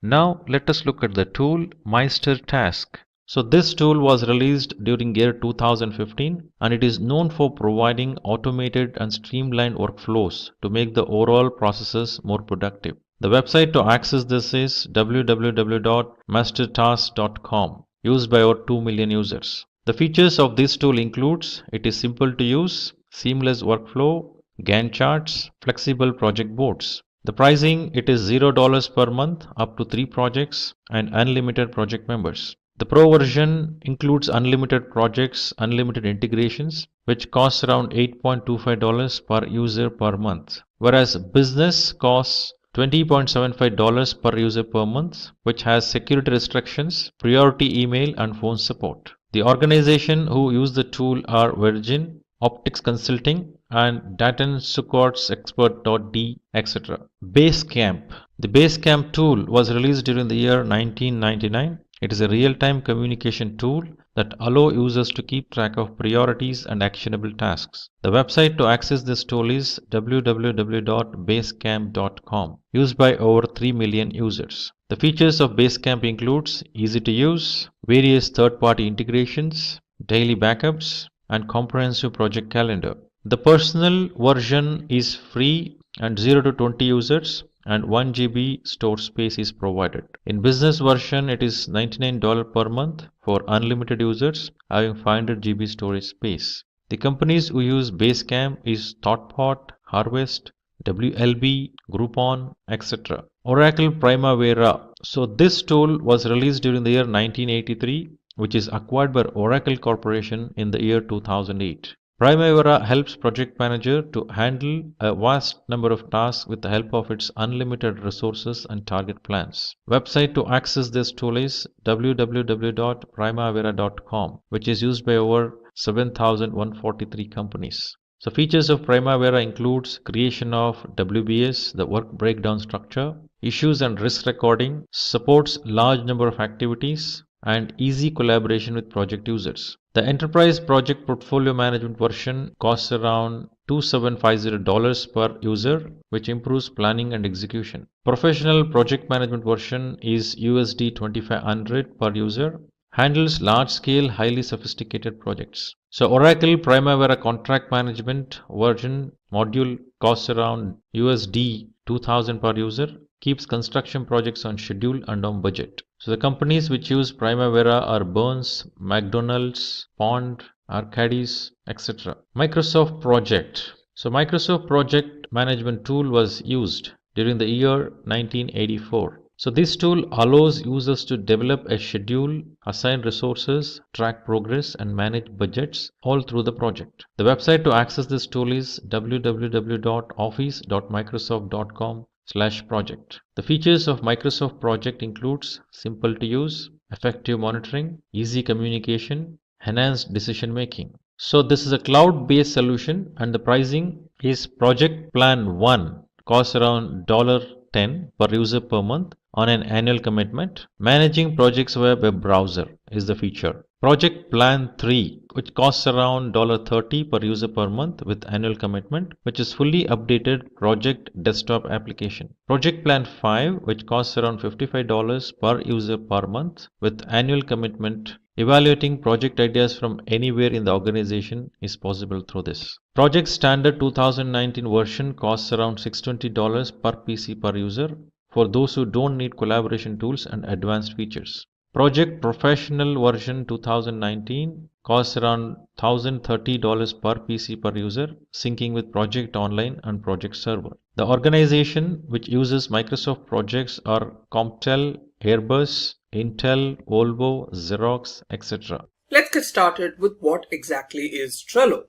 Now let us look at the tool Meister Task. So this tool was released during year 2015, and it is known for providing automated and streamlined workflows to make the overall processes more productive. The website to access this is www.mastertask.com, used by over 2 million users. The features of this tool includes, it is simple to use, seamless workflow, Gantt charts, flexible project boards. The pricing, it is $0 per month up to 3 projects and unlimited project members. The Pro version includes unlimited projects, unlimited integrations, which costs around $8.25 per user per month, whereas Business costs $20.75 per user per month, which has security restrictions, priority email, and phone support. The organization who use the tool are Virgin, Optics Consulting, and Datan Succots Expert.d, etc. Basecamp. The Basecamp tool was released during the year 1999. It is a real-time communication tool that allows users to keep track of priorities and actionable tasks. The website to access this tool is www.basecamp.com, used by over 3 million users. The features of Basecamp includes easy to use, various third-party integrations, daily backups, and comprehensive project calendar. The personal version is free and 0 to 20 users, and 1 GB store space is provided. In business version, it is $99 per month for unlimited users having 500 GB storage space. The companies who use Basecamp is ThoughtPod, Harvest, WLB, Groupon, etc. Oracle Primavera. So this tool was released during the year 1983, which is acquired by Oracle Corporation in the year 2008. Primavera helps project manager to handle a vast number of tasks with the help of its unlimited resources and target plans. Website to access this tool is www.primavera.com, which is used by over 7,143 companies. So features of Primavera includes creation of WBS, the work breakdown structure, issues and risk recording, supports large number of activities, and easy collaboration with project users. The Enterprise Project Portfolio Management version costs around $2750 per user, which improves planning and execution. Professional Project Management version is USD 2500 per user, handles large-scale, highly sophisticated projects. So Oracle Primavera Contract Management version module costs around USD 2000 per user, keeps construction projects on schedule and on budget. So the companies which use Primavera are Burns, McDonald's, Pond, Arcadis, etc. Microsoft Project. So Microsoft Project Management tool was used during the year 1984. So this tool allows users to develop a schedule, assign resources, track progress, and manage budgets all through the project. The website to access this tool is www.office.microsoft.com/project. The features of Microsoft Project includes simple to use, effective monitoring, easy communication, enhanced decision making. So this is a cloud-based solution, and the pricing is Project Plan 1 costs around $10 per user per month on an annual commitment. Managing projects via web browser is the feature. Project Plan 3, which costs around $30 per user per month with annual commitment, which is fully updated project desktop application. Project Plan 5, which costs around $55 per user per month with annual commitment. Evaluating project ideas from anywhere in the organization is possible through this. Project Standard 2019 version costs around $620 per PC per user for those who don't need collaboration tools and advanced features. Project Professional version 2019 costs around $1,030 per PC per user, syncing with Project Online and Project Server. The organization which uses Microsoft projects are Comptel, Airbus, Intel, Volvo, Xerox, etc. Let's get started with what exactly is Trello.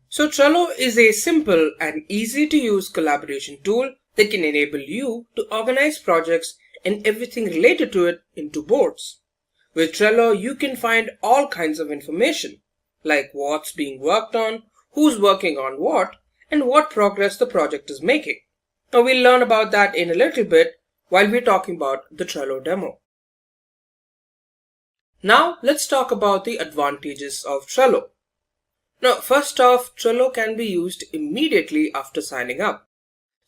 So Trello is a simple and easy to use collaboration tool that can enable you to organize projects and everything related to it into boards. With Trello, you can find all kinds of information, like what's being worked on, who's working on what, and what progress the project is making. Now we'll learn about that in a little bit while we're talking about the Trello demo. Now let's talk about the advantages of Trello. Now first off, Trello can be used immediately after signing up.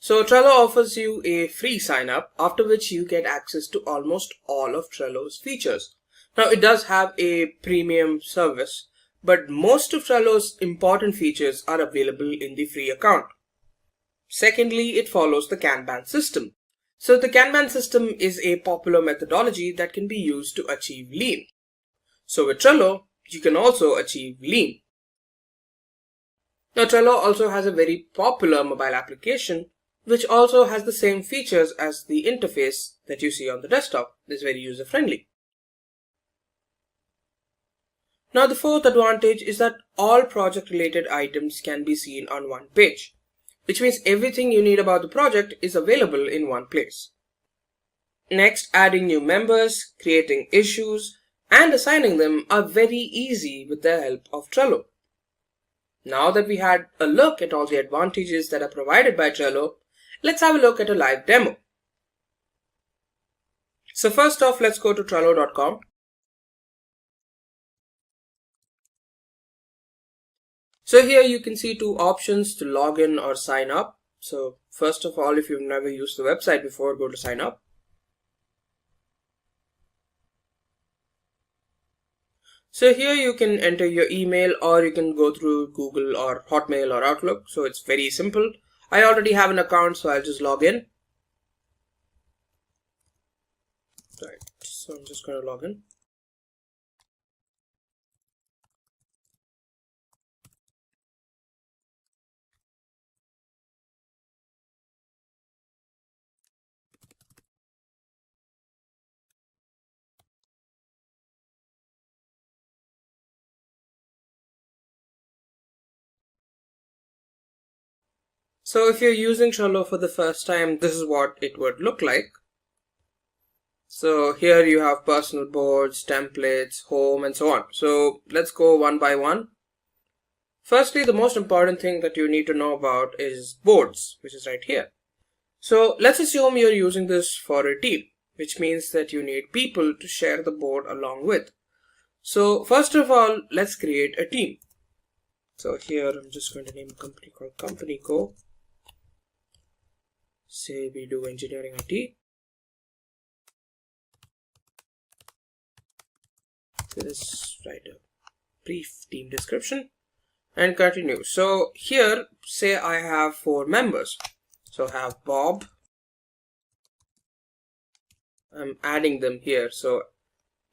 So Trello offers you a free sign up, after which you get access to almost all of Trello's features. Now it does have a premium service, but most of Trello's important features are available in the free account. Secondly, it follows the Kanban system. So the Kanban system is a popular methodology that can be used to achieve lean. So with Trello, you can also achieve lean. Now Trello also has a very popular mobile application which also has the same features as the interface that you see on the desktop. It's very user friendly. Now the fourth advantage is that all project related items can be seen on one page, which means everything you need about the project is available in one place. Next, adding new members, creating issues, and assigning them are very easy with the help of Trello. Now that we had a look at all the advantages that are provided by Trello, let's have a look at a live demo. So first off, let's go to Trello.com. So here you can see two options to log in or sign up. So first of all, if you've never used the website before, go to sign up. So here you can enter your email, or you can go through Google or Hotmail or Outlook. So it's very simple. I already have an account, so I'll just log in. Right, so I'm just going to log in. So if you're using Trello for the first time, this is what it would look like. So here you have personal boards, templates, home, and so on. So let's go one by one. Firstly, the most important thing that you need to know about is boards, which is right here. So let's assume you're using this for a team, which means that you need people to share the board along with. So first of all, let's create a team. So here I'm just going to name a company called Company Co. Say we do engineering IT. So let's write a brief team description and continue. So here, say I have 4 members. So I have Bob. I'm adding them here. So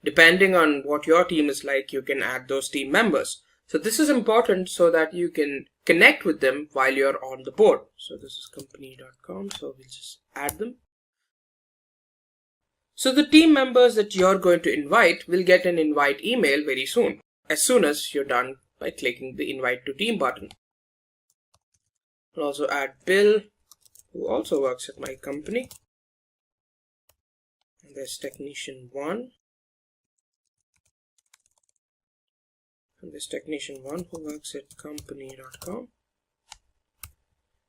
depending on what your team is like, you can add those team members. So this is important so that you can connect with them while you're on the board. So this is company.com. So we'll just add them. So the team members that you're going to invite will get an invite email very soon, as soon as you're done by clicking the invite to team button. I'll also add Bill, who also works at my company. And there's technician 1. And there's technician 1 who works at company.com.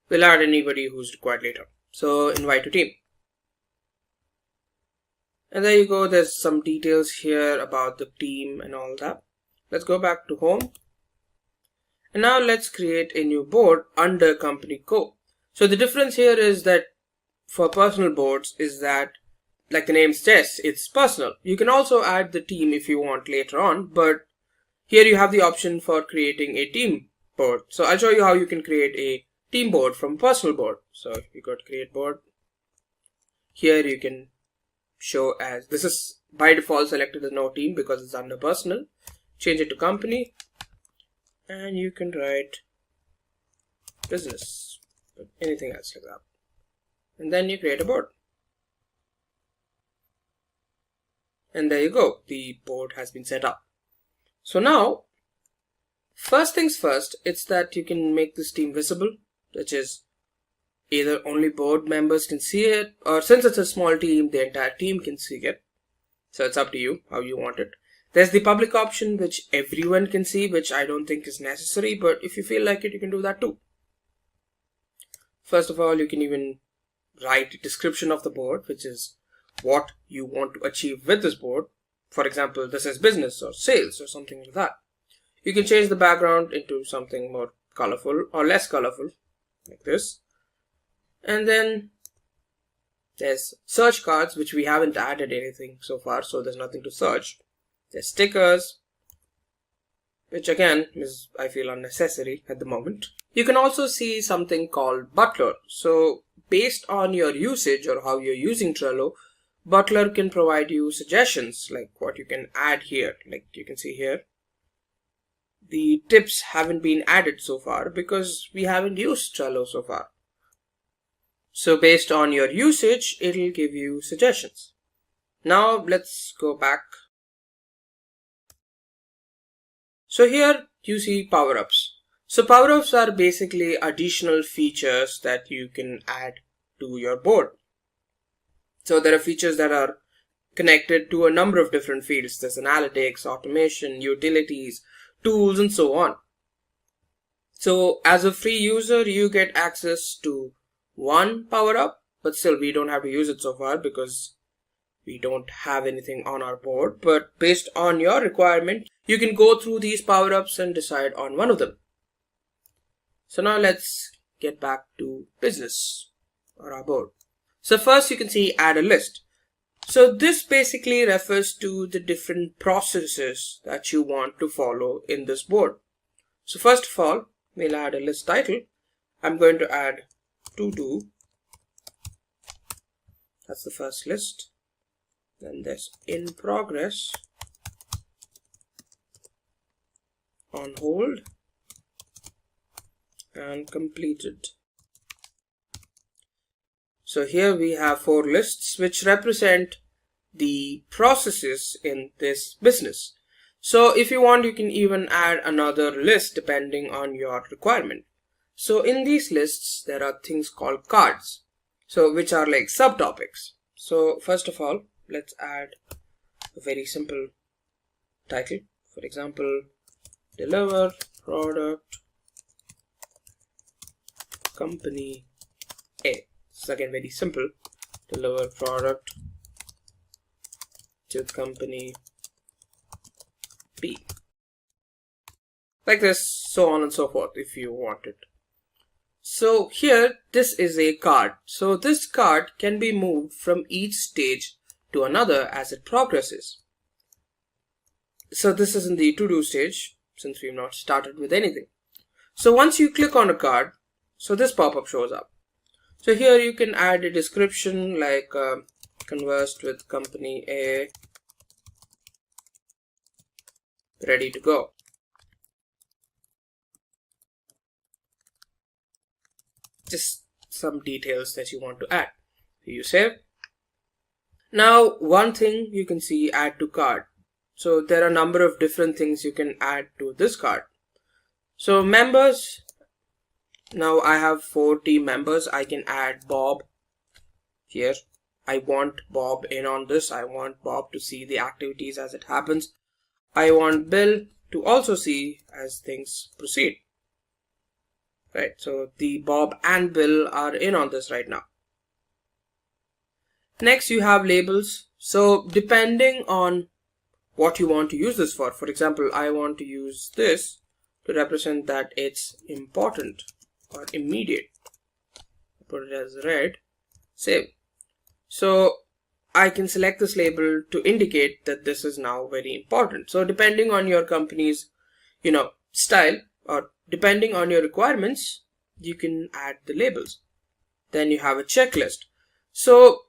We'll add anybody who's required later. So invite to team. And there you go. There's some details here about the team and all that. Let's go back to home. And now let's create a new board under Company Co. So the difference here is that for personal boards is that, like the name suggests, it's personal. You can also add the team if you want later on, but here you have the option for creating a team board. So I'll show you how you can create a team board from personal board. So you go to create board. Here you can show as, this is by default selected as no team because it's under personal. Change it to company and you can write business, but anything else like that. And then you create a board. And there you go. The board has been set up. So now, first things first, it's that you can make this team visible, which is either only board members can see it, or since it's a small team, the entire team can see it. So it's up to you how you want it. There's the public option, which everyone can see, which I don't think is necessary, but if you feel like it, you can do that too. First of all, you can even write a description of the board, which is what you want to achieve with this board. For example, this is business or sales or something like that. You can change the background into something more colorful or less colorful, like this. And then there's search cards, which we haven't added anything so far, so there's nothing to search. There's stickers, which again is, I feel, unnecessary at the moment. You can also see something called Butler. So based on your usage or how you're using Trello, Butler can provide you suggestions like what you can add here. Like you can see here, the tips haven't been added so far because we haven't used Trello so far. So based on your usage, it'll give you suggestions. Now let's go back. So here you see power-ups. So power-ups are basically additional features that you can add to your board. So there are features that are connected to a number of different fields. There's analytics, automation, utilities, tools, and so on. So as a free user, you get access to one power-up, but still we don't have to use it so far because we don't have anything on our board. But based on your requirement, you can go through these power-ups and decide on one of them. So now let's get back to business or our board. So first you can see add a list. So this basically refers to the different processes that you want to follow in this board. So first of all, we'll add a list title. I'm going to add to do. That's the first list. Then there's in progress, on hold, and completed. So here we have 4 lists which represent the processes in this business. So if you want, you can even add another list depending on your requirement. So in these lists, there are things called cards, so which are like subtopics. So first of all, let's add a very simple title. For example, deliver product company A. It's again very simple. Deliver product to company B. Like this, so on and so forth if you want it. So here, this is a card. So this card can be moved from each stage to another as it progresses. So this is in the to-do stage since we've not started with anything. So once you click on a card, so this pop-up shows up. So here you can add a description like conversed with company A, ready to go. Just some details that you want to add. You save. Now one thing you can see, add to card. So there are a number of different things you can add to this card. So members, now I have 4 team members. I can add Bob here. I want Bob in on this. I want Bob to see the activities as it happens. I want Bill to also see as things proceed. Right, so the Bob and Bill are in on this right now. Next you have labels. So depending on what you want to use this for example, I want to use this to represent that it's important or immediate. Put it as red, save. So I can select this label to indicate that this is now very important. So depending on your company's, style, or depending on your requirements, you can add the labels. Then you have a checklist. So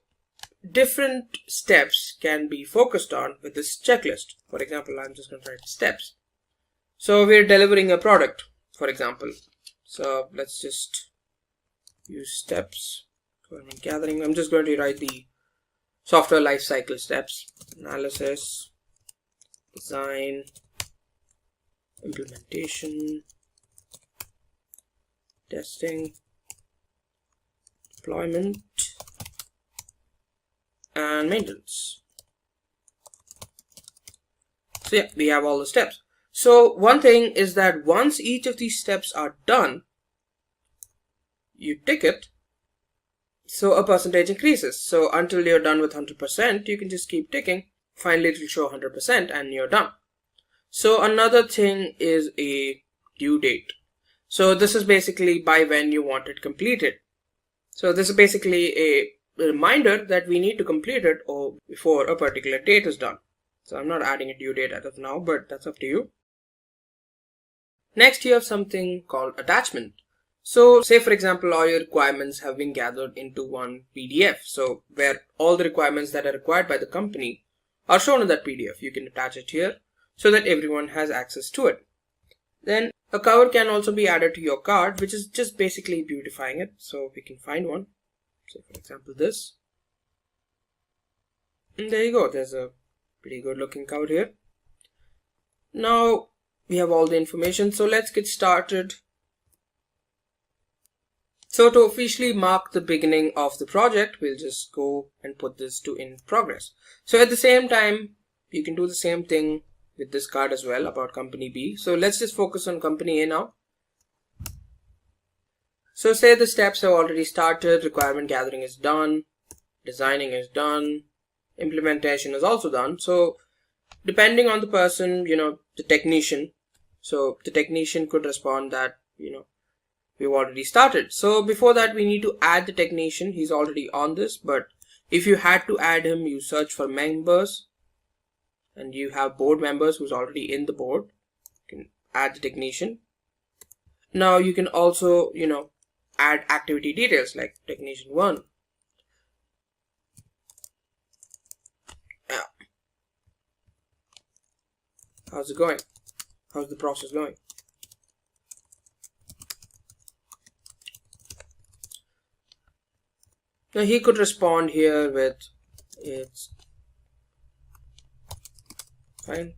different steps can be focused on with this checklist. For example, I'm just going to write steps. So we're delivering a product, for example. So let's just use steps. Requirement gathering. I'm just going to write the software lifecycle steps: analysis, design, implementation, testing, deployment, and maintenance. So yeah, we have all the steps. So one thing is that once each of these steps are done, you tick it, so a percentage increases. So until you're done with 100%, you can just keep ticking. Finally, it will show 100% and you're done. So another thing is a due date. So this is basically by when you want it completed. So this is basically a reminder that we need to complete it or before a particular date is done. So I'm not adding a due date as of now, but that's up to you. Next, you have something called attachment. So say for example, all your requirements have been gathered into one PDF. So where all the requirements that are required by the company are shown in that PDF. You can attach it here so that everyone has access to it. Then a cover can also be added to your card, which is just basically beautifying it. So we can find one. So for example, this. And there you go. There's a pretty good looking cover here. Now we have all the information. So let's get started. So to officially mark the beginning of the project, we'll just go and put this to in progress. So at the same time, you can do the same thing with this card as well about company B. So let's just focus on company A now. So say the steps have already started, requirement gathering is done, designing is done, implementation is also done. So depending on the person, the technician, so the technician could respond that, we've already started. So before that, we need to add the technician. He's already on this, but if you had to add him, you search for members and you have board members who's already in the board. You can add the technician. Now you can also, add activity details like technician 1. How's it going? How's the process going? Now he could respond here with it's fine.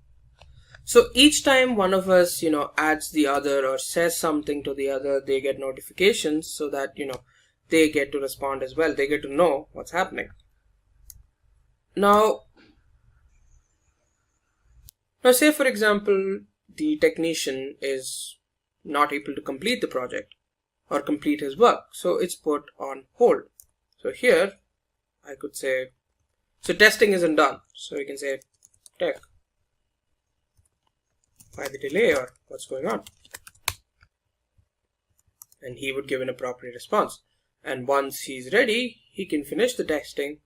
So each time one of us, adds the other or says something to the other, they get notifications so that, they get to respond as well. They get to know what's happening. Now say for example, the technician is not able to complete the project, or complete his work. So it's put on hold. So here I could say, so testing isn't done. So we can say tech, why the delay or what's going on? And he would give an appropriate response. And once he's ready, he can finish the testing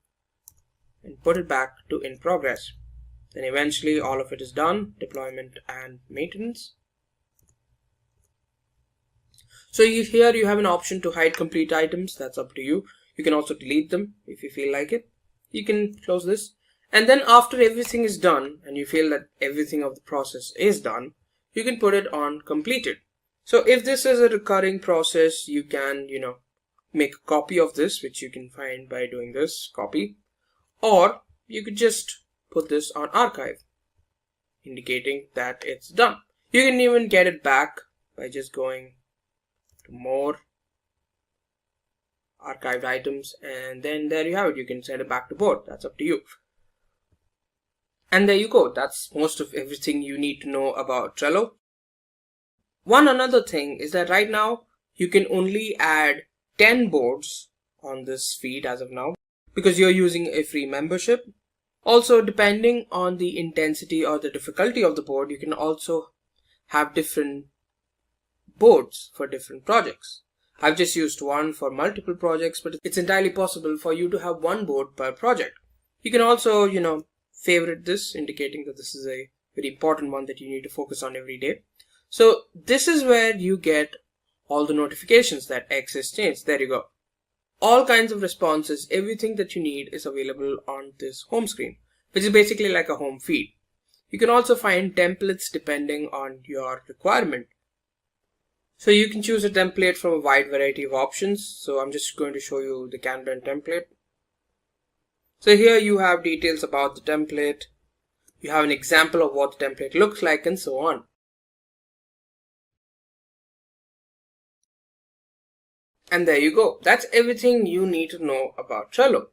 and put it back to in progress. Then eventually all of it is done, deployment and maintenance. So here you have an option to hide complete items. That's up to you. You can also delete them if you feel like it. You can close this. And then after everything is done and you feel that everything of the process is done, you can put it on completed. So if this is a recurring process, you can, make a copy of this, which you can find by doing this copy, or you could just put this on archive, indicating that it's done. You can even get it back by just going to more, archived items, and then there you have it. You can send it back to board. That's up to you. And there you go. That's most of everything you need to know about Trello. One another thing is that right now you can only add 10 boards on this feed as of now because you're using a free membership. Also, depending on the intensity or the difficulty of the board, you can also have different boards for different projects. I've just used one for multiple projects, but it's entirely possible for you to have one board per project. You can also, favorite this, indicating that this is a very important one that you need to focus on every day. So this is where you get all the notifications that X is changed. There you go. All kinds of responses, everything that you need is available on this home screen, which is basically like a home feed. You can also find templates depending on your requirement. So you can choose a template from a wide variety of options. So I'm just going to show you the Kanban template. So here you have details about the template. You have an example of what the template looks like and so on. And there you go. That's everything you need to know about Trello.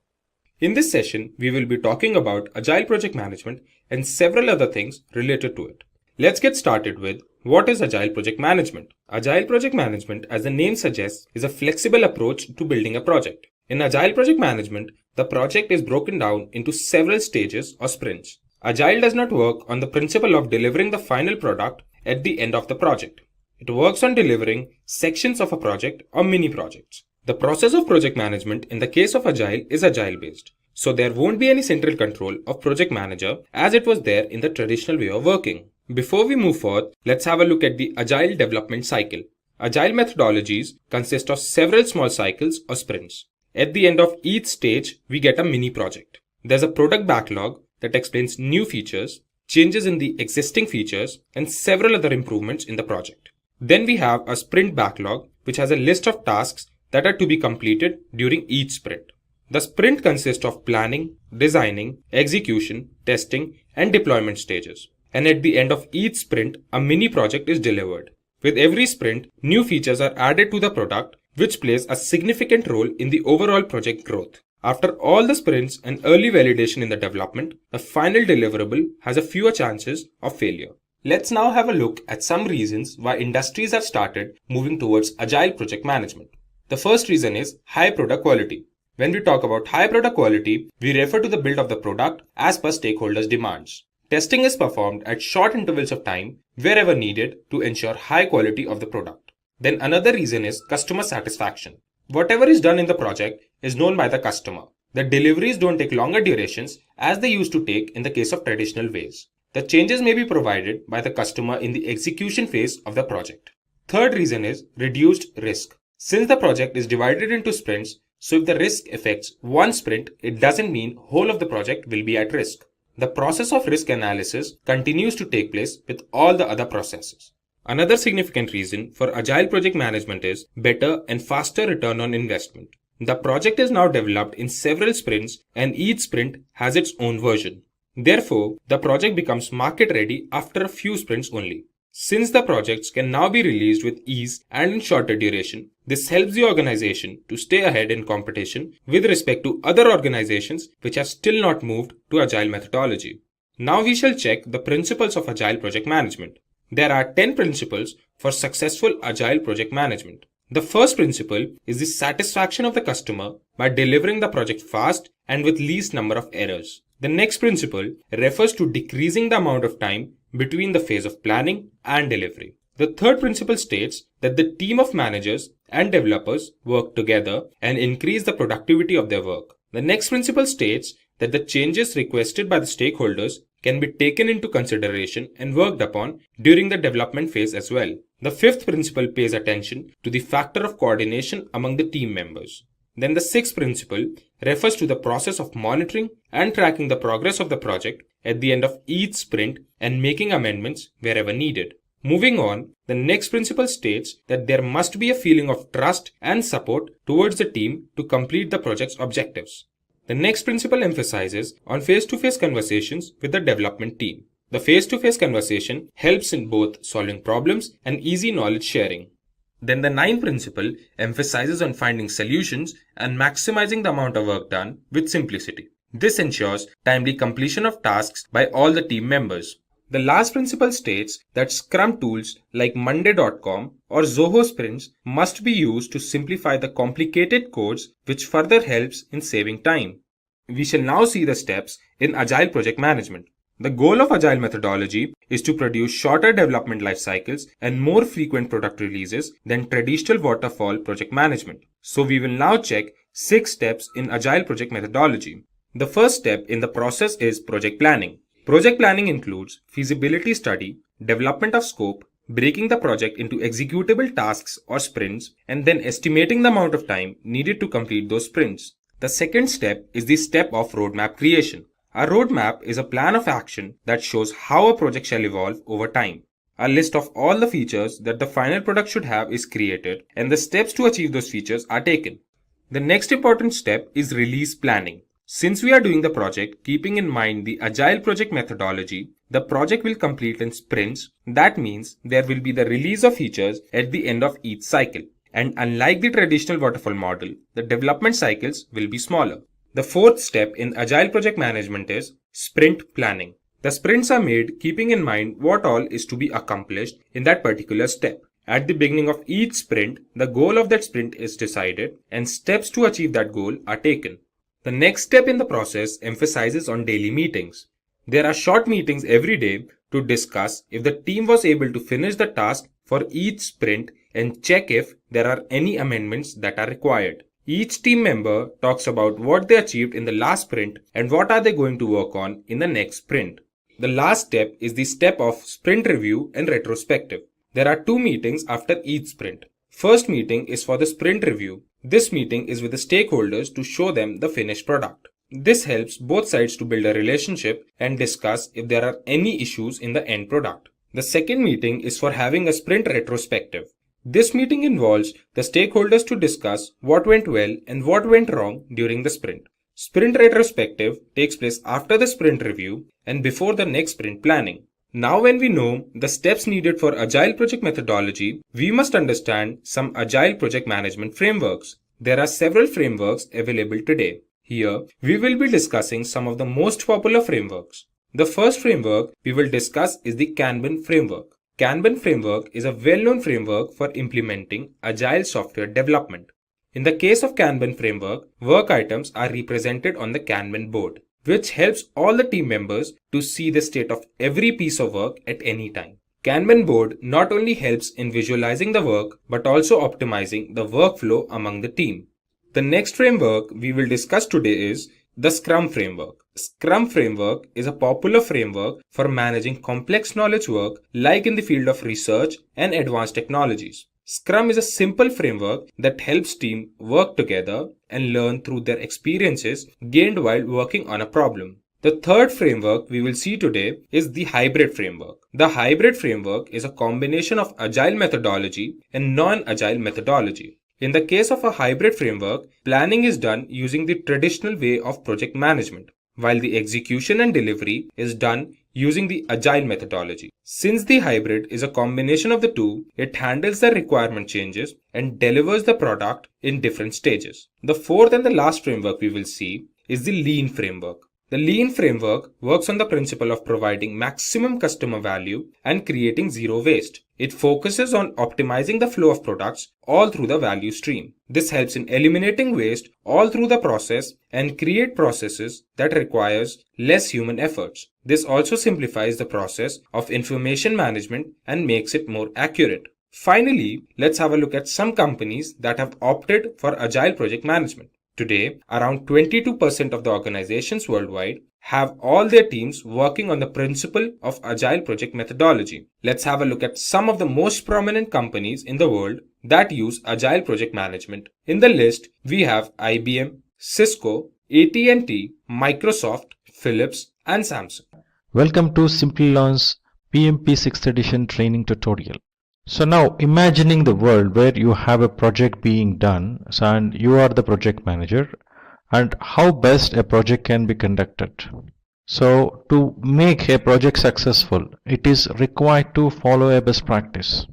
In this session, we will be talking about Agile Project Management and several other things related to it. Let's get started with what is Agile Project Management. Agile Project Management, as the name suggests, is a flexible approach to building a project. In Agile Project Management, the project is broken down into several stages or sprints. Agile does not work on the principle of delivering the final product at the end of the project. It works on delivering sections of a project or mini projects. The process of project management in the case of Agile is Agile based. So there won't be any central control of project manager as it was there in the traditional way of working. Before we move forward, let's have a look at the Agile development cycle. Agile methodologies consist of several small cycles or sprints. At the end of each stage, we get a mini project. There's a product backlog that explains new features, changes in the existing features, and several other improvements in the project. Then we have a sprint backlog, which has a list of tasks that are to be completed during each sprint. The sprint consists of planning, designing, execution, testing, and deployment stages. And at the end of each sprint, a mini project is delivered. With every sprint, new features are added to the product, which plays a significant role in the overall project growth. After all the sprints and early validation in the development, the final deliverable has a fewer chances of failure. Let's now have a look at some reasons why industries have started moving towards Agile project management. The first reason is high product quality. When we talk about high product quality, we refer to the build of the product as per stakeholders' demands. Testing is performed at short intervals of time wherever needed to ensure high quality of the product. Then another reason is customer satisfaction. Whatever is done in the project is known by the customer. The deliveries don't take longer durations as they used to take in the case of traditional ways. The changes may be provided by the customer in the execution phase of the project. Third reason is reduced risk. Since the project is divided into sprints, so if the risk affects one sprint, it doesn't mean whole of the project will be at risk. The process of risk analysis continues to take place with all the other processes. Another significant reason for Agile project management is better and faster return on investment. The project is now developed in several sprints and each sprint has its own version. Therefore, the project becomes market ready after a few sprints only. Since the projects can now be released with ease and in shorter duration, this helps the organization to stay ahead in competition with respect to other organizations which have still not moved to Agile methodology. Now we shall check the principles of Agile project management. There are 10 principles for successful Agile project management. The first principle is the satisfaction of the customer by delivering the project fast and with least number of errors. The next principle refers to decreasing the amount of time between the phase of planning and delivery. The third principle states that the team of managers and developers work together and increase the productivity of their work. The next principle states that the changes requested by the stakeholders can be taken into consideration and worked upon during the development phase as well. The fifth principle pays attention to the factor of coordination among the team members. Then the sixth principle refers to the process of monitoring and tracking the progress of the project at the end of each sprint and making amendments wherever needed. Moving on, the next principle states that there must be a feeling of trust and support towards the team to complete the project's objectives. The next principle emphasizes on face-to-face conversations with the development team. The face-to-face conversation helps in both solving problems and easy knowledge sharing. Then the ninth principle emphasizes on finding solutions and maximizing the amount of work done with simplicity. This ensures timely completion of tasks by all the team members. The last principle states that Scrum tools like Monday.com or Zoho Sprints must be used to simplify the complicated codes, which further helps in saving time. We shall now see the steps in Agile project management. The goal of Agile methodology is to produce shorter development life cycles and more frequent product releases than traditional waterfall project management. So we will now check 6 steps in Agile project methodology. The first step in the process is project planning. Project planning includes feasibility study, development of scope, breaking the project into executable tasks or sprints, and then estimating the amount of time needed to complete those sprints. The second step is the step of roadmap creation. A roadmap is a plan of action that shows how a project shall evolve over time. A list of all the features that the final product should have is created, and the steps to achieve those features are taken. The next important step is release planning. Since we are doing the project keeping in mind the Agile project methodology, the project will complete in sprints. That means there will be the release of features at the end of each cycle. And unlike the traditional waterfall model, the development cycles will be smaller. The fourth step in Agile project management is sprint planning. The sprints are made keeping in mind what all is to be accomplished in that particular step. At the beginning of each sprint, the goal of that sprint is decided and steps to achieve that goal are taken. The next step in the process emphasizes on daily meetings. There are short meetings every day to discuss if the team was able to finish the task for each sprint and check if there are any amendments that are required. Each team member talks about what they achieved in the last sprint and what are they going to work on in the next sprint. The last step is the step of sprint review and retrospective. There are 2 meetings after each sprint. First meeting is for the sprint review. This meeting is with the stakeholders to show them the finished product. This helps both sides to build a relationship and discuss if there are any issues in the end product. The second meeting is for having a sprint retrospective. This meeting involves the stakeholders to discuss what went well and what went wrong during the sprint. Sprint retrospective takes place after the sprint review and before the next sprint planning. Now when we know the steps needed for Agile project methodology, we must understand some Agile project management frameworks. There are several frameworks available today. Here, we will be discussing some of the most popular frameworks. The first framework we will discuss is the Kanban framework. Kanban framework is a well-known framework for implementing Agile software development. In the case of Kanban framework, work items are represented on the Kanban board, which helps all the team members to see the state of every piece of work at any time. Kanban board not only helps in visualizing the work, but also optimizing the workflow among the team. The next framework we will discuss today is the Scrum framework. Scrum framework is a popular framework for managing complex knowledge work like in the field of research and advanced technologies. Scrum is a simple framework that helps teams work together and learn through their experiences gained while working on a problem. The third framework we will see today is the hybrid framework. The hybrid framework is a combination of Agile methodology and non-Agile methodology. In the case of a hybrid framework, planning is done using the traditional way of project management, while the execution and delivery is done using the Agile methodology. Since the hybrid is a combination of the two, it handles the requirement changes and delivers the product in different stages. The fourth and the last framework we will see is the Lean framework. The Lean framework works on the principle of providing maximum customer value and creating zero waste. It focuses on optimizing the flow of products all through the value stream. This helps in eliminating waste all through the process and create processes that requires less human efforts. This also simplifies the process of information management and makes it more accurate. Finally, let's have a look at some companies that have opted for agile project management. Today, around 22% of the organizations worldwide have all their teams working on the principle of agile project methodology. Let's have a look at some of the most prominent companies in the world that use agile project management. In the list, we have IBM, Cisco, AT&T, Microsoft, Philips, and Samsung. Welcome to Simplilearn's PMP 6th edition training tutorial. So now imagining the world where you have a project being done and you are the project manager, and how best a project can be conducted. So to make a project successful, it is required to follow a best practice.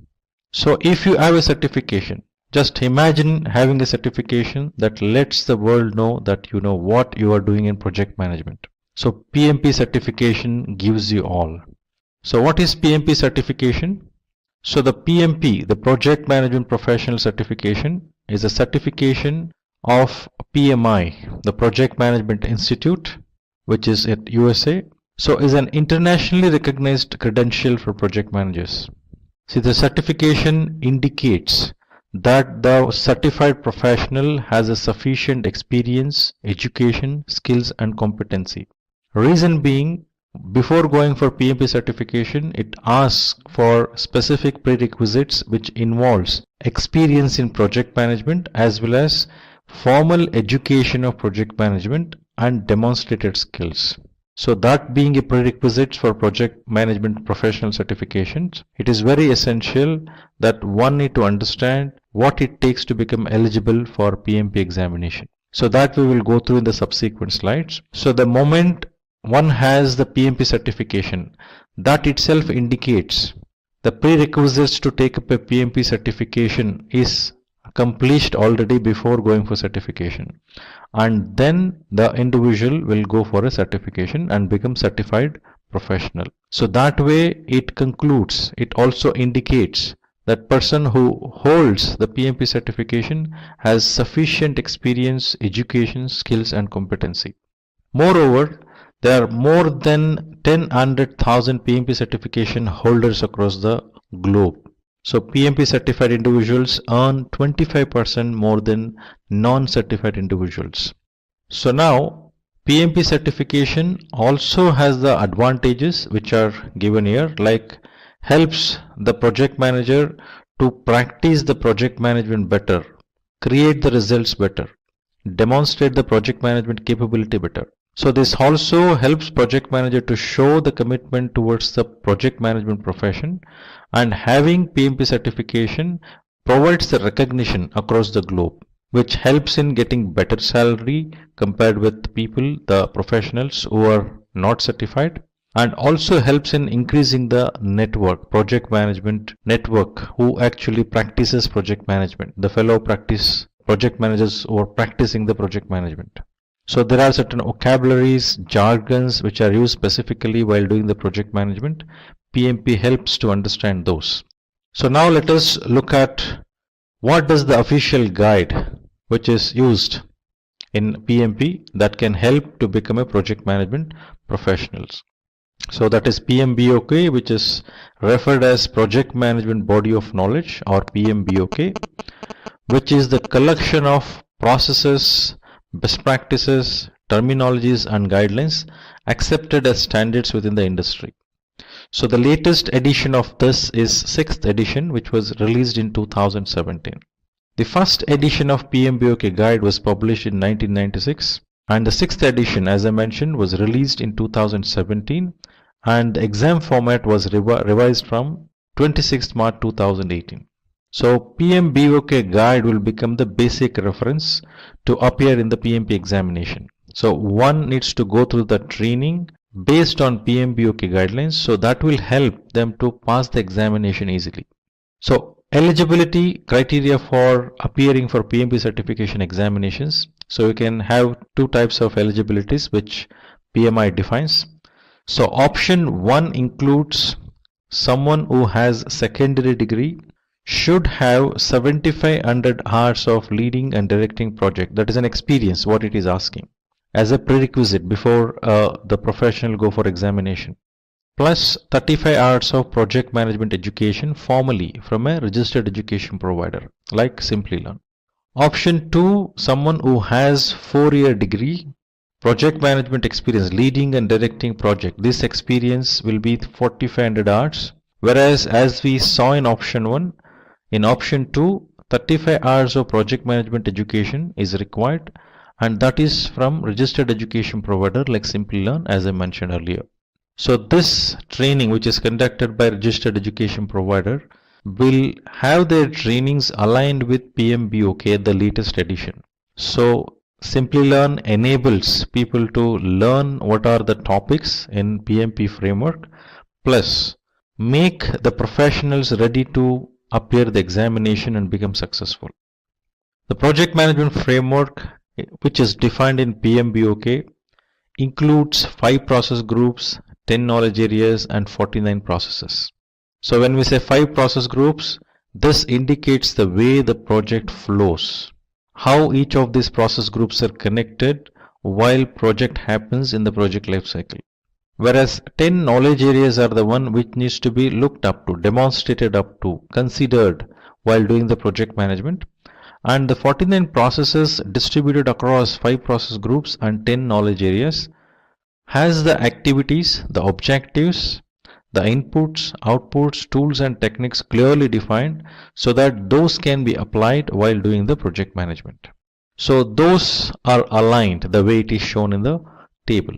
So if you have a certification, just imagine having a certification that lets the world know that you know what you are doing in project management. So PMP certification gives you all. So what is PMP certification? So the PMP, the Project Management Professional Certification, is a certification of PMI, the Project Management Institute, which is at USA. So is an internationally recognized credential for project managers. See, the certification indicates that the certified professional has a sufficient experience, education, skills and competency. Reason being, before going for PMP certification, it asks for specific prerequisites which involves experience in project management as well as formal education of project management and demonstrated skills. So that being a prerequisite for project management professional certifications, it is very essential that one need to understand what it takes to become eligible for PMP examination. So that we will go through in the subsequent slides. So the moment one has the PMP certification, that itself indicates the prerequisites to take up a PMP certification is accomplished already before going for certification, and then the individual will go for a certification and become certified professional. So that way it concludes, it also indicates that person who holds the PMP certification has sufficient experience, education, skills and competency. Moreover, there are more than 100,000 PMP certification holders across the globe. So PMP certified individuals earn 25% more than non-certified individuals. So now PMP certification also has the advantages which are given here, like helps the project manager to practice the project management better, create the results better, demonstrate the project management capability better. So this also helps project manager to show the commitment towards the project management profession, and having PMP certification provides the recognition across the globe, which helps in getting better salary compared with people, the professionals who are not certified, and also helps in increasing the network, project management network, who actually practices project management, the fellow practice project managers who are practicing the project management. So there are certain vocabularies, jargons which are used specifically while doing the project management. PMP helps to understand those. So now let us look at what does the official guide which is used in PMP that can help to become a project management professionals. So that is PMBOK, which is referred as Project Management Body of Knowledge, or PMBOK, which is the collection of processes, best practices, terminologies and guidelines accepted as standards within the industry. So the latest edition of this is 6th edition, which was released in 2017. The first edition of PMBOK guide was published in 1996, and the 6th edition, as I mentioned, was released in 2017, and the exam format was revised from 26th March 2018. So PMBOK guide will become the basic reference to appear in the PMP examination. So one needs to go through the training based on PMBOK guidelines, so that will help them to pass the examination easily. So eligibility criteria for appearing for PMP certification examinations. So you can have two types of eligibilities which PMI defines. So option 1 includes someone who has secondary degree should have 7500 hours of leading and directing project. That is an experience what it is asking as a prerequisite before the professional go for examination, plus 35 hours of project management education formally from a registered education provider like Simplilearn. Option 2, someone who has 4-year degree, project management experience, leading and directing project. This experience will be 4500 hours, whereas as we saw in option 1, in option 2, 35 hours of project management education is required, and that is from registered education provider like Simplilearn, as I mentioned earlier. So this training, which is conducted by registered education provider, will have their trainings aligned with PMBOK, the latest edition. So Simplilearn enables people to learn what are the topics in PMP framework, plus make the professionals ready to appear the examination and become successful. The project management framework, which is defined in PMBOK, includes 5 process groups, 10 knowledge areas, and 49 processes. So when we say 5 process groups, this indicates the way the project flows, how each of these process groups are connected while project happens in the project life cycle. Whereas 10 knowledge areas are the one which needs to be looked up to, demonstrated up to, considered while doing the project management. And the 49 processes distributed across 5 process groups and 10 knowledge areas has the activities, the objectives, the inputs, outputs, tools and techniques clearly defined so that those can be applied while doing the project management. So those are aligned the way it is shown in the table.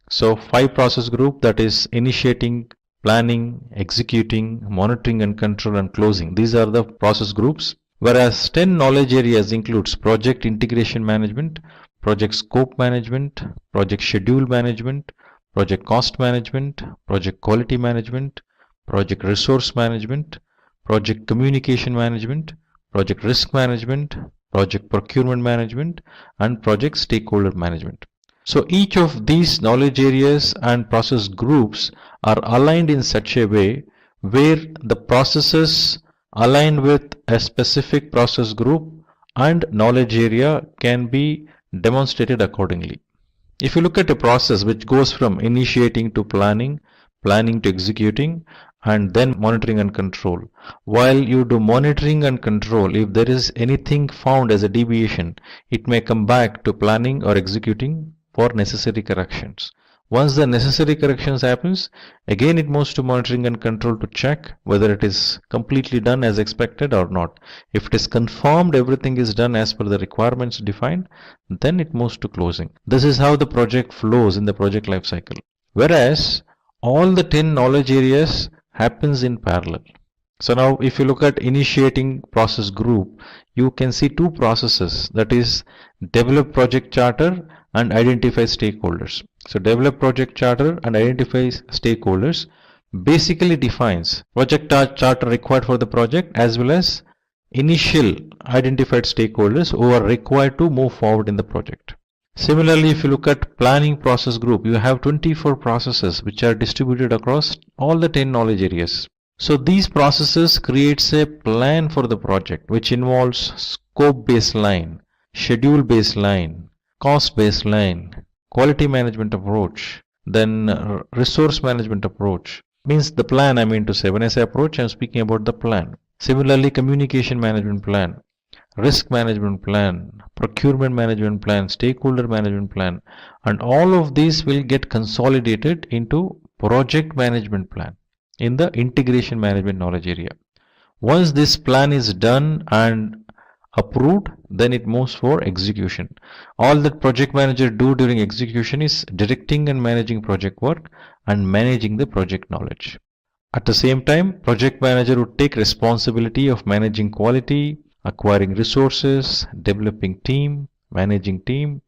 So 5 process group, that is initiating, planning, executing, monitoring and control and closing. These are the process groups. Whereas 10 knowledge areas includes project integration management, project scope management, project schedule management, project cost management, project quality management, project resource management, project communication management, project risk management, project procurement management, and project stakeholder management. So each of these knowledge areas and process groups are aligned in such a way where the processes aligned with a specific process group and knowledge area can be demonstrated accordingly. If you look at a process which goes from initiating to planning, planning to executing, and then monitoring and control, while you do monitoring and control, if there is anything found as a deviation, it may come back to planning or executing for necessary corrections. Once the necessary corrections happens, again it moves to monitoring and control to check whether it is completely done as expected or not. If it is confirmed everything is done as per the requirements defined, then it moves to closing. This is how the project flows in the project life cycle. Whereas all the 10 knowledge areas happens in parallel. So now if you look at initiating process group, you can see 2 processes, that is develop project charter and identify stakeholders. So develop project charter and identify stakeholders basically defines project charter required for the project as well as initial identified stakeholders who are required to move forward in the project. Similarly, if you look at planning process group, you have 24 processes which are distributed across all the 10 knowledge areas. So these processes creates a plan for the project which involves scope baseline, schedule baseline, cost baseline, quality management approach, then resource management approach. Means the plan, I mean to say. When I say approach, I am speaking about the plan. Similarly, communication management plan, risk management plan, procurement management plan, stakeholder management plan, and all of these will get consolidated into project management plan in the integration management knowledge area. Once this plan is done and approved, then it moves for execution. All that project manager do during execution is directing and managing project work and managing the project knowledge. At the same time, project manager would take responsibility of managing quality, acquiring resources, developing team, managing team,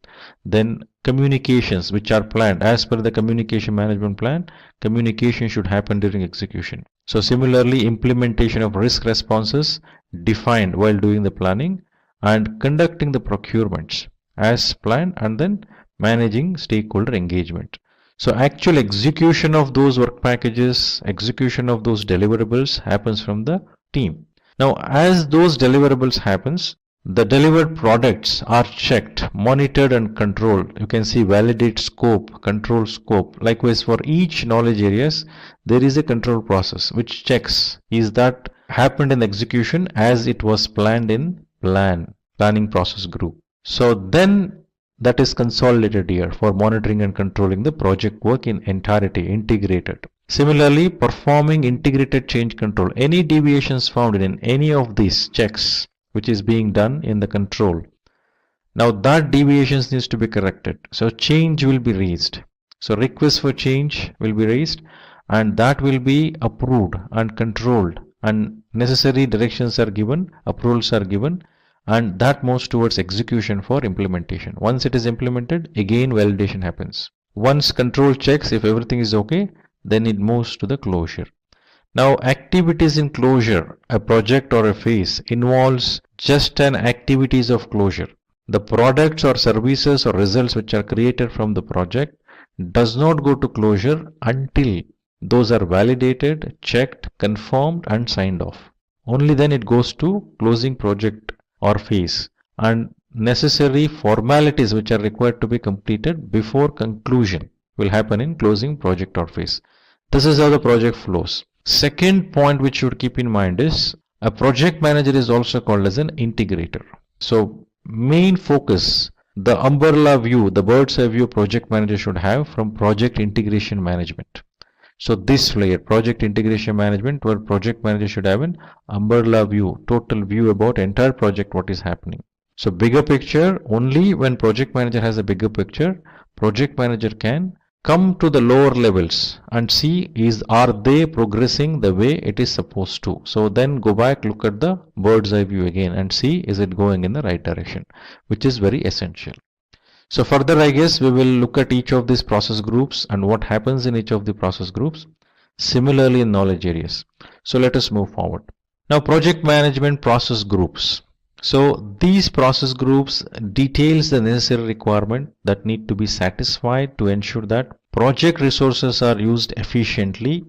then communications which are planned as per the communication management plan. Communication should happen during execution. So similarly, implementation of risk responses defined while doing the planning and conducting the procurements as planned, and then managing stakeholder engagement. So actual execution of those work packages, execution of those deliverables happens from the team. Now, as those deliverables happens, the delivered products are checked, monitored and controlled. You can see validate scope, control scope. Likewise, for each knowledge areas, there is a control process which checks is that happened in execution as it was planned in planning process group. So then that is consolidated here for monitoring and controlling the project work in entirety, integrated. Similarly, performing integrated change control. Any deviations found in any of these checks which is being done in the control. Now that deviations needs to be corrected. So change will be raised. So request for change will be raised and that will be approved and controlled and necessary directions are given, approvals are given, and that moves towards execution for implementation. Once it is implemented, again validation happens. Once control checks if everything is okay, then it moves to the closure. Now activities in closure, a project or a phase involves just an activities of closure. The products or services or results which are created from the project does not go to closure until those are validated, checked, confirmed and signed off. Only then it goes to closing project or phase, and necessary formalities which are required to be completed before conclusion will happen in closing project or phase. This is how the project flows. Second point which you should keep in mind is a project manager is also called as an integrator. So main focus, the umbrella view, the bird's eye view project manager should have from project integration management. So this layer, project integration management, where project manager should have an umbrella view, total view about entire project, what is happening. So bigger picture, only when project manager has a bigger picture, project manager can come to the lower levels and see are they progressing the way it is supposed to. So then go back, look at the bird's eye view again and see is it going in the right direction, which is very essential. So further, I guess we will look at each of these process groups and what happens in each of the process groups. Similarly in knowledge areas. So let us move forward. Now project management process groups. So these process groups details the necessary requirement that need to be satisfied to ensure that project resources are used efficiently,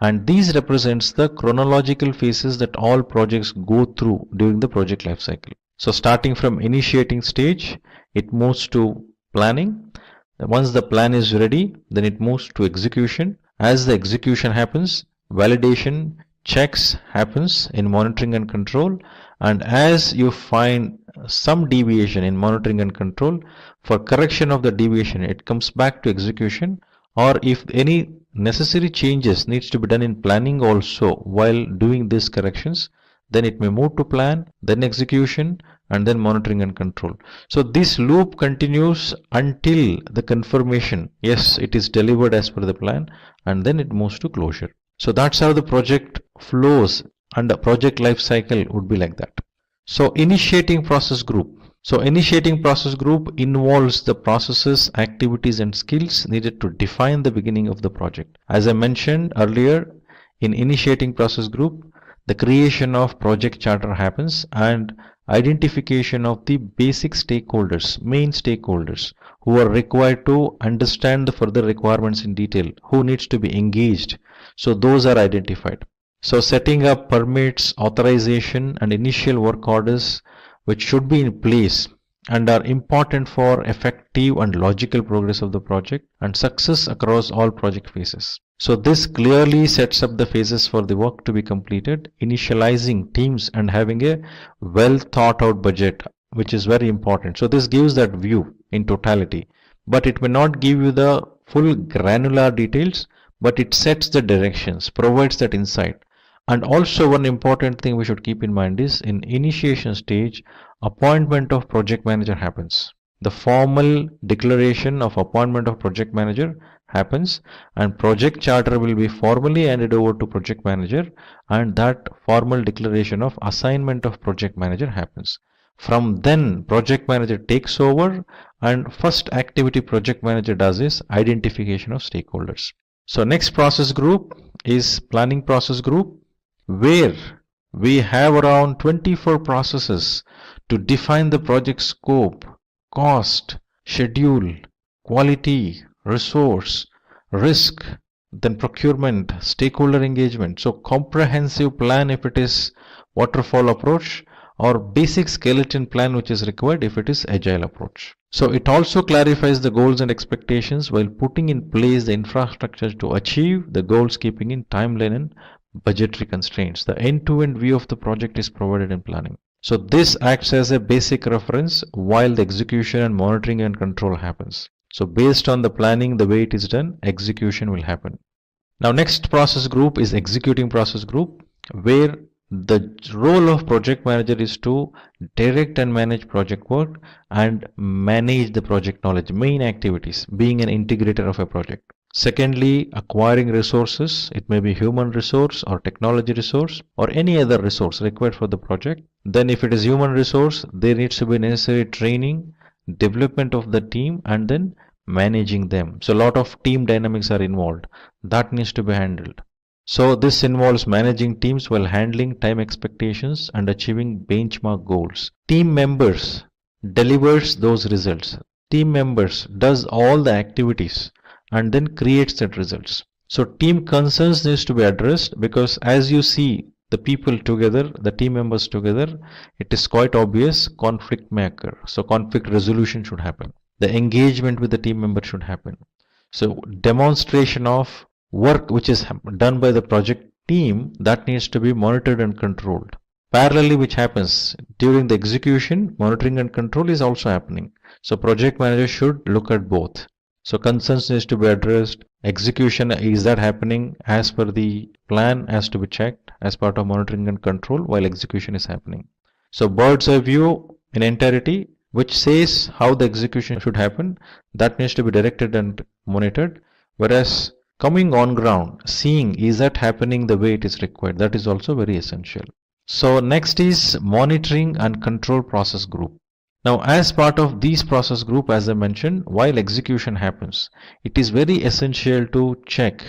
and these represents the chronological phases that all projects go through during the project life cycle. So starting from initiating stage, it moves to planning. Once the plan is ready, then it moves to execution. As the execution happens, validation, checks happens in monitoring and control. And as you find some deviation in monitoring and control, for correction of the deviation, it comes back to execution. Or if any necessary changes needs to be done in planning also while doing these corrections, then it may move to plan, then execution, and then monitoring and control. So this loop continues until the confirmation, yes, it is delivered as per the plan, and then it moves to closure. So that's how the project flows, and the project life cycle would be like that. So initiating process group. So initiating process group involves the processes, activities, and skills needed to define the beginning of the project. As I mentioned earlier, in initiating process group, the creation of project charter happens and identification of the basic stakeholders, main stakeholders who are required to understand the further requirements in detail, who needs to be engaged. So those are identified. So setting up permits, authorization and initial work orders which should be in place and are important for effective and logical progress of the project and success across all project phases. So this clearly sets up the phases for the work to be completed, initializing teams and having a well thought out budget, which is very important. So this gives that view in totality, but it may not give you the full granular details, but it sets the directions, provides that insight. And also one important thing we should keep in mind is in initiation stage, appointment of project manager happens. The formal declaration of appointment of project manager happens and project charter will be formally handed over to project manager, and that formal declaration of assignment of project manager happens. From then project manager takes over, and first activity project manager does is identification of stakeholders. So next process group is planning process group, where we have around 24 processes to define the project scope, cost, schedule, quality, resource, risk, then procurement, stakeholder engagement. So comprehensive plan if it is waterfall approach, or basic skeleton plan which is required if it is agile approach. So it also clarifies the goals and expectations while putting in place the infrastructure to achieve the goals, keeping in timeline and budgetary constraints. The end-to-end view of the project is provided in planning. So this acts as a basic reference while the execution and monitoring and control happens. So based on the planning, the way it is done, execution will happen. Now next process group is executing process group, where the role of project manager is to direct and manage project work and manage the project knowledge, main activities, being an integrator of a project. Secondly, acquiring resources. It may be human resource or technology resource or any other resource required for the project. Then if it is human resource, there needs to be necessary training, development of the team, and then managing them. So a lot of team dynamics are involved. That needs to be handled. So this involves managing teams while handling time expectations and achieving benchmark goals. Team members delivers those results. Team members does all the activities and then creates that results. So team concerns needs to be addressed, because as you see the people together, the team members together, it is quite obvious conflict may occur. So conflict resolution should happen. The engagement with the team member should happen. So demonstration of work which is done by the project team, that needs to be monitored and controlled. Parallelly, which happens during the execution, monitoring and control is also happening. So project manager should look at both. So concerns needs to be addressed. Execution, is that happening as per the plan, has to be checked as part of monitoring and control while execution is happening. So bird's eye view in entirety, which says how the execution should happen, that needs to be directed and monitored. Whereas coming on ground, seeing is that happening the way it is required, that is also very essential. So next is monitoring and control process group. Now as part of these process group, as I mentioned, while execution happens, it is very essential to check,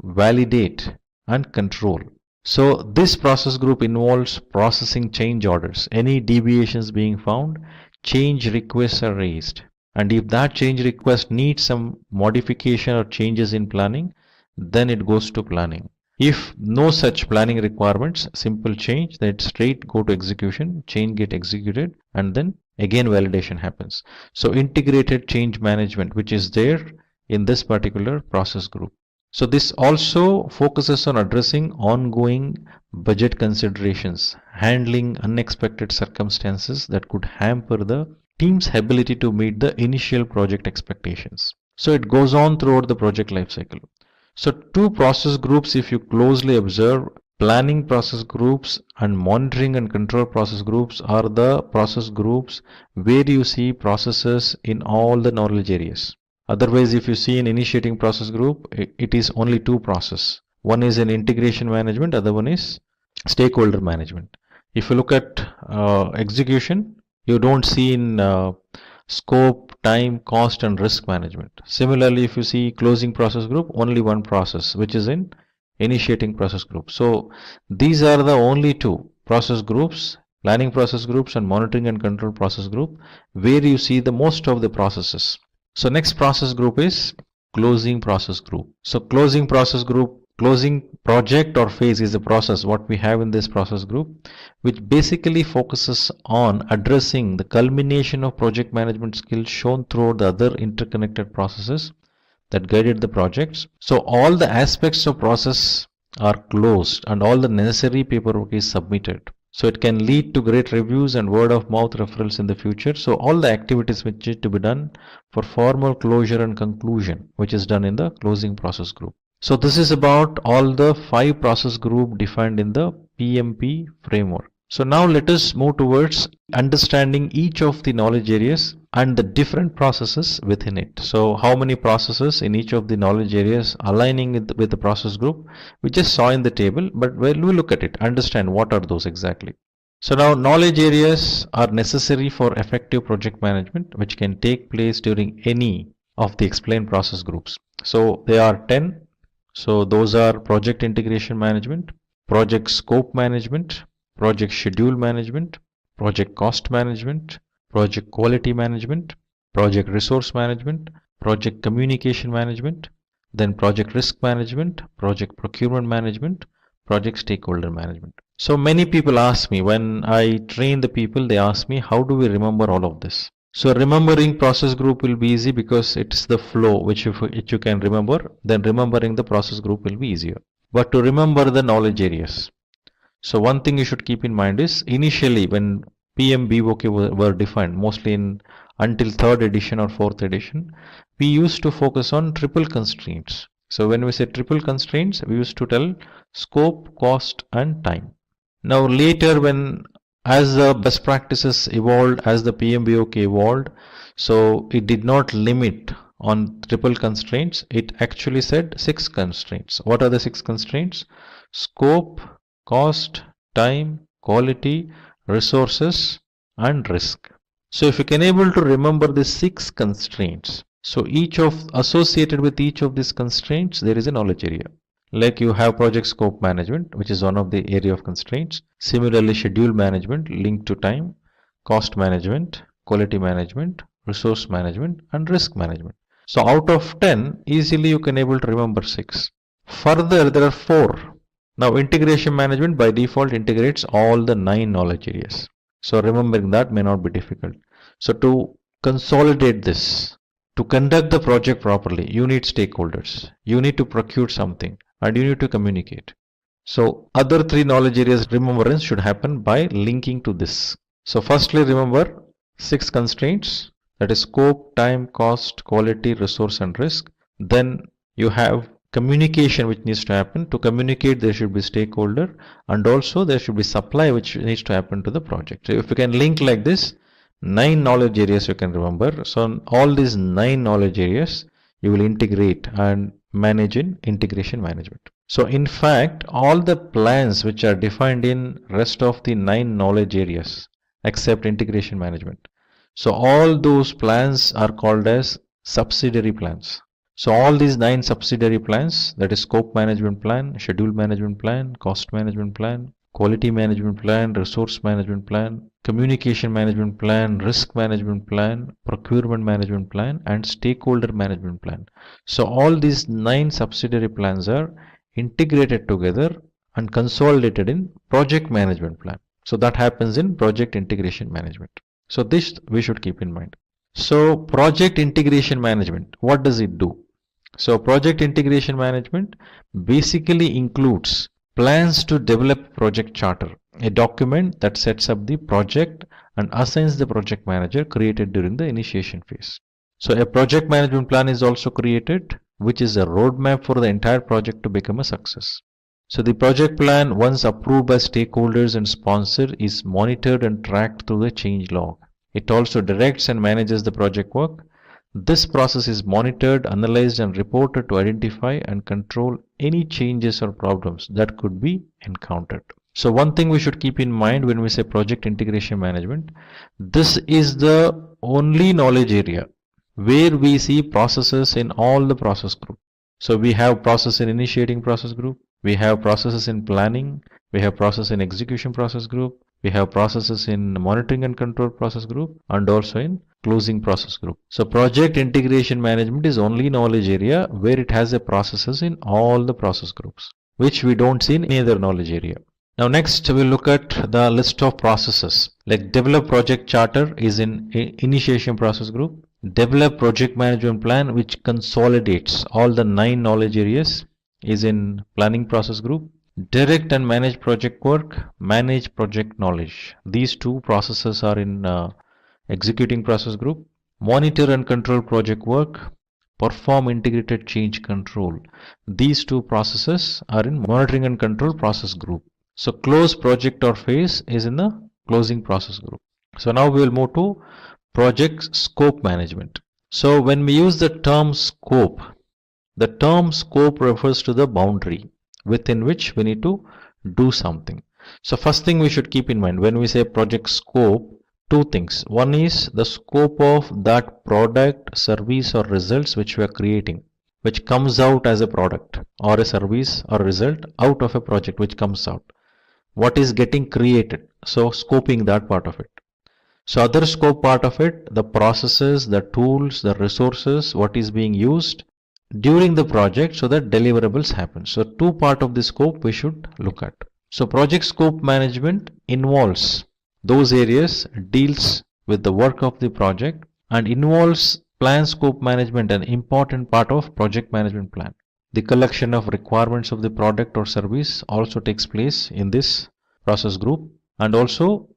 validate and control. So this process group involves processing change orders. Any deviations being found, change requests are raised. And if that change request needs some modification or changes in planning, then it goes to planning. If no such planning requirements, simple change, then it straight go to execution, change get executed, and then again validation happens. So integrated change management, which is there in this particular process group. So this also focuses on addressing ongoing budget considerations, handling unexpected circumstances that could hamper the team's ability to meet the initial project expectations. So it goes on throughout the project lifecycle. So two process groups, if you closely observe, planning process groups and monitoring and control process groups are the process groups where you see processes in all the knowledge areas. Otherwise, if you see an initiating process group, it is only two processes. One is an integration management, other one is stakeholder management. If you look at execution, you don't see in scope, time, cost and risk management. Similarly, if you see closing process group, only one process, which is in initiating process group. So these are the only two process groups, planning process groups and monitoring and control process group, where you see the most of the processes. So next process group is closing process group. So closing process group, closing project or phase is a process what we have in this process group, which basically focuses on addressing the culmination of project management skills shown throughout the other interconnected processes that guided the projects. So all the aspects of process are closed and all the necessary paperwork is submitted. So it can lead to great reviews and word of mouth referrals in the future. So all the activities which need to be done for formal closure and conclusion, which is done in the closing process group. So this is about all the 5 process group defined in the PMP framework. So now let us move towards understanding each of the knowledge areas and the different processes within it. So how many processes in each of the knowledge areas aligning with the process group, we just saw in the table, but when we look at it, understand what are those exactly. So now knowledge areas are necessary for effective project management, which can take place during any of the explained process groups. So there are 10. So those are project integration management, project scope management, project schedule management, project cost management, project quality management, project resource management, project communication management, then project risk management, project procurement management, project stakeholder management. So many people ask me, when I train the people, they ask me, how do we remember all of this? So remembering process group will be easy because it's the flow which you can remember, then remembering the process group will be easier. But to remember the knowledge areas, so one thing you should keep in mind is initially when PMBOK were defined, mostly in until 3rd edition or 4th edition, we used to focus on triple constraints. So when we say triple constraints, we used to tell scope, cost and time. Now later, when as the best practices evolved, as the PMBOK evolved, so it did not limit on triple constraints. It actually said 6 constraints. What are the 6 constraints? Scope, cost, time, quality, resources and risk. So if you can able to remember the 6 constraints, so associated with each of these constraints there is a knowledge area. Like you have project scope management, which is one of the area of constraints. Similarly, schedule management linked to time, cost management, quality management, resource management and risk management. So out of 10, easily you can able to remember 6. Further, there are 4. Now integration management by default integrates all the 9 knowledge areas. So remembering that may not be difficult. So to consolidate this, to conduct the project properly, you need stakeholders, you need to procure something and you need to communicate. So other 3 knowledge areas remembrance should happen by linking to this. So firstly, remember 6 constraints, that is scope, time, cost, quality, resource and risk. Then you have communication which needs to happen. To communicate, there should be stakeholder and also there should be supply which needs to happen to the project. So if you can link like this, 9 knowledge areas you can remember. So all these 9 knowledge areas you will integrate and manage in integration management. So in fact, all the plans which are defined in rest of the 9 knowledge areas except integration management, so all those plans are called as subsidiary plans. So all these 9 subsidiary plans, that is scope management plan, schedule management plan, cost management plan, quality management plan, resource management plan, communication management plan, risk management plan, procurement management plan and stakeholder management plan. So all these 9 subsidiary plans are integrated together and consolidated in project management plan. So that happens in project integration management. So this we should keep in mind. So project integration management, what does it do? So project integration management basically includes plans to develop project charter, a document that sets up the project and assigns the project manager created during the initiation phase. So a project management plan is also created, which is a roadmap for the entire project to become a success. So the project plan, once approved by stakeholders and sponsor, is monitored and tracked through the change log. It also directs and manages the project work. This process is monitored, analyzed and reported to identify and control any changes or problems that could be encountered. So one thing we should keep in mind when we say project integration management, this is the only knowledge area where we see processes in all the process group. So we have process in initiating process group, we have processes in planning, we have process in execution process group, we have processes in monitoring and control process group and also in closing process group. So project integration management is only knowledge area where it has a processes in all the process groups, which we don't see in any other knowledge area. Now next we'll look at the list of processes. Like develop project charter is in initiation process group. Develop project management plan, which consolidates all the 9 knowledge areas, is in planning process group. Direct and manage project work, manage project knowledge. These 2 processes are in executing process group. Monitor and control project work, perform integrated change control. These 2 processes are in monitoring and control process group. So close project or phase is in the closing process group. So now we will move to project scope management. So when we use the term scope refers to the boundary within which we need to do something. So first thing we should keep in mind when we say project scope, 2 things. One is the scope of that product, service or results which we are creating, which comes out as a product or a service or result out of a project which comes out. What is getting created? So scoping that part of it. So other scope part of it, the processes, the tools, the resources, what is being used during the project so that deliverables happen. So two part of the scope we should look at. So project scope management involves those areas, deals with the work of the project, and involves plan scope management, an important part of project management plan. The collection of requirements of the product or service also takes place in this process group. And also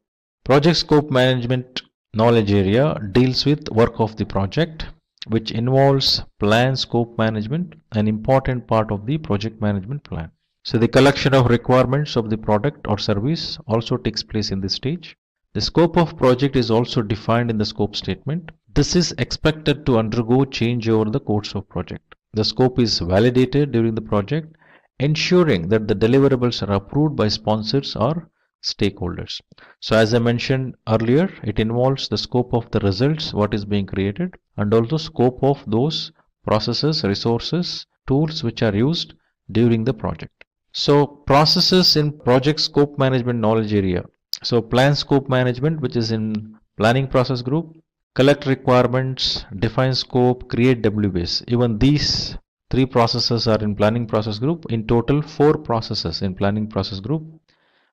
project scope management knowledge area deals with work of the project, which involves plan scope management, an important part of the project management plan. So the collection of requirements of the product or service also takes place in this stage. The scope of project is also defined in the scope statement. This is expected to undergo change over the course of project. The scope is validated during the project, ensuring that the deliverables are approved by sponsors or stakeholders. So as I mentioned earlier, it involves the scope of the results, what is being created, and also scope of those processes, resources, tools which are used during the project. So processes in project scope management knowledge area. So plan scope management, which is in planning process group, collect requirements, define scope, create WBS. Even these three processes are in planning process group. In total, 4 processes in planning process group.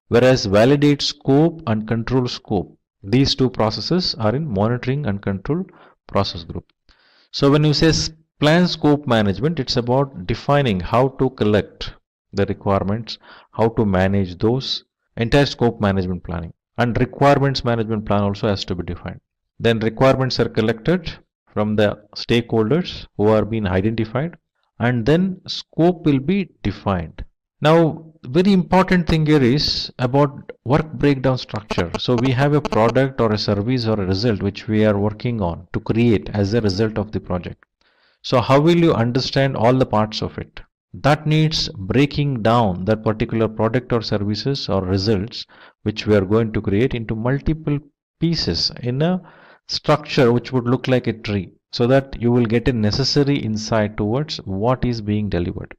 Whereas validate scope and control scope, these 2 processes are in monitoring and control process group. So when you say plan scope management, it's about defining how to collect the requirements, how to manage those, entire scope management planning. And requirements management plan also has to be defined. Then requirements are collected from the stakeholders who are being identified, and then scope will be defined. Now, very important thing here is about work breakdown structure. So we have a product or a service or a result which we are working on to create as a result of the project. So how will you understand all the parts of it? That needs breaking down that particular product or services or results which we are going to create into multiple pieces in a structure which would look like a tree, so that you will get a necessary insight towards what is being delivered.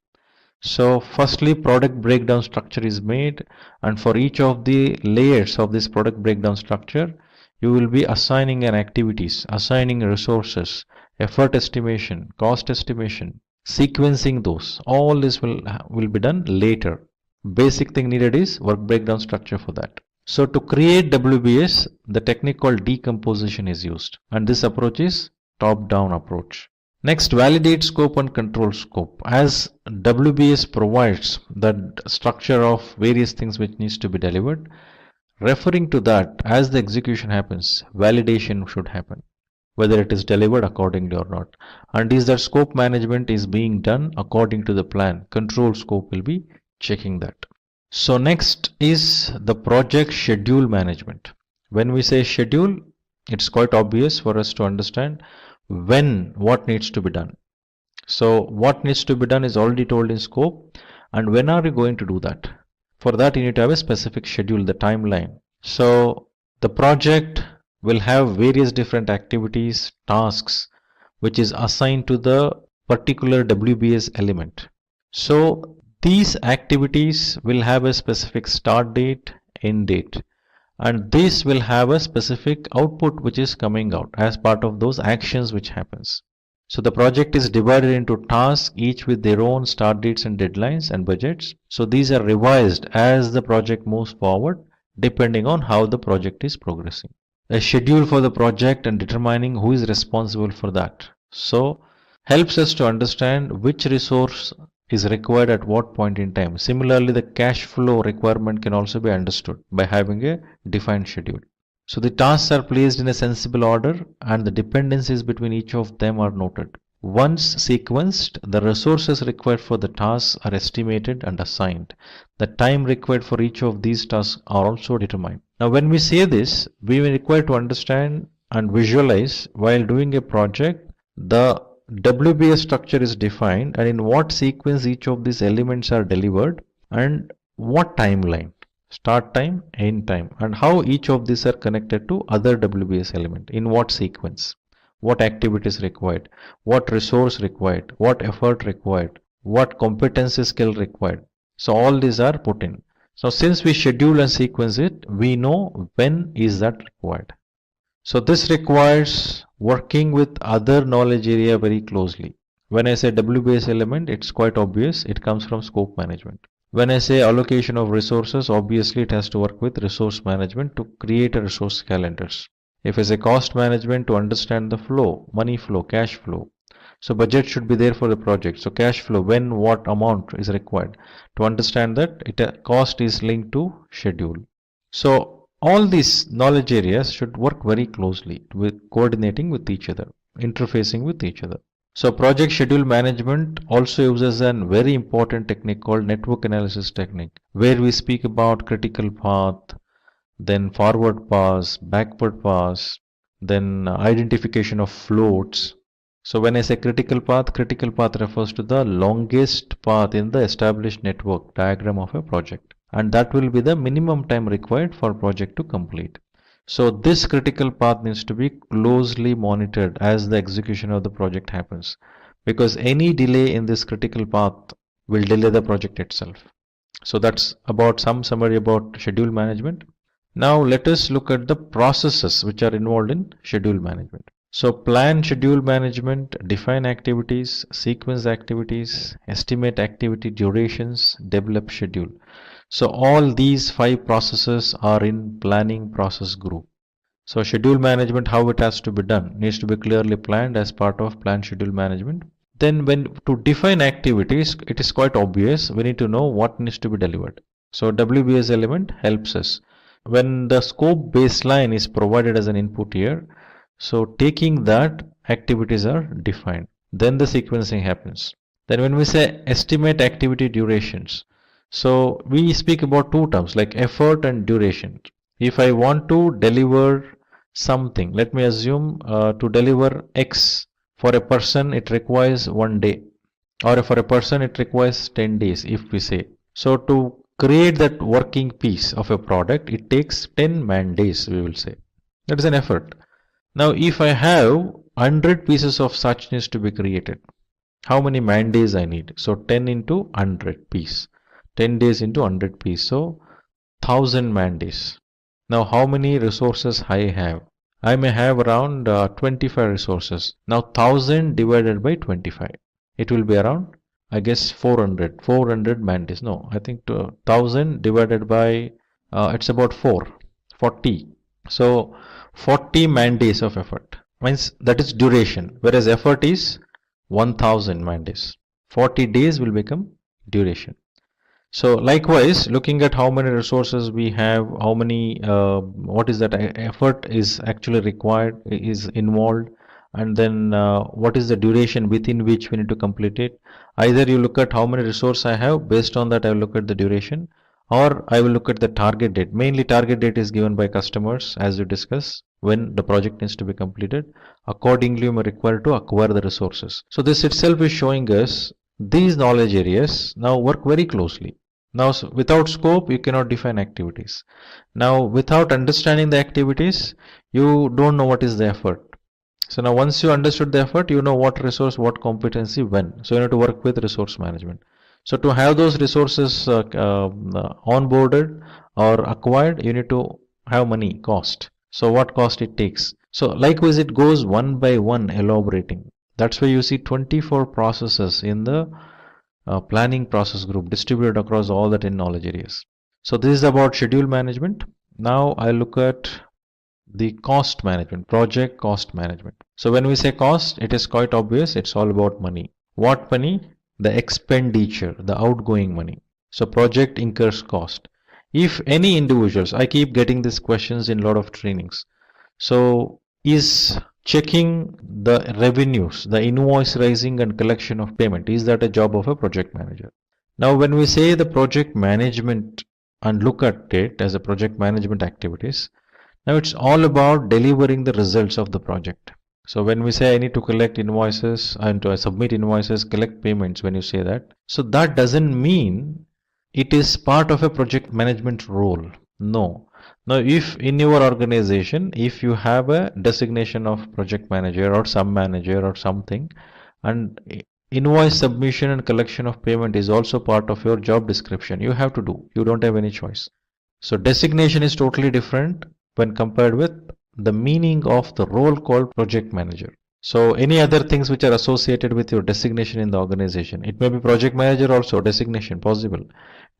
So firstly, product breakdown structure is made, and for each of the layers of this product breakdown structure, you will be assigning an activities, assigning resources, effort estimation, cost estimation, sequencing those. All this will be done later. Basic thing needed is work breakdown structure for that. So to create WBS, the technique called decomposition is used, and this approach is top-down approach. Next, validate scope and control scope. As WBS provides the structure of various things which needs to be delivered, referring to that, as the execution happens, validation should happen, whether it is delivered accordingly or not. And is that scope management is being done according to the plan, control scope will be checking that. So next is the project schedule management. When we say schedule, it's quite obvious for us to understand when what needs to be done. So what needs to be done is already told in scope, and when are we going to do that? For that you need to have a specific schedule, the timeline. So the project will have various different activities, tasks, which is assigned to the particular WBS element. So these activities will have a specific start date, end date, and this will have a specific output which is coming out as part of those actions which happens. So the project is divided into tasks, each with their own start dates and deadlines and budgets. So these are revised as the project moves forward, depending on how the project is progressing. A schedule for the project and determining who is responsible for that. So helps us to understand which resource is required at what point in time. Similarly, the cash flow requirement can also be understood by having a defined schedule. So the tasks are placed in a sensible order, and the dependencies between each of them are noted. Once sequenced, the resources required for the tasks are estimated and assigned. The time required for each of these tasks are also determined. Now when we say this, we are required to understand and visualize while doing a project, the WBS structure is defined and in what sequence each of these elements are delivered and what timeline, start time, end time, and how each of these are connected to other WBS element, in what sequence, what activities required, what resource required, what effort required, what competency skill required. So all these are put in. So since we schedule and sequence it, we know when is that required. So this requires working with other knowledge area very closely. When I say WBS element, it's quite obvious. It comes from scope management. When I say allocation of resources, obviously it has to work with resource management to create a resource calendars. If I say cost management, to understand the flow, money flow, cash flow. So budget should be there for the project. So cash flow, when what amount is required. To understand that cost is linked to schedule. So all these knowledge areas should work very closely with coordinating with each other, interfacing with each other. So project schedule management also uses a very important technique called network analysis technique, where we speak about critical path, then forward pass, backward pass, then identification of floats. So when I say critical path refers to the longest path in the established network diagram of a project, and that will be the minimum time required for project to complete. So this critical path needs to be closely monitored as the execution of the project happens, because any delay in this critical path will delay the project itself. So that's about some summary about schedule management. Now let us look at the processes which are involved in schedule management. So plan schedule management, define activities, sequence activities, estimate activity durations, develop schedule. So all these 5 processes are in planning process group. So schedule management, how it has to be done, needs to be clearly planned as part of plan schedule management. Then when to define activities, it is quite obvious. We need to know what needs to be delivered. So WBS element helps us. When the scope baseline is provided as an input here, so taking that, activities are defined. Then the sequencing happens. Then when we say estimate activity durations, so we speak about 2 terms like effort and duration. If I want to deliver something, let me assume to deliver X for a person it requires 1 day, or for a person it requires 10 days if we say. So to create that working piece of a product, it takes 10 man days, we will say. That is an effort. Now if I have 100 pieces of such needs to be created, how many man days I need? So 10 into 100 piece. 10 days into 100 piece, so 1000 man days. Now how many resources I have? I may have around 25 resources. Now 1000 divided by 25. It will be around, I guess, 400 man days. No, I think 1000 divided by, it's about 40. So 40 man days of effort. Means that is duration, whereas effort is 1000 man days. 40 days will become duration. So likewise, looking at how many resources we have, how many, what is that effort is actually required, is involved, and then what is the duration within which we need to complete it. Either you look at how many resources I have, based on that I will look at the duration, or I will look at the target date. Mainly target date is given by customers, as we discussed, when the project needs to be completed. Accordingly, we are required to acquire the resources. So this itself is showing us these knowledge areas now work very closely. Now without scope you cannot define activities. Now without understanding the activities you don't know what is the effort. So now once you understood the effort, you know what resource, what competency, when. So you need to work with resource management. So to have those resources onboarded or acquired, you need to have money, cost. So what cost it takes. So likewise it goes one by one elaborating. That's why you see 24 processes in the planning process group distributed across all the 10 knowledge areas. So this is about schedule management. Now I look at the cost management, project cost management. So when we say cost, it is quite obvious. It's all about money. What money? The expenditure, the outgoing money. So project incurs cost. If any individuals, I keep getting these questions in a lot of trainings. So is checking the revenues, the invoice raising and collection of payment, is that a job of a project manager? Now when we say the project management and look at it as a project management activities, now it's all about delivering the results of the project. So when we say I need to collect invoices and to submit invoices, collect payments, when you say that, so that doesn't mean it is part of a project management role. No. Now if in your organization, if you have a designation of project manager or some manager or something, and invoice submission and collection of payment is also part of your job description, you have to do. You don't have any choice. So designation is totally different when compared with the meaning of the role called project manager. So any other things which are associated with your designation in the organization. It may be project manager also, designation possible.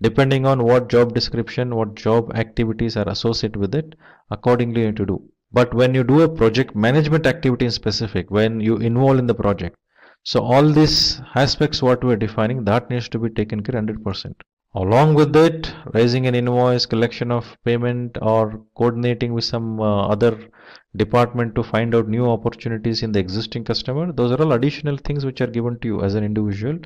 Depending on what job description, what job activities are associated with it, accordingly you need to do. But when you do a project management activity in specific, when you involve in the project, so all these aspects what we are defining, that needs to be taken care 100%. Along with it, raising an invoice, collection of payment, or coordinating with some other department to find out new opportunities in the existing customer, those are all additional things which are given to you as an individual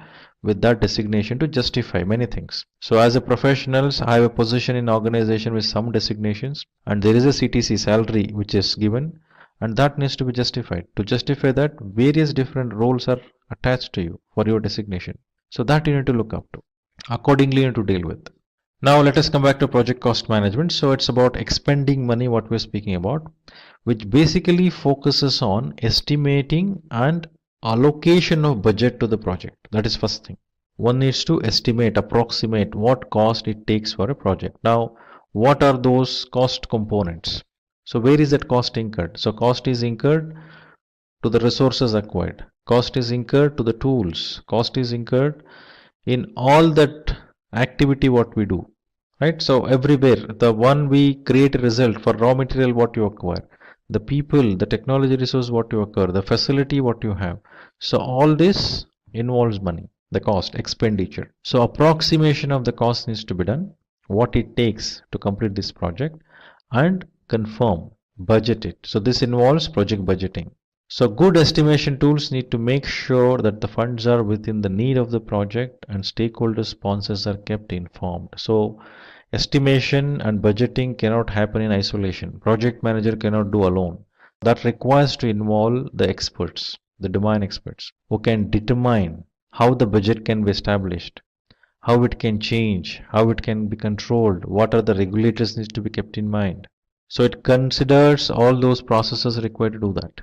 with that designation to justify many things. So as a professionals, I have a position in organization with some designations, and there is a CTC salary which is given, and that needs to be justified. To justify that, various different roles are attached to you for your designation. So that you need to look up to. Accordingly, you need to deal with. Now let us come back to project cost management. So it's about expending money, what we're speaking about, which basically focuses on estimating and allocation of budget to the project. That is first thing. One needs to estimate, approximate what cost it takes for a project. Now, what are those cost components? So where is that cost incurred? So cost is incurred to the resources acquired. Cost is incurred to the tools. Cost is incurred in all that activity what we do, right? So everywhere, the one we create a result for raw material what you acquire, the people, the technology resource what you acquire, the facility what you have. So all this involves money, the cost, expenditure. So approximation of the cost needs to be done, what it takes to complete this project, and confirm, budget it. So this involves project budgeting. So good estimation tools need to make sure that the funds are within the need of the project and stakeholder sponsors are kept informed. So estimation and budgeting cannot happen in isolation. Project manager cannot do alone. That requires to involve the experts, the domain experts, who can determine how the budget can be established, how it can change, how it can be controlled, what are the regulators needs to be kept in mind. So it considers all those processes required to do that.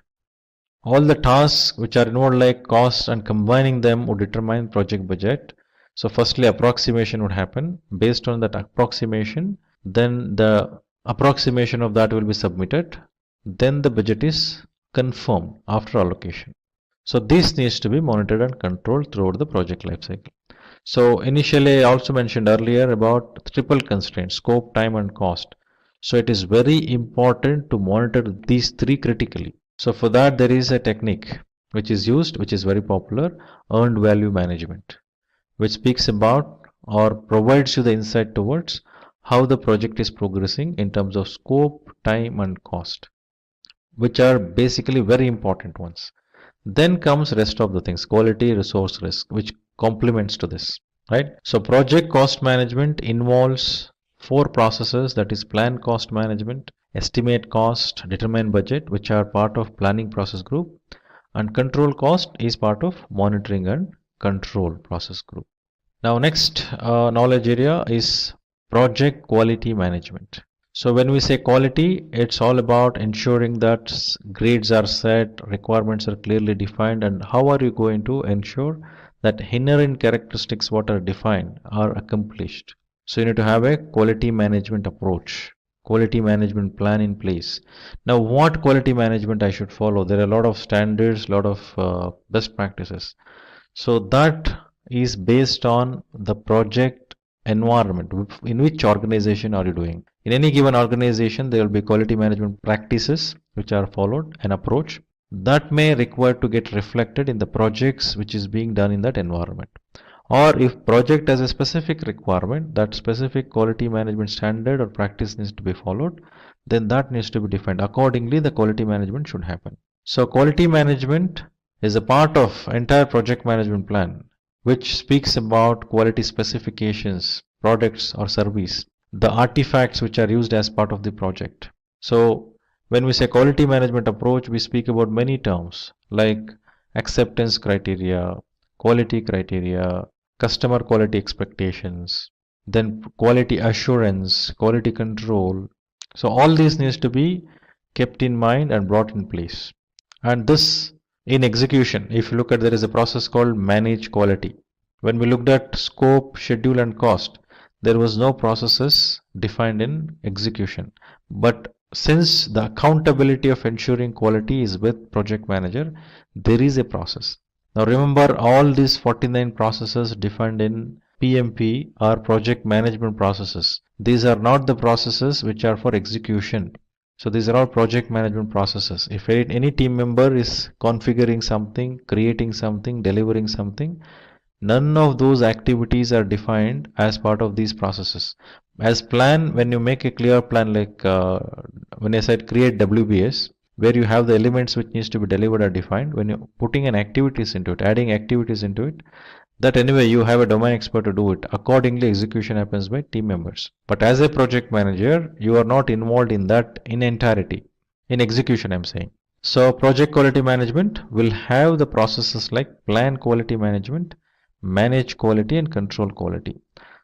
All the tasks which are involved like cost and combining them would determine project budget. So firstly approximation would happen. Based on that approximation, then the approximation of that will be submitted. Then the budget is confirmed after allocation. So this needs to be monitored and controlled throughout the project lifecycle. So initially I also mentioned earlier about triple constraints, scope, time and cost. So it is very important to monitor these three critically. So for that there is a technique which is used, which is very popular, earned value management, which speaks about or provides you the insight towards how the project is progressing in terms of scope, time and cost, which are basically very important ones. Then comes rest of the things, quality, resource, risk, which complements to this, right? So project cost management involves four processes, that is plan cost management, estimate cost, determine budget, which are part of planning process group, and control cost is part of monitoring and control process group. Now next knowledge area is project quality management. So when we say quality, it's all about ensuring that grades are set, requirements are clearly defined, and how are you going to ensure that inherent characteristics what are defined are accomplished. So you need to have a quality management approach, quality management plan in place. Now what quality management I should follow? There are a lot of standards, a lot of best practices. So that is based on the project environment, in which organization are you doing. In any given organization there will be quality management practices which are followed, an approach that may require to get reflected in the projects which is being done in that environment. Or if project has a specific requirement, that specific quality management standard or practice needs to be followed, then that needs to be defined. Accordingly, the quality management should happen. So quality management is a part of entire project management plan, which speaks about quality specifications, products or service, the artifacts which are used as part of the project. So when we say quality management approach, we speak about many terms like acceptance criteria, quality criteria, customer quality expectations, then quality assurance, quality control. So all these needs to be kept in mind and brought in place. And this in execution, if you look at, there is a process called manage quality. When we looked at scope, schedule and cost, there was no processes defined in execution. But since the accountability of ensuring quality is with project manager, there is a process. Now remember, all these 49 processes defined in PMP are project management processes. These are not the processes which are for execution. So these are all project management processes. If any team member is configuring something, creating something, delivering something, none of those activities are defined as part of these processes. As plan, when you make a clear plan, like when I said create WBS, where you have the elements which needs to be delivered are defined. When you're putting an activities into it, adding activities into it, that anyway you have a domain expert to do it. Accordingly, execution happens by team members. But as a project manager, you are not involved in that in entirety. In execution, I'm saying. So project quality management will have the processes like plan quality management, manage quality and control quality.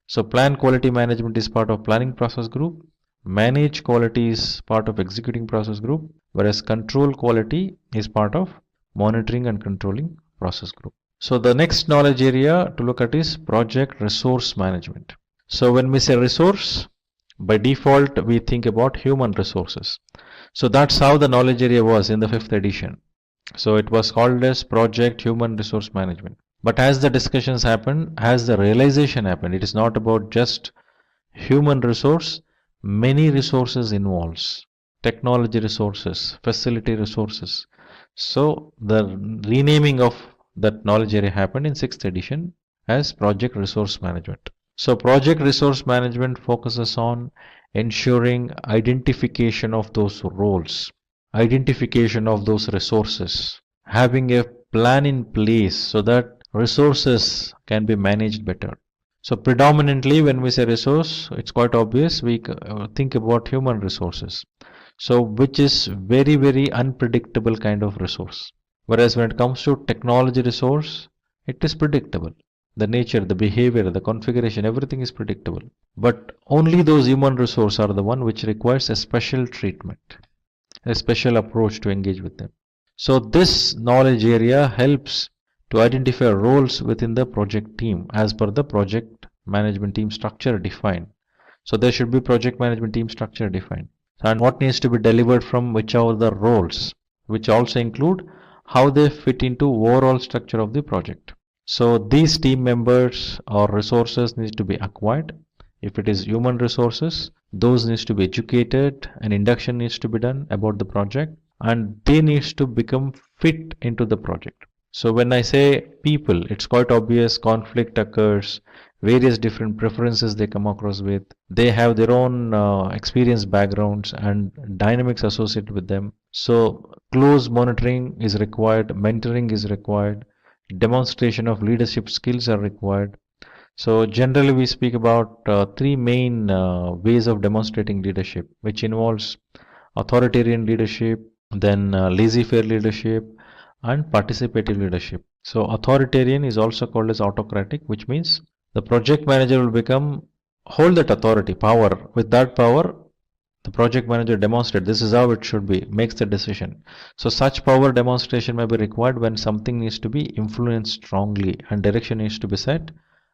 So plan quality management is part of planning process group, manage quality is part of executing process group, whereas control quality is part of monitoring and controlling process group. So the next knowledge area to look at is project resource management. So when we say resource, by default we think about human resources. So that's how the knowledge area was in the 5th edition. So it was called as project human resource management. But as the discussions happen, as the realization happened, it is not about just human resource, many resources involves, technology resources, facility resources. So the renaming of that knowledge area happened in 6th edition as project resource management. So project resource management focuses on ensuring identification of those roles, identification of those resources, having a plan in place so that resources can be managed better. So predominantly when we say resource, it's quite obvious we think about human resources. So which is very, very unpredictable kind of resource. Whereas when it comes to technology resource, it is predictable. The nature, the behavior, the configuration, everything is predictable. But only those human resources are the one which requires a special treatment, a special approach to engage with them. So this knowledge area helps to identify roles within the project team as per the project management team structure defined. So there should be project management team structure defined. And what needs to be delivered from which are the roles, which also include how they fit into overall structure of the project. So these team members or resources need to be acquired. If it is human resources, those needs to be educated, an induction needs to be done about the project, and they needs to become fit into the project. So when I say people, it's quite obvious conflict occurs, various different preferences they come across with. They have their own experience backgrounds and dynamics associated with them. So close monitoring is required, mentoring is required, demonstration of leadership skills are required. So generally we speak about three main ways of demonstrating leadership, which involves authoritarian leadership, then laissez-faire leadership, and participative leadership. So authoritarian is also called as autocratic, which means the project manager will hold that authority, power. With that power, the project manager demonstrates this is how it should be, makes the decision. So such power demonstration may be required when something needs to be influenced strongly and direction needs to be set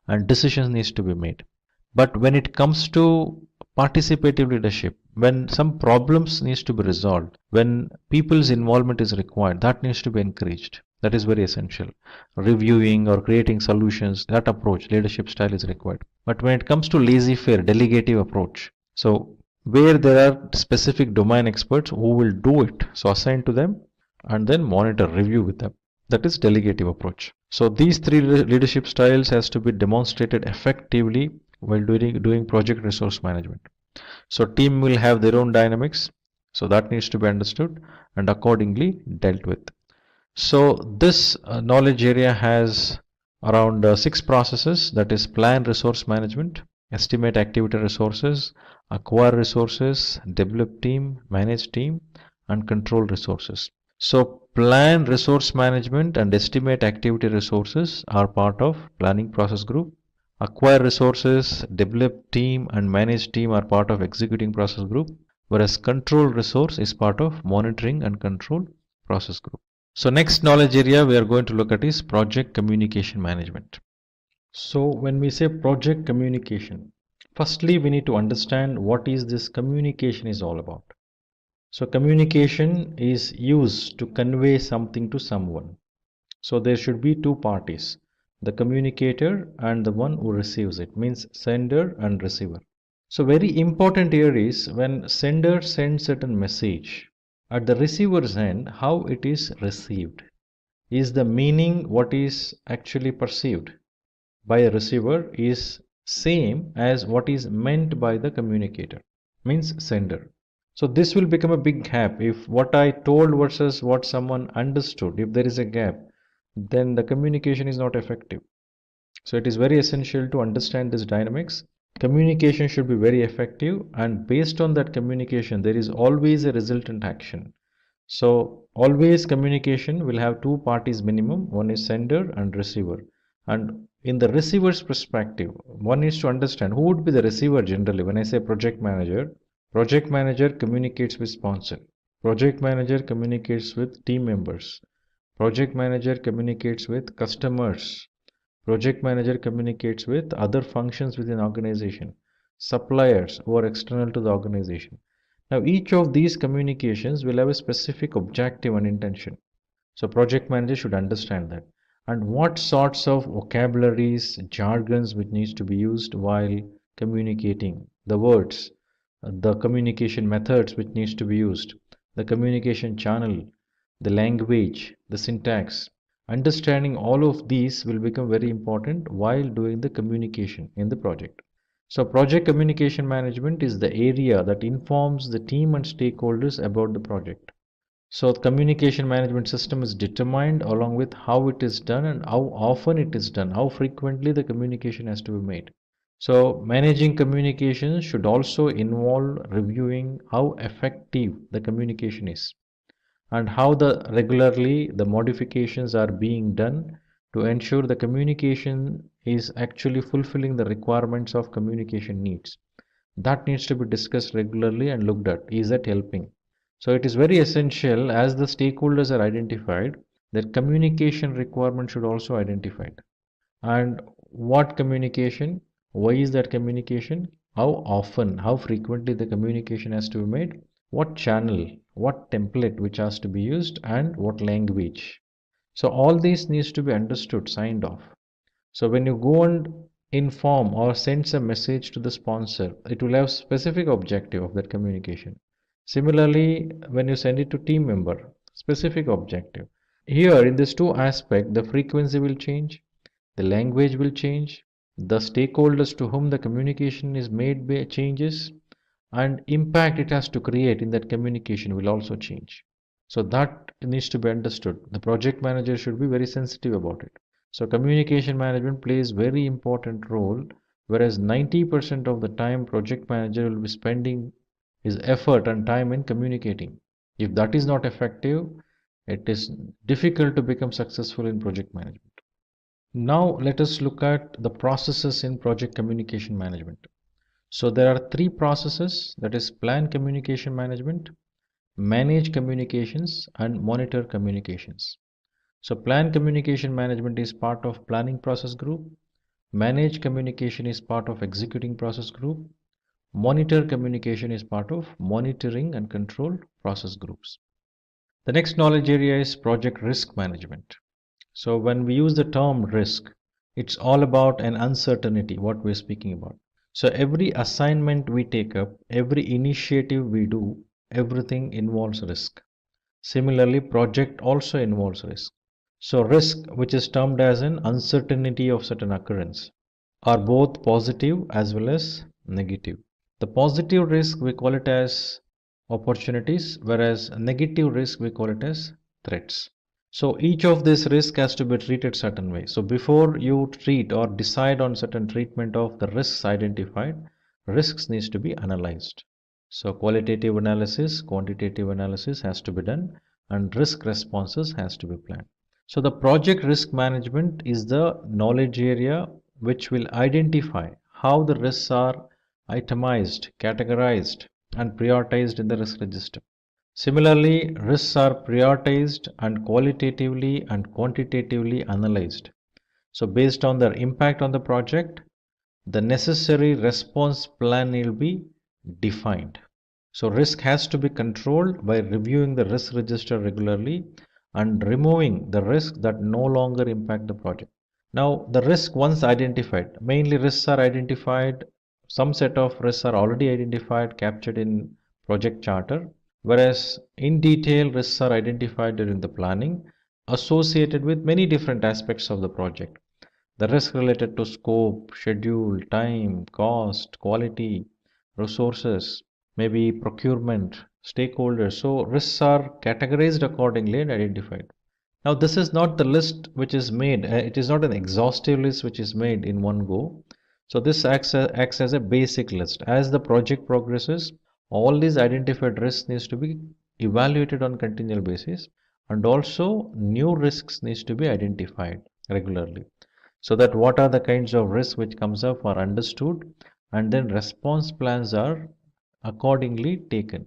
and decisions needs to be made. But when it comes to participative leadership, when some problems needs to be resolved, when people's involvement is required, that needs to be encouraged. That is very essential. Reviewing or creating solutions, that approach, leadership style is required. But when it comes to laissez-faire, delegative approach, so where there are specific domain experts who will do it, so assign to them and then monitor, review with them. That is delegative approach. So these three leadership styles has to be demonstrated effectively while doing project resource management. So team will have their own dynamics, so that needs to be understood and accordingly dealt with. So this knowledge area has around 6 processes, that is plan resource management, estimate activity resources, acquire resources, develop team, manage team, and control resources. So plan resource management and estimate activity resources are part of planning process group. Acquire resources, develop team, and manage team are part of executing process group, whereas control resource is part of monitoring and control process group. So next knowledge area we are going to look at is project communication management. So when we say project communication, firstly we need to understand what is this communication is all about. So communication is used to convey something to someone. So there should be two parties, the communicator and the one who receives it, means sender and receiver. So very important here is when sender sends certain message, at the receiver's end, how it is received. Is the meaning what is actually perceived by a receiver is same as what is meant by the communicator, means sender. So this will become a big gap. If what I told versus what someone understood, if there is a gap, then the communication is not effective. So it is very essential to understand this dynamics. Communication should be very effective, and based on that communication, there is always a resultant action. So always communication will have two parties minimum, one is sender and receiver. And in the receiver's perspective, one needs to understand who would be the receiver generally. When I say project manager communicates with sponsor. Project manager communicates with team members. Project manager communicates with customers. Project manager communicates with other functions within organization, suppliers who are external to the organization. Now, each of these communications will have a specific objective and intention. So, project manager should understand that. And what sorts of vocabularies, jargons which needs to be used while communicating, the words, the communication methods which needs to be used, the communication channel, the language, the syntax. Understanding all of these will become very important while doing the communication in the project. So project communication management is the area that informs the team and stakeholders about the project. So the communication management system is determined along with how it is done and how often it is done, how frequently the communication has to be made. So managing communications should also involve reviewing how effective the communication is and how regularly the modifications are being done to ensure the communication is actually fulfilling the requirements of communication needs. That needs to be discussed regularly and looked at. Is that helping? So it is very essential as the stakeholders are identified that communication requirement should also identified. And what communication? Why is that communication? How often, how frequently the communication has to be made? What channel, what template which has to be used, and what language. So all these needs to be understood, signed off. So when you go and inform or send a message to the sponsor, it will have specific objective of that communication. Similarly, when you send it to team member, specific objective. Here in these two aspects, the frequency will change, the language will change, the stakeholders to whom the communication is made changes, and impact it has to create in that communication will also change. So that needs to be understood. The project manager should be very sensitive about it. So communication management plays very important role, whereas 90% of the time project manager will be spending his effort and time in communicating. If that is not effective, it is difficult to become successful in project management. Now let us look at the processes in project communication management. So there are three processes, that is plan communication management, manage communications, and monitor communications. So plan communication management is part of planning process group, manage communication is part of executing process group, monitor communication is part of monitoring and control process groups. The next knowledge area is project risk management. So when we use the term risk, it's all about an uncertainty, what we're speaking about. So every assignment we take up, every initiative we do, everything involves risk. Similarly, project also involves risk. So risk, which is termed as an uncertainty of certain occurrence, are both positive as well as negative. The positive risk we call it as opportunities, whereas negative risk we call it as threats. So each of these risks has to be treated certain way. So before you treat or decide on certain treatment of the risks identified, risks needs to be analyzed. So qualitative analysis, quantitative analysis has to be done, and risk responses has to be planned. So the project risk management is the knowledge area which will identify how the risks are itemized, categorized, and prioritized in the risk register. Similarly, risks are prioritized and qualitatively and quantitatively analyzed. So based on their impact on the project, the necessary response plan will be defined. So risk has to be controlled by reviewing the risk register regularly and removing the risks that no longer impact the project. Now, the risk once identified, mainly risks are identified, some set of risks are already identified, captured in project charter, whereas in detail risks are identified during the planning, associated with many different aspects of the project. The risk related to scope, schedule, time, cost, quality, resources, maybe procurement, stakeholders. So risks are categorized accordingly and identified. Now, this is not the list which is made, it is not an exhaustive list which is made in one go. So, this acts as a basic list. As the project progresses, all these identified risks needs to be evaluated on continual basis, and also new risks needs to be identified regularly, so that what are the kinds of risks which comes up are understood, and then response plans are accordingly taken.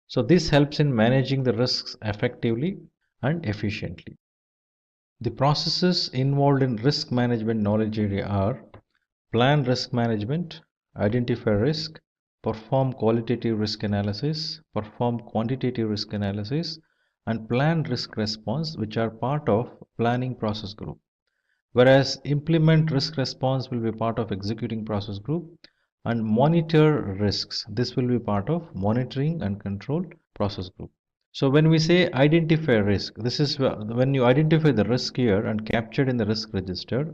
So, this helps in managing the risks effectively and efficiently. The processes involved in risk management knowledge area are: plan risk management, identify risk, perform qualitative risk analysis, perform quantitative risk analysis, and plan risk response, which are part of planning process group. Whereas implement risk response will be part of executing process group, and monitor risks, this will be part of monitoring and control process group. So when we say identify risk, this is when you identify the risk here and captured in the risk register.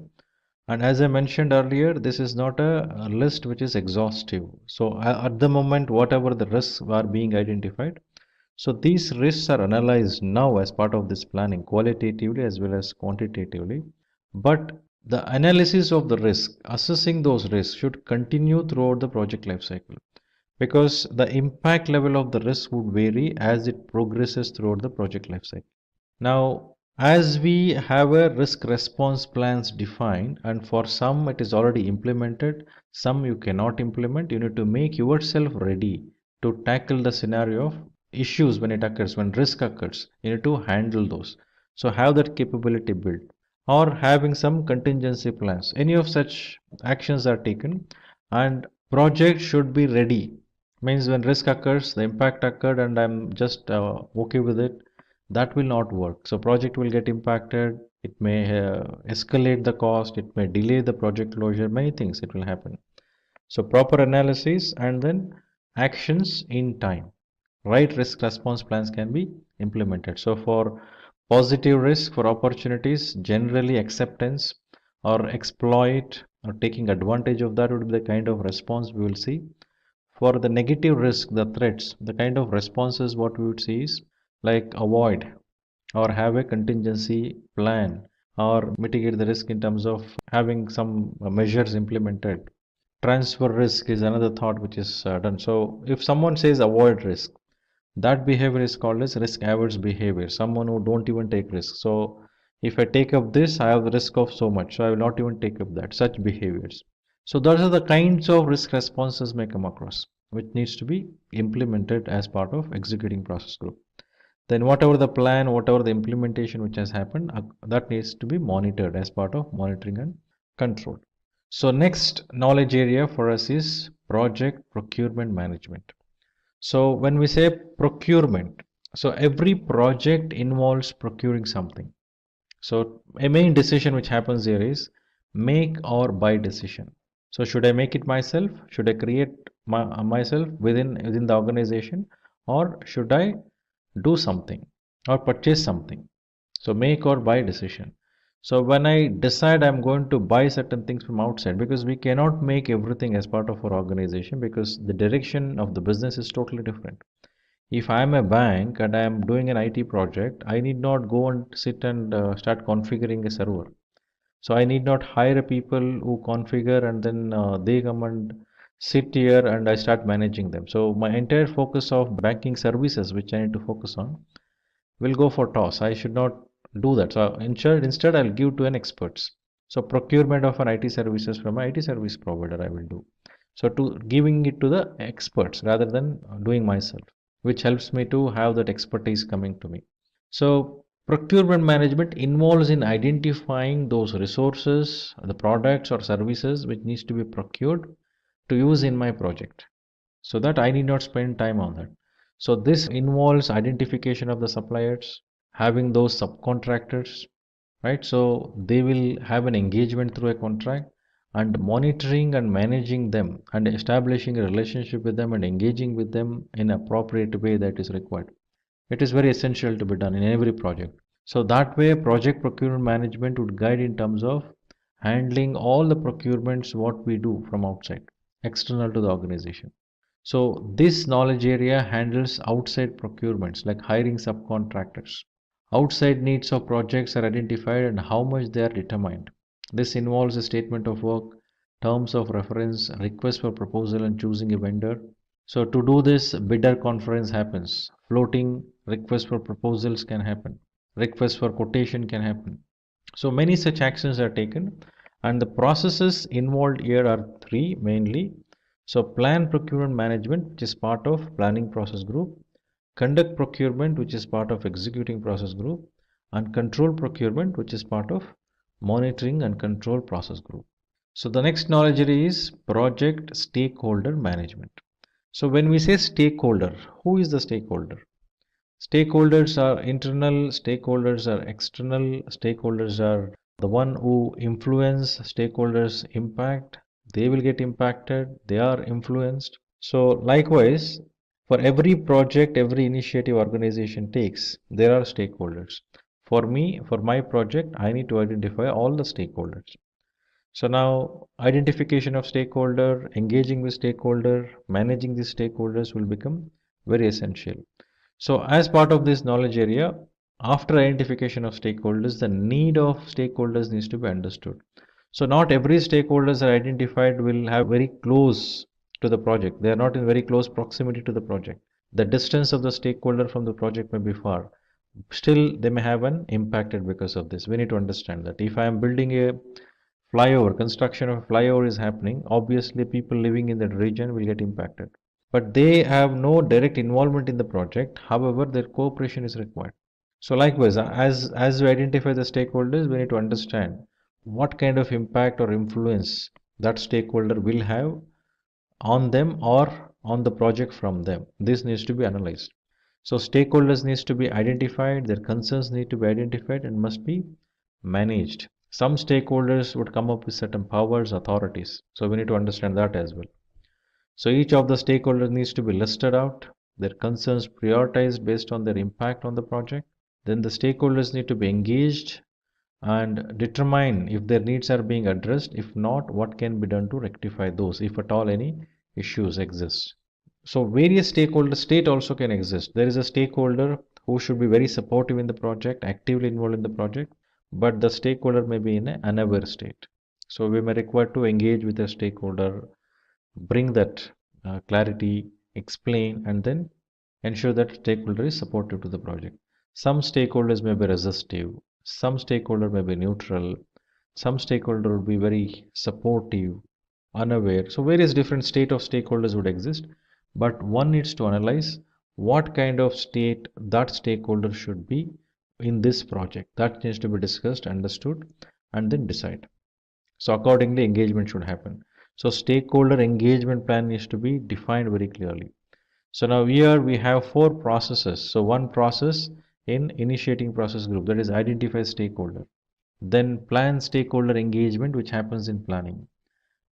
And as I mentioned earlier, this is not a list which is exhaustive. So at the moment, whatever the risks are being identified, so these risks are analyzed now as part of this planning, qualitatively as well as quantitatively. But the analysis of the risk, assessing those risks, should continue throughout the project life cycle, because the impact level of the risk would vary as it progresses throughout the project life cycle. Now, as we have a risk response plans defined, and for some it is already implemented, some you cannot implement, you need to make yourself ready to tackle the scenario of issues when it occurs, when risk occurs. You need to handle those. So have that capability built, or having some contingency plans. Any of such actions are taken, and project should be ready. Means when risk occurs, the impact occurred, and I'm just okay with it, that will not work. So project will get impacted. It may escalate the cost. It may delay the project closure. Many things it will happen. So proper analysis and then actions in time. Right risk response plans can be implemented. So for positive risk, for opportunities, generally acceptance or exploit or taking advantage of that would be the kind of response we will see. For the negative risk, the threats, the kind of responses what we would see is like avoid or have a contingency plan or mitigate the risk in terms of having some measures implemented. Transfer risk is another thought which is done. So if someone says avoid risk, that behavior is called as risk averse behavior, someone who don't even take risks. So if I take up this, I have the risk of so much, so I will not even take up that, such behaviors. So those are the kinds of risk responses may come across, which needs to be implemented as part of executing process group. Then whatever the plan, whatever the implementation which has happened, that needs to be monitored as part of monitoring and control. So next knowledge area for us is project procurement management. So when we say procurement, so every project involves procuring something. So a main decision which happens here is make or buy decision. So should I make it myself? Should I create myself within the organization, or should I do something or purchase something? So make or buy decision. So when I decide I'm going to buy certain things from outside, because we cannot make everything as part of our organization, because the direction of the business is totally different. If I am a bank and I am doing an IT project, I need not go and sit and start configuring a server. So I need not hire people who configure and then they come and sit here and I start managing them. So my entire focus of banking services, which I need to focus on, will go for toss. I should not do that. So instead I'll give to an experts. So procurement of an IT services from an IT service provider I will do. So to giving it to the experts rather than doing myself, which helps me to have that expertise coming to me. So procurement management involves in identifying those resources, the products or services which needs to be procured to use in my project. so that I need not spend time on that. So this involves identification of the suppliers, having those subcontractors, right? So they will have an engagement through a contract, and monitoring and managing them and establishing a relationship with them and engaging with them in appropriate way that is required. It is very essential to be done in every project. So that way project procurement management would guide in terms of handling all the procurements what we do from outside, external to the organization. So this knowledge area handles outside procurements like hiring subcontractors. Outside needs of projects are identified and how much they are determined. This involves a statement of work, terms of reference, request for proposal and choosing a vendor. So to do this, bidder conference happens. Floating request for proposals can happen. Request for quotation can happen. So many such actions are taken, and the processes involved here are three mainly. So plan procurement management, which is part of planning process group, conduct procurement, which is part of executing process group, and control procurement, which is part of monitoring and control process group. So the next knowledge area is project stakeholder management. So when we say stakeholder, who is the stakeholder? Stakeholders are internal, stakeholders are external, stakeholders are the one who influence, stakeholders impact, they will get impacted, they are influenced. So likewise, for every project, every initiative organization takes, there are stakeholders. For me, for my project, I need to identify all the stakeholders. So now identification of stakeholder, engaging with stakeholder, managing these stakeholders will become very essential. So as part of this knowledge area, after identification of stakeholders, the need of stakeholders needs to be understood. So not every stakeholders are identified will have very close to the project. They are not in very close proximity to the project. The distance of the stakeholder from the project may be far. Still, they may have an impacted because of this. We need to understand that. If I am building a flyover, construction of a flyover is happening, obviously people living in that region will get impacted. But they have no direct involvement in the project. However, their cooperation is required. So likewise, as we identify the stakeholders, we need to understand what kind of impact or influence that stakeholder will have on them or on the project from them. This needs to be analyzed. So stakeholders needs to be identified, their concerns need to be identified and must be managed. Some stakeholders would come up with certain powers, authorities. So we need to understand that as well. So each of the stakeholders needs to be listed out, their concerns prioritized based on their impact on the project. Then the stakeholders need to be engaged and determine if their needs are being addressed. If not, what can be done to rectify those, if at all any issues exist. So various stakeholders, state also can exist. There is a stakeholder who should be very supportive in the project, actively involved in the project, but the stakeholder may be in an unaware state. So we may require to engage with a stakeholder, bring that clarity, explain, and then ensure that stakeholder is supportive to the project. Some stakeholders may be resistive, some stakeholder may be neutral, some stakeholder will be very supportive, unaware. So various different state of stakeholders would exist, but one needs to analyze what kind of state that stakeholder should be in this project. That needs to be discussed, understood, and then decide. So accordingly, engagement should happen. So stakeholder engagement plan needs to be defined very clearly. So now here we have 4 processes. So one process in initiating process group, that is identify stakeholder. Then plan stakeholder engagement, which happens in planning.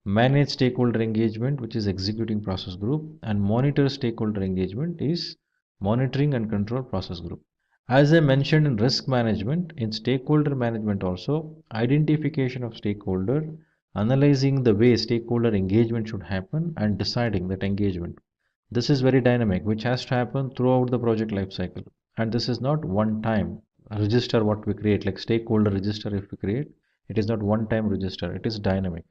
Manage stakeholder engagement, which is executing process group. And monitor stakeholder engagement is monitoring and control process group. As I mentioned in risk management, in stakeholder management also, identification of stakeholder, analyzing the way stakeholder engagement should happen and deciding that engagement. This is very dynamic, which has to happen throughout the project life cycle. And this is not one time register what we create, like stakeholder register if we create, it is not one time register, it is dynamic,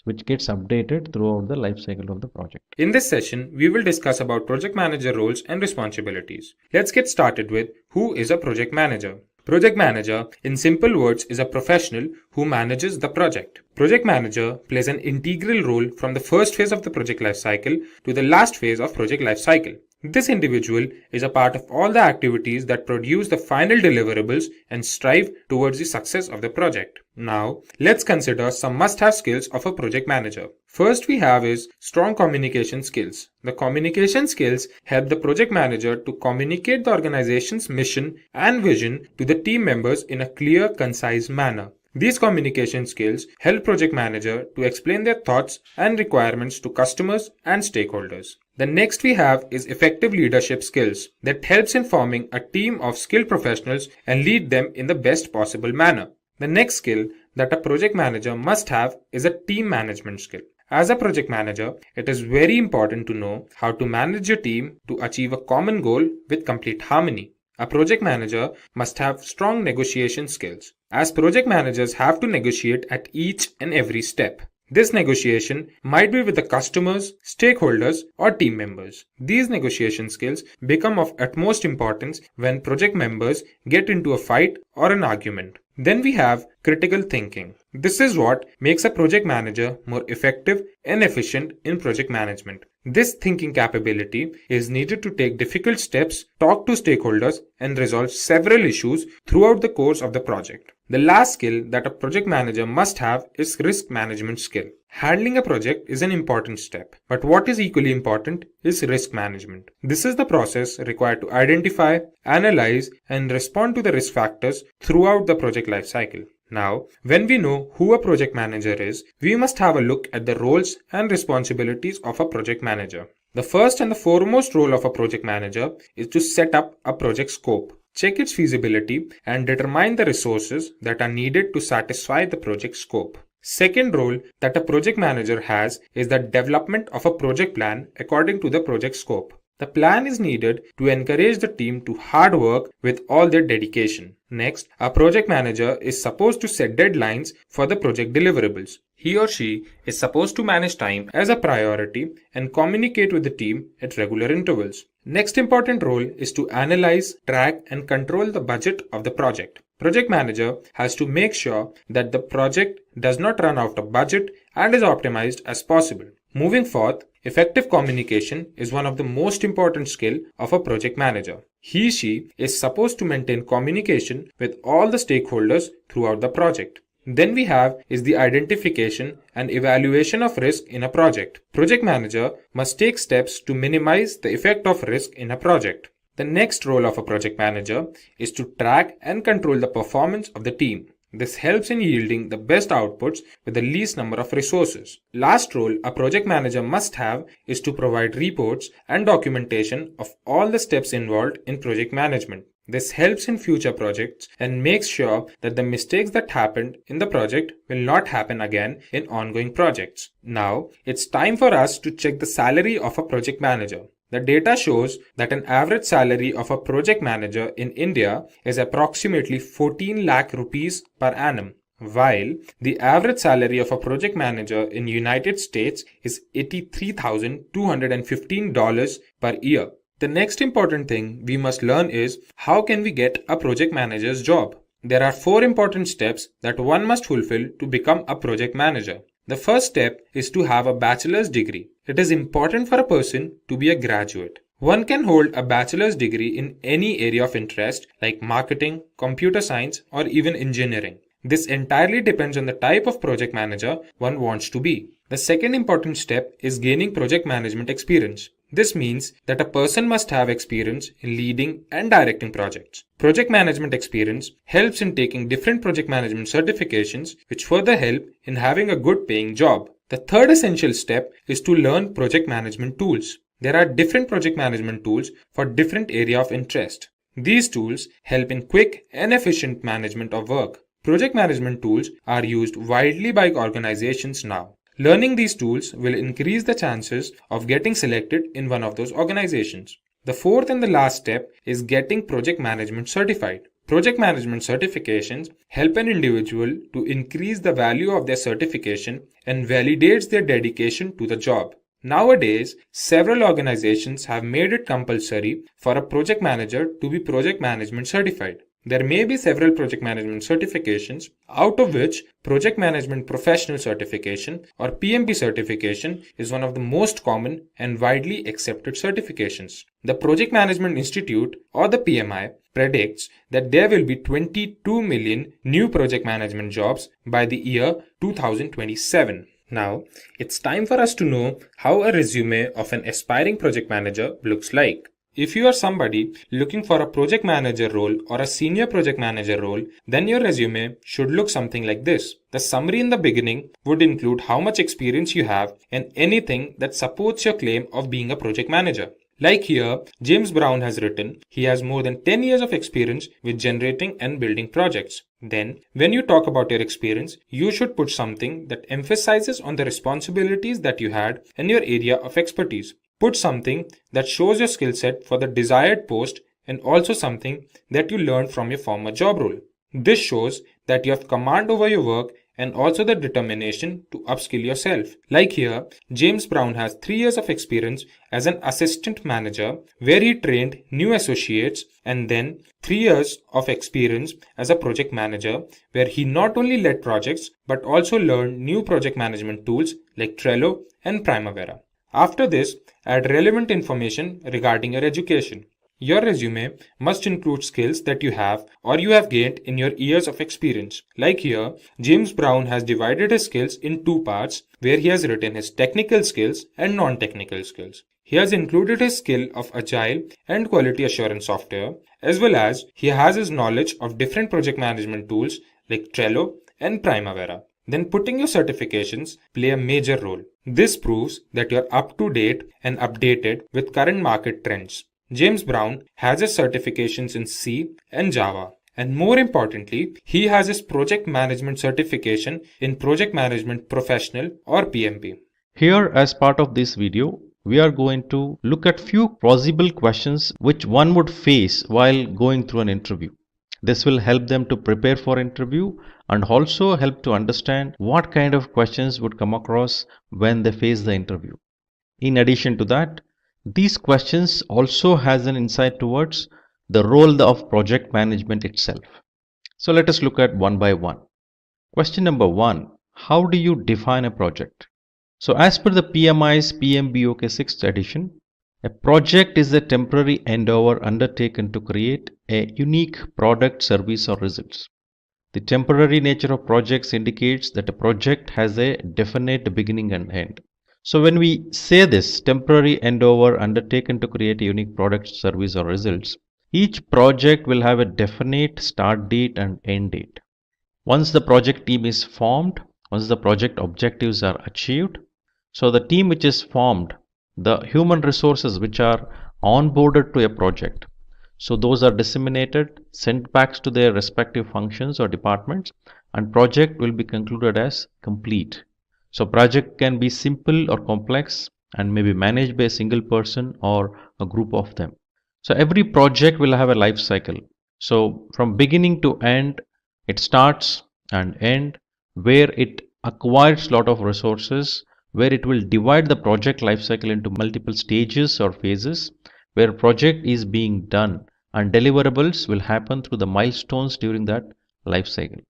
which gets updated throughout the life cycle of the project. In this session, we will discuss about project manager roles and responsibilities. Let's get started with who is a project manager. Project manager, in simple words, is a professional who manages the project. Project manager plays an integral role from the first phase of the project life cycle to the last phase of project life cycle. This individual is a part of all the activities that produce the final deliverables and strive towards the success of the project. Now, let's consider some must-have skills of a project manager. First we have is strong communication skills. The communication skills help the project manager to communicate the organization's mission and vision to the team members in a clear, concise manner. These communication skills help project manager to explain their thoughts and requirements to customers and stakeholders. The next we have is effective leadership skills that helps in forming a team of skilled professionals and lead them in the best possible manner. The next skill that a project manager must have is a team management skill. As a project manager, it is very important to know how to manage your team to achieve a common goal with complete harmony. A project manager must have strong negotiation skills, as project managers have to negotiate at each and every step. This negotiation might be with the customers, stakeholders, or team members. These negotiation skills become of utmost importance when project members get into a fight or an argument. Then we have critical thinking. This is what makes a project manager more effective and efficient in project management. This thinking capability is needed to take difficult steps, talk to stakeholders, and resolve several issues throughout the course of the project. The last skill that a project manager must have is risk management skill. Handling a project is an important step, but what is equally important is risk management. This is the process required to identify, analyze, and respond to the risk factors throughout the project lifecycle. Now, when we know who a project manager is, we must have a look at the roles and responsibilities of a project manager. The first and the foremost role of a project manager is to set up a project scope, check its feasibility, and determine the resources that are needed to satisfy the project scope. Second role that a project manager has is the development of a project plan according to the project scope. The plan is needed to encourage the team to hard work with all their dedication. Next, a project manager is supposed to set deadlines for the project deliverables. He or she is supposed to manage time as a priority and communicate with the team at regular intervals. Next important role is to analyze, track, and control the budget of the project. Project manager has to make sure that the project does not run out of budget and is optimized as possible. Moving forth, effective communication is one of the most important skills of a project manager. He/she is supposed to maintain communication with all the stakeholders throughout the project. Then we have is the identification and evaluation of risk in a project. Project manager must take steps to minimize the effect of risk in a project. The next role of a project manager is to track and control the performance of the team. This helps in yielding the best outputs with the least number of resources. Last role a project manager must have is to provide reports and documentation of all the steps involved in project management. This helps in future projects and makes sure that the mistakes that happened in the project will not happen again in ongoing projects. Now, it's time for us to check the salary of a project manager. The data shows that an average salary of a project manager in India is approximately 14 lakh rupees per annum, while the average salary of a project manager in United States is $83,215 per year. The next important thing we must learn is how can we get a project manager's job. There are 4 important steps that one must fulfill to become a project manager. The first step is to have a bachelor's degree. It is important for a person to be a graduate. One can hold a bachelor's degree in any area of interest like marketing, computer science, or even engineering. This entirely depends on the type of project manager one wants to be. The second important step is gaining project management experience. This means that a person must have experience in leading and directing projects. Project management experience helps in taking different project management certifications, which further help in having a good paying job. The third essential step is to learn project management tools. There are different project management tools for different area of interest. These tools help in quick and efficient management of work. Project management tools are used widely by organizations now. Learning these tools will increase the chances of getting selected in one of those organizations. The fourth and the last step is getting project management certified. Project management certifications help an individual to increase the value of their certification and validates their dedication to the job. Nowadays, several organizations have made it compulsory for a project manager to be project management certified. There may be several project management certifications, out of which Project Management Professional Certification or PMP certification is one of the most common and widely accepted certifications. The Project Management Institute or the PMI predicts that there will be 22 million new project management jobs by the year 2027. Now, it's time for us to know how a resume of an aspiring project manager looks like. If you are somebody looking for a project manager role or a senior project manager role, then your resume should look something like this. The summary in the beginning would include how much experience you have and anything that supports your claim of being a project manager. Like here, James Brown has written, he has more than 10 years of experience with generating and building projects. Then, when you talk about your experience, you should put something that emphasizes on the responsibilities that you had in your area of expertise. Put something that shows your skill set for the desired post and also something that you learned from your former job role. This shows that you have command over your work and also the determination to upskill yourself. Like here, James Brown has 3 years of experience as an assistant manager where he trained new associates, and then 3 years of experience as a project manager where he not only led projects but also learned new project management tools like Trello and Primavera. After this, add relevant information regarding your education. Your resume must include skills that you have or you have gained in your years of experience. Like here, James Brown has divided his skills in 2 parts where he has written his technical skills and non-technical skills. He has included his skill of agile and quality assurance software, as well as he has his knowledge of different project management tools like Trello and Primavera. Then putting your certifications play a major role. This proves that you are up to date and updated with current market trends. James Brown has his certifications in C and Java. And more importantly, he has his project management certification in Project Management Professional or PMP. Here, as part of this video, we are going to look at few plausible questions which one would face while going through an interview. This will help them to prepare for interview and also help to understand what kind of questions would come across when they face the interview. In addition to that, these questions also has an insight towards the role of project management itself. So let us look at one by one. Question number 1. How do you define a project? So as per the PMI's PMBOK 6th edition, a project is a temporary endeavor undertaken to create a unique product, service or results. The temporary nature of projects indicates that a project has a definite beginning and end. So when we say this temporary endeavor undertaken to create a unique product, service or results, each project will have a definite start date and end date. Once the project team is formed, once the project objectives are achieved, so the team which is formed, the human resources which are onboarded to a project, so those are disseminated, sent back to their respective functions or departments, and project will be concluded as complete. So project can be simple or complex and may be managed by a single person or a group of them. So every project will have a life cycle. So from beginning to end, it starts and end where it acquires lot of resources, where it will divide the project life cycle into multiple stages or phases, where project is being done and deliverables will happen through the milestones during that life cycle.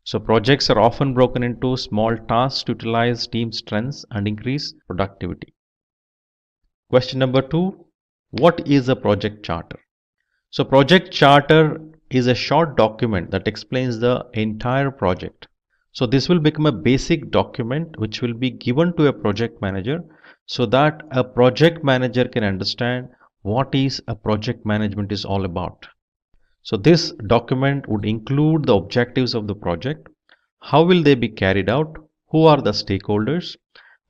So projects are often broken into small tasks to utilize team strengths and increase productivity. Question number 2. What is a project charter? So project charter is a short document that explains the entire project. So this will become a basic document which will be given to a project manager so that a project manager can understand what is a project management is all about. So this document would include the objectives of the project, how will they be carried out, who are the stakeholders,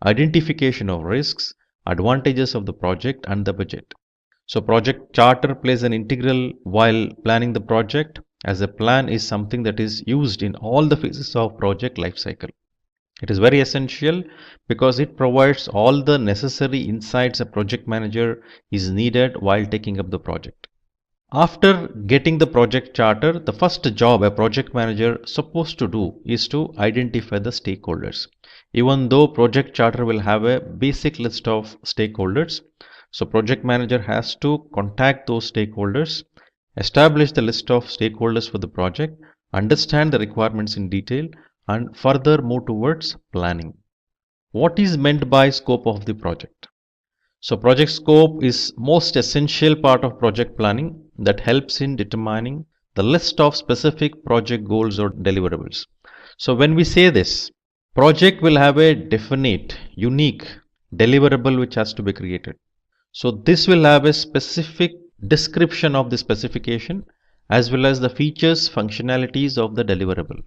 identification of risks, advantages of the project and the budget. So project charter plays an integral while planning the project, as a plan is something that is used in all the phases of project life cycle. It is very essential because it provides all the necessary insights a project manager is needed while taking up the project. After getting the project charter, the first job a project manager is supposed to do is to identify the stakeholders. Even though project charter will have a basic list of stakeholders, so project manager has to contact those stakeholders establish the list of stakeholders for the project, understand the requirements in detail, and further move towards planning. What is meant by scope of the project? So project scope is most essential part of project planning that helps in determining the list of specific project goals or deliverables. So when we say this, project will have a definite, unique deliverable which has to be created. So this will have a specific description of the specification as well as the features, functionalities of the deliverable.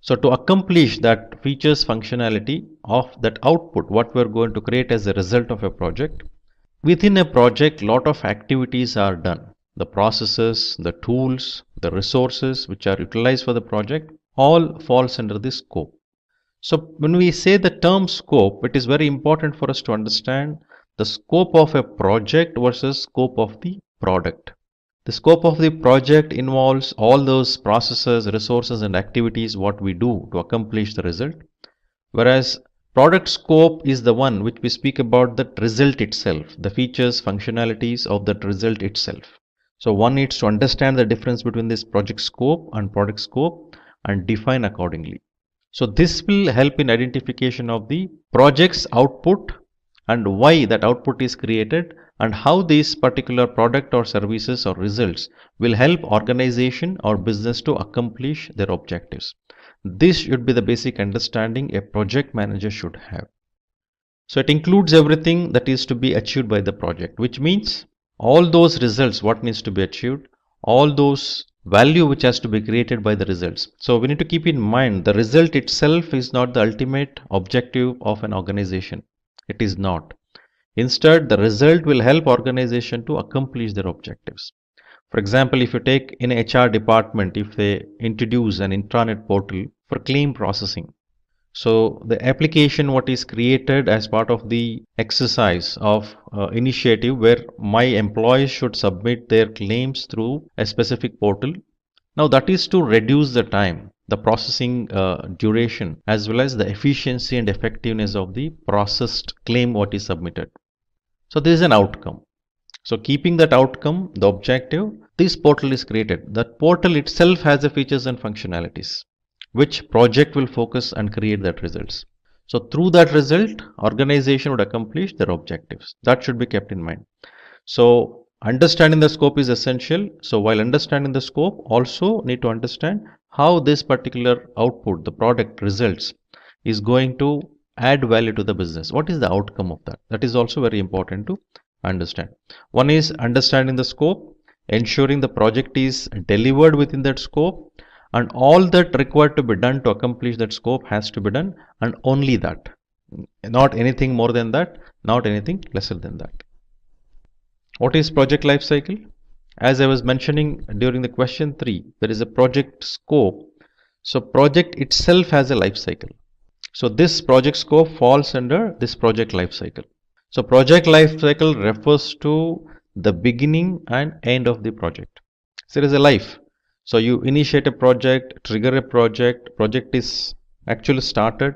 So to accomplish that features functionality of that output, what we're going to create as a result of a project, within a project, lot of activities are done. The processes, the tools, the resources which are utilized for the project all falls under this scope. So when we say the term scope, it is very important for us to understand the scope of a project versus scope of the product. The scope of the project involves all those processes, resources and activities what we do to accomplish the result, whereas product scope is the one which we speak about the result itself, the features, functionalities of that result itself. So one needs to understand the difference between this project scope and product scope and define accordingly. So this will help in identification of the project's output and why that output is created and how this particular product or services or results will help organization or business to accomplish their objectives. This should be the basic understanding a project manager should have. So it includes everything that is to be achieved by the project, which means all those results what needs to be achieved, all those value which has to be created by the results. So we need to keep in mind the result itself is not the ultimate objective of an organization. It is not. Instead, the result will help organization to accomplish their objectives. For example, if you take in HR department, if they introduce an intranet portal for claim processing, so the application what is created as part of the exercise of initiative where my employees should submit their claims through a specific portal. Now that is to reduce the time, the processing duration as well as the efficiency and effectiveness of the processed claim what is submitted. So this is an outcome. So keeping that outcome, the objective, this portal is created. That portal itself has the features and functionalities which project will focus and create that results. So through that result, organization would accomplish their objectives. That should be kept in mind. So understanding the scope is essential. So while understanding the scope, also need to understand how this particular output, the product results, is going to add value to the business. What is the outcome of that? That is also very important to understand. One is understanding the scope, ensuring the project is delivered within that scope, and all that required to be done to accomplish that scope has to be done, and only that. Not anything more than that, not anything lesser than that. What is project life cycle? As I was mentioning during the question 3, there is a project scope. So project itself has a life cycle. So this project scope falls under this project life cycle. So project life cycle refers to the beginning and end of the project. So there is a life. So you initiate a project, trigger a project, project is actually started,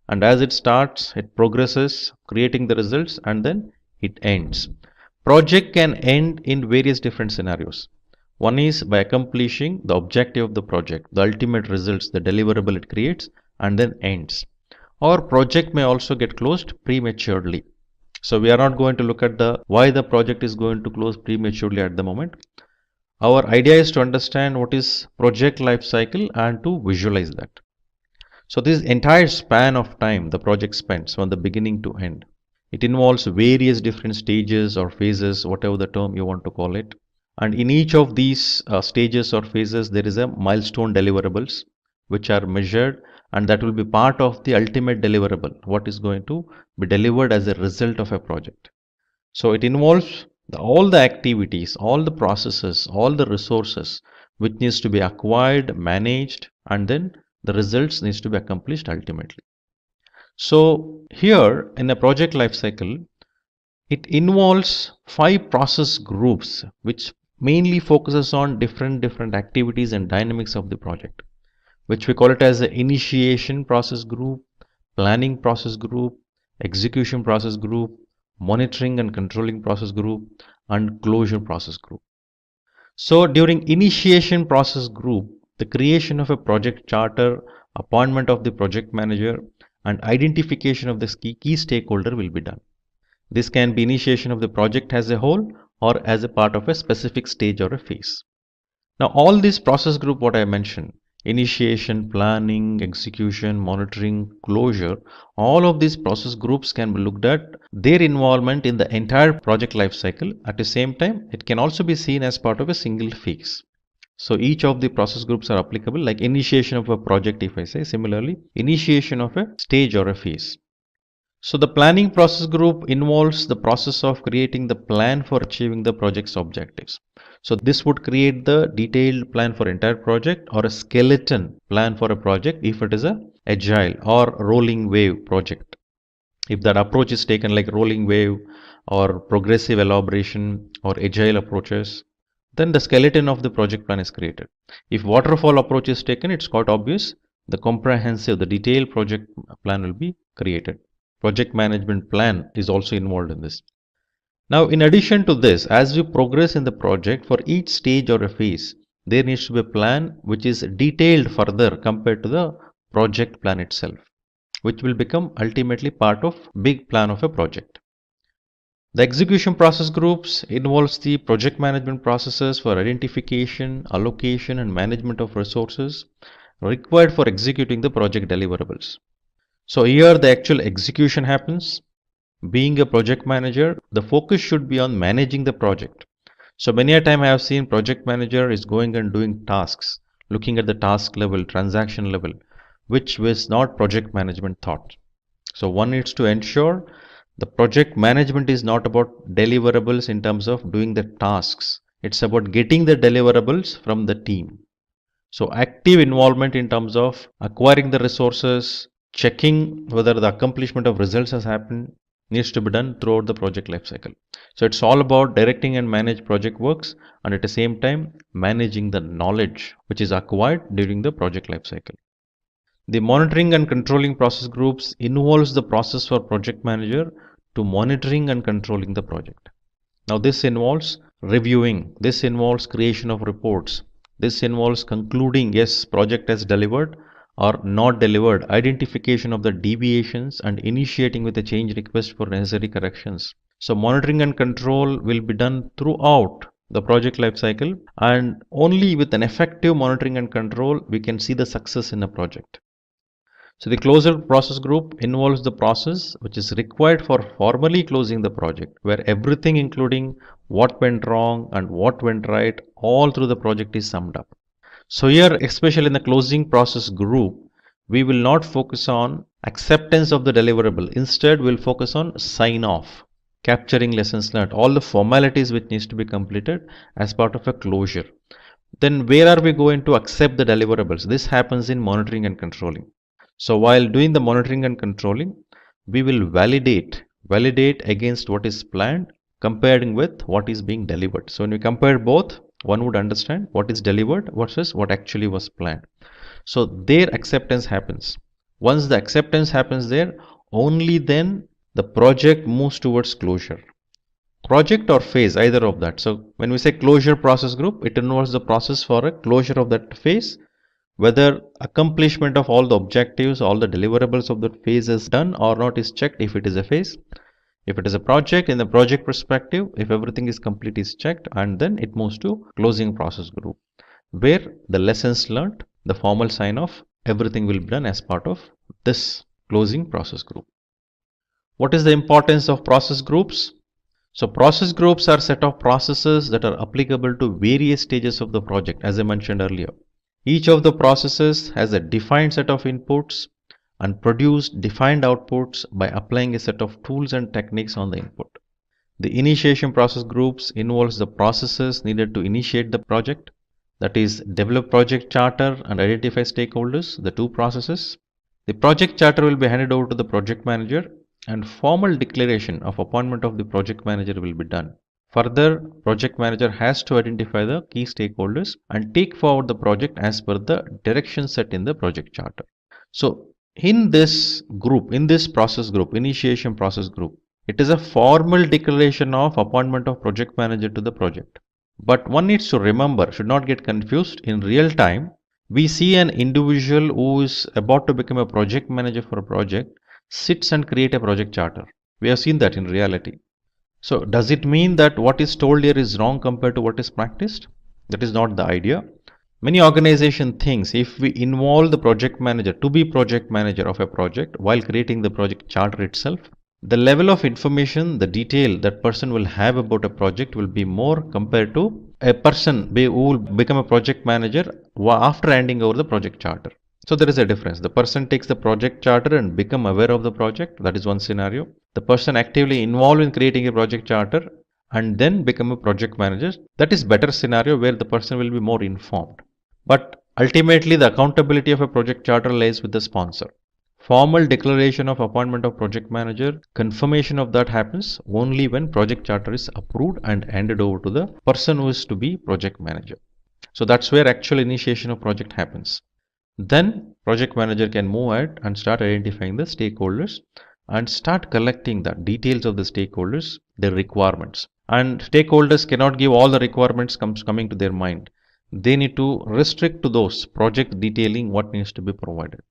and as it starts, it progresses, creating the results, and then it ends. Project can end in various different scenarios. One is by accomplishing the objective of the project, the ultimate results, the deliverable it creates, and then ends. Or project may also get closed prematurely. So we are not going to look at the why the project is going to close prematurely at the moment. Our idea is to understand what is project life cycle and to visualize that. So this entire span of time the project spends from the beginning to end. It involves various different stages or phases, whatever the term you want to call it. And in each of these stages or phases, there is a milestone deliverables which are measured, and that will be part of the ultimate deliverable, what is going to be delivered as a result of a project. So it involves all the activities, all the processes, all the resources which needs to be acquired, managed, and then the results needs to be accomplished ultimately. So here in a project life cycle, it involves 5 process groups which mainly focuses on different activities and dynamics of the project, which we call it as the initiation process group, planning process group, execution process group, monitoring and controlling process group, and closure process group. So during initiation process group, the creation of a project charter, appointment of the project manager, and identification of the key stakeholder will be done. This can be initiation of the project as a whole or as a part of a specific stage or a phase. Now all these process group what I mentioned, initiation, planning, execution, monitoring, closure, all of these process groups can be looked at their involvement in the entire project life cycle. At the same time, it can also be seen as part of a single phase. So each of the process groups are applicable, like initiation of a project if I say, similarly initiation of a stage or a phase. So the planning process group involves the process of creating the plan for achieving the project's objectives. So this would create the detailed plan for entire project or a skeleton plan for a project if it is a agile or rolling wave project. If that approach is taken like rolling wave or progressive elaboration or agile approaches, then the skeleton of the project plan is created. If waterfall approach is taken, it's quite obvious the comprehensive, the detailed project plan will be created. Project management plan is also involved in this. Now, in addition to this, as we progress in the project, for each stage or a phase, there needs to be a plan which is detailed further compared to the project plan itself, which will become ultimately part of big plan of a project. The execution process groups involves the project management processes for identification, allocation, and management of resources required for executing the project deliverables. So here the actual execution happens. Being a project manager, the focus should be on managing the project. So many a time I have seen project manager is going and doing tasks, looking at the task level, transaction level, which was not project management thought. So one needs to ensure the project management is not about deliverables in terms of doing the tasks. It's about getting the deliverables from the team. So active involvement in terms of acquiring the resources, checking whether the accomplishment of results has happened needs to be done throughout the project lifecycle. So it's all about directing and manage project works and at the same time managing the knowledge which is acquired during the project lifecycle. The monitoring and controlling process groups involves the process for project manager to monitoring and controlling the project. Now this involves reviewing, this involves creation of reports, this involves concluding yes, project has delivered or not delivered, identification of the deviations and initiating with a change request for necessary corrections. So monitoring and control will be done throughout the project life cycle, and only with an effective monitoring and control we can see the success in a project. So the closure process group involves the process which is required for formally closing the project, where everything including what went wrong and what went right all through the project is summed up. So here, especially in the closing process group, we will not focus on acceptance of the deliverable. Instead, we'll focus on sign off, capturing lessons learned, all the formalities which needs to be completed as part of a closure. Then where are we going to accept the deliverables? This happens in monitoring and controlling. So while doing the monitoring and controlling, we will validate against what is planned, comparing with what is being delivered. So when we compare both, one would understand what is delivered versus what actually was planned. So their acceptance happens. Once the acceptance happens there, only then the project moves towards closure. Project or phase, either of that. So when we say closure process group, it involves the process for a closure of that phase, whether accomplishment of all the objectives, all the deliverables of that phase is done or not is checked if it is a phase. If it is a project, in the project perspective, if everything is complete is checked, and then it moves to closing process group, where the lessons learned, the formal sign off, everything will be done as part of this closing process group. What is the importance of process groups? So process groups are set of processes that are applicable to various stages of the project, as I mentioned earlier. Each of the processes has a defined set of inputs and produce defined outputs by applying a set of tools and techniques on the input. The initiation process groups involves the processes needed to initiate the project, that is, develop project charter and identify stakeholders, the two processes. The project charter will be handed over to the project manager and formal declaration of appointment of the project manager will be done. Further, project manager has to identify the key stakeholders and take forward the project as per the direction set in the project charter. So in this group, in this process group, initiation process group, it is a formal declaration of appointment of project manager to the project. But one needs to remember, should not get confused, in real time, we see an individual who is about to become a project manager for a project sits and create a project charter. We have seen that in reality. So does it mean that what is told here is wrong compared to what is practiced? That is not the idea. Many organization thinks if we involve the project manager to be project manager of a project while creating the project charter itself, the level of information, the detail that person will have about a project will be more compared to a person who will become a project manager after handing over the project charter. So there is a difference. The person takes the project charter and become aware of the project. That is one scenario. The person actively involved in creating a project charter and then become a project manager. That is better scenario where the person will be more informed. But ultimately the accountability of a project charter lies with the sponsor. Formal declaration of appointment of project manager, confirmation of that happens only when project charter is approved and handed over to the person who is to be project manager. So that's where actual initiation of project happens. Then project manager can move ahead and start identifying the stakeholders and start collecting the details of the stakeholders, their requirements. And stakeholders cannot give all the requirements coming to their mind. They need to restrict to those project detailing what needs to be provided.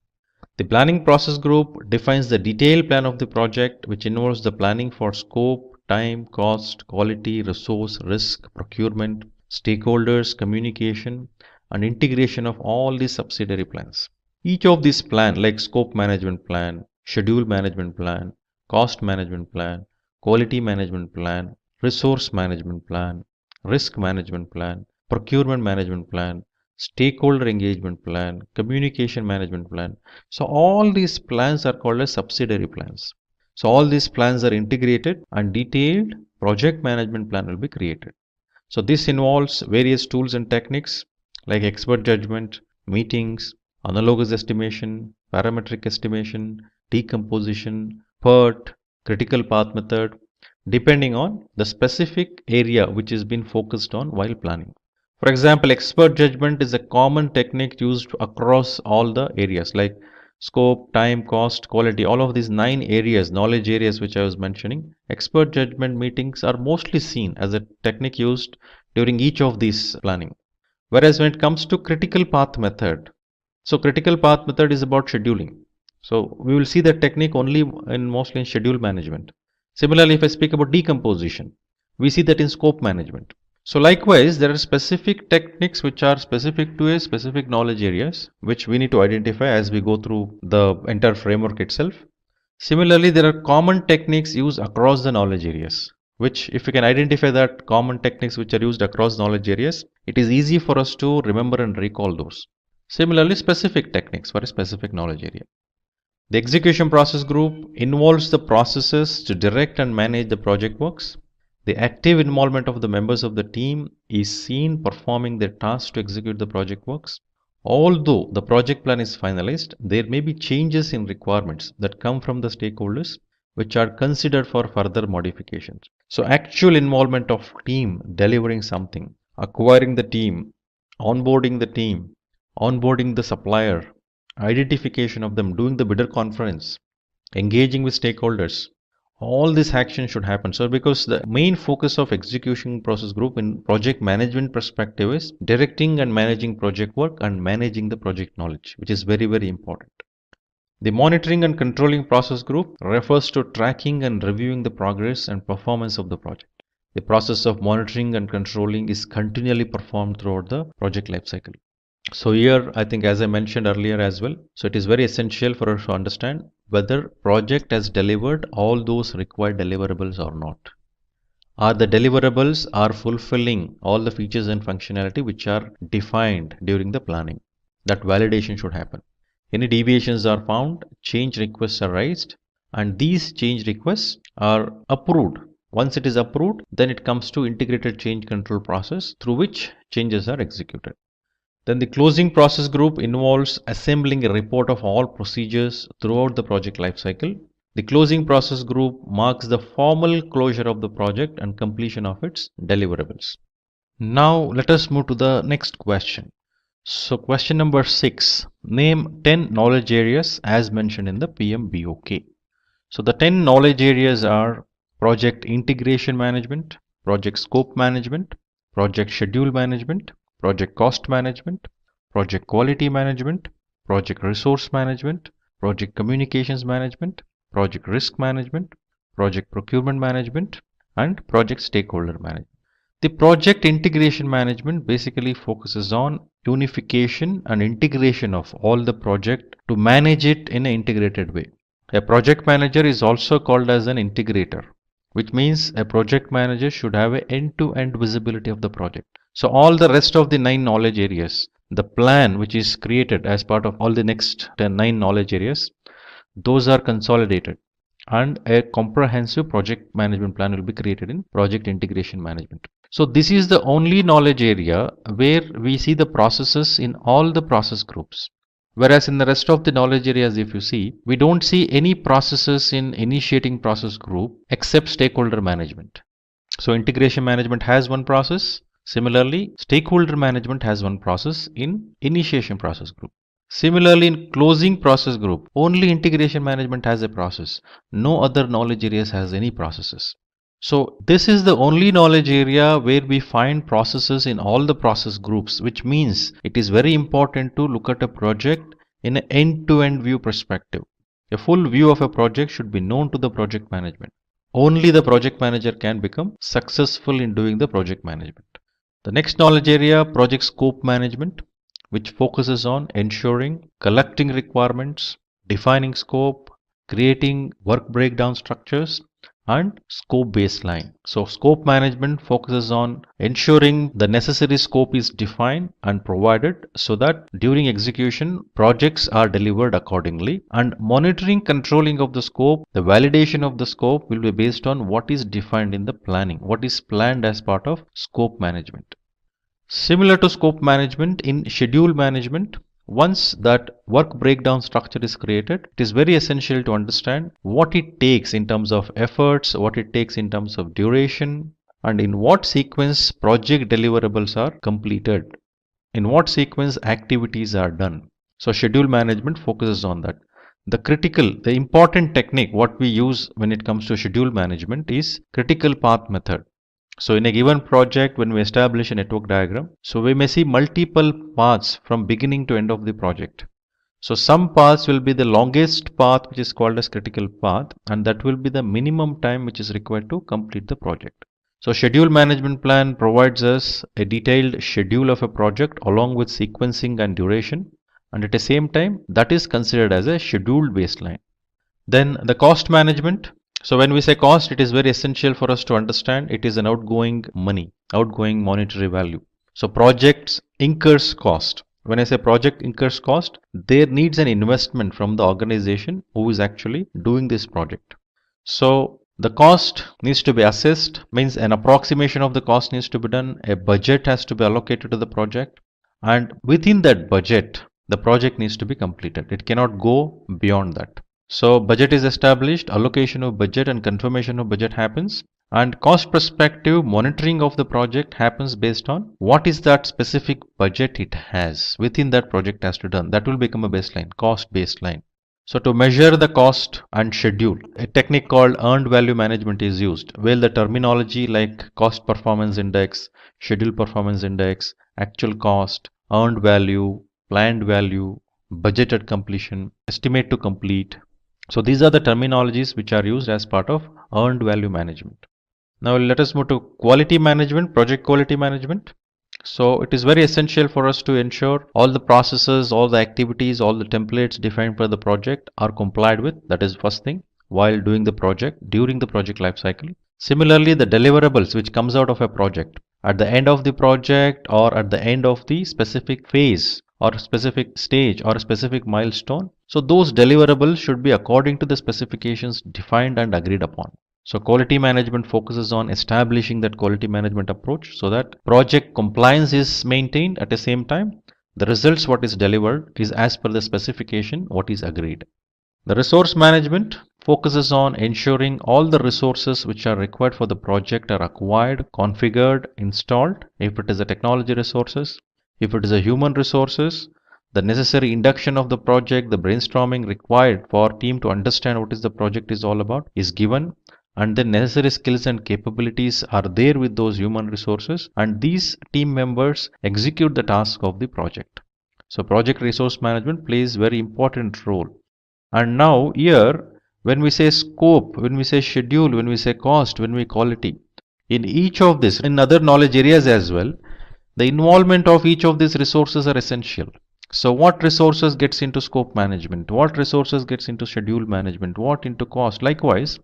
The planning process group defines the detailed plan of the project, which involves the planning for scope, time, cost, quality, resource, risk, procurement, stakeholders, communication, and integration of all these subsidiary plans. Each of these plans, like scope management plan, schedule management plan, cost management plan, quality management plan, resource management plan, risk management plan, procurement management plan, stakeholder engagement plan, communication management plan. So all these plans are called as subsidiary plans. So all these plans are integrated and detailed project management plan will be created. So this involves various tools and techniques like expert judgment, meetings, analogous estimation, parametric estimation, decomposition, PERT, critical path method, depending on the specific area which is being focused on while planning. For example, expert judgment is a common technique used across all the areas like scope, time, cost, quality, all of these 9 areas, knowledge areas which I was mentioning. Expert judgment meetings are mostly seen as a technique used during each of these planning. Whereas when it comes to critical path method, so critical path method is about scheduling. So we will see that technique only mostly in schedule management. Similarly, if I speak about decomposition, we see that in scope management. So likewise, there are specific techniques which are specific to a specific knowledge areas, which we need to identify as we go through the entire framework itself. Similarly, there are common techniques used across the knowledge areas, which if we can identify that common techniques which are used across knowledge areas, it is easy for us to remember and recall those. Similarly, specific techniques for a specific knowledge area. The execution process group involves the processes to direct and manage the project works. The active involvement of the members of the team is seen performing their tasks to execute the project works. Although the project plan is finalized, there may be changes in requirements that come from the stakeholders which are considered for further modifications. So actual involvement of team delivering something, acquiring the team, onboarding the supplier, identification of them, doing the bidder conference, engaging with stakeholders, all this action should happen. So because the main focus of execution process group in project management perspective is directing and managing project work and managing the project knowledge, which is very, very important. The monitoring and controlling process group refers to tracking and reviewing the progress and performance of the project. The process of monitoring and controlling is continually performed throughout the project lifecycle. So here, I think as I mentioned earlier as well, so it is very essential for us to understand whether project has delivered all those required deliverables or not. Are the deliverables are fulfilling all the features and functionality which are defined during the planning? That validation should happen. Any deviations are found, change requests are raised, and these change requests are approved. Once it is approved, then it comes to integrated change control process through which changes are executed. Then the closing process group involves assembling a report of all procedures throughout the project lifecycle. The closing process group marks the formal closure of the project and completion of its deliverables. Now let us move to the next question. So question number 6, name 10 knowledge areas as mentioned in the PMBOK. So the 10 knowledge areas are project integration management, project scope management, project schedule management, project cost management, project quality management, project resource management, project communications management, project risk management, project procurement management, and project stakeholder management. The project integration management basically focuses on unification and integration of all the project to manage it in an integrated way. A project manager is also called as an integrator, which means a project manager should have an end-to-end visibility of the project. So all the rest of the 9 knowledge areas, the plan which is created as part of all the next 9 knowledge areas, those are consolidated and a comprehensive project management plan will be created in project integration management. So this is the only knowledge area where we see the processes in all the process groups. Whereas in the rest of the knowledge areas, if you see, we don't see any processes in initiating process group except stakeholder management. So integration management has one process. Similarly, stakeholder management has one process in initiation process group. Similarly, in closing process group, only integration management has a process. No other knowledge areas has any processes. So this is the only knowledge area where we find processes in all the process groups, which means it is very important to look at a project in an end-to-end view perspective. A full view of a project should be known to the project management. Only the project manager can become successful in doing the project management. The next knowledge area, project scope management, which focuses on ensuring collecting requirements, defining scope, creating work breakdown structures, and scope baseline. So scope management focuses on ensuring the necessary scope is defined and provided so that during execution projects are delivered accordingly, and monitoring controlling of the scope, the validation of the scope will be based on what is defined in the planning, what is planned as part of scope management. Similar to scope management, in schedule management, once that work breakdown structure is created, it is very essential to understand what it takes in terms of efforts, what it takes in terms of duration, and in what sequence project deliverables are completed, in what sequence activities are done. So schedule management focuses on that. The important technique what we use when it comes to schedule management is critical path method. So in a given project, when we establish a network diagram, so we may see multiple paths from beginning to end of the project. So some paths will be the longest path, which is called as critical path, and that will be the minimum time which is required to complete the project. So schedule management plan provides us a detailed schedule of a project along with sequencing and duration, and at the same time that is considered as a scheduled baseline. Then the cost management. So when we say cost, it is very essential for us to understand it is an outgoing money, outgoing monetary value. So projects incurs cost. When I say project incurs cost, there needs an investment from the organization who is actually doing this project. So the cost needs to be assessed, means an approximation of the cost needs to be done, a budget has to be allocated to the project, and within that budget, the project needs to be completed. It cannot go beyond that. So budget is established, allocation of budget and confirmation of budget happens, and cost perspective monitoring of the project happens based on what is that specific budget it has within that project has to done. That will become a baseline, cost baseline. So to measure the cost and schedule, a technique called earned value management is used, where the terminology like cost performance index, schedule performance index, actual cost, earned value, planned value, budgeted completion, estimate to complete. So these are the terminologies which are used as part of earned value management. Now let us move to quality management, project quality management. So it is very essential for us to ensure all the processes, all the activities, all the templates defined for the project are complied with. That is first thing while doing the project, during the project life cycle. Similarly, the deliverables which comes out of a project at the end of the project or at the end of the specific phase or specific stage or a specific milestone. So those deliverables should be according to the specifications defined and agreed upon. So quality management focuses on establishing that quality management approach so that project compliance is maintained at the same time. The results what is delivered is as per the specification what is agreed. The resource management focuses on ensuring all the resources which are required for the project are acquired, configured, installed. If it is a technology resources, if it is a human resources, the necessary induction of the project, the brainstorming required for team to understand what is the project is all about is given, and the necessary skills and capabilities are there with those human resources, and these team members execute the task of the project. So project resource management plays very important role. And now here, when we say scope, when we say schedule, when we say cost, when we quality, in each of this, in other knowledge areas as well, the involvement of each of these resources are essential. So what resources gets into scope management, what resources gets into schedule management, what into cost. Likewise,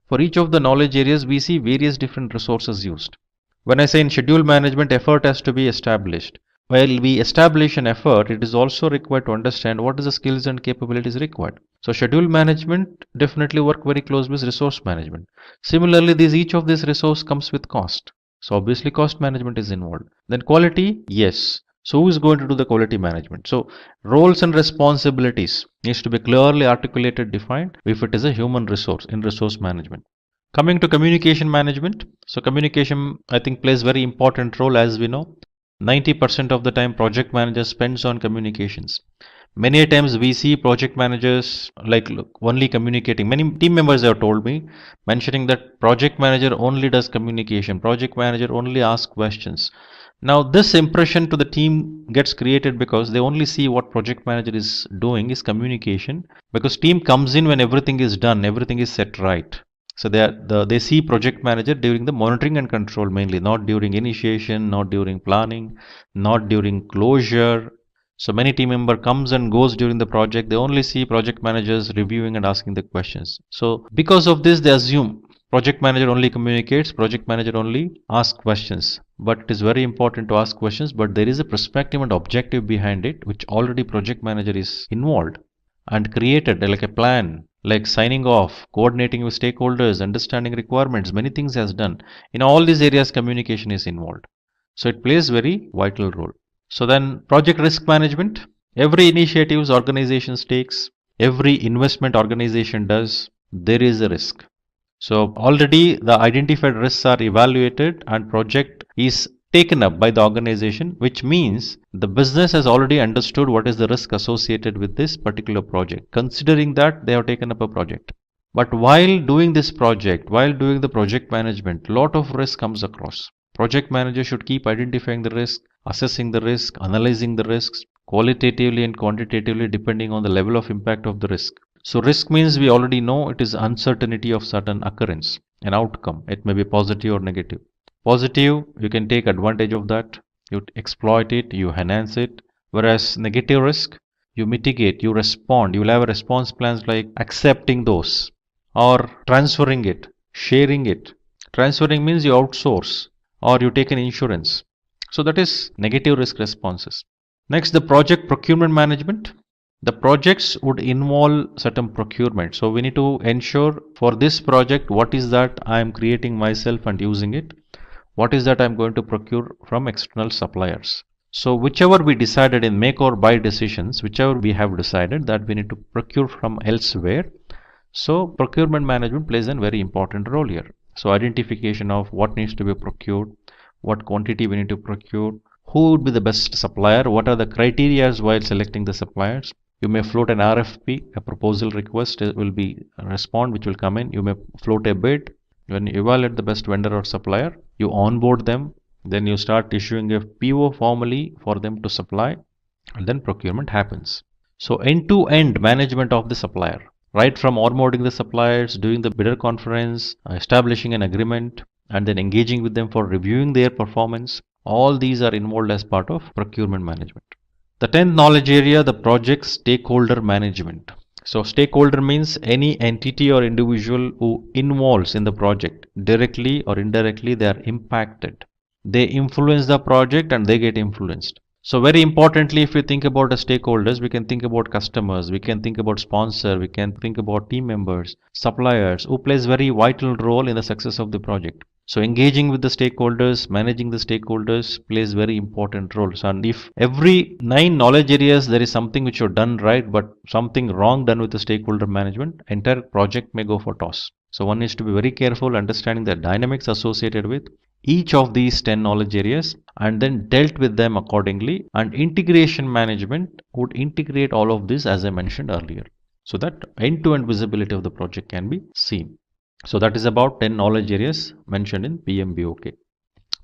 for each of the knowledge areas, we see various different resources used. When I say in schedule management, effort has to be established. While we establish an effort, it is also required to understand what is the skills and capabilities required. So schedule management definitely work very close with resource management. Similarly, each of these resource comes with cost. So obviously cost management is involved. Then quality, yes. So who is going to do the quality management? So roles and responsibilities needs to be clearly articulated, defined if it is a human resource in resource management. Coming to communication management. So communication, I think, plays very important role. As we know, 90% of the time project manager spends on communications. Many times we see project managers only communicating. Many team members have told me, mentioning that project manager only does communication, project manager only asks questions. Now this impression to the team gets created because they only see what project manager is doing is communication, because team comes in when everything is done, everything is set right. So they see project manager during the monitoring and control mainly, not during initiation, not during planning, not during closure. So many team member comes and goes during the project. They only see project managers reviewing and asking the questions. So because of this, they assume project manager only communicates, project manager only asks questions. But it is very important to ask questions, but there is a perspective and objective behind it, which already project manager is involved and created, like a plan, like signing off, coordinating with stakeholders, understanding requirements, many things has done. In all these areas, communication is involved. So it plays very vital role. So then project risk management, every initiatives organizations takes, every investment organization does, there is a risk. So already the identified risks are evaluated and project is taken up by the organization, which means the business has already understood what is the risk associated with this particular project. Considering that, they have taken up a project. But while doing this project, while doing the project management, lot of risk comes across. Project manager should keep identifying the risk, assessing the risk, analyzing the risks, qualitatively and quantitatively depending on the level of impact of the risk. So risk means we already know it is uncertainty of certain occurrence, an outcome. It may be positive or negative. Positive, you can take advantage of that, you exploit it, you enhance it. Whereas negative risk, you mitigate, you respond, you will have a response plans like accepting those or transferring it, sharing it. Transferring means you outsource or you take an insurance. So that is negative risk responses. Next, the project procurement management. The projects would involve certain procurement. So we need to ensure for this project, what is that I am creating myself and using it? What is that I am going to procure from external suppliers? So whichever we decided in make or buy decisions, whichever we have decided that we need to procure from elsewhere. So procurement management plays a very important role here. So identification of what needs to be procured, what quantity we need to procure, who would be the best supplier, what are the criteria while selecting the suppliers. You may float an RFP, a proposal request will be a response which will come in. You may float a bid. When you evaluate the best vendor or supplier, you onboard them, then you start issuing a PO formally for them to supply, and then procurement happens. So end-to-end management of the supplier, right from onboarding the suppliers, doing the bidder conference, establishing an agreement, and then engaging with them for reviewing their performance. All these are involved as part of procurement management. The 10th knowledge area, the project stakeholder management. So stakeholder means any entity or individual who involves in the project, directly or indirectly, they are impacted. They influence the project and they get influenced. So very importantly, if we think about the stakeholders, we can think about customers, we can think about sponsor, we can think about team members, suppliers, who plays very vital role in the success of the project. So engaging with the stakeholders, managing the stakeholders plays very important roles. And if every 9 knowledge areas there is something which you've done right, but something wrong done with the stakeholder management, entire project may go for toss. So one needs to be very careful understanding the dynamics associated with each of these 10 knowledge areas and then dealt with them accordingly. And integration management would integrate all of this as I mentioned earlier, so that end-to-end visibility of the project can be seen. So that is about 10 knowledge areas mentioned in PMBOK.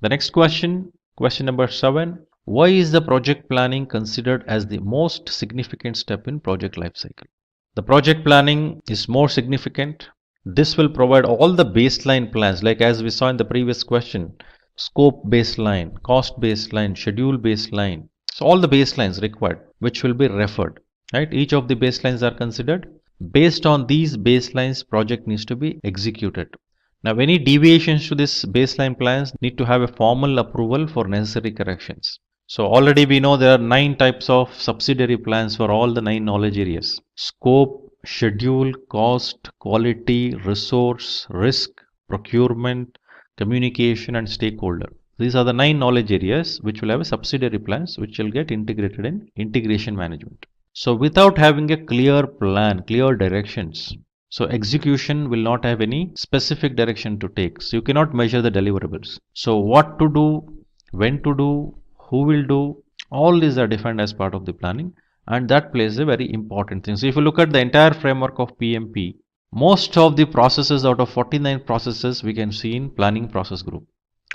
The next question number 7. Why is the project planning considered as the most significant step in project lifecycle? The project planning is more significant. This will provide all the baseline plans, like as we saw in the previous question, scope baseline, cost baseline, schedule baseline. So all the baselines required, which will be referred, right? Each of the baselines are considered. Based on these baselines, project needs to be executed. Now, any deviations to this baseline plans need to have a formal approval for necessary corrections. So already we know there are 9 types of subsidiary plans for all the 9 knowledge areas: scope, schedule, cost, quality, resource, risk, procurement, communication, and stakeholder. These are the 9 knowledge areas which will have a subsidiary plans which will get integrated in integration management. So without having a clear plan, clear directions, so execution will not have any specific direction to take. So you cannot measure the deliverables. So what to do, when to do, who will do, all these are defined as part of the planning, and that plays a very important thing. So if you look at the entire framework of PMP, most of the processes out of 49 processes we can see in planning process group.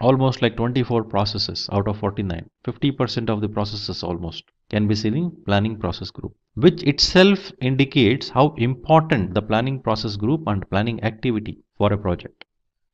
Almost like 24 processes out of 49. 50% of the processes almost can be seen in planning process group, which itself indicates how important the planning process group and planning activity for a project.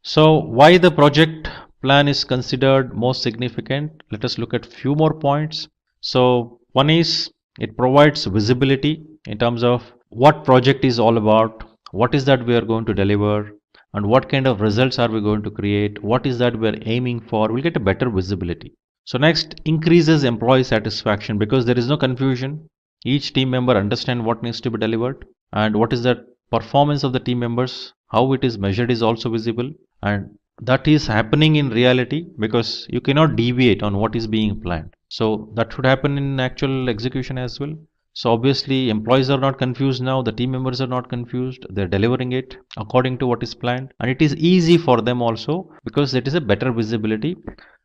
So why the project plan is considered most significant? Let us look at few more points. So one is it provides visibility in terms of what project is all about, what is that we are going to deliver, and what kind of results are we going to create, what is that we are aiming for. We'll get a better visibility. So next, increases employee satisfaction because there is no confusion. Each team member understand what needs to be delivered and what is the performance of the team members, how it is measured is also visible, and that is happening in reality because you cannot deviate on what is being planned. So that should happen in actual execution as well. So obviously employees are not confused now, the team members are not confused, they're delivering it according to what is planned, and it is easy for them also because it is a better visibility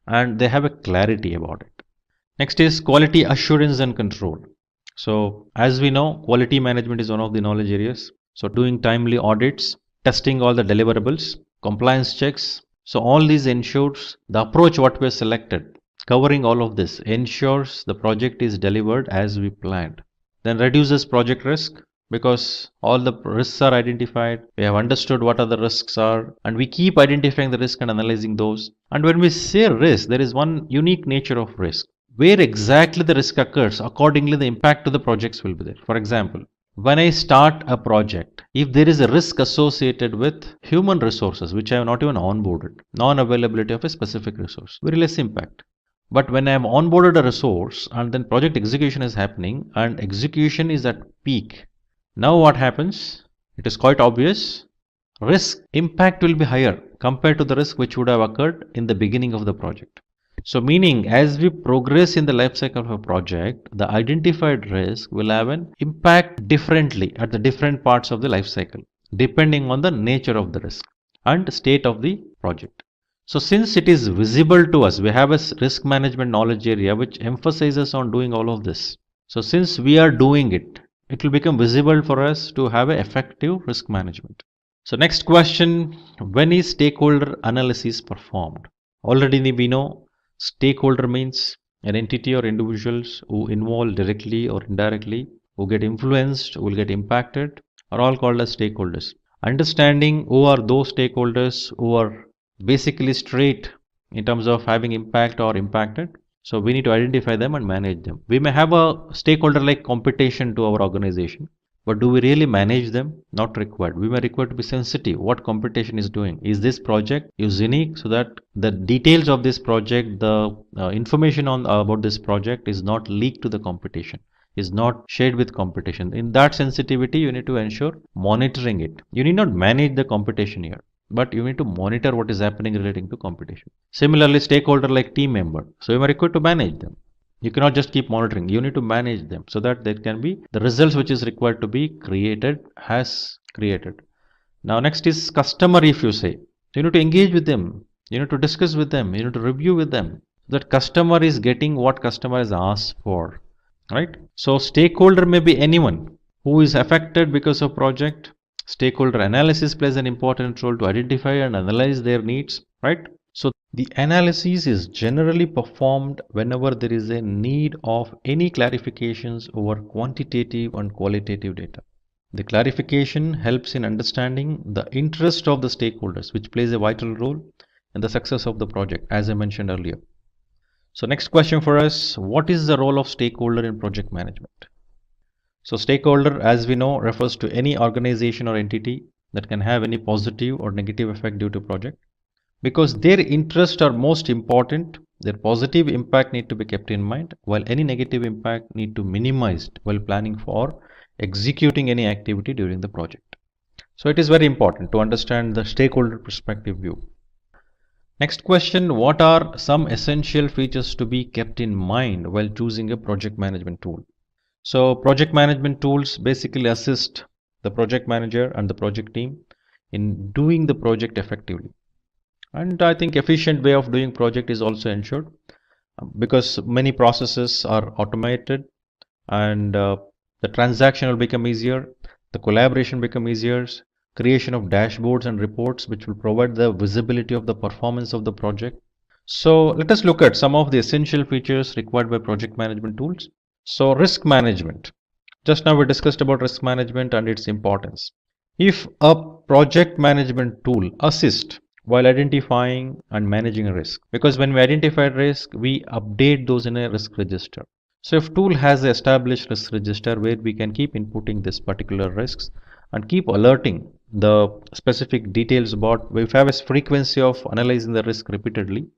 and they have a clarity about it. Next is quality assurance and control. So as we know, quality management is one of the knowledge areas. So doing timely audits, testing all the deliverables, compliance checks. So all these ensures the approach what we have selected, covering all of this ensures the project is delivered as we planned. Then reduces project risk because all the risks are identified. We have understood what are the risks are and we keep identifying the risk and analyzing those. And when we say risk, there is one unique nature of risk. Where exactly the risk occurs, accordingly the impact to the projects will be there. For example, when I start a project, if there is a risk associated with human resources which I have not even onboarded, non-availability of a specific resource, very less impact. But when I am onboarded a resource and then project execution is happening and execution is at peak, now what happens? It is quite obvious. Risk impact will be higher compared to the risk which would have occurred in the beginning of the project. So meaning as we progress in the life cycle of a project, the identified risk will have an impact differently at the different parts of the life cycle, depending on the nature of the risk and state of the project. So since it is visible to us, we have a risk management knowledge area which emphasizes on doing all of this. So since we are doing it, it will become visible for us to have an effective risk management. So next question, when is stakeholder analysis performed? Already we know stakeholder means an entity or individuals who involve directly or indirectly, who get influenced, who will get impacted, are all called as stakeholders. Understanding who are those stakeholders who are basically straight in terms of having impact or impacted. So we need to identify them and manage them. We may have a stakeholder like competition to our organization, but do we really manage them? Not required. We may require to be sensitive. What competition is doing? Is this project is unique so that the details of this project, the information on about this project is not leaked to the competition, is not shared with competition. In that sensitivity, you need to ensure monitoring it. You need not manage the competition here, but you need to monitor what is happening relating to competition. Similarly, stakeholder like team member. So you are required to manage them. You cannot just keep monitoring. You need to manage them so that there can be the results which is required to be created has created. Now next is customer. If you say, you need to engage with them. You need to discuss with them. You need to review with them. That customer is getting what customer has asked for. Right? So stakeholder may be anyone who is affected because of project. Stakeholder analysis plays an important role to identify and analyze their needs, right? So the analysis is generally performed whenever there is a need of any clarifications over quantitative and qualitative data. The clarification helps in understanding the interest of the stakeholders, which plays a vital role in the success of the project, as I mentioned earlier. So next question for us, what is the role of stakeholder in project management? So stakeholder, as we know, refers to any organization or entity that can have any positive or negative effect due to project. Because their interests are most important, their positive impact need to be kept in mind, while any negative impact need to be minimized while planning for executing any activity during the project. So it is very important to understand the stakeholder perspective view. Next question, what are some essential features to be kept in mind while choosing a project management tool? So project management tools basically assist the project manager and the project team in doing the project effectively. And I think efficient way of doing project is also ensured because many processes are automated and the transaction will become easier, the collaboration become easier, creation of dashboards and reports which will provide the visibility of the performance of the project. So let us look at some of the essential features required by project management tools. So risk management. Just now we discussed about risk management and its importance. If a project management tool assists while identifying and managing a risk, because when we identify risk, we update those in a risk register. So if tool has an established risk register where we can keep inputting this particular risks and keep alerting the specific details about, if we have a frequency of analyzing the risk repeatedly,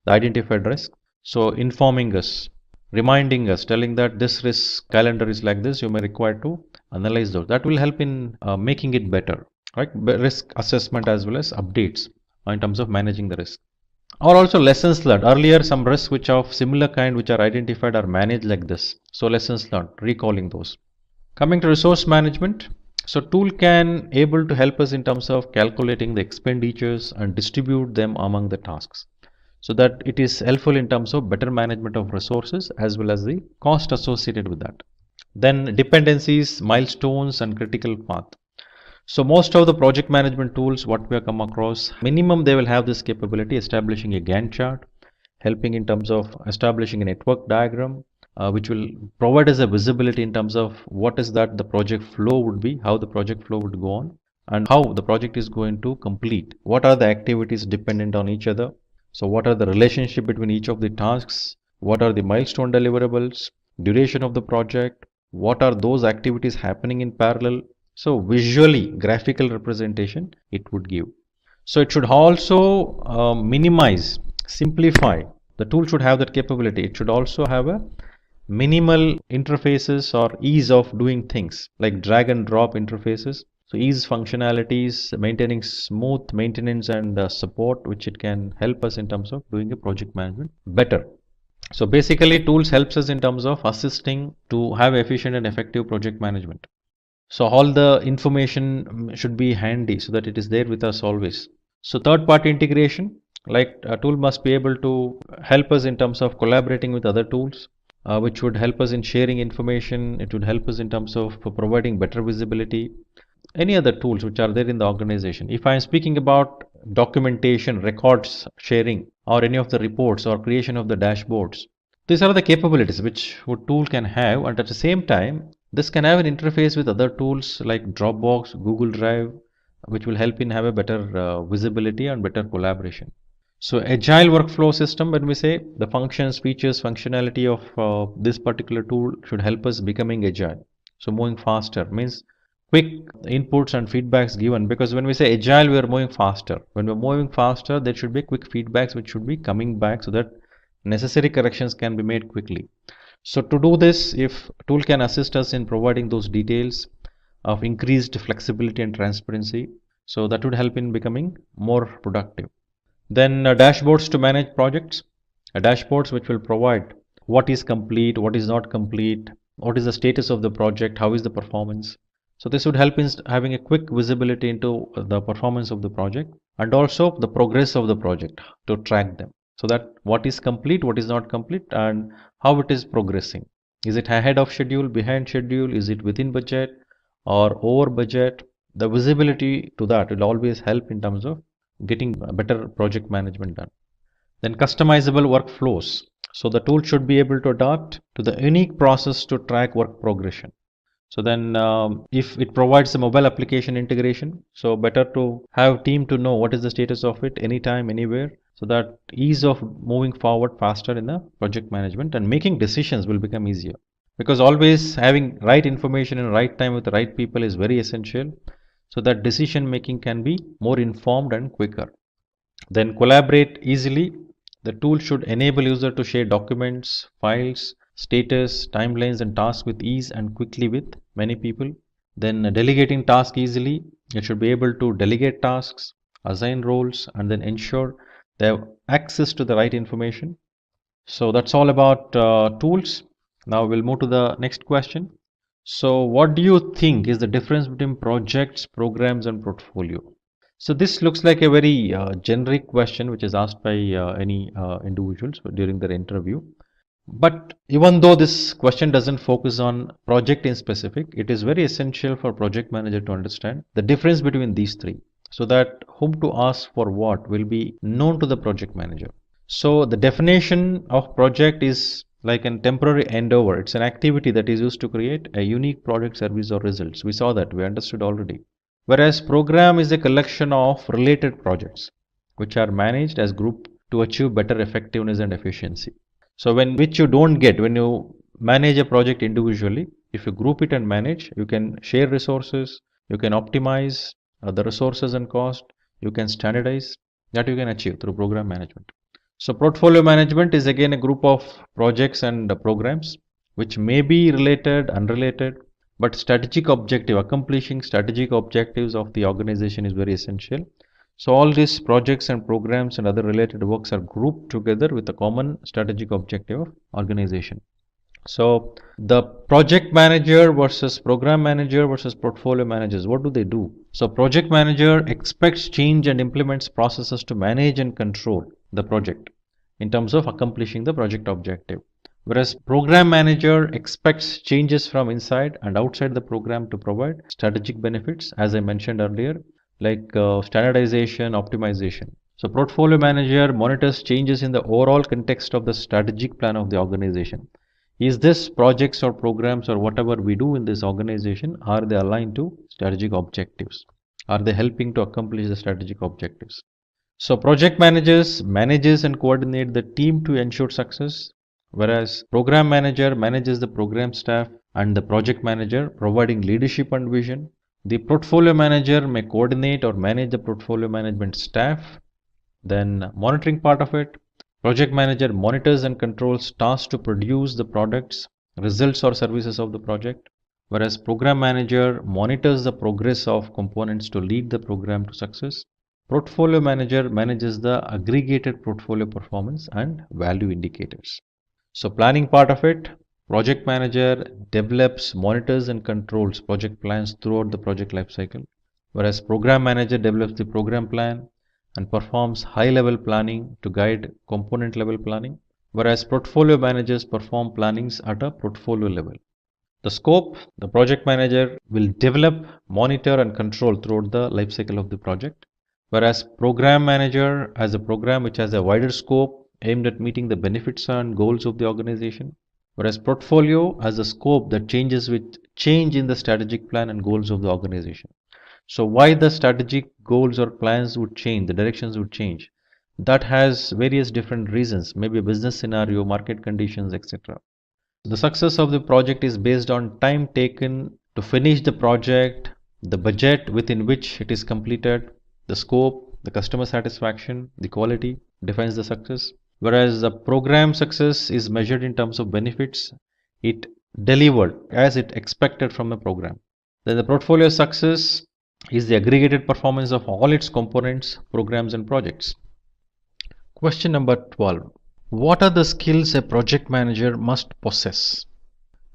the identified risk, so informing us, reminding us, telling that this risk calendar is like this, you may require to analyze those. That will help in making it better, right? Risk assessment as well as updates in terms of managing the risk. Or also lessons learned. Earlier some risks which are of similar kind which are identified are managed like this. So lessons learned, recalling those. Coming to resource management. So tool can able to help us in terms of calculating the expenditures and distribute them among the tasks, so that it is helpful in terms of better management of resources as well as the cost associated with that. Then dependencies, milestones and critical path. So most of the project management tools what we have come across, minimum they will have this capability, establishing a Gantt chart, helping in terms of establishing a network diagram, which will provide us a visibility in terms of what is that the project flow would be, how the project flow would go on, and how the project is going to complete. What are the activities dependent on each other? So what are the relationship between each of the tasks? What are the milestone deliverables? Duration of the project? What are those activities happening in parallel? So visually, graphical representation it would give. So it should also minimize, simplify. The tool should have that capability. It should also have a minimal interfaces or ease of doing things like drag and drop interfaces. So ease functionalities, maintaining smooth maintenance and support, which it can help us in terms of doing a project management better. So basically tools helps us in terms of assisting to have efficient and effective project management. So all the information should be handy so that it is there with us always. So third party integration, like a tool must be able to help us in terms of collaborating with other tools, which would help us in sharing information. It would help us in terms of providing better visibility. Any other tools which are there in the organization. If I am speaking about documentation, records sharing, or any of the reports or creation of the dashboards, these are the capabilities which a tool can have, and at the same time this can have an interface with other tools like Dropbox, Google Drive, which will help in have a better visibility and better collaboration. So agile workflow system, when we say the functions, features, functionality of this particular tool should help us becoming agile. So moving faster means quick inputs and feedbacks given, because when we say agile we are moving faster. When we are moving faster there should be quick feedbacks which should be coming back so that necessary corrections can be made quickly. So to do this, if tool can assist us in providing those details of increased flexibility and transparency, so that would help in becoming more productive. Then dashboards to manage projects, dashboards which will provide what is complete, what is not complete, what is the status of the project, how is the performance. So this would help in having a quick visibility into the performance of the project and also the progress of the project to track them. So that what is complete, what is not complete, and how it is progressing. Is it ahead of schedule, behind schedule? Is it within budget or over budget? the visibility to that will always help in terms of getting better project management done. Then customizable workflows. So the tool should be able to adapt to the unique process to track work progression. So then if it provides a mobile application integration, so better to have team to know what is the status of it anytime, anywhere, so that ease of moving forward faster in the project management and making decisions will become easier. Because always having right information in right time with the right people is very essential, so that decision making can be more informed and quicker. Then collaborate easily. The tool should enable user to share documents, files, status, timelines and tasks with ease and quickly with many people. Then delegating tasks easily. It should be able to delegate tasks, assign roles and then ensure they have access to the right information. So that's all about tools. Now we'll move to the next question. So what do you think is the difference between projects, programs and portfolio? So this looks like a very generic question which is asked by any individuals during their interview. But even though this question doesn't focus on project in specific, it is very essential for project manager to understand the difference between these three, so that whom to ask for what will be known to the project manager. So the definition of project is like a temporary endeavor. It's an activity that is used to create a unique product, service or results. We saw that, we understood already. Whereas program is a collection of related projects which are managed as group to achieve better effectiveness and efficiency. So which you don't get when you manage a project individually, if you group it and manage, you can share resources, you can optimize the resources and cost, you can standardize, that you can achieve through program management. So portfolio management is again a group of projects and programs which may be related, unrelated, but strategic objective, accomplishing strategic objectives of the organization is very essential. So all these projects and programs and other related works are grouped together with a common strategic objective of organization. So the project manager versus program manager versus portfolio managers, what do they do? So project manager expects change and implements processes to manage and control the project in terms of accomplishing the project objective. Whereas program manager expects changes from inside and outside the program to provide strategic benefits, as I mentioned earlier, like standardization, optimization. So portfolio manager monitors changes in the overall context of the strategic plan of the organization. Is this projects or programs or whatever we do in this organization, are they aligned to strategic objectives? Are they helping to accomplish the strategic objectives? So project managers manages and coordinate the team to ensure success, whereas program manager manages the program staff and the project manager providing leadership and vision. The portfolio manager may coordinate or manage the portfolio management staff. Then monitoring part of it, project manager monitors and controls tasks to produce the products, results or services of the project, whereas program manager monitors the progress of components to lead the program to success. Portfolio manager manages the aggregated portfolio performance and value indicators. So planning part of it, project manager develops, monitors and controls project plans throughout the project lifecycle, whereas program manager develops the program plan and performs high-level planning to guide component-level planning, whereas portfolio managers perform plannings at a portfolio level. The scope, the project manager will develop, monitor and control throughout the lifecycle of the project, whereas program manager has a program which has a wider scope aimed at meeting the benefits and goals of the organization, whereas portfolio has a scope that changes with change in the strategic plan and goals of the organization. So why the strategic goals or plans would change, the directions would change, that has various different reasons, maybe a business scenario, market conditions, etc. The success of the project is based on time taken to finish the project, the budget within which it is completed, the scope, the customer satisfaction, the quality defines the success. Whereas the program success is measured in terms of benefits it delivered as it expected from a program. Then the portfolio success is the aggregated performance of all its components, programs and projects. Question number 12. What are the skills a project manager must possess?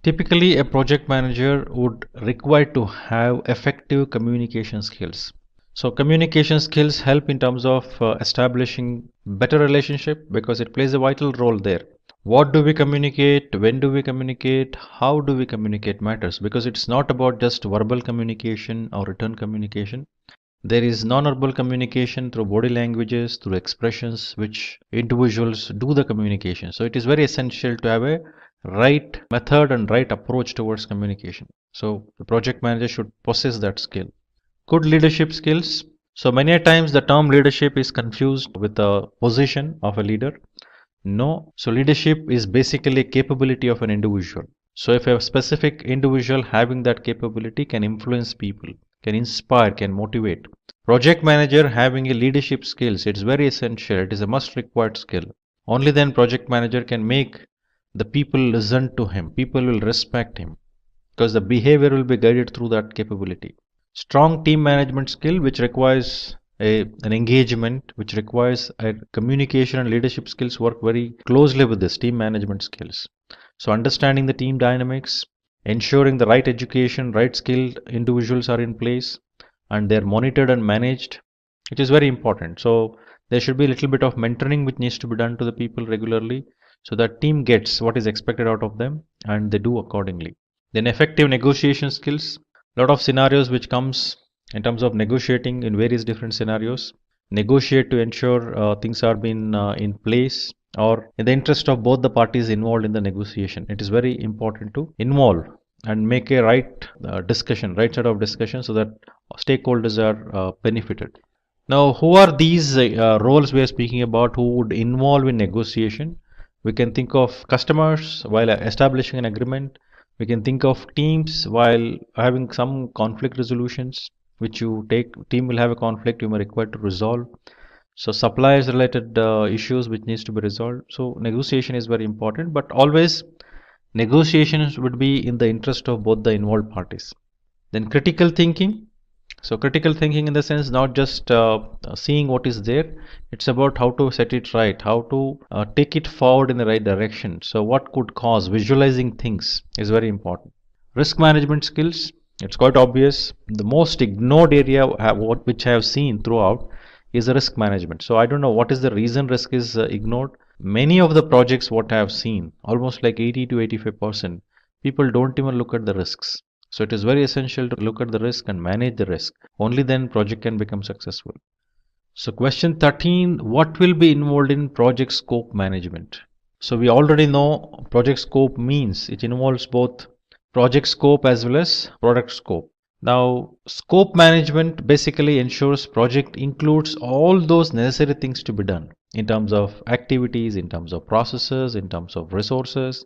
Typically, a project manager would require to have effective communication skills. So communication skills help in terms of establishing better relationship because it plays a vital role there. What do we communicate? When do we communicate? How do we communicate matters, because it's not about just verbal communication or written communication. There is non-verbal communication through body languages, through expressions, which individuals do the communication. So it is very essential to have a right method and right approach towards communication. So the project manager should possess that skill. Good leadership skills. So many times the term leadership is confused with the position of a leader. No, so leadership is basically a capability of an individual. So if a specific individual having that capability can influence people, can inspire, can motivate. Project manager having a leadership skills, it's very essential. It is a must required skill. Only then project manager can make the people listen to him. People will respect him because the behavior will be guided through that capability. Strong team management skill, which requires an engagement, which requires a communication and leadership skills, work very closely with this team management skills. So understanding the team dynamics, ensuring the right education, right skilled individuals are in place and they're monitored and managed, which is very important. So there should be a little bit of mentoring which needs to be done to the people regularly so that team gets what is expected out of them and they do accordingly. Then effective negotiation skills, lot of scenarios which comes in terms of negotiating in various different scenarios. Negotiate to ensure things are being in place or in the interest of both the parties involved in the negotiation. It is very important to involve and make a right discussion, right set of discussion so that stakeholders are benefited. Now, who are these roles we are speaking about who would involve in negotiation? We can think of customers while establishing an agreement. We can think of teams while having some conflict resolutions, which you take, team will have a conflict you may require to resolve. So suppliers related issues which needs to be resolved. So negotiation is very important, but always negotiations would be in the interest of both the involved parties. Then critical thinking. So critical thinking in the sense not just seeing what is there, it's about how to set it right, how to take it forward in the right direction. So what could cause, visualizing things is very important. Risk management skills, it's quite obvious. The most ignored area which I have seen throughout is the risk management. So I don't know what is the reason risk is ignored. Many of the projects what I have seen, almost like 80 to 85%, people don't even look at the risks. So it is very essential to look at the risk and manage the risk. Only then project can become successful. So question 13, what will be involved in project scope management? So we already know project scope means it involves both project scope as well as product scope. Now scope management basically ensures project includes all those necessary things to be done in terms of activities, in terms of processes, in terms of resources,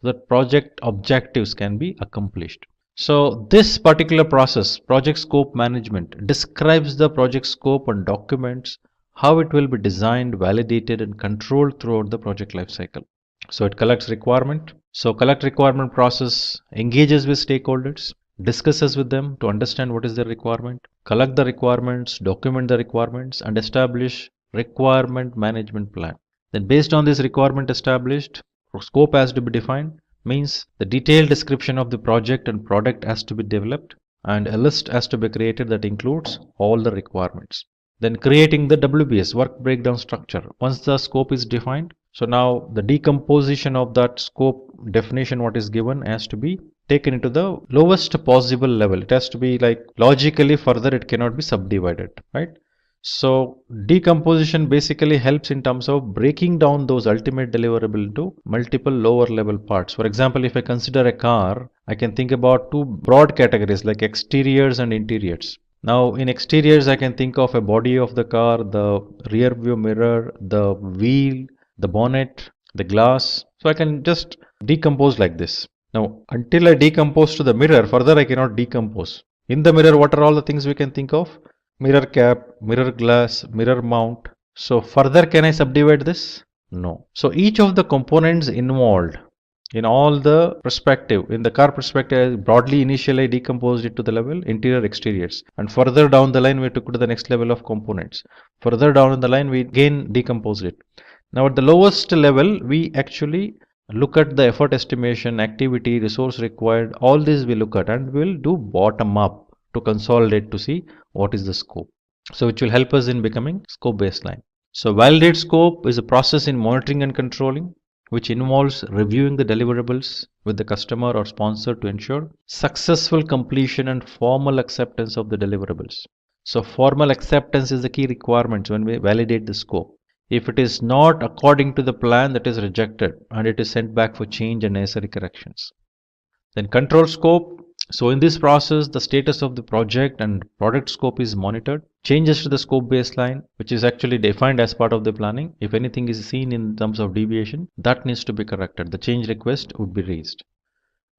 so that project objectives can be accomplished. So this particular process, project scope management, describes the project scope and documents how it will be designed, validated and controlled throughout the project lifecycle. So it collects requirement. So collect requirement process engages with stakeholders, discusses with them to understand what is their requirement, collect the requirements, document the requirements and establish requirement management plan. Then based on this requirement established, scope has to be defined. Means the detailed description of the project and product has to be developed and a list has to be created that includes all the requirements. Then creating the WBS, work breakdown structure. Once the scope is defined, so now the decomposition of that scope definition what is given has to be taken into the lowest possible level. It has to be like logically further it cannot be subdivided, right? So decomposition basically helps in terms of breaking down those ultimate deliverable into multiple lower level parts. For example, if I consider a car, I can think about two broad categories like exteriors and interiors. Now in exteriors, I can think of a body of the car, the rear view mirror, the wheel, the bonnet, the glass. So I can just decompose like this. Now until I decompose to the mirror, further I cannot decompose. In the mirror, what are all the things we can think of? Mirror cap, mirror glass, mirror mount. So further can I subdivide this? No. So each of the components involved in all the perspective, in the car perspective, I broadly initially decomposed it to the level interior exteriors, and further down the line we took to the next level of components. Further down in the line we again decomposed it. Now at the lowest level we actually look at the effort estimation, activity, resource required, all these we look at and we will do bottom up to consolidate to see what is the scope. So which will help us in becoming scope baseline. So validate scope is a process in monitoring and controlling, which involves reviewing the deliverables with the customer or sponsor to ensure successful completion and formal acceptance of the deliverables. So formal acceptance is the key requirement when we validate the scope. If it is not according to the plan, that is rejected and it is sent back for change and necessary corrections. Then control scope. So in this process, the status of the project and product scope is monitored. Changes to the scope baseline, which is actually defined as part of the planning. If anything is seen in terms of deviation, that needs to be corrected. The change request would be raised.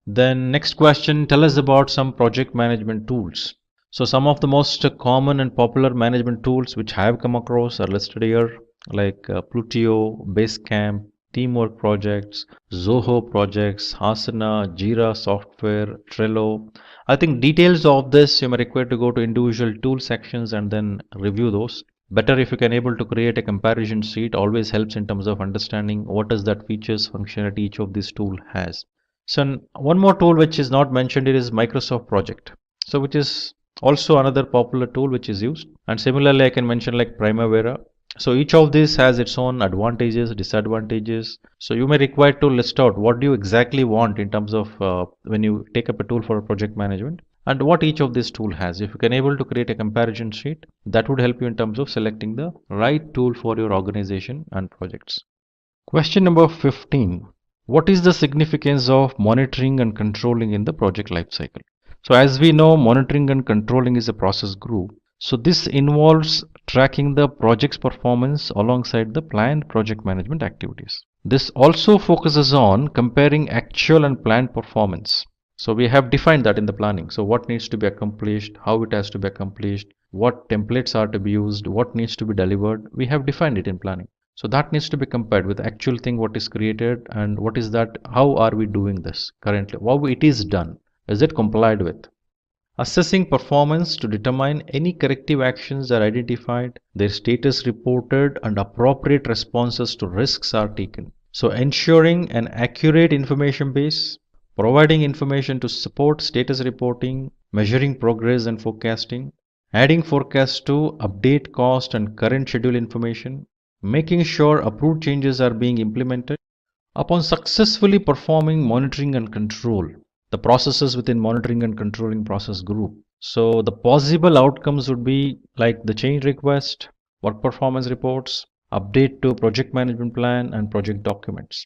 Then next question, tell us about some project management tools. So some of the most common and popular management tools which I have come across are listed here, like Plutio, Basecamp, Teamwork Projects, Zoho Projects, Asana, Jira Software, Trello. I think details of this you may require to go to individual tool sections and then review those. Better if you can able to create a comparison sheet, always helps in terms of understanding what is that features, functionality each of these tool has. So one more tool which is not mentioned here is Microsoft Project. So which is also another popular tool which is used. And similarly I can mention like Primavera. So each of these has its own advantages, disadvantages. So you may require to list out what do you exactly want in terms of when you take up a tool for project management and what each of this tool has. If you can able to create a comparison sheet, that would help you in terms of selecting the right tool for your organization and projects. Question number 15. What is the significance of monitoring and controlling in the project lifecycle? So as we know, monitoring and controlling is a process group. So this involves tracking the project's performance alongside the planned project management activities. This also focuses on comparing actual and planned performance. So we have defined that in the planning. So what needs to be accomplished, how it has to be accomplished, what templates are to be used, what needs to be delivered. We have defined it in planning. So that needs to be compared with the actual thing what is created and what is that, how are we doing this currently, how it is done, is it complied with. Assessing performance to determine any corrective actions are identified, their status reported and appropriate responses to risks are taken. So ensuring an accurate information base, providing information to support status reporting, measuring progress and forecasting, adding forecasts to update cost and current schedule information, making sure approved changes are being implemented. Upon successfully performing monitoring and control, the processes within monitoring and controlling process group. So the possible outcomes would be like the change request, work performance reports, update to project management plan and project documents.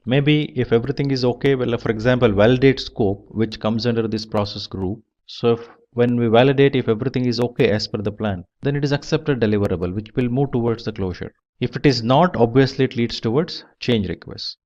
Maybe if everything is okay, well, for example, validate scope, which comes under this process group. So when we validate if everything is okay as per the plan, then it is accepted deliverable, which will move towards the closure. If it is not, obviously it leads towards change request.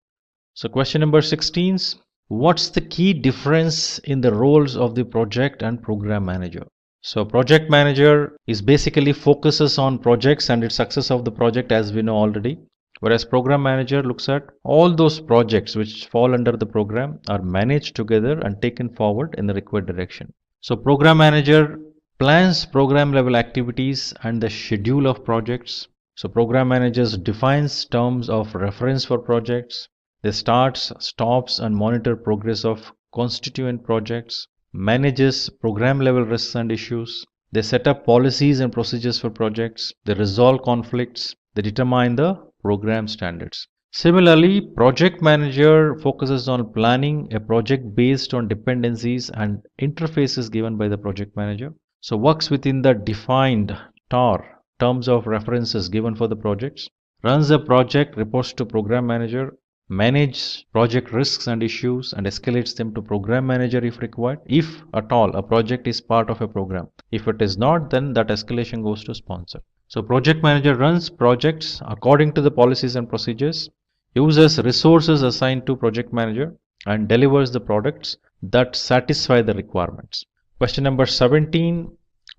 So question number 16 is, what's the key difference in the roles of the project and program manager? So project manager is basically focuses on projects and its success of the project, as we know already. Whereas program manager looks at all those projects which fall under the program are managed together and taken forward in the required direction. So program manager plans program level activities and the schedule of projects. So program managers defines terms of reference for projects. They starts, stops and monitor progress of constituent projects, manages program level risks and issues. They set up policies and procedures for projects. They resolve conflicts. They determine the program standards. Similarly, project manager focuses on planning a project based on dependencies and interfaces given by the project manager. So works within the defined TAR, terms of references given for the projects, runs the project, reports to program manager, manages project risks and issues and escalates them to program manager if required, if at all a project is part of a program. If it is not, then that escalation goes to sponsor. So project manager runs projects according to the policies and procedures, uses resources assigned to project manager and delivers the products that satisfy the requirements. Question number 17.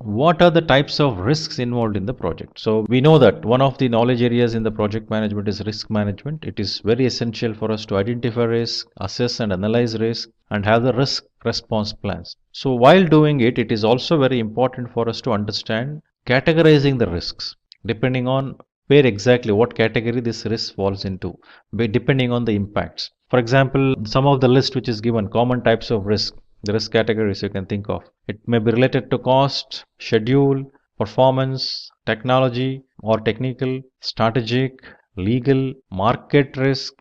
What are the types of risks involved in the project? So we know that one of the knowledge areas in the project management is risk management. It is very essential for us to identify risk, assess and analyze risk and have the risk response plans. So while doing it, it is also very important for us to understand categorizing the risks depending on where exactly what category this risk falls into, depending on the impacts. For example, some of the list which is given, common types of risk, the risk categories you can think of. It may be related to cost, schedule, performance, technology or technical, strategic, legal, market risk,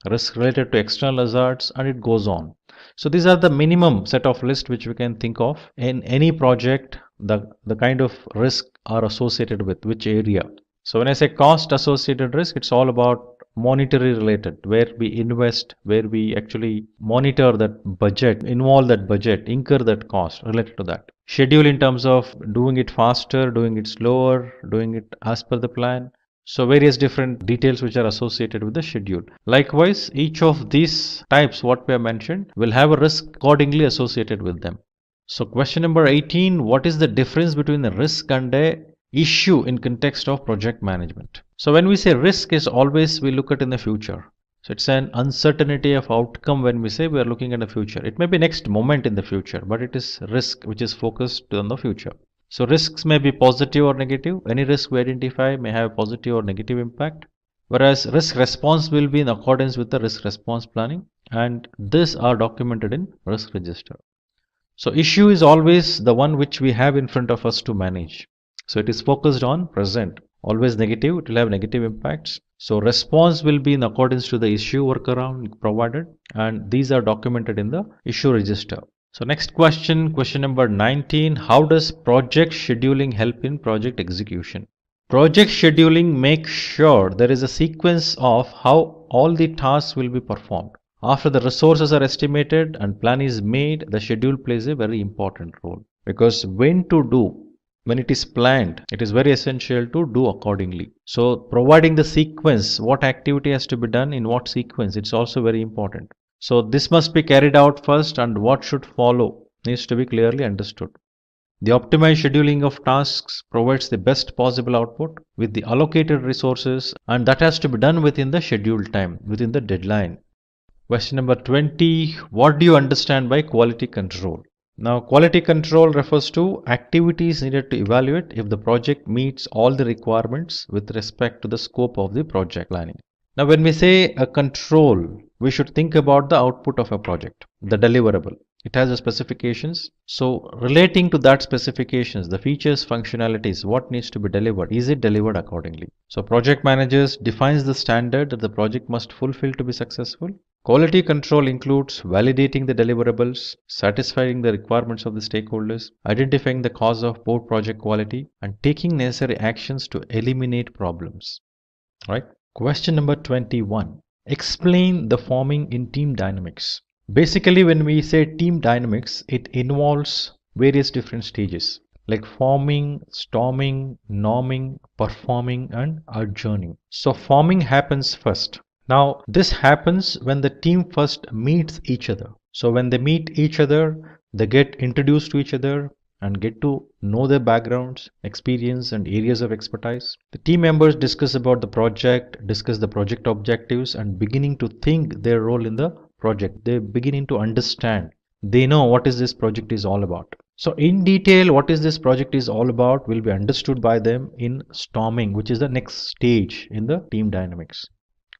risk related to external hazards, and it goes on. So these are the minimum set of list which we can think of in any project, the kind of risk are associated with which area. So when I say cost associated risk, it's all about monetary related, where we invest, where we actually monitor that budget, involve that budget, incur that cost related to that. Schedule in terms of doing it faster, doing it slower, doing it as per the plan. So various different details which are associated with the schedule. Likewise, each of these types what we have mentioned will have a risk accordingly associated with them. So question number 18, what is the difference between a risk and a issue in context of project management? So when we say risk is always we look at in the future. So it's an uncertainty of outcome when we say we are looking at the future. It may be next moment in the future, but it is risk which is focused on the future. So risks may be positive or negative. Any risk we identify may have positive or negative impact. Whereas risk response will be in accordance with the risk response planning, and these are documented in risk register. So issue is always the one which we have in front of us to manage. So it is focused on present, always negative, it will have negative impacts. So response will be in accordance to the issue workaround provided, and these are documented in the issue register. So next question, question number 19, how does project scheduling help in project execution? Project scheduling makes sure there is a sequence of how all the tasks will be performed. After the resources are estimated and plan is made, the schedule plays a very important role, because when to do, when it is planned, it is very essential to do accordingly. So providing the sequence, what activity has to be done in what sequence, it's also very important. So this must be carried out first, and what should follow needs to be clearly understood. The optimized scheduling of tasks provides the best possible output with the allocated resources, and that has to be done within the scheduled time, within the deadline. Question number 20, what do you understand by quality control? Now, quality control refers to activities needed to evaluate if the project meets all the requirements with respect to the scope of the project planning. Now, when we say a control, we should think about the output of a project, the deliverable. It has a specifications. So relating to that specifications, the features, functionalities, what needs to be delivered, is it delivered accordingly? So project managers defines the standard that the project must fulfill to be successful. Quality control includes validating the deliverables, satisfying the requirements of the stakeholders, identifying the cause of poor project quality, and taking necessary actions to eliminate problems. Right? Question number 21. Explain the forming in team dynamics. Basically, when we say team dynamics, it involves various different stages like forming, storming, norming, performing, and adjourning. So forming happens first. Now, this happens when the team first meets each other. So when they meet each other, they get introduced to each other and get to know their backgrounds, experience, and areas of expertise. The team members discuss about the project, discuss the project objectives, and beginning to think their role in the project. They're beginning to understand. They know what is this project is all about. So in detail, what is this project is all about will be understood by them in storming, which is the next stage in the team dynamics.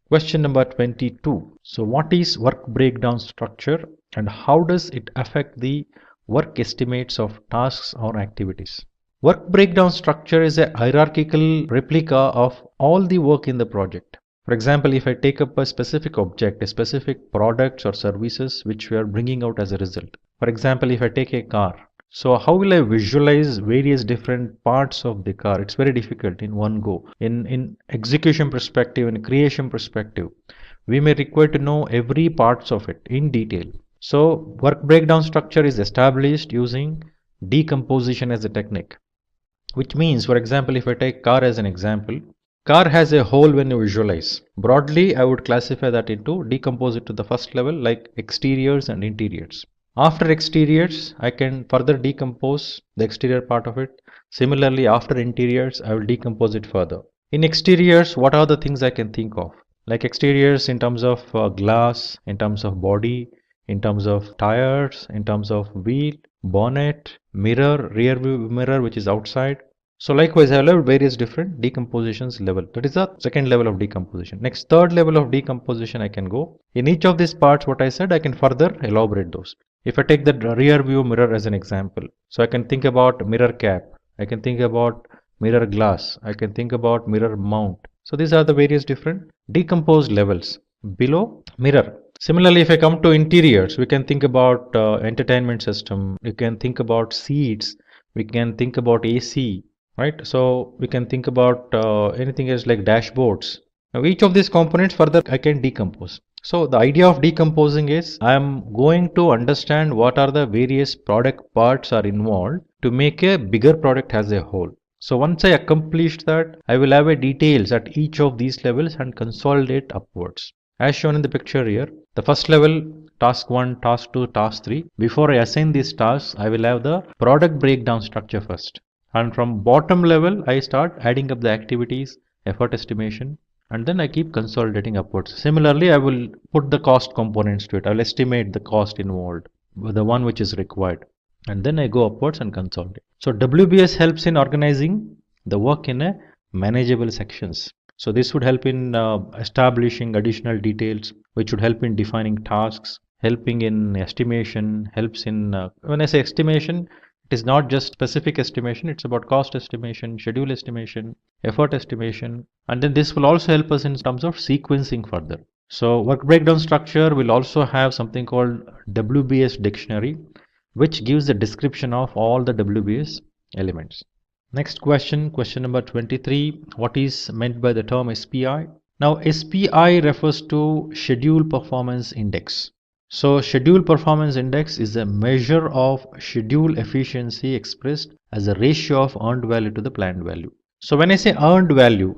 Question number 22. So what is work breakdown structure and how does it affect the work estimates of tasks or activities? Work breakdown structure is a hierarchical replica of all the work in the project. For example, if I take up a specific object, a specific products or services which we are bringing out as a result. For example, if I take a car, so how will I visualize various different parts of the car? It's very difficult in one go. In execution perspective, in creation perspective, we may require to know every parts of it in detail. So work breakdown structure is established using decomposition as a technique, which means, for example, if I take car as an example, car has a whole when you visualize. Broadly, I would classify that into, decompose it to the first level like exteriors and interiors. After exteriors, I can further decompose the exterior part of it. Similarly, after interiors, I will decompose it further. In exteriors, what are the things I can think of? Like exteriors in terms of glass, in terms of body, in terms of tires, in terms of wheel, bonnet, mirror, rear view mirror which is outside. So likewise, I will have various different decompositions level. That is the second level of decomposition. Next, third level of decomposition I can go. In each of these parts, what I said, I can further elaborate those. If I take the rear view mirror as an example, so I can think about mirror cap, I can think about mirror glass, I can think about mirror mount. So these are the various different decomposed levels. below mirror. Similarly, if I come to interiors, we can think about entertainment system, we can think about seats, we can think about AC, right? So we can think about anything else like dashboards. Now each of these components further I can decompose. So the idea of decomposing is I am going to understand what are the various product parts are involved to make a bigger product as a whole. So once I accomplish that, I will have a details at each of these levels and consolidate upwards. As shown in the picture here, the first level, task 1, task 2, task 3. Before I assign these tasks, I will have the product breakdown structure first. And from bottom level, I start adding up the activities, effort estimation, and then I keep consolidating upwards. Similarly, I will put the cost components to it. I will estimate the cost involved, the one which is required. And then I go upwards and consolidate. So WBS helps in organizing the work in a manageable sections. So this would help in establishing additional details, which would help in defining tasks, helping in estimation, helps in, when I say estimation, it is not just specific estimation, it's about cost estimation, schedule estimation, effort estimation, and then this will also help us in terms of sequencing further. So work breakdown structure will also have something called WBS dictionary, which gives a description of all the WBS elements. Next question, question number 23. What is meant by the term SPI? Now SPI refers to Schedule Performance Index. So Schedule Performance Index is a measure of schedule efficiency expressed as a ratio of earned value to the planned value. So when I say earned value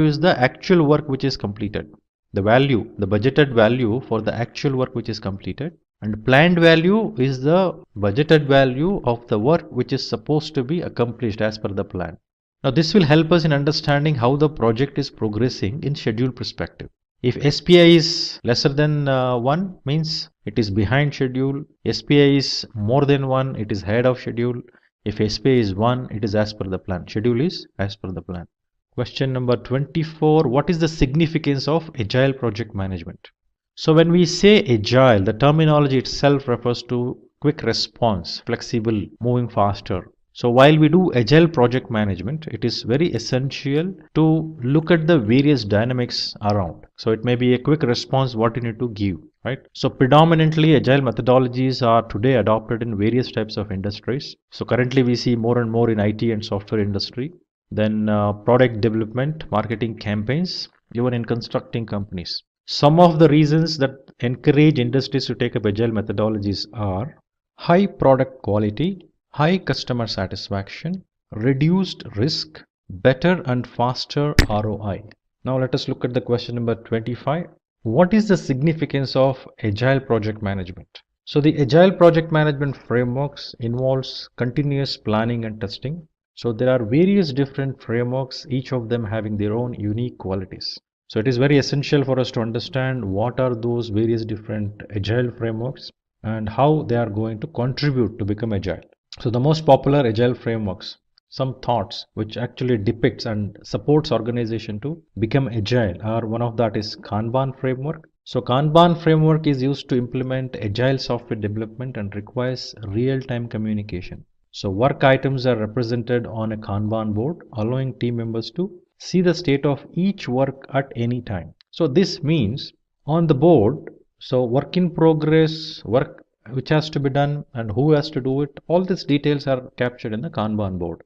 is the actual work which is completed. The value, the budgeted value for the actual work which is completed. And planned value is the budgeted value of the work which is supposed to be accomplished as per the plan. Now this will help us in understanding how the project is progressing in schedule perspective. If SPI is lesser than 1 means it is behind schedule. SPI is more than 1, it is ahead of schedule. If SPI is 1, it is as per the plan. Schedule is as per the plan. Question number 24. What is the significance of agile project management? So when we say agile, the terminology itself refers to quick response, flexible, moving faster. So while we do agile project management, it is very essential to look at the various dynamics around. So it may be a quick response what you need to give, right? So predominantly agile methodologies are today adopted in various types of industries. So currently we see more and more in IT and software industry, then product development, marketing campaigns, even in constructing companies. Some of the reasons that encourage industries to take up agile methodologies are high product quality, high customer satisfaction, reduced risk, better and faster ROI. Now let us look at the question number 25. What is the significance of agile project management? So the agile project management frameworks involves continuous planning and testing. So there are various different frameworks, each of them having their own unique qualities. So it is very essential for us to understand what are those various different agile frameworks and how they are going to contribute to become agile. So the most popular agile frameworks, some thoughts which actually depicts and supports organization to become agile are, one of that is Kanban framework. So Kanban framework is used to implement agile software development and requires real-time communication. So work items are represented on a Kanban board, allowing team members to see the state of each work at any time. So this means on the board, so work in progress, work which has to be done and who has to do it, all these details are captured in the Kanban board.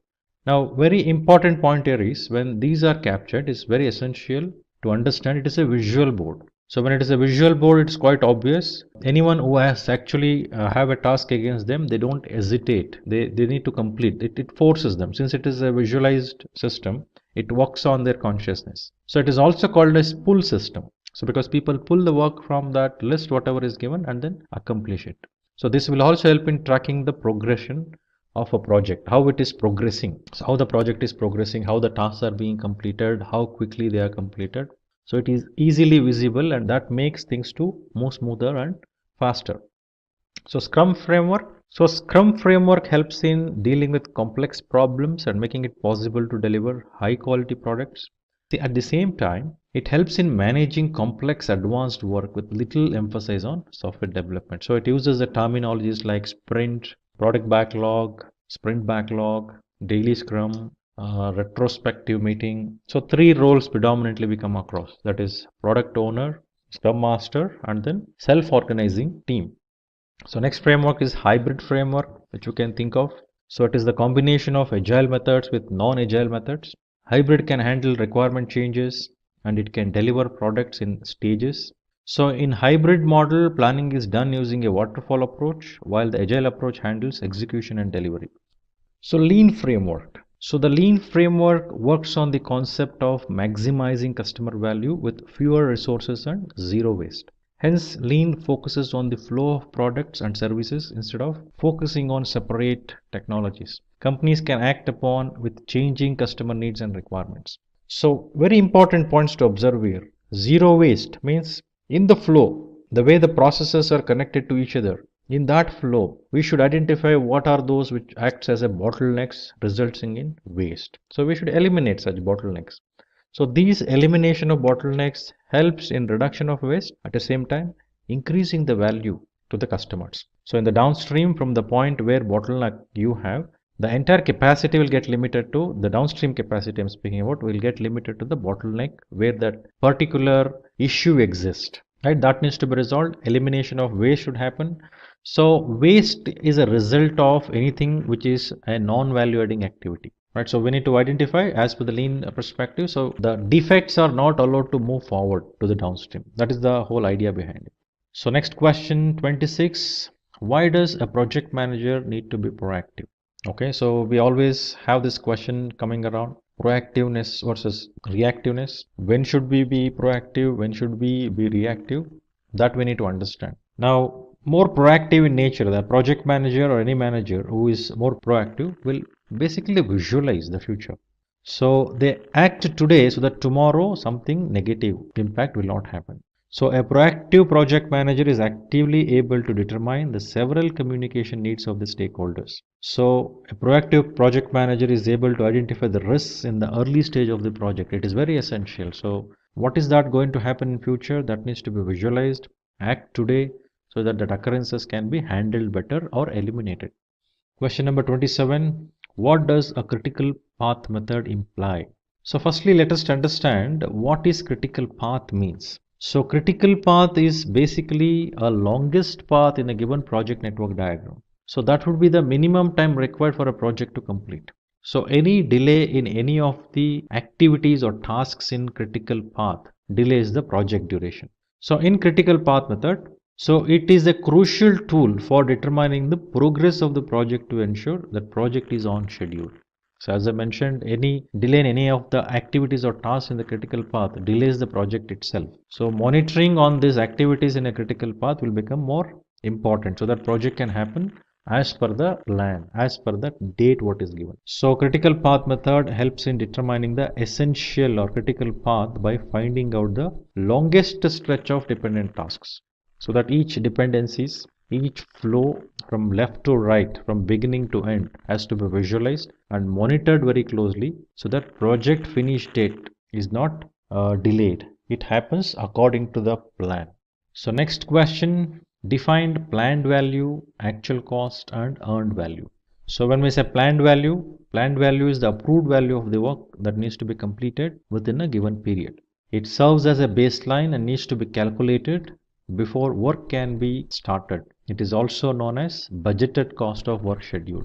Now very important point here is when these are captured, it's very essential to understand it is a visual board. So when it is a visual board, it's quite obvious. Anyone who has actually have a task against them, they don't hesitate. They need to complete it. It forces them. Since it is a visualized system, it works on their consciousness. So it is also called as pull system. So because people pull the work from that list, whatever is given, and then accomplish it. So this will also help in tracking the progression of a project, how it is progressing. So how the project is progressing, how the tasks are being completed, how quickly they are completed. So it is easily visible and that makes things to move smoother and faster. So Scrum framework. So Scrum framework helps in dealing with complex problems and making it possible to deliver high quality products. At the same time, it helps in managing complex advanced work with little emphasis on software development. So it uses the terminologies like sprint, product backlog, sprint backlog, daily scrum, retrospective meeting. So three roles predominantly we come across, that is product owner, Scrum Master, and then self-organizing team. So next framework is hybrid framework, which you can think of. So it is the combination of agile methods with non-agile methods. Hybrid can handle requirement changes and it can deliver products in stages. So in hybrid model, planning is done using a waterfall approach, while the agile approach handles execution and delivery. So lean framework. So the lean framework works on the concept of maximizing customer value with fewer resources and zero waste. Hence, lean focuses on the flow of products and services instead of focusing on separate technologies. Companies can act upon with changing customer needs and requirements. So very important points to observe here. Zero waste means in the flow, the way the processes are connected to each other, in that flow, we should identify what are those which acts as a bottlenecks resulting in waste. So we should eliminate such bottlenecks. So these elimination of bottlenecks helps in reduction of waste, at the same time increasing the value to the customers. So in the downstream, from the point where bottleneck you have, the entire capacity will get limited to the downstream capacity I'm speaking about will get limited to the bottleneck where that particular issue exists. Right, that needs to be resolved. Elimination of waste should happen. So waste is a result of anything which is a non-value adding activity. Right, so we need to identify as per the lean perspective. So the defects are not allowed to move forward to the downstream. That is the whole idea behind it. So next question 26. Why does a project manager need to be proactive? Okay, so we always have this question coming around. Proactiveness versus reactiveness. When should we be proactive? When should we be reactive? That we need to understand. Now, more proactive in nature, the project manager or any manager who is more proactive will basically visualize the future. So they act today so that tomorrow something negative impact will not happen. So a proactive project manager is actively able to determine the several communication needs of the stakeholders. So a proactive project manager is able to identify the risks in the early stage of the project. It is very essential. So what is that going to happen in future? That needs to be visualized, act today so that occurrences can be handled better or eliminated. Question number 27. What does a critical path method imply? So firstly, let us understand what is critical path means. So critical path is basically a longest path in a given project network diagram. So that would be the minimum time required for a project to complete. So any delay in any of the activities or tasks in critical path delays the project duration. So in critical path method, so it is a crucial tool for determining the progress of the project to ensure that project is on schedule. So as I mentioned, any delay in any of the activities or tasks in the critical path delays the project itself. So monitoring on these activities in a critical path will become more important so that project can happen as per the plan, as per the date what is given. So critical path method helps in determining the essential or critical path by finding out the longest stretch of dependent tasks. So that each dependencies, each flow from left to right, from beginning to end has to be visualized and monitored very closely so that project finish date is not delayed. It happens according to the plan. So next question, defined planned value, actual cost and earned value. So when we say planned value is the approved value of the work that needs to be completed within a given period. It serves as a baseline and needs to be calculated before work can be started. It is also known as budgeted cost of work schedule.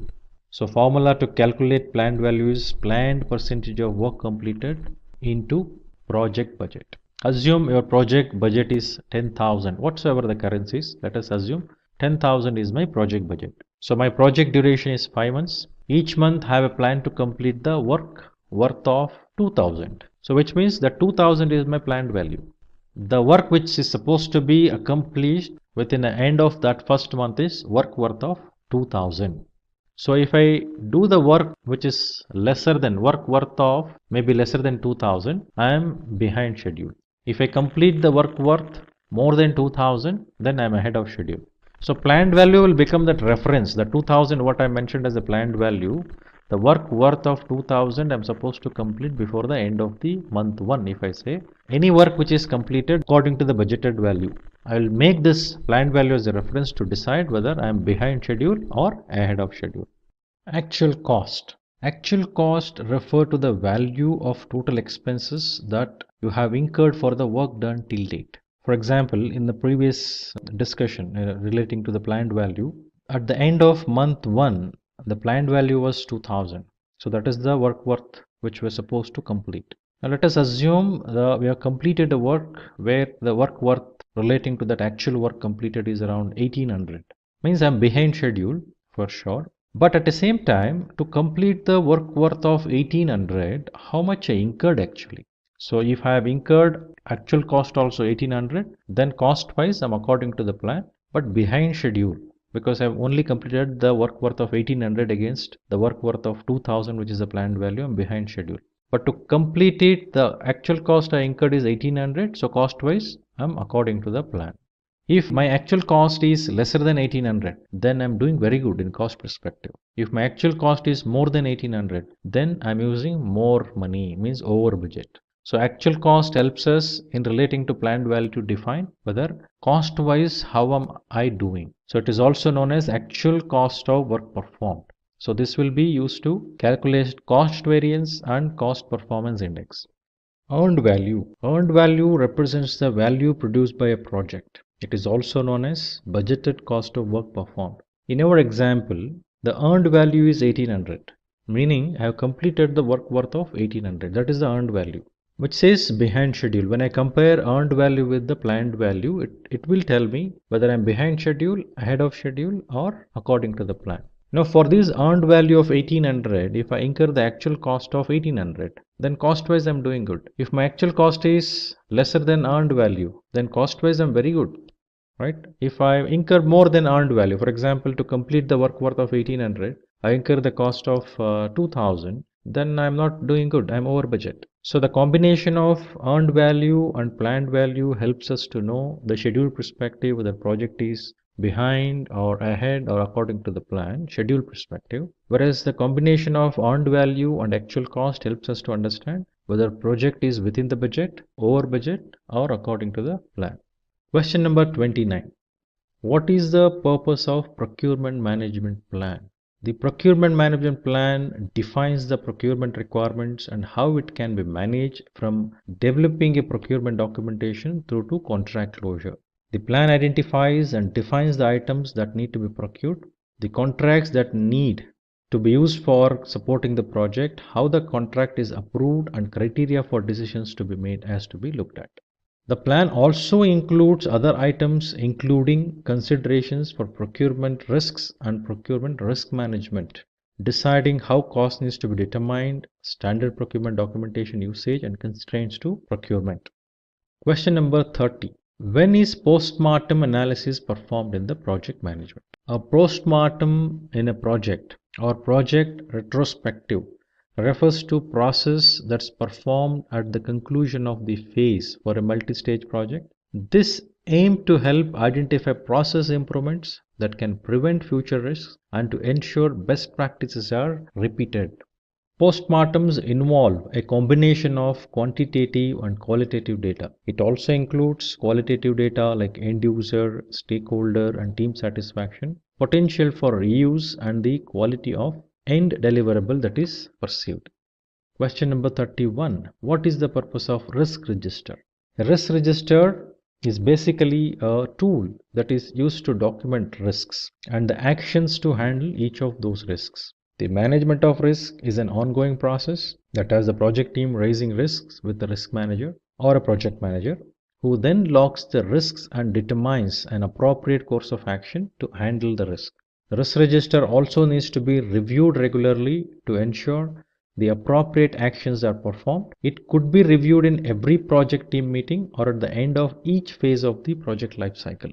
So formula to calculate planned value is planned percentage of work completed into project budget. Assume your project budget is 10,000, whatsoever the currency is. Let us assume 10,000 is my project budget. So my project duration is 5 months. Each month I have a plan to complete the work worth of 2,000. So which means that 2,000 is my planned value. The work which is supposed to be accomplished within the end of that first month is work worth of 2,000. So if I do the work which is lesser than work worth of maybe lesser than 2,000, I am behind schedule. If I complete the work worth more than 2,000, then I am ahead of schedule. So planned value will become that reference, the 2,000 what I mentioned as a planned value. The work worth of 2,000 I am supposed to complete before the end of the month 1. If I say any work which is completed according to the budgeted value, I will make this planned value as a reference to decide whether I am behind schedule or ahead of schedule. Actual cost. Actual cost refer to the value of total expenses that you have incurred for the work done till date. For example, in the previous discussion relating to the planned value, at the end of month 1, the planned value was 2000. So that is the work worth which we're supposed to complete. Now let us assume we have completed a work where the work worth relating to that actual work completed is around 1800. Means I'm behind schedule for sure. But at the same time, to complete the work worth of 1800, how much I incurred actually? So if I have incurred actual cost also 1800, then cost wise I'm according to the plan, but behind schedule because I've only completed the work worth of 1800 against the work worth of 2000, which is the planned value. I'm behind schedule. But to complete it, the actual cost I incurred is 1800, so cost wise I'm according to the plan. If my actual cost is lesser than 1800, then I'm doing very good in cost perspective. If my actual cost is more than 1800, then I'm using more money, means over budget. So actual cost helps us in relating to planned value to define whether cost wise how am I doing. So it is also known as actual cost of work performed. So this will be used to calculate cost variance and cost performance index. Earned value. Earned value represents the value produced by a project. It is also known as budgeted cost of work performed. In our example, the earned value is 1800, meaning I have completed the work worth of 1800. That is the earned value, which says behind schedule. When I compare earned value with the planned value, it will tell me whether I am behind schedule, ahead of schedule, or according to the plan. Now for this earned value of 1800, if I incur the actual cost of 1800, then cost wise I'm doing good. If my actual cost is lesser than earned value, then cost wise I'm very good, right? If I incur more than earned value, for example, to complete the work worth of 1800, I incur the cost of 2000, then I'm not doing good, I'm over budget. So the combination of earned value and planned value helps us to know the schedule perspective whether project is behind or ahead or according to the plan, schedule perspective, whereas the combination of earned value and actual cost helps us to understand whether project is within the budget, over budget, or according to the plan. Question number 29. What is the purpose of procurement management plan? The procurement management plan defines the procurement requirements and how it can be managed from developing a procurement documentation through to contract closure. The plan identifies and defines the items that need to be procured, the contracts that need to be used for supporting the project, how the contract is approved, and criteria for decisions to be made as to be looked at. The plan also includes other items including considerations for procurement risks and procurement risk management, deciding how cost needs to be determined, standard procurement documentation usage, and constraints to procurement. Question number 30. When is post-mortem analysis performed in the project management? A post-mortem in a project or project retrospective refers to process that's performed at the conclusion of the phase for a multi-stage project. This aims to help identify process improvements that can prevent future risks and to ensure best practices are repeated. Postmortems involve a combination of quantitative and qualitative data. It also includes qualitative data like end user, stakeholder, and team satisfaction, potential for reuse, and the quality of end deliverable that is perceived. Question number 31. What is the purpose of risk register? A risk register is basically a tool that is used to document risks and the actions to handle each of those risks. The management of risk is an ongoing process that has the project team raising risks with the risk manager or a project manager who then logs the risks and determines an appropriate course of action to handle the risk. The risk register also needs to be reviewed regularly to ensure the appropriate actions are performed. It could be reviewed in every project team meeting or at the end of each phase of the project life cycle.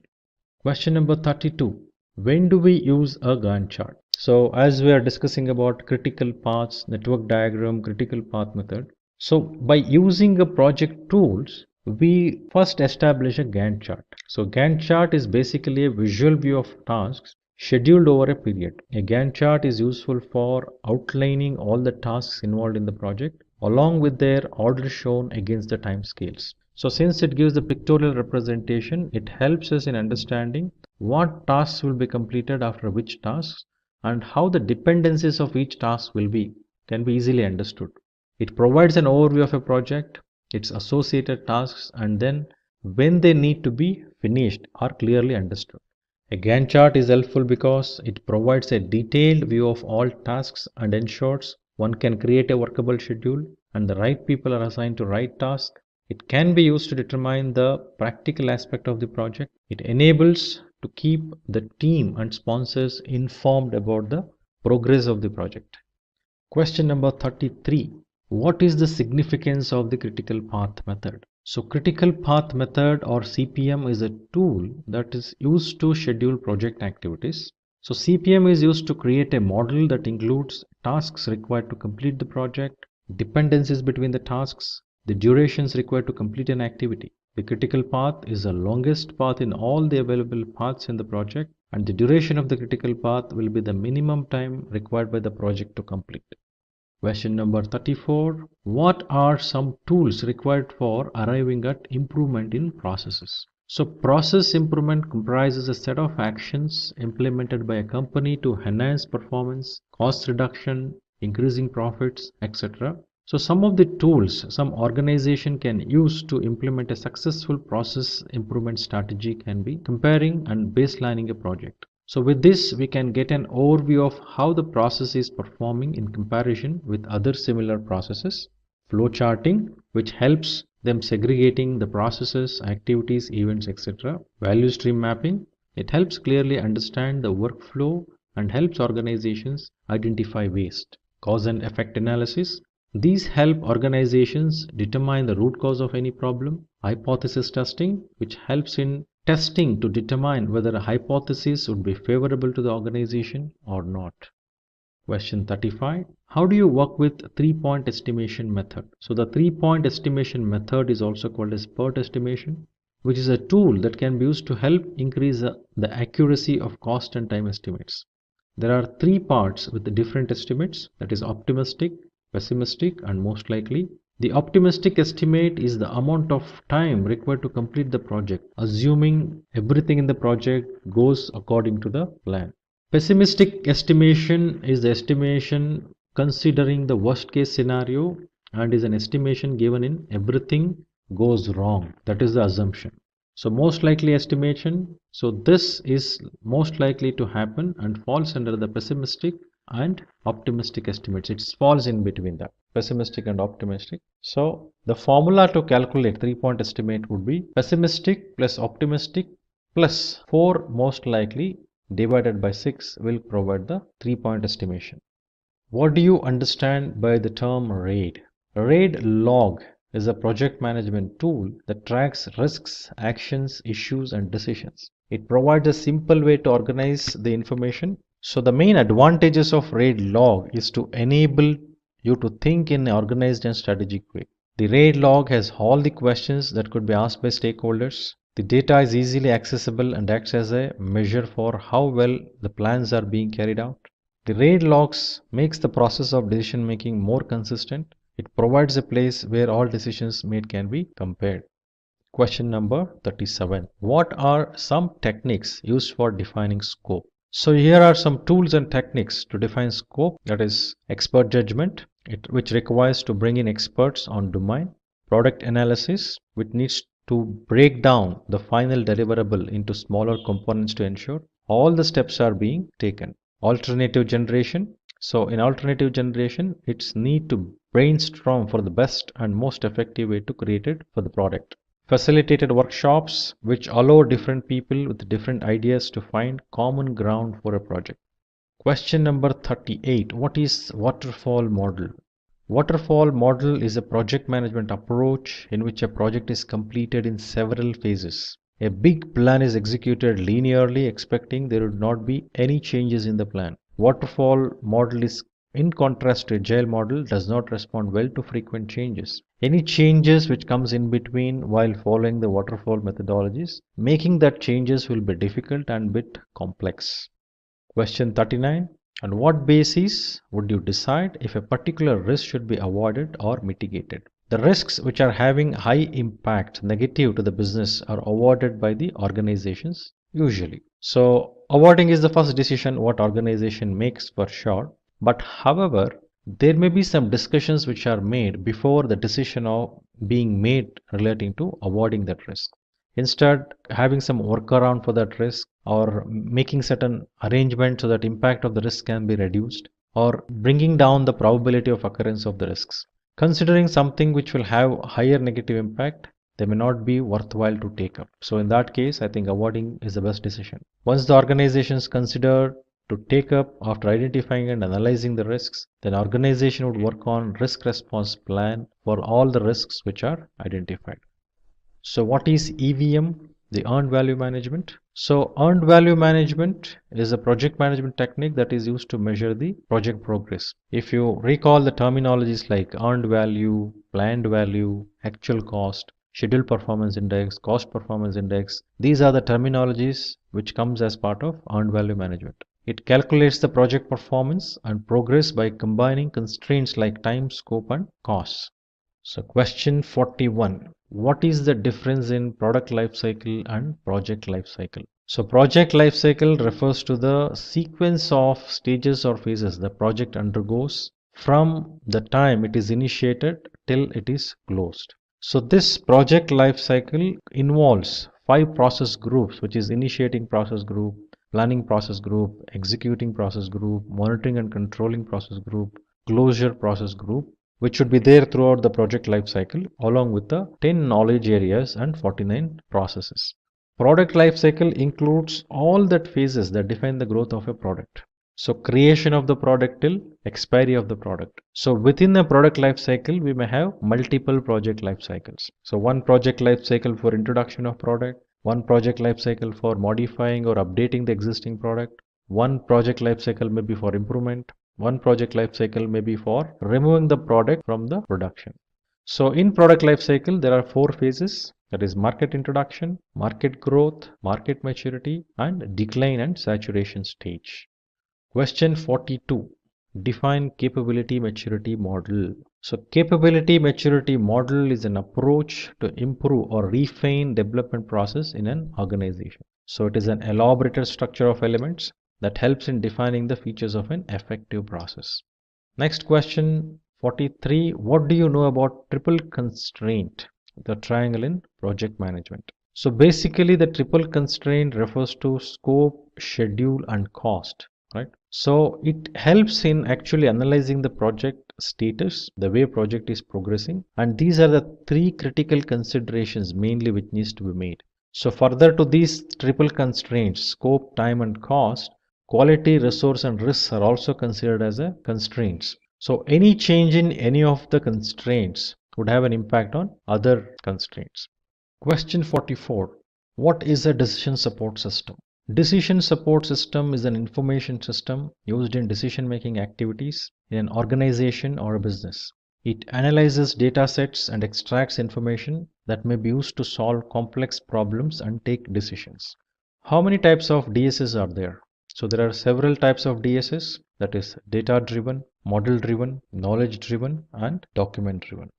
Question number 32. When do we use a Gantt chart? So as we are discussing about critical paths, network diagram, critical path method. So by using a project tools, we first establish a Gantt chart. So Gantt chart is basically a visual view of tasks scheduled over a period. A Gantt chart is useful for outlining all the tasks involved in the project along with their order shown against the time scales. So since it gives the pictorial representation, it helps us in understanding what tasks will be completed after which tasks and how the dependencies of each task can be easily understood. It provides an overview of a project, its associated tasks, and then when they need to be finished are clearly understood. A Gantt chart is helpful because it provides a detailed view of all tasks and ensures one can create a workable schedule and the right people are assigned to right task. It can be used to determine the practical aspect of the project. It enables to keep the team and sponsors informed about the progress of the project. Question number 33. What is the significance of the critical path method? So critical path method or CPM is a tool that is used to schedule project activities. So CPM is used to create a model that includes tasks required to complete the project, dependencies between the tasks, the durations required to complete an activity. The critical path is the longest path in all the available paths in the project, and the duration of the critical path will be the minimum time required by the project to complete. Question number 34. What are some tools required for arriving at improvement in processes? So process improvement comprises a set of actions implemented by a company to enhance performance, cost reduction, increasing profits, etc. So some of the tools some organization can use to implement a successful process improvement strategy can be comparing and baselining a project. So with this, we can get an overview of how the process is performing in comparison with other similar processes. Flow charting, which helps them segregating the processes, activities, events, etc. Value stream mapping, it helps clearly understand the workflow and helps organizations identify waste. Cause and effect analysis, these help organizations determine the root cause of any problem. Hypothesis testing, which helps in testing to determine whether a hypothesis would be favorable to the organization or not. Question 35. How do you work with 3-point estimation method? So the 3-point estimation method is also called as PERT estimation, which is a tool that can be used to help increase the accuracy of cost and time estimates. There are 3 parts with the different estimates, that is optimistic, pessimistic and most likely. The optimistic estimate is the amount of time required to complete the project, assuming everything in the project goes according to the plan. Pessimistic estimation is the estimation considering the worst case scenario and is an estimation given in everything goes wrong. That is the assumption. So most likely estimation, so this is most likely to happen and falls under the pessimistic and optimistic estimates. It falls in between that, pessimistic and optimistic. So the formula to calculate 3-point estimate would be pessimistic plus optimistic plus 4 most likely divided by 6 will provide the 3-point estimation. What do you understand by the term RAID? RAID log is a project management tool that tracks risks, actions, issues and decisions. It provides a simple way to organize the information. So the main advantages of RAID log is to enable you to think in an organized and strategic way. The RAID log has all the questions that could be asked by stakeholders. The data is easily accessible and acts as a measure for how well the plans are being carried out. The RAID logs makes the process of decision making more consistent. It provides a place where all decisions made can be compared. Question number 37. What are some techniques used for defining scope? So here are some tools and techniques to define scope, that is expert judgment, which requires to bring in experts on domain. Product analysis, which needs to break down the final deliverable into smaller components to ensure all the steps are being taken. Alternative generation. So in alternative generation, it's need to brainstorm for the best and most effective way to create it for the product. Facilitated workshops, which allow different people with different ideas to find common ground for a project. Question number 38. What is waterfall model? Waterfall model is a project management approach in which a project is completed in several phases. A big plan is executed linearly, expecting there would not be any changes in the plan. Waterfall model is in contrast to agile model, does not respond well to frequent changes. Any changes which comes in between while following the waterfall methodologies, making that changes will be difficult and bit complex. Question 39. On what basis would you decide if a particular risk should be avoided or mitigated? The risks which are having high impact negative to the business are avoided by the organizations usually. So avoiding is the first decision what organization makes for sure. But however, there may be some discussions which are made before the decision of being made relating to avoiding that risk. Instead, having some workaround for that risk, or making certain arrangement so that impact of the risk can be reduced, or bringing down the probability of occurrence of the risks. Considering something which will have higher negative impact, they may not be worthwhile to take up. So in that case, I think avoiding is the best decision. Once the organizations consider to take up after identifying and analyzing the risks, then organization would work on risk response plan for all the risks which are identified. So what is EVM? The earned value management. So earned value management is a project management technique that is used to measure the project progress. If you recall the terminologies like earned value, planned value, actual cost, scheduled performance index, cost performance index, these are the terminologies which comes as part of earned value management. It calculates the project performance and progress by combining constraints like time, scope and costs. So question 41. What is the difference in product life cycle and project life cycle? So project life cycle refers to the sequence of stages or phases the project undergoes from the time it is initiated till it is closed. So this project life cycle involves 5 process groups, which is initiating process group, planning process group, executing process group, monitoring and controlling process group, closure process group, which should be there throughout the project life cycle, along with the 10 knowledge areas and 49 processes. Product life cycle includes all that phases that define the growth of a product. So creation of the product till expiry of the product. So within the product life cycle, we may have multiple project life cycles. So one project life cycle for introduction of product, one project life cycle for modifying or updating the existing product, one project life cycle may be for improvement, one project life cycle may be for removing the product from the production. So in product life cycle, there are 4 phases, that is market introduction, market growth, market maturity, and decline and saturation stage. Question 42. Define capability maturity model. So capability maturity model is an approach to improve or refine development process in an organization. So it is an elaborated structure of elements that helps in defining the features of an effective process. Next question 43. What do you know about triple constraint, the triangle in project management? So basically the triple constraint refers to scope, schedule and cost, right? So it helps in actually analyzing the project status, the way project is progressing, and these are the 3 critical considerations mainly which needs to be made. So further to these triple constraints, scope, time and cost, quality, resource and risks are also considered as a constraints. So any change in any of the constraints would have an impact on other constraints. Question 44. What is a decision support system? Decision support system is an information system used in decision-making activities in an organization or a business. It analyzes data sets and extracts information that may be used to solve complex problems and take decisions. How many types of DSS are there? So there are several types of DSS, that is data driven, model driven, knowledge driven and document driven.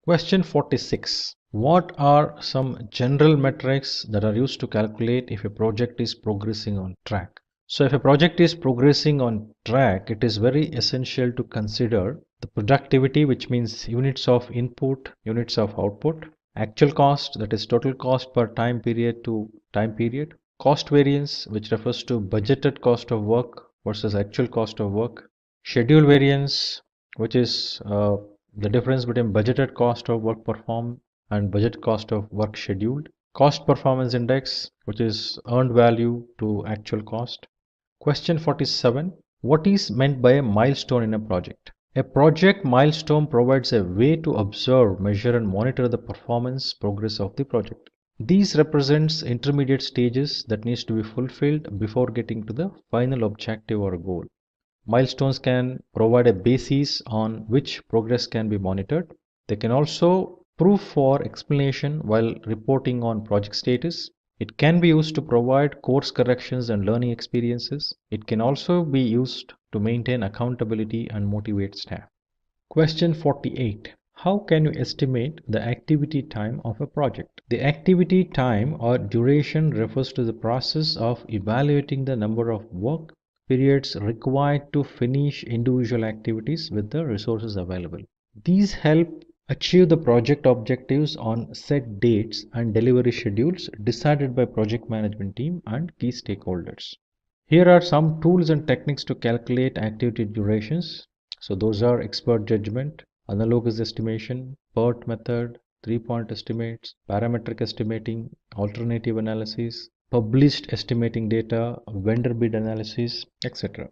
Question 46. What are some general metrics that are used to calculate if a project is progressing on track? So if a project is progressing on track, it is very essential to consider the productivity, which means units of input, units of output, actual cost, that is total cost per time period to time period, cost variance, which refers to budgeted cost of work versus actual cost of work, schedule variance, which is the difference between budgeted cost of work performed and budget cost of work scheduled, cost performance index, which is earned value to actual cost. Question 47. What is meant by a milestone in a project? A project milestone provides a way to observe, measure and monitor the performance progress of the project. These represents intermediate stages that needs to be fulfilled before getting to the final objective or goal. Milestones can provide a basis on which progress can be monitored. They can also prove for explanation while reporting on project status. It can be used to provide course corrections and learning experiences. It can also be used to maintain accountability and motivate staff. Question 48. How can you estimate the activity time of a project? The activity time or duration refers to the process of evaluating the number of work periods required to finish individual activities with the resources available. These help Achieve the project objectives on set dates and delivery schedules decided by project management team and key stakeholders. Here are some tools and techniques to calculate activity durations. So those are expert judgment, analogous estimation, PERT method, 3-point estimates, parametric estimating, alternative analysis, published estimating data, vendor bid analysis, etc.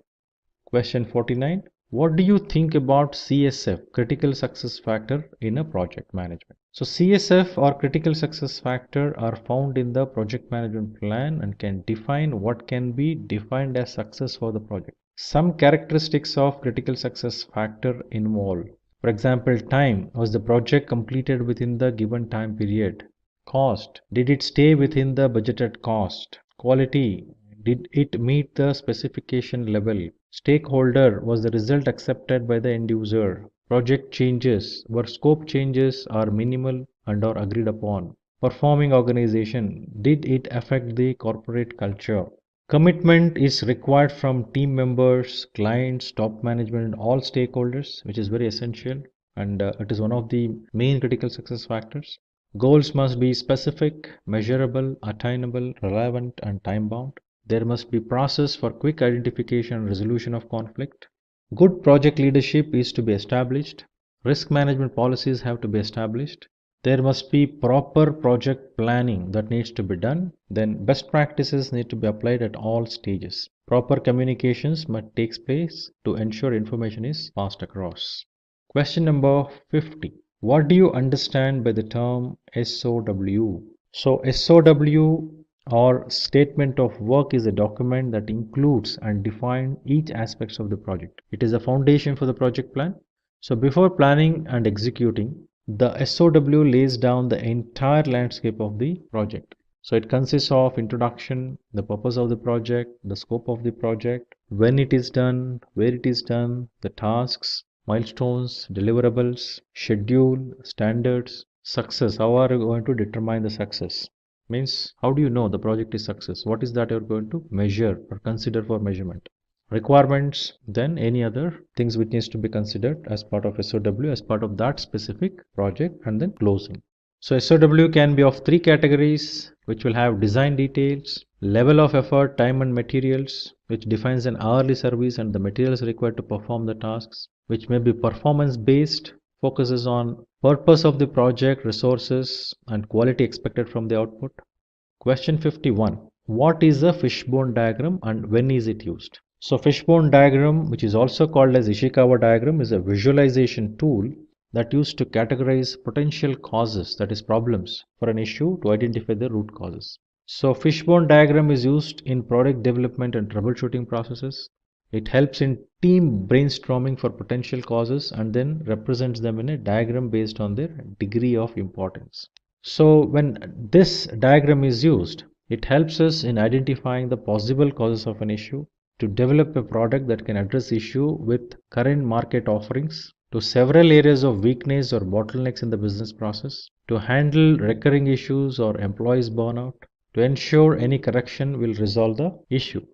Question 49. What do you think about CSF, critical success factor, in a project management? So CSF or critical success factor are found in the project management plan and can define what can be defined as success for the project. Some characteristics of critical success factor involve, for example, time. Was the project completed within the given time period? Cost. Did it stay within the budgeted cost? Quality. Did it meet the specification level? Stakeholder. Was the result accepted by the end user? Project changes. Were scope changes are minimal and are agreed upon? Performing organization. Did it affect the corporate culture? Commitment is required from team members, clients, top management, and all stakeholders, which is very essential, and it is one of the main critical success factors. Goals must be specific, measurable, attainable, relevant, and time bound. There must be process for quick identification and resolution of conflict. Good project leadership is to be established. Risk management policies have to be established. There must be proper project planning that needs to be done. Then best practices need to be applied at all stages. Proper communications must take place to ensure information is passed across. Question number 50. What do you understand by the term SOW? So SOW or statement of work is a document that includes and defines each aspects of the project. It is a foundation for the project plan. So before planning and executing, the SOW lays down the entire landscape of the project. So it consists of introduction, the purpose of the project, the scope of the project, when it is done, where it is done, the tasks, milestones, deliverables, schedule, standards, success. How are you going to determine the success? Means, how do you know the project is success? What is that you're going to measure or consider for measurement? Requirements, then any other things which needs to be considered as part of SOW as part of that specific project, and then closing. So SOW can be of 3 categories, which will have design details, level of effort, time and materials, which defines an hourly service and the materials required to perform the tasks, which may be performance based, focuses on purpose of the project, resources, and quality expected from the output. Question 51. What is a fishbone diagram and when is it used? So fishbone diagram, which is also called as Ishikawa diagram, is a visualization tool that used to categorize potential causes, that is problems, for an issue to identify the root causes. So fishbone diagram is used in product development and troubleshooting processes. It helps in team brainstorming for potential causes and then represents them in a diagram based on their degree of importance. So when this diagram is used, it helps us in identifying the possible causes of an issue, to develop a product that can address issue with current market offerings, to several areas of weakness or bottlenecks in the business process, to handle recurring issues or employees burnout, to ensure any correction will resolve the issue.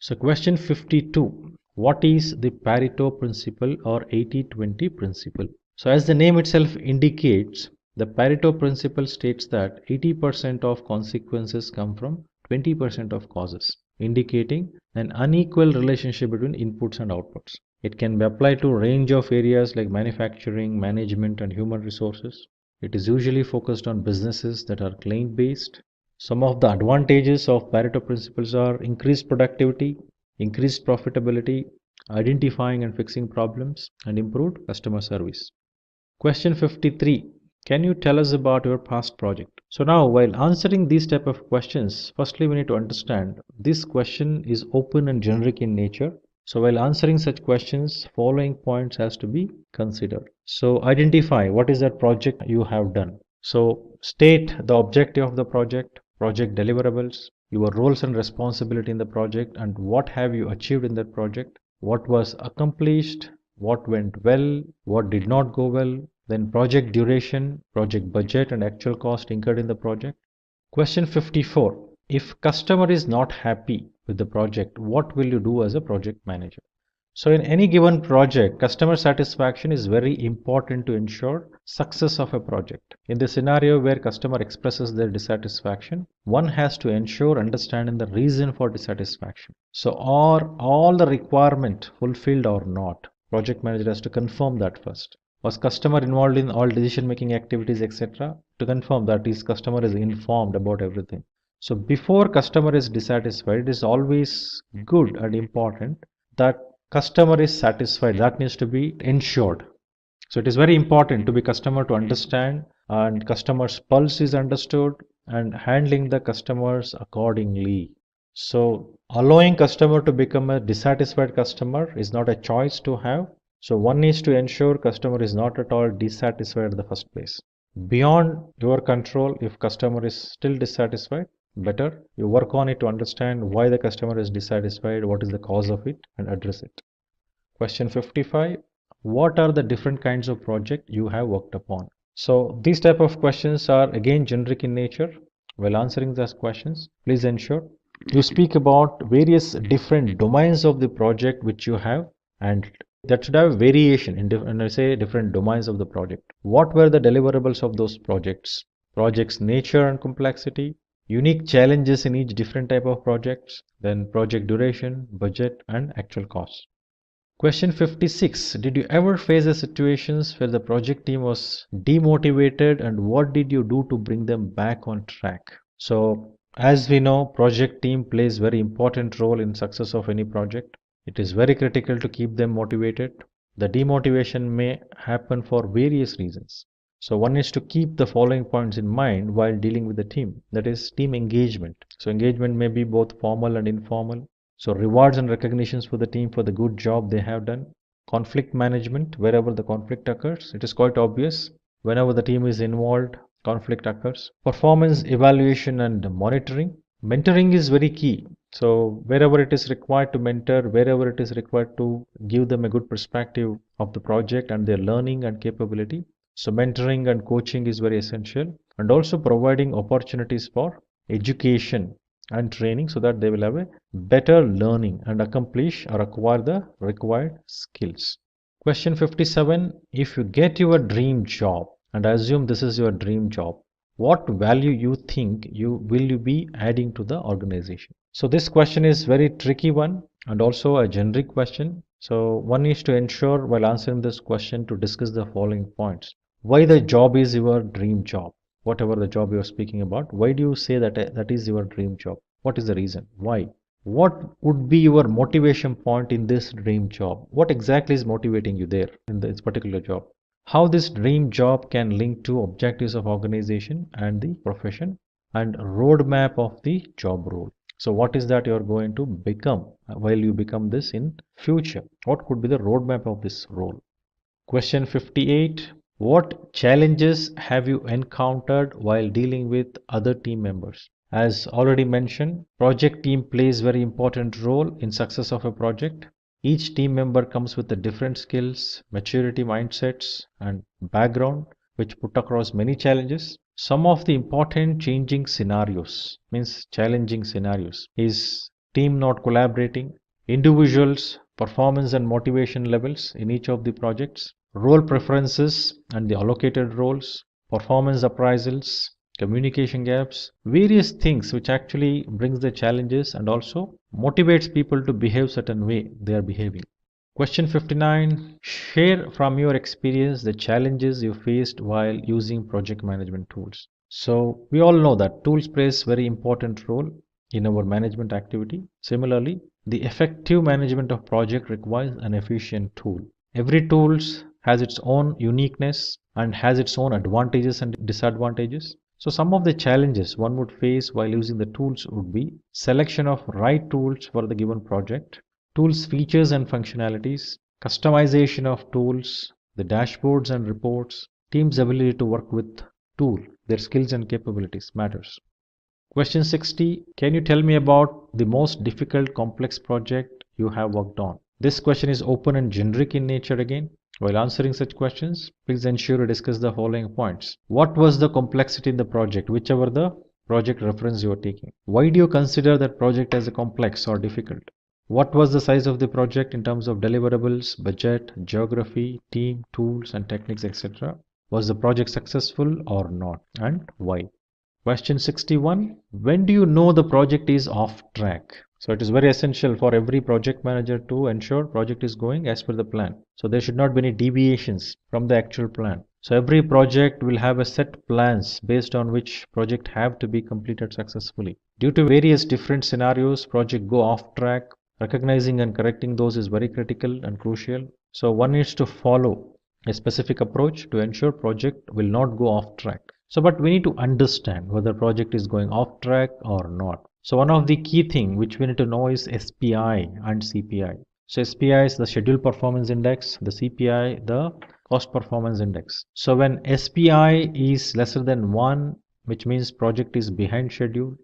So question 52. What is the Pareto principle or 80-20 principle? So as the name itself indicates, the Pareto principle states that 80% of consequences come from 20% of causes, indicating an unequal relationship between inputs and outputs. It can be applied to a range of areas like manufacturing, management, and human resources. It is usually focused on businesses that are client-based. Some of the advantages of Pareto principles are increased productivity, increased profitability, identifying and fixing problems, and improved customer service. Question 53. Can you tell us about your past project? So now, while answering these type of questions, firstly we need to understand this question is open and generic in nature. So while answering such questions, following points has to be considered. So identify what is that project you have done. So state the objective of the project, project deliverables, your roles and responsibility in the project, and what have you achieved in that project, what was accomplished, what went well, what did not go well, then project duration, project budget, and actual cost incurred in the project. Question 54. If customer is not happy with the project, what will you do as a project manager? So in any given project, customer satisfaction is very important to ensure success of a project. In the scenario where customer expresses their dissatisfaction, one has to ensure understanding the reason for dissatisfaction. So are all the requirement fulfilled or not? Project manager has to confirm that first. Was customer involved in all decision making activities, etc.? To confirm that his customer is informed about everything. So before customer is dissatisfied, it is always good and important that customer is satisfied. That needs to be ensured. So it is very important to be customer to understand, and customer's pulse is understood, and handling the customers accordingly. So allowing customer to become a dissatisfied customer is not a choice to have. So one needs to ensure customer is not at all dissatisfied in the first place. Beyond your control, if customer is still dissatisfied, better you work on it to understand why the customer is dissatisfied, what is the cause of it, and address it. Question 55. What are the different kinds of project you have worked upon? So these type of questions are again generic in nature. While answering those questions, please ensure you speak about various different domains of the project which you have, and that should have variation in different domains of the project. What were the deliverables of those projects? Project's nature and complexity, unique challenges in each different type of projects, then project duration, budget, and actual cost. Question 56. Did you ever face a situations where the project team was demotivated, and what did you do to bring them back on track? So as we know, project team plays very important role in success of any project. It is very critical to keep them motivated. The demotivation may happen for various reasons. So one is to keep the following points in mind while dealing with the team. That is team engagement. So engagement may be both formal and informal. So rewards and recognitions for the team for the good job they have done. Conflict management, wherever the conflict occurs. It is quite obvious. Whenever the team is involved, conflict occurs. Performance evaluation and monitoring. Mentoring is very key. So wherever it is required to mentor, wherever it is required to give them a good perspective of the project and their learning and capability. So mentoring and coaching is very essential, and also providing opportunities for education and training so that they will have a better learning and accomplish or acquire the required skills. Question 57. If you get your dream job, and I assume this is your dream job, what value you think you be adding to the organization? So this question is very tricky one and also a generic question. So one needs to ensure while answering this question to discuss the following points. Why the job is your dream job? Whatever the job you are speaking about, why do you say that that is your dream job? What is the reason? Why? What would be your motivation point in this dream job? What exactly is motivating you there in this particular job? How this dream job can link to objectives of organization and the profession, and roadmap of the job role. So what is that you are going to become while you become this in future? What could be the roadmap of this role? Question 58. What challenges have you encountered while dealing with other team members? As already mentioned, project team plays very important role in success of a project. Each team member comes with the different skills, maturity, mindsets, and background, which put across many challenges. Some of the important challenging scenarios is team not collaborating, individuals' performance and motivation levels in each of the projects, role preferences and the allocated roles, performance appraisals, communication gaps, various things which actually brings the challenges and also motivates people to behave certain way they are behaving. Question 59. Share from your experience the challenges you faced while using project management tools. So we all know that tools plays very important role in our management activity. Similarly, the effective management of project requires an efficient tool. Every tool has its own uniqueness and has its own advantages and disadvantages. So some of the challenges one would face while using the tools would be selection of right tools for the given project, tools features and functionalities, customization of tools, the dashboards and reports, team's ability to work with tool, their skills and capabilities matters. Question 60. Can you tell me about the most difficult complex project you have worked on? This question is open and generic in nature again. While answering such questions, please ensure to discuss the following points. What was the complexity in the project, whichever the project reference you are taking? Why do you consider that project as a complex or difficult? What was the size of the project in terms of deliverables, budget, geography, team, tools and techniques, etc.? Was the project successful or not, and why? Question 61. When do you know the project is off track? So it is very essential for every project manager to ensure project is going as per the plan. So there should not be any deviations from the actual plan. So every project will have a set plans based on which project have to be completed successfully. Due to various different scenarios, project go off track. Recognizing and correcting those is very critical and crucial. So one needs to follow a specific approach to ensure project will not go off track. So but we need to understand whether project is going off track or not. So one of the key thing which we need to know is SPI and CPI. So SPI is the schedule performance index, the CPI the cost performance index. So when SPI is lesser than 1, which means project is behind schedule.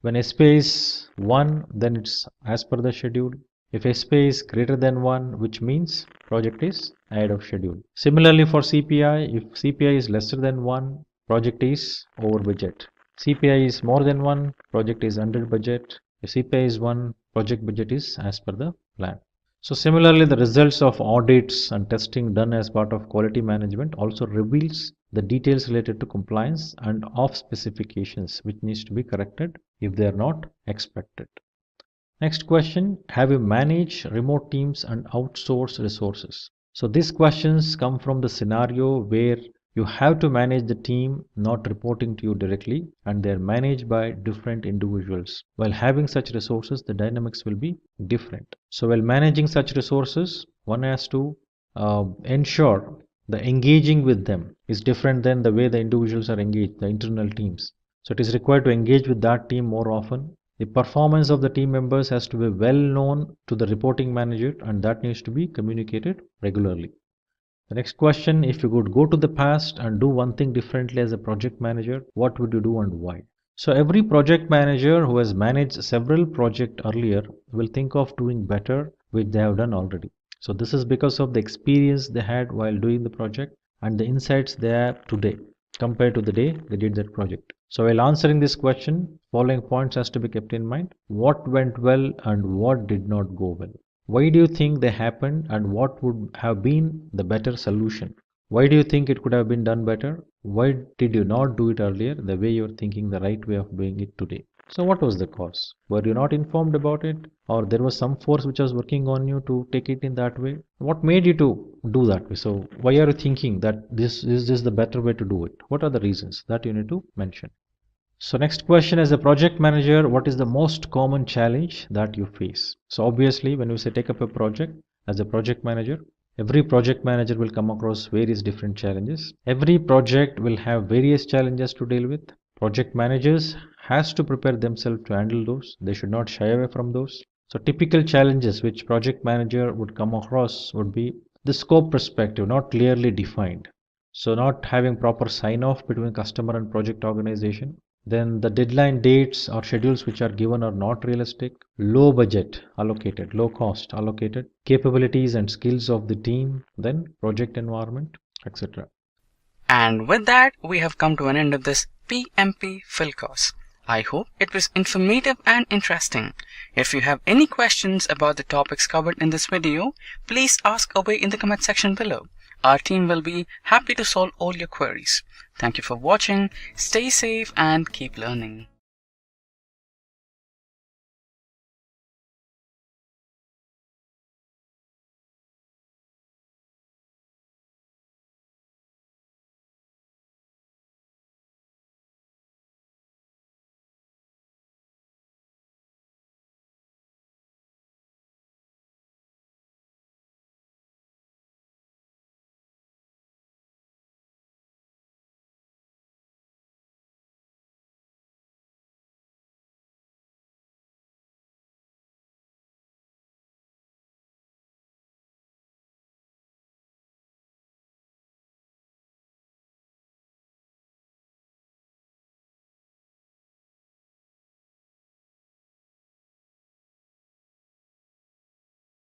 When SPI is 1, then it's as per the schedule. If SPI is greater than 1, which means project is ahead of schedule. Similarly for CPI, if CPI is lesser than 1, project is over budget. CPI is more than 1, project is under budget. If CPI is 1, project budget is as per the plan. So similarly, the results of audits and testing done as part of quality management also reveals the details related to compliance and off specifications which needs to be corrected if they are not expected. Next question, have you managed remote teams and outsourced resources? So these questions come from the scenario where you have to manage the team not reporting to you directly and they are managed by different individuals. While having such resources, the dynamics will be different. So while managing such resources, one has to ensure the engaging with them is different than the way the individuals are engaged, the internal teams. So it is required to engage with that team more often. The performance of the team members has to be well known to the reporting manager and that needs to be communicated regularly. The next question, if you could go to the past and do one thing differently as a project manager, what would you do and why? So every project manager who has managed several projects earlier will think of doing better which they have done already. So this is because of the experience they had while doing the project and the insights they have today compared to the day they did that project. So while answering this question, following points has to be kept in mind. What went well and what did not go well? Why do you think they happened and what would have been the better solution? Why do you think it could have been done better? Why did you not do it earlier the way you're thinking the right way of doing it today? So what was the cause? Were you not informed about it? Or there was some force which was working on you to take it in that way? What made you to do that way? So why are you thinking that this is the better way to do it? What are the reasons that you need to mention? So next question, as a project manager, what is the most common challenge that you face? So obviously when you say take up a project as a project manager, every project manager will come across various different challenges. Every project will have various challenges to deal with. Project managers has to prepare themselves to handle those. They should not shy away from those. So typical challenges which project manager would come across would be the scope perspective not clearly defined. So not having proper sign off between customer and project organization. Then the deadline dates or schedules which are given are not realistic, low budget allocated, low cost allocated, capabilities and skills of the team, then project environment, etc. And with that, we have come to an end of this PMP Phil course. I hope it was informative and interesting. If you have any questions about the topics covered in this video, please ask away in the comment section below. Our team will be happy to solve all your queries. Thank you for watching, stay safe and keep learning.